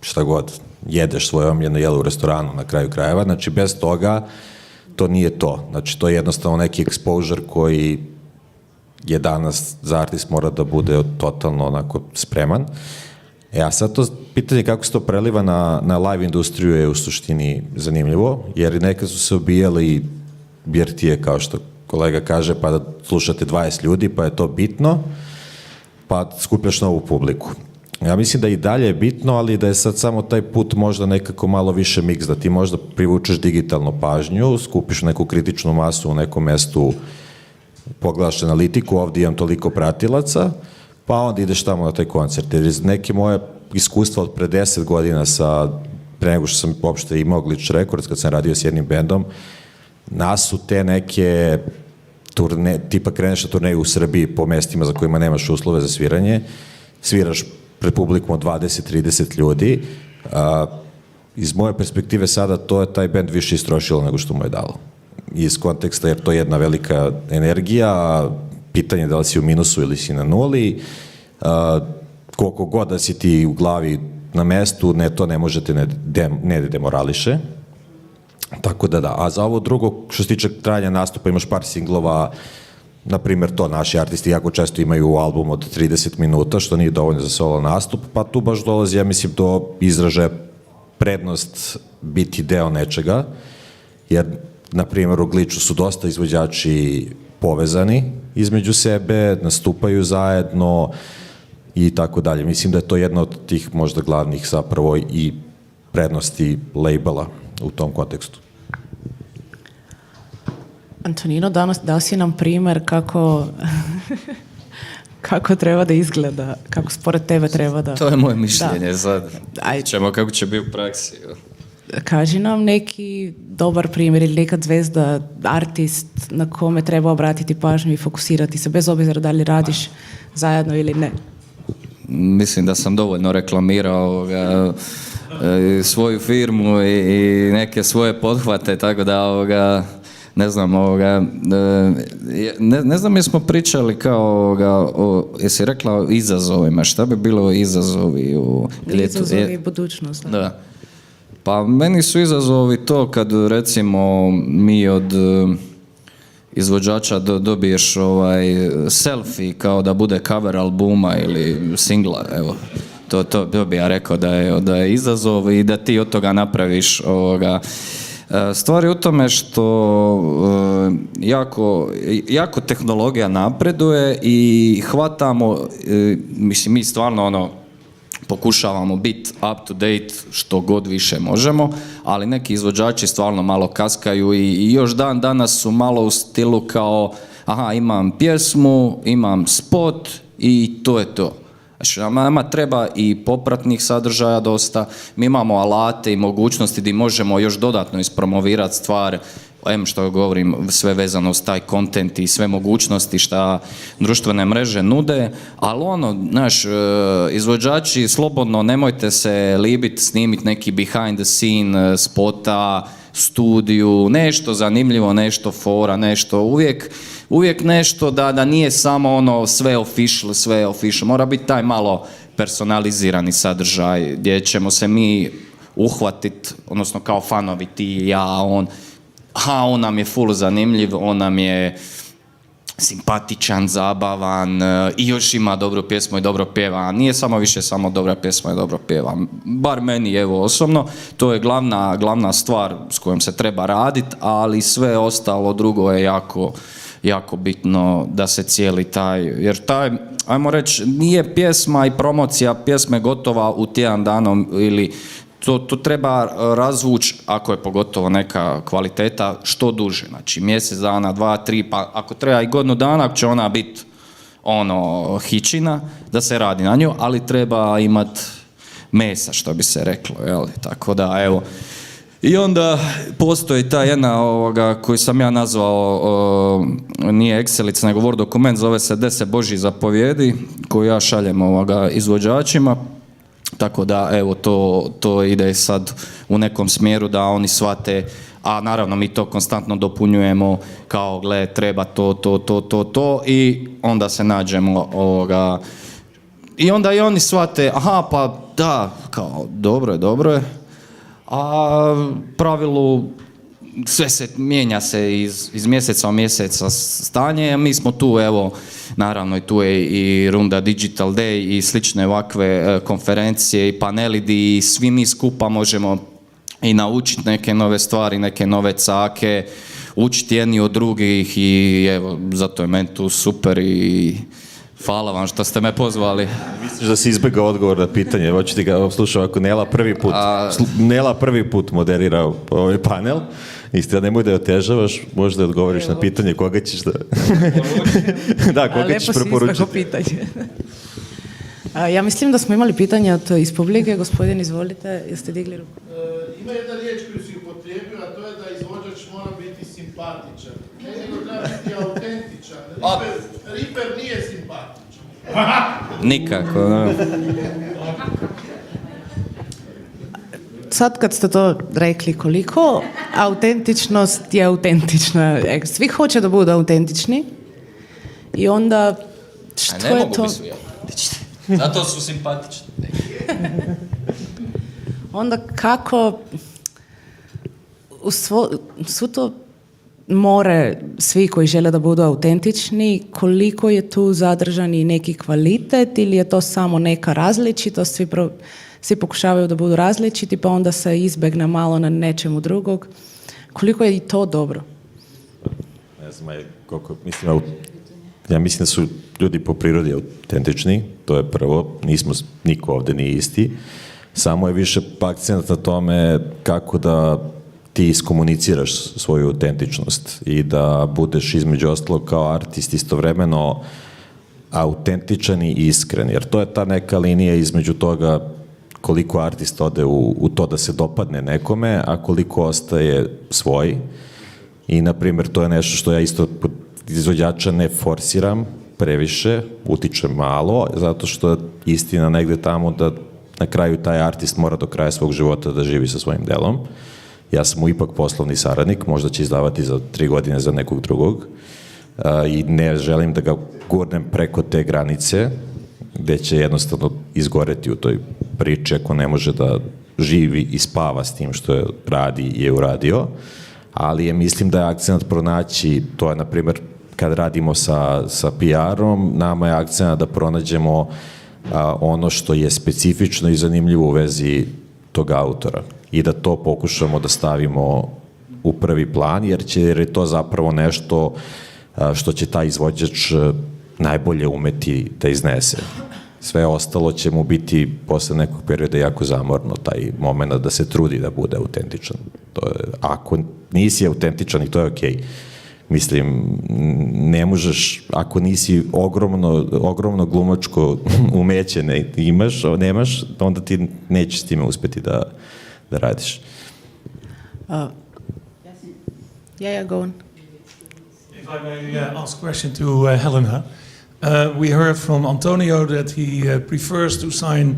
[SPEAKER 11] šta god, jedeš svoje omiljeno jelo u restoranu na kraju krajeva, znači bez toga to nije to. Znači to je jednostavno neki exposure koji je danas za artist mora da bude totalno onako spreman. A sad to pitanje kako se to preliva na live industriju je u suštini zanimljivo, jer nekad su se obijali birtije, kao što kolega kaže, pa da slušate 20 ljudi, pa je to bitno, pa skupljaš novu publiku. Ja mislim da i dalje je bitno, ali da je sad samo taj put možda nekako malo više miks, da ti možda privučeš digitalnu pažnju, skupiš neku kritičnu masu u nekom mestu, pogledaš analitiku, ovdje imam toliko pratilaca, pa onda ideš tamo na taj koncert. Jer neke moje iskustva od pre 10 godina pre nego što sam uopšte imao Glitch Records, kad sam radio s jednim bendom, nas su te neke tipa kreneš na turneju u Srbiji po mestima za kojima nemaš uslove za sviranje, sviraš pred publikom od 20-30 ljudi. Iz moje perspektive sada to je taj bend više istrošilo nego što mu je dalo. Iz konteksta, jer to je jedna velika energija, pitanje da li si u minusu ili si na nuli, koliko god da si ti u glavi na mestu, to ne možete ne demorališe. Tako da. A za ovo drugo, što se tiče trajanja nastupa, imaš par singlova, na primjer to naši artisti jako često imaju album od 30 minuta, što nije dovoljno za solo nastup, pa tu baš dolazi, ja mislim, do izražaja prednost biti deo nečega, jer, na primjer, u Glitchu su dosta izvođači povezani između sebe, nastupaju zajedno i tako dalje. Mislim da je to jedna od tih možda glavnih zapravo i prednosti labela u tom kontekstu.
[SPEAKER 19] Antonino, dao si nam primjer kako treba da izgleda, kako pored tebe treba da...
[SPEAKER 21] To je moje mišljenje sad. Ćemo kako će biti u praksi.
[SPEAKER 19] Kaži nam neki dobar primjer ili neka zvezda, artist na kome treba obratiti pažnju i fokusirati se, bez obzira da li radiš zajedno ili ne.
[SPEAKER 21] Mislim da sam dovoljno reklamirao svoju firmu i neke svoje pothvate, tako da ne znam, ne znam jesmo pričali jesi rekla o izazovima, šta bi bilo izazovi u
[SPEAKER 19] izazovi budućnost.
[SPEAKER 21] Da. Pa meni su izazovi to kad recimo mi od izvođača dobiješ selfie kao da bude cover albuma ili singla, evo. To bi ja rekao da je izazov i da ti od toga napraviš Stvar je u tome što jako tehnologija napreduje i hvatamo, mislim mi stvarno pokušavamo biti up to date što god više možemo, ali neki izvođači stvarno malo kaskaju i još dan danas su malo u stilu kao aha, imam pjesmu, imam spot i to je to. Znači, nama treba i popratnih sadržaja dosta, mi imamo alate i mogućnosti gdje možemo još dodatno ispromovirati stvar, što govorim, sve vezano uz taj content i sve mogućnosti šta društvene mreže nude, ali izvođači, slobodno nemojte se libiti snimiti neki behind the scene spota, studiju, nešto zanimljivo, nešto fora, nešto uvijek nešto da nije samo sve official, mora biti taj malo personalizirani sadržaj gdje ćemo se mi uhvatiti, odnosno kao fanovi ti i ja, on nam je full zanimljiv, on nam je simpatičan, zabavan i još ima dobru pjesmu i dobro pjeva. Nije samo dobra pjesma i dobro pjeva. Bar meni, osobno, to je glavna stvar s kojom se treba raditi, ali sve ostalo drugo je jako bitno da se cijeli jer ajmo reći, nije pjesma i promocija pjesme gotova u tjedan dana ili to treba razvući, ako je pogotovo neka kvaliteta, što duže. Znači, mjesec dana, 2, 3, pa ako treba i godinu dana, će ona biti hićina, da se radi na nju, ali treba imati mesa, što bi se reklo, jel? Tako da, evo. I onda postoji ta jedna koju sam ja nazvao, nije Excelic, nego Word dokument, zove se 10 Božjih zapovjedi, koju ja šaljem izvođačima. Tako da, evo, to ide sad u nekom smjeru da oni shvate, a naravno mi to konstantno dopunjujemo kao, gle, treba to i onda se nađemo i onda i oni shvate, aha, pa da, kao, dobro je, a pravilu sve se mijenja se iz mjeseca u mjeseca stanje, mi smo tu, evo, naravno i tu je i Runda Digital Day i slične ovakve konferencije i paneli gdje svi mi skupa možemo i naučiti neke nove stvari, neke nove cake, učiti jedni od drugih i evo, zato je meni tu super i Hvala vam što ste me pozvali.
[SPEAKER 11] Misliš da si izbjegao odgovor na pitanje? Hoću ti ga slušao ako Nela prvi put moderira ovaj panel. Istina, nemoj da je otežavaš, možda odgovoriš na pitanje koga ćeš da... da, koga ćeš preporučiti.
[SPEAKER 19] Lepo si izbjegao pitanje. Ja mislim da smo imali pitanje iz publike. Gospodin, izvolite, jeste digli ruku?
[SPEAKER 2] Ima jedna riječ koju si upotrijebio, a to je da izvođač mora biti simpatičan. Ne, nego treba biti autentičan. Riper nije simpatičan.
[SPEAKER 21] Nikako, da.
[SPEAKER 19] Sad kad ste to rekli, koliko autentičnost je autentična? Svi hoće da budu autentični i onda što je to?
[SPEAKER 21] Zato su simpatični.
[SPEAKER 19] Onda kako su to more svi koji žele da budu autentični, koliko je tu zadržan i neki kvalitet ili je to samo neka različitost, svi pokušavaju da budu različiti pa onda se izbegne malo na nečemu drugog. Koliko je i to dobro?
[SPEAKER 11] Ne znam, ja mislim da su ljudi po prirodi autentični, to je prvo, niko ovdje nije isti, samo je više akcent na tome kako da ti iskomuniciraš svoju autentičnost i da budeš između ostalog kao artist istovremeno autentičan i iskren, jer to je ta neka linija između toga koliko artist ode u to da se dopadne nekome, a koliko ostaje svoj. I, na primjer, to je nešto što ja isto izvođača ne forsiram previše, utičem malo, zato što je istina negde tamo da na kraju taj artist mora do kraja svog života da živi sa svojim delom. Ja sam mu ipak poslovni saradnik, možda će izdavati za 3 godine za nekog drugog i ne želim da ga gurnem preko te granice gde će jednostavno izgoreti u toj priči ako ne može da živi i spava s tim što radi i je uradio, ali mislim da je akcent pronaći, to je na primjer kad radimo sa PR-om, nama je akcent da pronađemo ono što je specifično i zanimljivo u vezi tog autora i da to pokušamo da stavimo u prvi plan, jer je to zapravo nešto što će taj izvođač najbolje umeti da iznese. Sve ostalo će mu biti posle nekog perioda jako zamorno, taj moment da se trudi da bude autentičan. Ako nisi autentičan i to je okej. Mislim, ne možeš, ako nisi ogromno glumačko umeće nemaš, onda ti nećeš s time uspeti da radiš.
[SPEAKER 19] Go on.
[SPEAKER 5] If I may ask a question to Helena. We heard from Antonio that he prefers to sign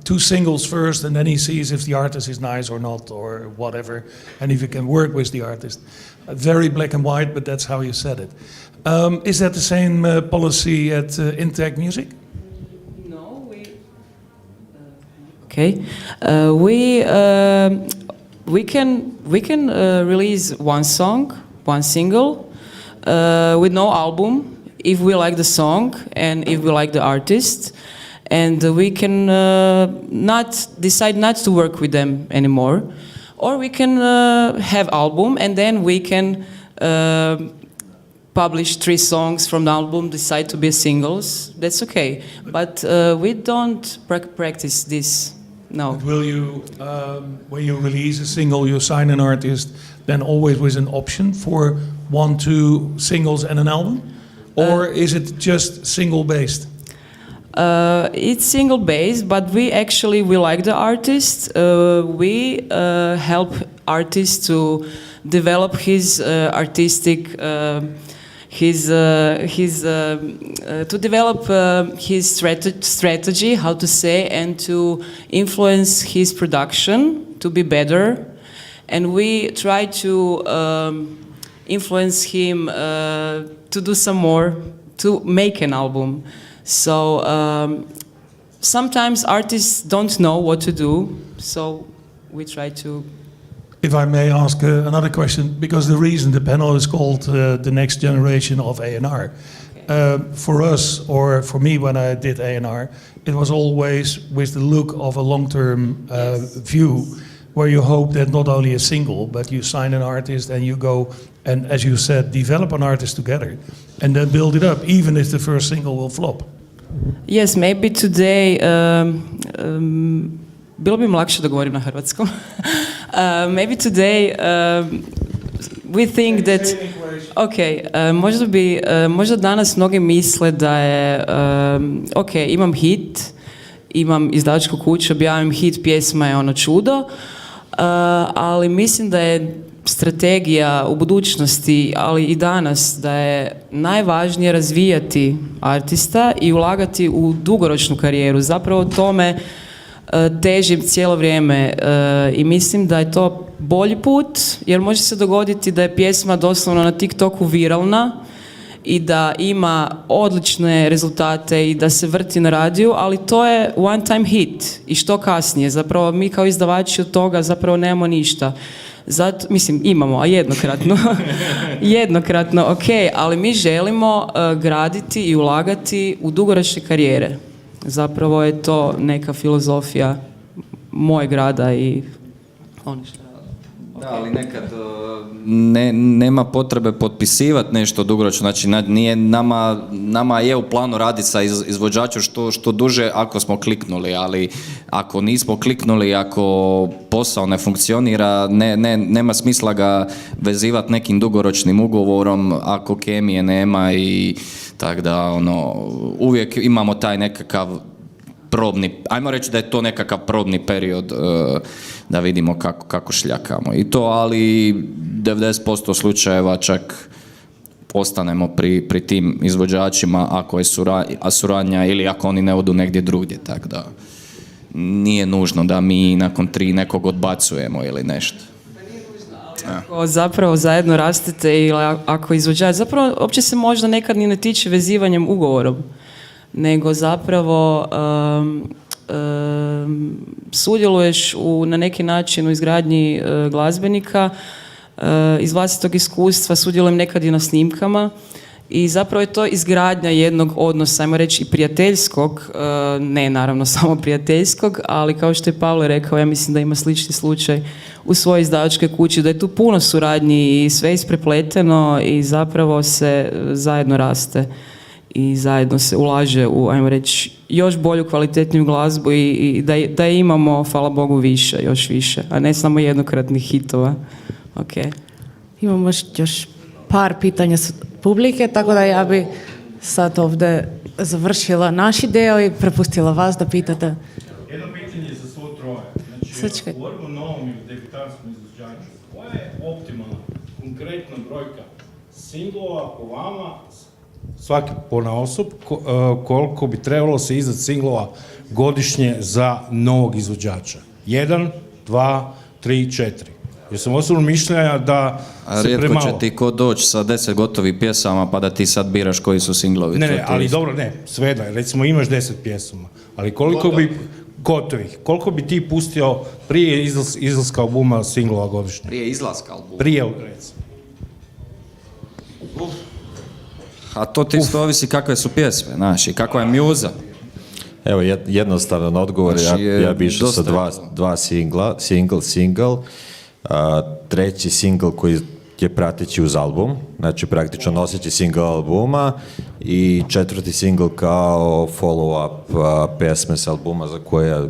[SPEAKER 5] two singles first and then he sees if the artist is nice or not or whatever and if he can work with the artist. Very black and white, but that's how you said it. Is that the same policy at Intec Music?
[SPEAKER 20] No, we can release one song, one single with no album if we like the song and if we like the artist, and we can decide not to work with them anymore, or we can have album and then we can publish 3 songs from the album, decide to be singles. That's okay, but we don't practice this. No.
[SPEAKER 5] But will you, when you release a single, you sign an artist, then always with an option for 1, 2 singles and an album? Or is it just single-based?
[SPEAKER 20] It's single-based, but we like the artist. We help artists to develop his artistic, to develop his strategy, how to say, and to influence his production to be better. And we try to influence him to do some more, to make an album. So sometimes artists don't know what to do, so we try to...
[SPEAKER 5] If I may ask another question, because the reason the panel is called The Next Generation of A&R. For us, or for me when I did A&R, it was always with the look of a long-term view, where you hope that not only a single, but you sign an artist and you go and, as you said, develop an artist together and then build it up, even if the first single will flop.
[SPEAKER 20] Yes, maybe today, bilo bi mi lakše da govorim na hrvatskom. Maybe today we think that, možda danas mnogi misle da je, imam hit, imam izdavačku kuću, objavim hit, pjesma je ono čudo, ali mislim da je strategija u budućnosti, ali i danas, da je najvažnije razvijati artista i ulagati u dugoročnu karijeru. Zapravo tome težim cijelo vrijeme i mislim da je to bolji put, jer može se dogoditi da je pjesma doslovno na TikToku viralna i da ima odlične rezultate i da se vrti na radiju, ali to je one time hit i što kasnije. Zapravo mi kao izdavači od toga zapravo nemamo ništa. Zato, mislim, imamo, a jednokratno, ok, ali mi želimo graditi i ulagati u dugoročne karijere. Zapravo je to neka filozofija mojeg rada i ono što...
[SPEAKER 21] Da, ali nekad nema potrebe potpisivati nešto dugoročno, znači nije nama je u planu raditi sa izvođačem što duže ako smo kliknuli, ali ako nismo kliknuli, ako posao ne funkcionira, nema smisla ga vezivati nekim dugoročnim ugovorom ako kemije nema i tako da uvijek imamo taj nekakav probni, ajmo reći da je to nekakav probni period da vidimo kako šljakamo i to, ali 90% slučajeva čak ostanemo pri tim izvođačima ako je suradnja ili ako oni ne odu negdje drugdje, tako da nije nužno da mi nakon 3 nekog odbacujemo ili nešto.
[SPEAKER 20] Ako zapravo zajedno rastete ili ako izvođač, zapravo uopće se možda nekad ni ne tiče vezivanjem ugovorom, nego zapravo sudjeluješ na neki način u izgradnji glazbenika, iz vlastitog iskustva sudjelujem nekad i na snimkama i zapravo je to izgradnja jednog odnosa, ajmo reći i prijateljskog, ne naravno samo prijateljskog, ali kao što je Pavle rekao, ja mislim da ima slični slučaj u svojoj izdavačkoj kući, da je tu puno suradnji i sve isprepleteno i zapravo se zajedno raste i zajedno se ulaže u, ajmo reći, još bolju, kvalitetniju glazbu i da imamo, hvala Bogu, više, još više, a ne samo jednokratnih hitova. Okay.
[SPEAKER 19] Imamo još par pitanja s publike, tako da ja bi sad ovdje završila naš deo i prepustila vas da pitate.
[SPEAKER 17] Jedno pitanje za svo troje. Znači, govorimo o novom i debitanskom izvođaču. Koja je optimalna, konkretna brojka singlova po vama, svaki ponaosob, koliko bi trebalo se izdat singlova godišnje za novog izvođača? 1, 2, 3, 4. Jer sam osobno mišljenja da se
[SPEAKER 21] rijetko
[SPEAKER 17] premalo...
[SPEAKER 21] će ti ko doći sa 10 gotovih pjesama pa da ti sad biraš koji su singlovi.
[SPEAKER 17] Ne, ali dobro, svejedno, recimo imaš 10 pjesama, ali koliko bi gotovih, koliko bi ti pustio prije izlaska albuma singlova godišnje?
[SPEAKER 21] Prije izlaska albuma?
[SPEAKER 17] Prije, recimo.
[SPEAKER 21] A to ti isto ovisi kakve su pjesme, znaš, i kakva je mjuza.
[SPEAKER 11] Evo, jednostavan odgovor,
[SPEAKER 21] znači,
[SPEAKER 11] ja bi išao sa dva singla, single, treći singl koji je prateći uz album, znači praktično noseći single albuma i četvrti singl kao follow-up pesme s albuma za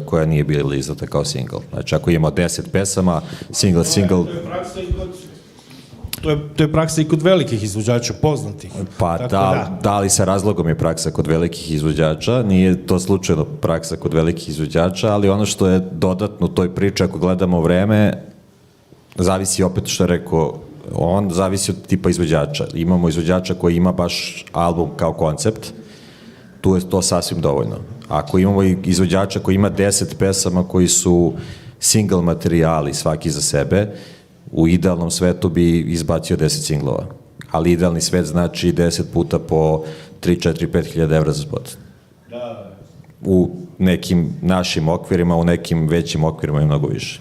[SPEAKER 11] koja nije bila izdata kao single. Znači ako imamo 10 pesama, single...
[SPEAKER 17] To je praksa i kod velikih izvođača, poznatih.
[SPEAKER 11] Pa da, ali sa razlogom je praksa kod velikih izvođača, nije to slučajno praksa kod velikih izvođača, ali ono što je dodatno u toj priči, ako gledamo vreme, zavisi opet što je rekao, on zavisi od tipa izvođača. Imamo izvođača koji ima baš album kao koncept, tu je to sasvim dovoljno. Ako imamo izvođača koji ima 10 pesama koji su single materijali svaki za sebe, u idealnom svetu bi izbacio 10 singlova. Ali idealni svet znači 10 puta po 3, 4, 5 hiljada evra za spot. U nekim našim okvirima, u nekim većim okvirima i mnogo više.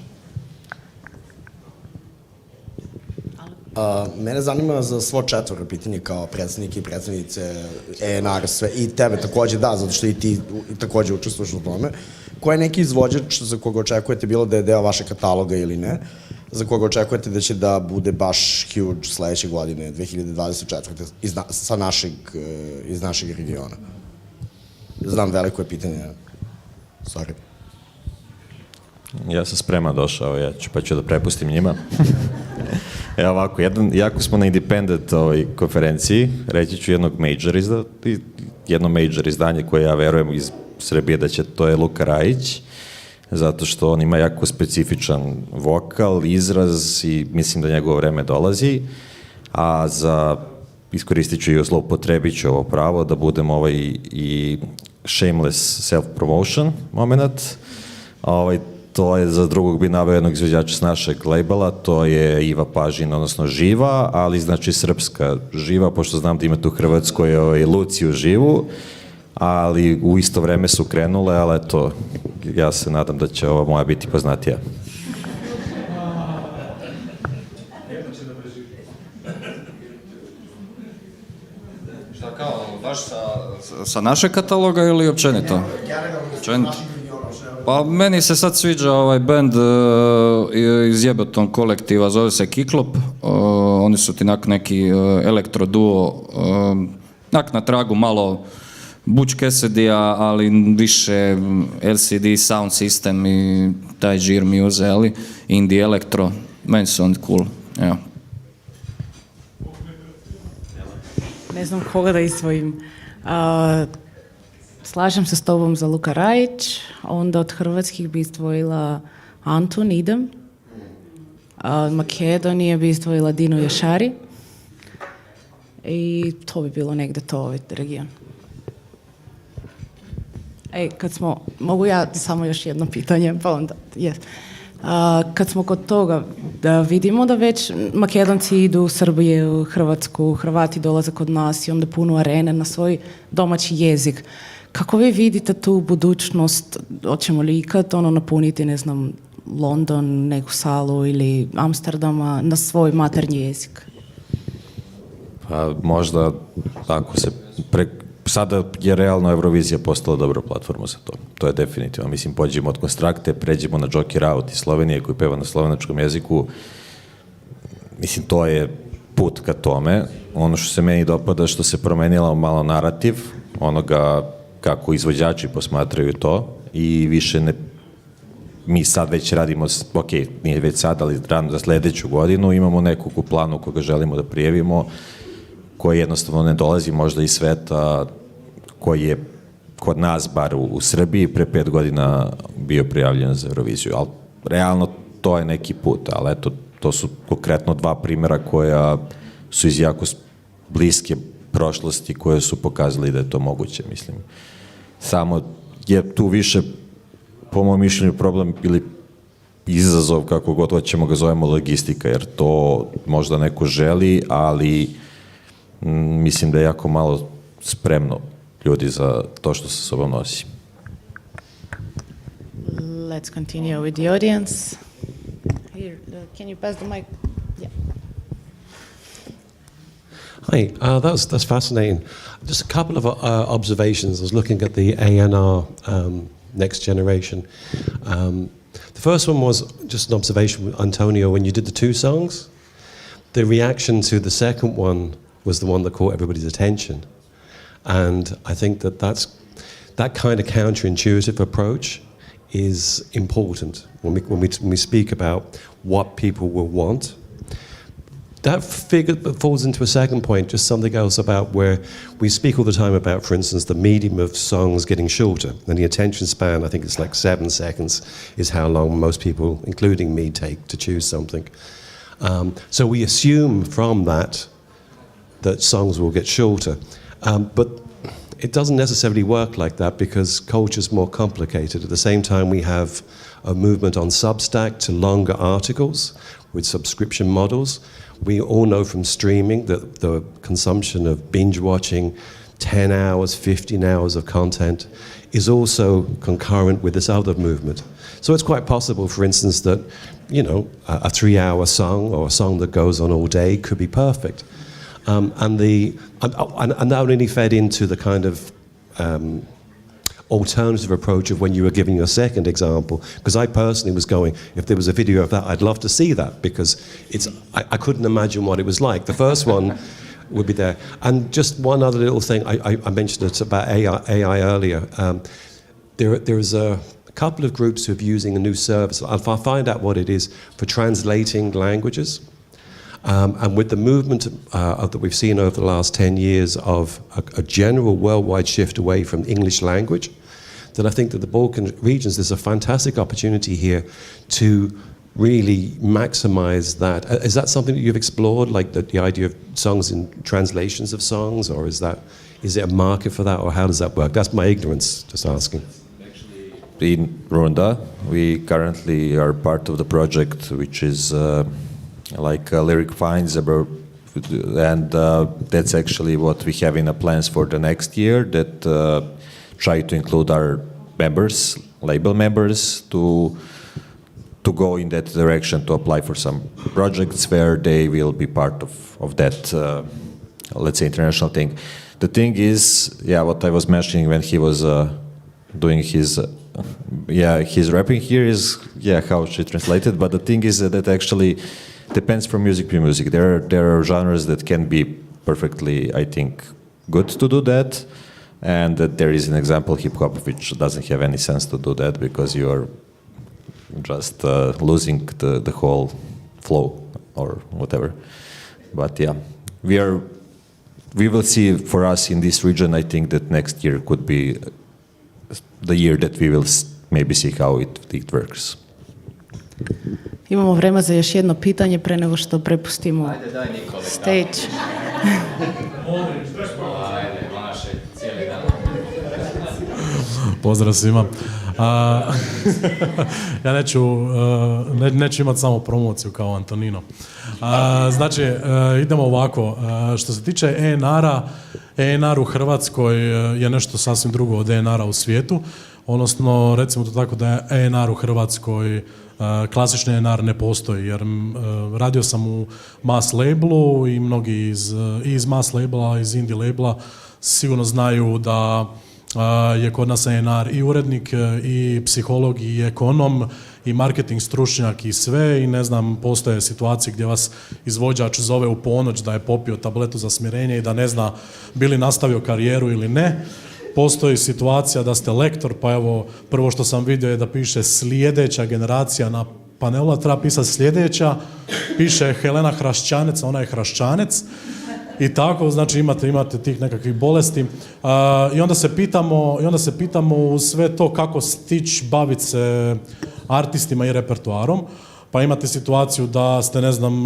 [SPEAKER 4] Mene zanima za svo četvoro pitanje kao predsednike i predsednice ENR sve i tebe takođe da, zato što i ti takođe učestvuješ u tome. Ko je neki izvođač za koga očekujete bilo da je deo vašeg kataloga ili ne, za koga očekujete da će da bude baš huge sledeće godine, 2024. Iz našeg regiona? Znam, veliko je pitanje. Sorry.
[SPEAKER 11] Ja sam spreman došao, pa ću da prepustim njima. Evo ovako, jako smo na independent konferenciji, reći ću jedno major izdanje koje ja verujem iz Srbije da će, to je Luka Rajić, zato što on ima jako specifičan vokal, izraz i mislim da njegovo vreme dolazi, a iskoristit ću i zloupotrebit ću ovo pravo da budem i shameless self-promotion moment. To je za drugog bi naveo jednog izvođača s našeg labela, to je Iva Pažin, odnosno Živa, ali znači srpska Živa, pošto znam da imate u Hrvatskoj Luciju Živu, ali u isto vreme su krenule, ali eto, ja se nadam da će ova moja biti poznatija.
[SPEAKER 21] Šta kao, baš sa našeg kataloga ili općenito? Općenito. Pa meni se sad sviđa ovaj band iz Jeboton kolektiva, zove se Kiklop, oni su ti neki elektro duo, na tragu malo Butch Cassidy-a, ali više LCD sound system i taj Gir Muse, ali indie elektro, meni su oni cool, evo.
[SPEAKER 19] Ne znam koga da izdvojim. Slažem se s tobom za Luka Rajić, onda od hrvatskih bi izdvojila Antun Idem, od Makedonije bi izdvojila Dino Ješari i to bi bilo negde to ovaj region. Mogu ja samo još jedno pitanje, pa onda, kad smo kod toga, da vidimo da već Makedonci idu u Srbiju, u Hrvatsku, Hrvati dolaze kod nas i onda punu arene na svoj domaći jezik. Kako vi vidite tu budućnost, hoćemo li ikad napuniti, ne znam, London, neku salu ili Amsterdama na svoj maternji jezik?
[SPEAKER 11] Pa možda ako se sada je realno Eurovizija postala dobra platforma za to. To je definitivno. Mislim, pođemo od Konstrakte, pređemo na Joker Out iz Slovenije koji peva na slovenačkom jeziku. Mislim, to je put ka tome. Ono što se meni dopada što se promenila malo narativ onoga kako izvođači posmatraju to i više ne, mi sad već radimo, ok, nije već sad, ali za sledeću godinu imamo nekog u planu koga želimo da prijavimo, koji jednostavno ne dolazi možda iz sveta koji je kod nas, bar u Srbiji, pre 5 godina bio prijavljen za Euroviziju, ali realno to je neki put, ali eto, to su konkretno 2 primjera koja su iz jako bliske prošlosti koje su pokazali da je to moguće, mislim. Samo je tu više, po mojom mišljenju, problem ili izazov, kako god hoćemo ga zovemo, logistika, jer to možda neko želi, ali mislim da je jako malo spremno ljudi za to što sa sobom nosi.
[SPEAKER 19] Let's continue with the audience. Here, can you pass the mic? Yeah.
[SPEAKER 7] Hi, that's fascinating. Just a couple of observations. I was looking at the ANR Next Generation. The first one was just an observation, Antonio, when you did the 2 songs, the reaction to the second one was the one that caught everybody's attention. And I think that kind of counterintuitive approach is important when we speak about what people will want. That figure falls into a second point, just something else about where we speak all the time about, for instance, the medium of songs getting shorter, and the attention span, I think it's like 7 seconds, is how long most people, including me, take to choose something. So we assume from that songs will get shorter. But it doesn't necessarily work like that because culture's more complicated. At the same time, we have a movement on Substack to longer articles with subscription models. We all know from streaming that the consumption of binge watching 10 hours, 15 hours of content is also concurrent with this other movement. So it's quite possible, for instance, that, you know, a 3-hour song or a song that goes on all day could be perfect. And that only fed into the kind of alternative approach of when you were giving your second example, because I personally was going, if there was a video of that, I'd love to see that, because I couldn't imagine what it was like. The first one would be there. And just one other little thing, I mentioned it about AI earlier. There's a couple of groups who are using a new service. I'll find out what it is for translating languages. And with the movement that we've seen over the last 10 years of a general worldwide shift away from English language, then I think that the Balkan regions, there's a fantastic opportunity here to really maximize that. Is that something that you've explored, like the idea of songs in translations of songs, or is it a market for that, or how does that work? That's my ignorance, just asking.
[SPEAKER 11] In Runda, we currently are part of the project which is lyric finds about, and that's actually what we have in the plans for the next year, that try to include our members, label members, to go in that direction, to apply for some projects where they will be part of that, let's say, international thing. The thing is, what I was mentioning when he was doing his rapping here is, how she translated, but the thing is that actually depends from music to music. There are genres that can be perfectly, I think, good to do that, and that there is an example, hip-hop, which doesn't have any sense to do that, because you are just losing the whole flow or whatever. But we will see. For us in this region, I think that next year could be the year that we will maybe see how it works.
[SPEAKER 19] Imamo vremena za još jedno pitanje pre nego što prepustimo
[SPEAKER 21] Ajde, daj Nikoli,
[SPEAKER 19] stage.
[SPEAKER 5] Pozdrav svima. Ja neću imati samo promociju kao Antonino. Znači, idemo ovako. Što se tiče ENR-a, ENR u Hrvatskoj je nešto sasvim drugo od ENR-a u svijetu. Odnosno, recimo to tako da je ENR u Hrvatskoj, klasični ENR ne postoji, jer radio sam u mass labelu i mnogi iz mass labela, iz indie labela sigurno znaju da je kod nas ENR i urednik, i psiholog, i ekonom, i marketing stručnjak i sve, i ne znam, postoje situacije gdje vas izvođač zove u ponoć da je popio tabletu za smirenje i da ne zna bi li nastavio karijeru ili ne. Postoji situacija da ste lektor, pa evo, prvo što sam vidio je da piše sljedeća generacija na panelu, treba pisati sljedeća, piše Helena Hrašćanec, ona je Hrašćanec, i tako, znači imate tih nekakvih bolesti. I onda se pitamo u sve to kako stići baviti se artistima i repertoarom, pa imate situaciju da ste, ne znam,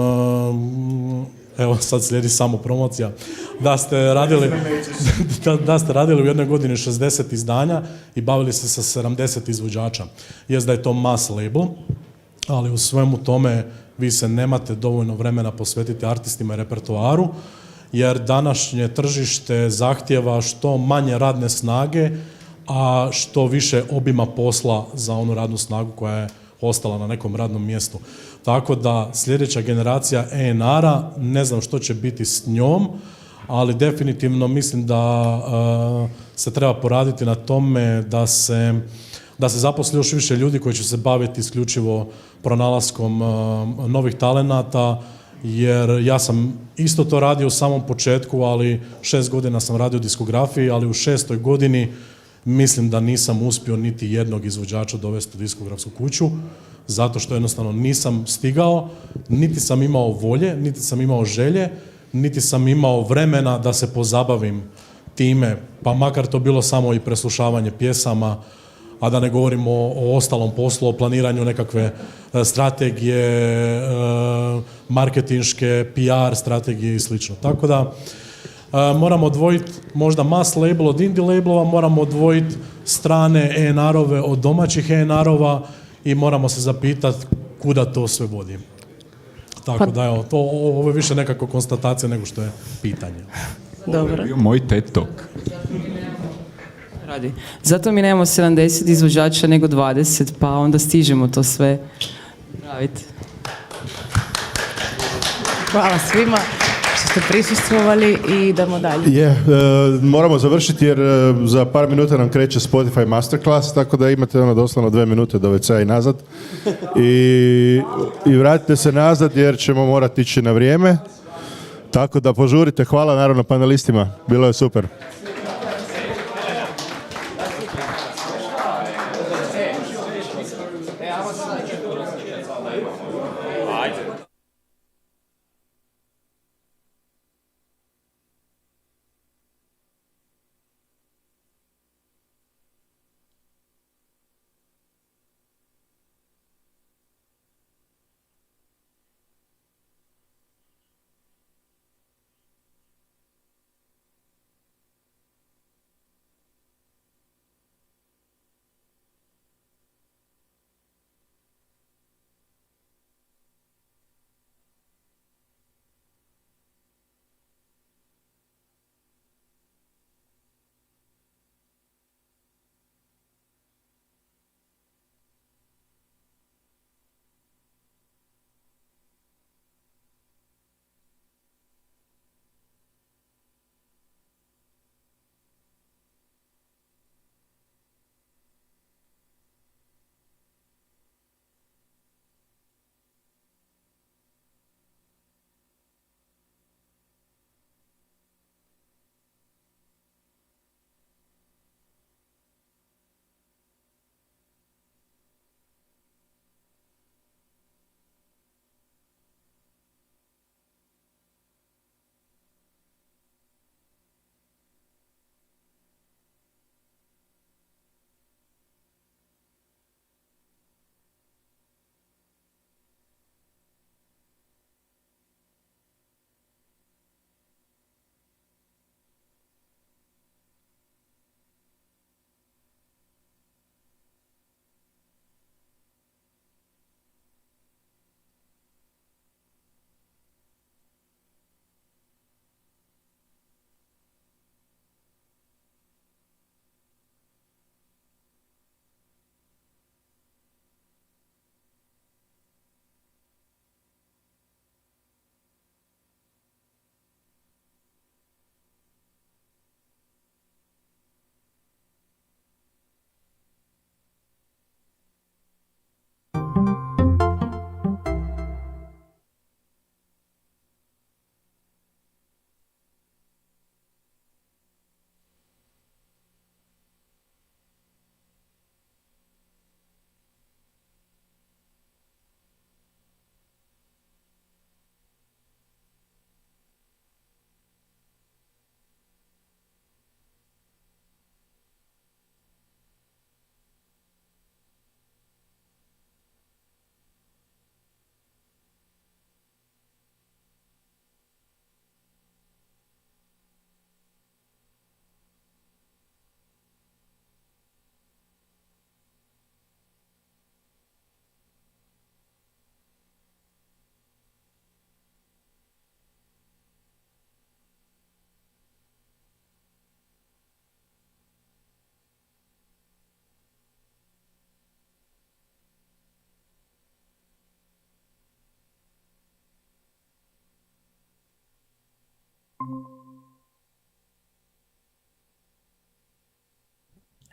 [SPEAKER 5] evo sad slijedi samo promocija, da ste radili u jednoj godini 60 izdanja i bavili se sa 70 izvođača. Jest da je to mass label, ali u svemu tome vi se nemate dovoljno vremena posvetiti artistima i repertoaru, jer današnje tržište zahtijeva što manje radne snage, a što više obima posla za onu radnu snagu koja je ostala na nekom radnom mjestu. Tako da sljedeća generacija ENR-a, ne znam što će biti s njom, ali definitivno mislim da se treba poraditi na tome da se zaposli još više ljudi koji će se baviti isključivo pronalaskom novih talenata, jer ja sam isto to radio u samom početku, ali 6 godina sam radio u diskografiji, ali u 6. godini mislim da nisam uspio niti jednog izvođača dovesti u diskografsku kuću, zato što jednostavno nisam stigao, niti sam imao volje, niti sam imao želje, niti sam imao vremena da se pozabavim time, pa makar to bilo samo i preslušavanje pjesama, a da ne govorimo o ostalom poslu, o planiranju nekakve strategije, marketinške, PR strategije i slično. Tako da moramo odvojiti možda mass label od indie labelova, moramo odvojiti strane ENR-ove od domaćih ENR-ova i moramo se zapitati kuda to sve vodi. Tako da evo, ovo je više nekako konstatacija nego što je pitanje.
[SPEAKER 19] Dobro.
[SPEAKER 9] Bio moj TED Talk.
[SPEAKER 20] radi. Zato mi nemamo 70 izvođača nego 20, pa onda stižemo to sve praviti.
[SPEAKER 19] Hvala svima što ste prisustvovali i idemo dalje.
[SPEAKER 1] Moramo završiti jer za par minuta nam kreće Spotify Masterclass, tako da imate doslovno 2 minute do WC i nazad. I vratite se nazad jer ćemo morati ići na vrijeme. Tako da požurite. Hvala naravno panelistima. Bilo je super.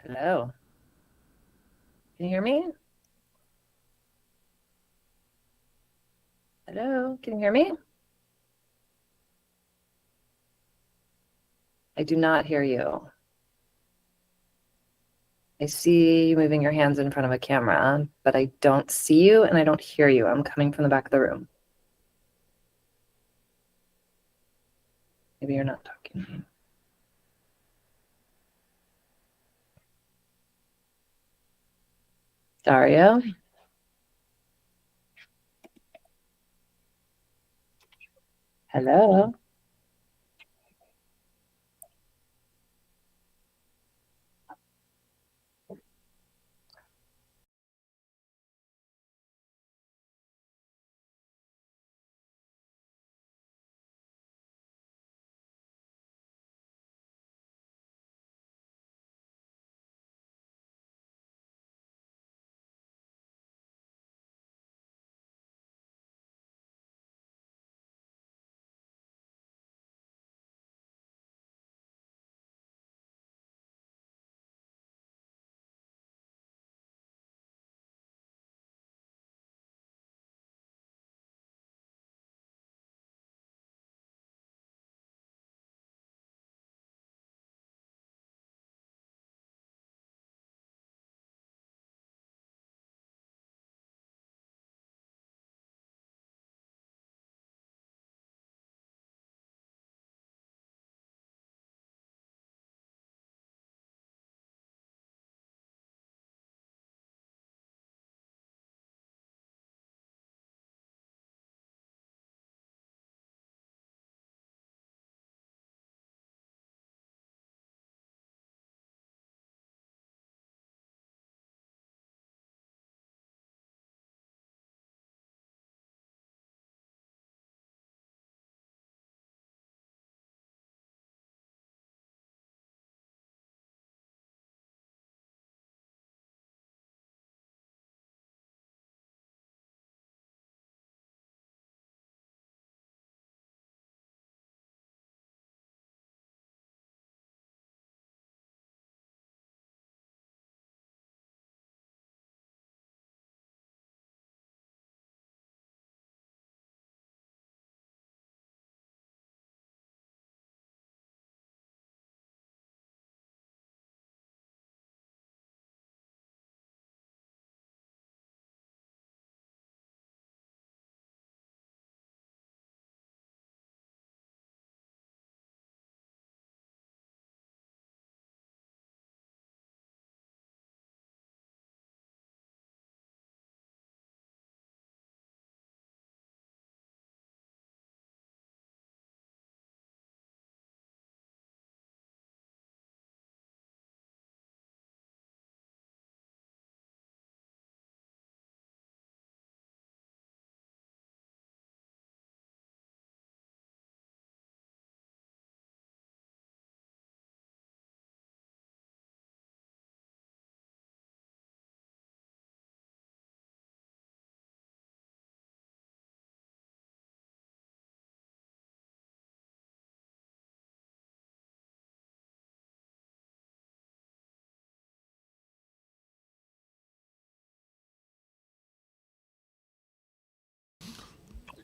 [SPEAKER 8] Hello. Can you hear me? Hello, can you hear me? I do not hear you. I see you moving your hands in front of a camera, but I don't see you and I don't hear you. I'm coming from the back of the room. Maybe you're not talking. Dario? Hello?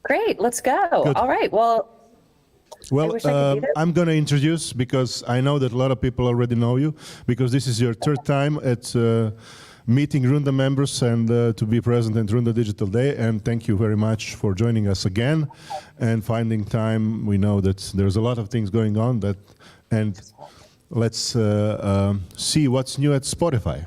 [SPEAKER 8] Great, let's go.
[SPEAKER 1] Good.
[SPEAKER 8] All right, well,
[SPEAKER 1] Well,
[SPEAKER 8] wish I could be there.
[SPEAKER 1] I'm going to introduce, because I know that a lot of people already know you, because this is your third time at meeting Runda members and to be present at Runda Digital Day. And thank you very much for joining us again and finding time. We know that there's a lot of things going on, and let's see what's new at Spotify.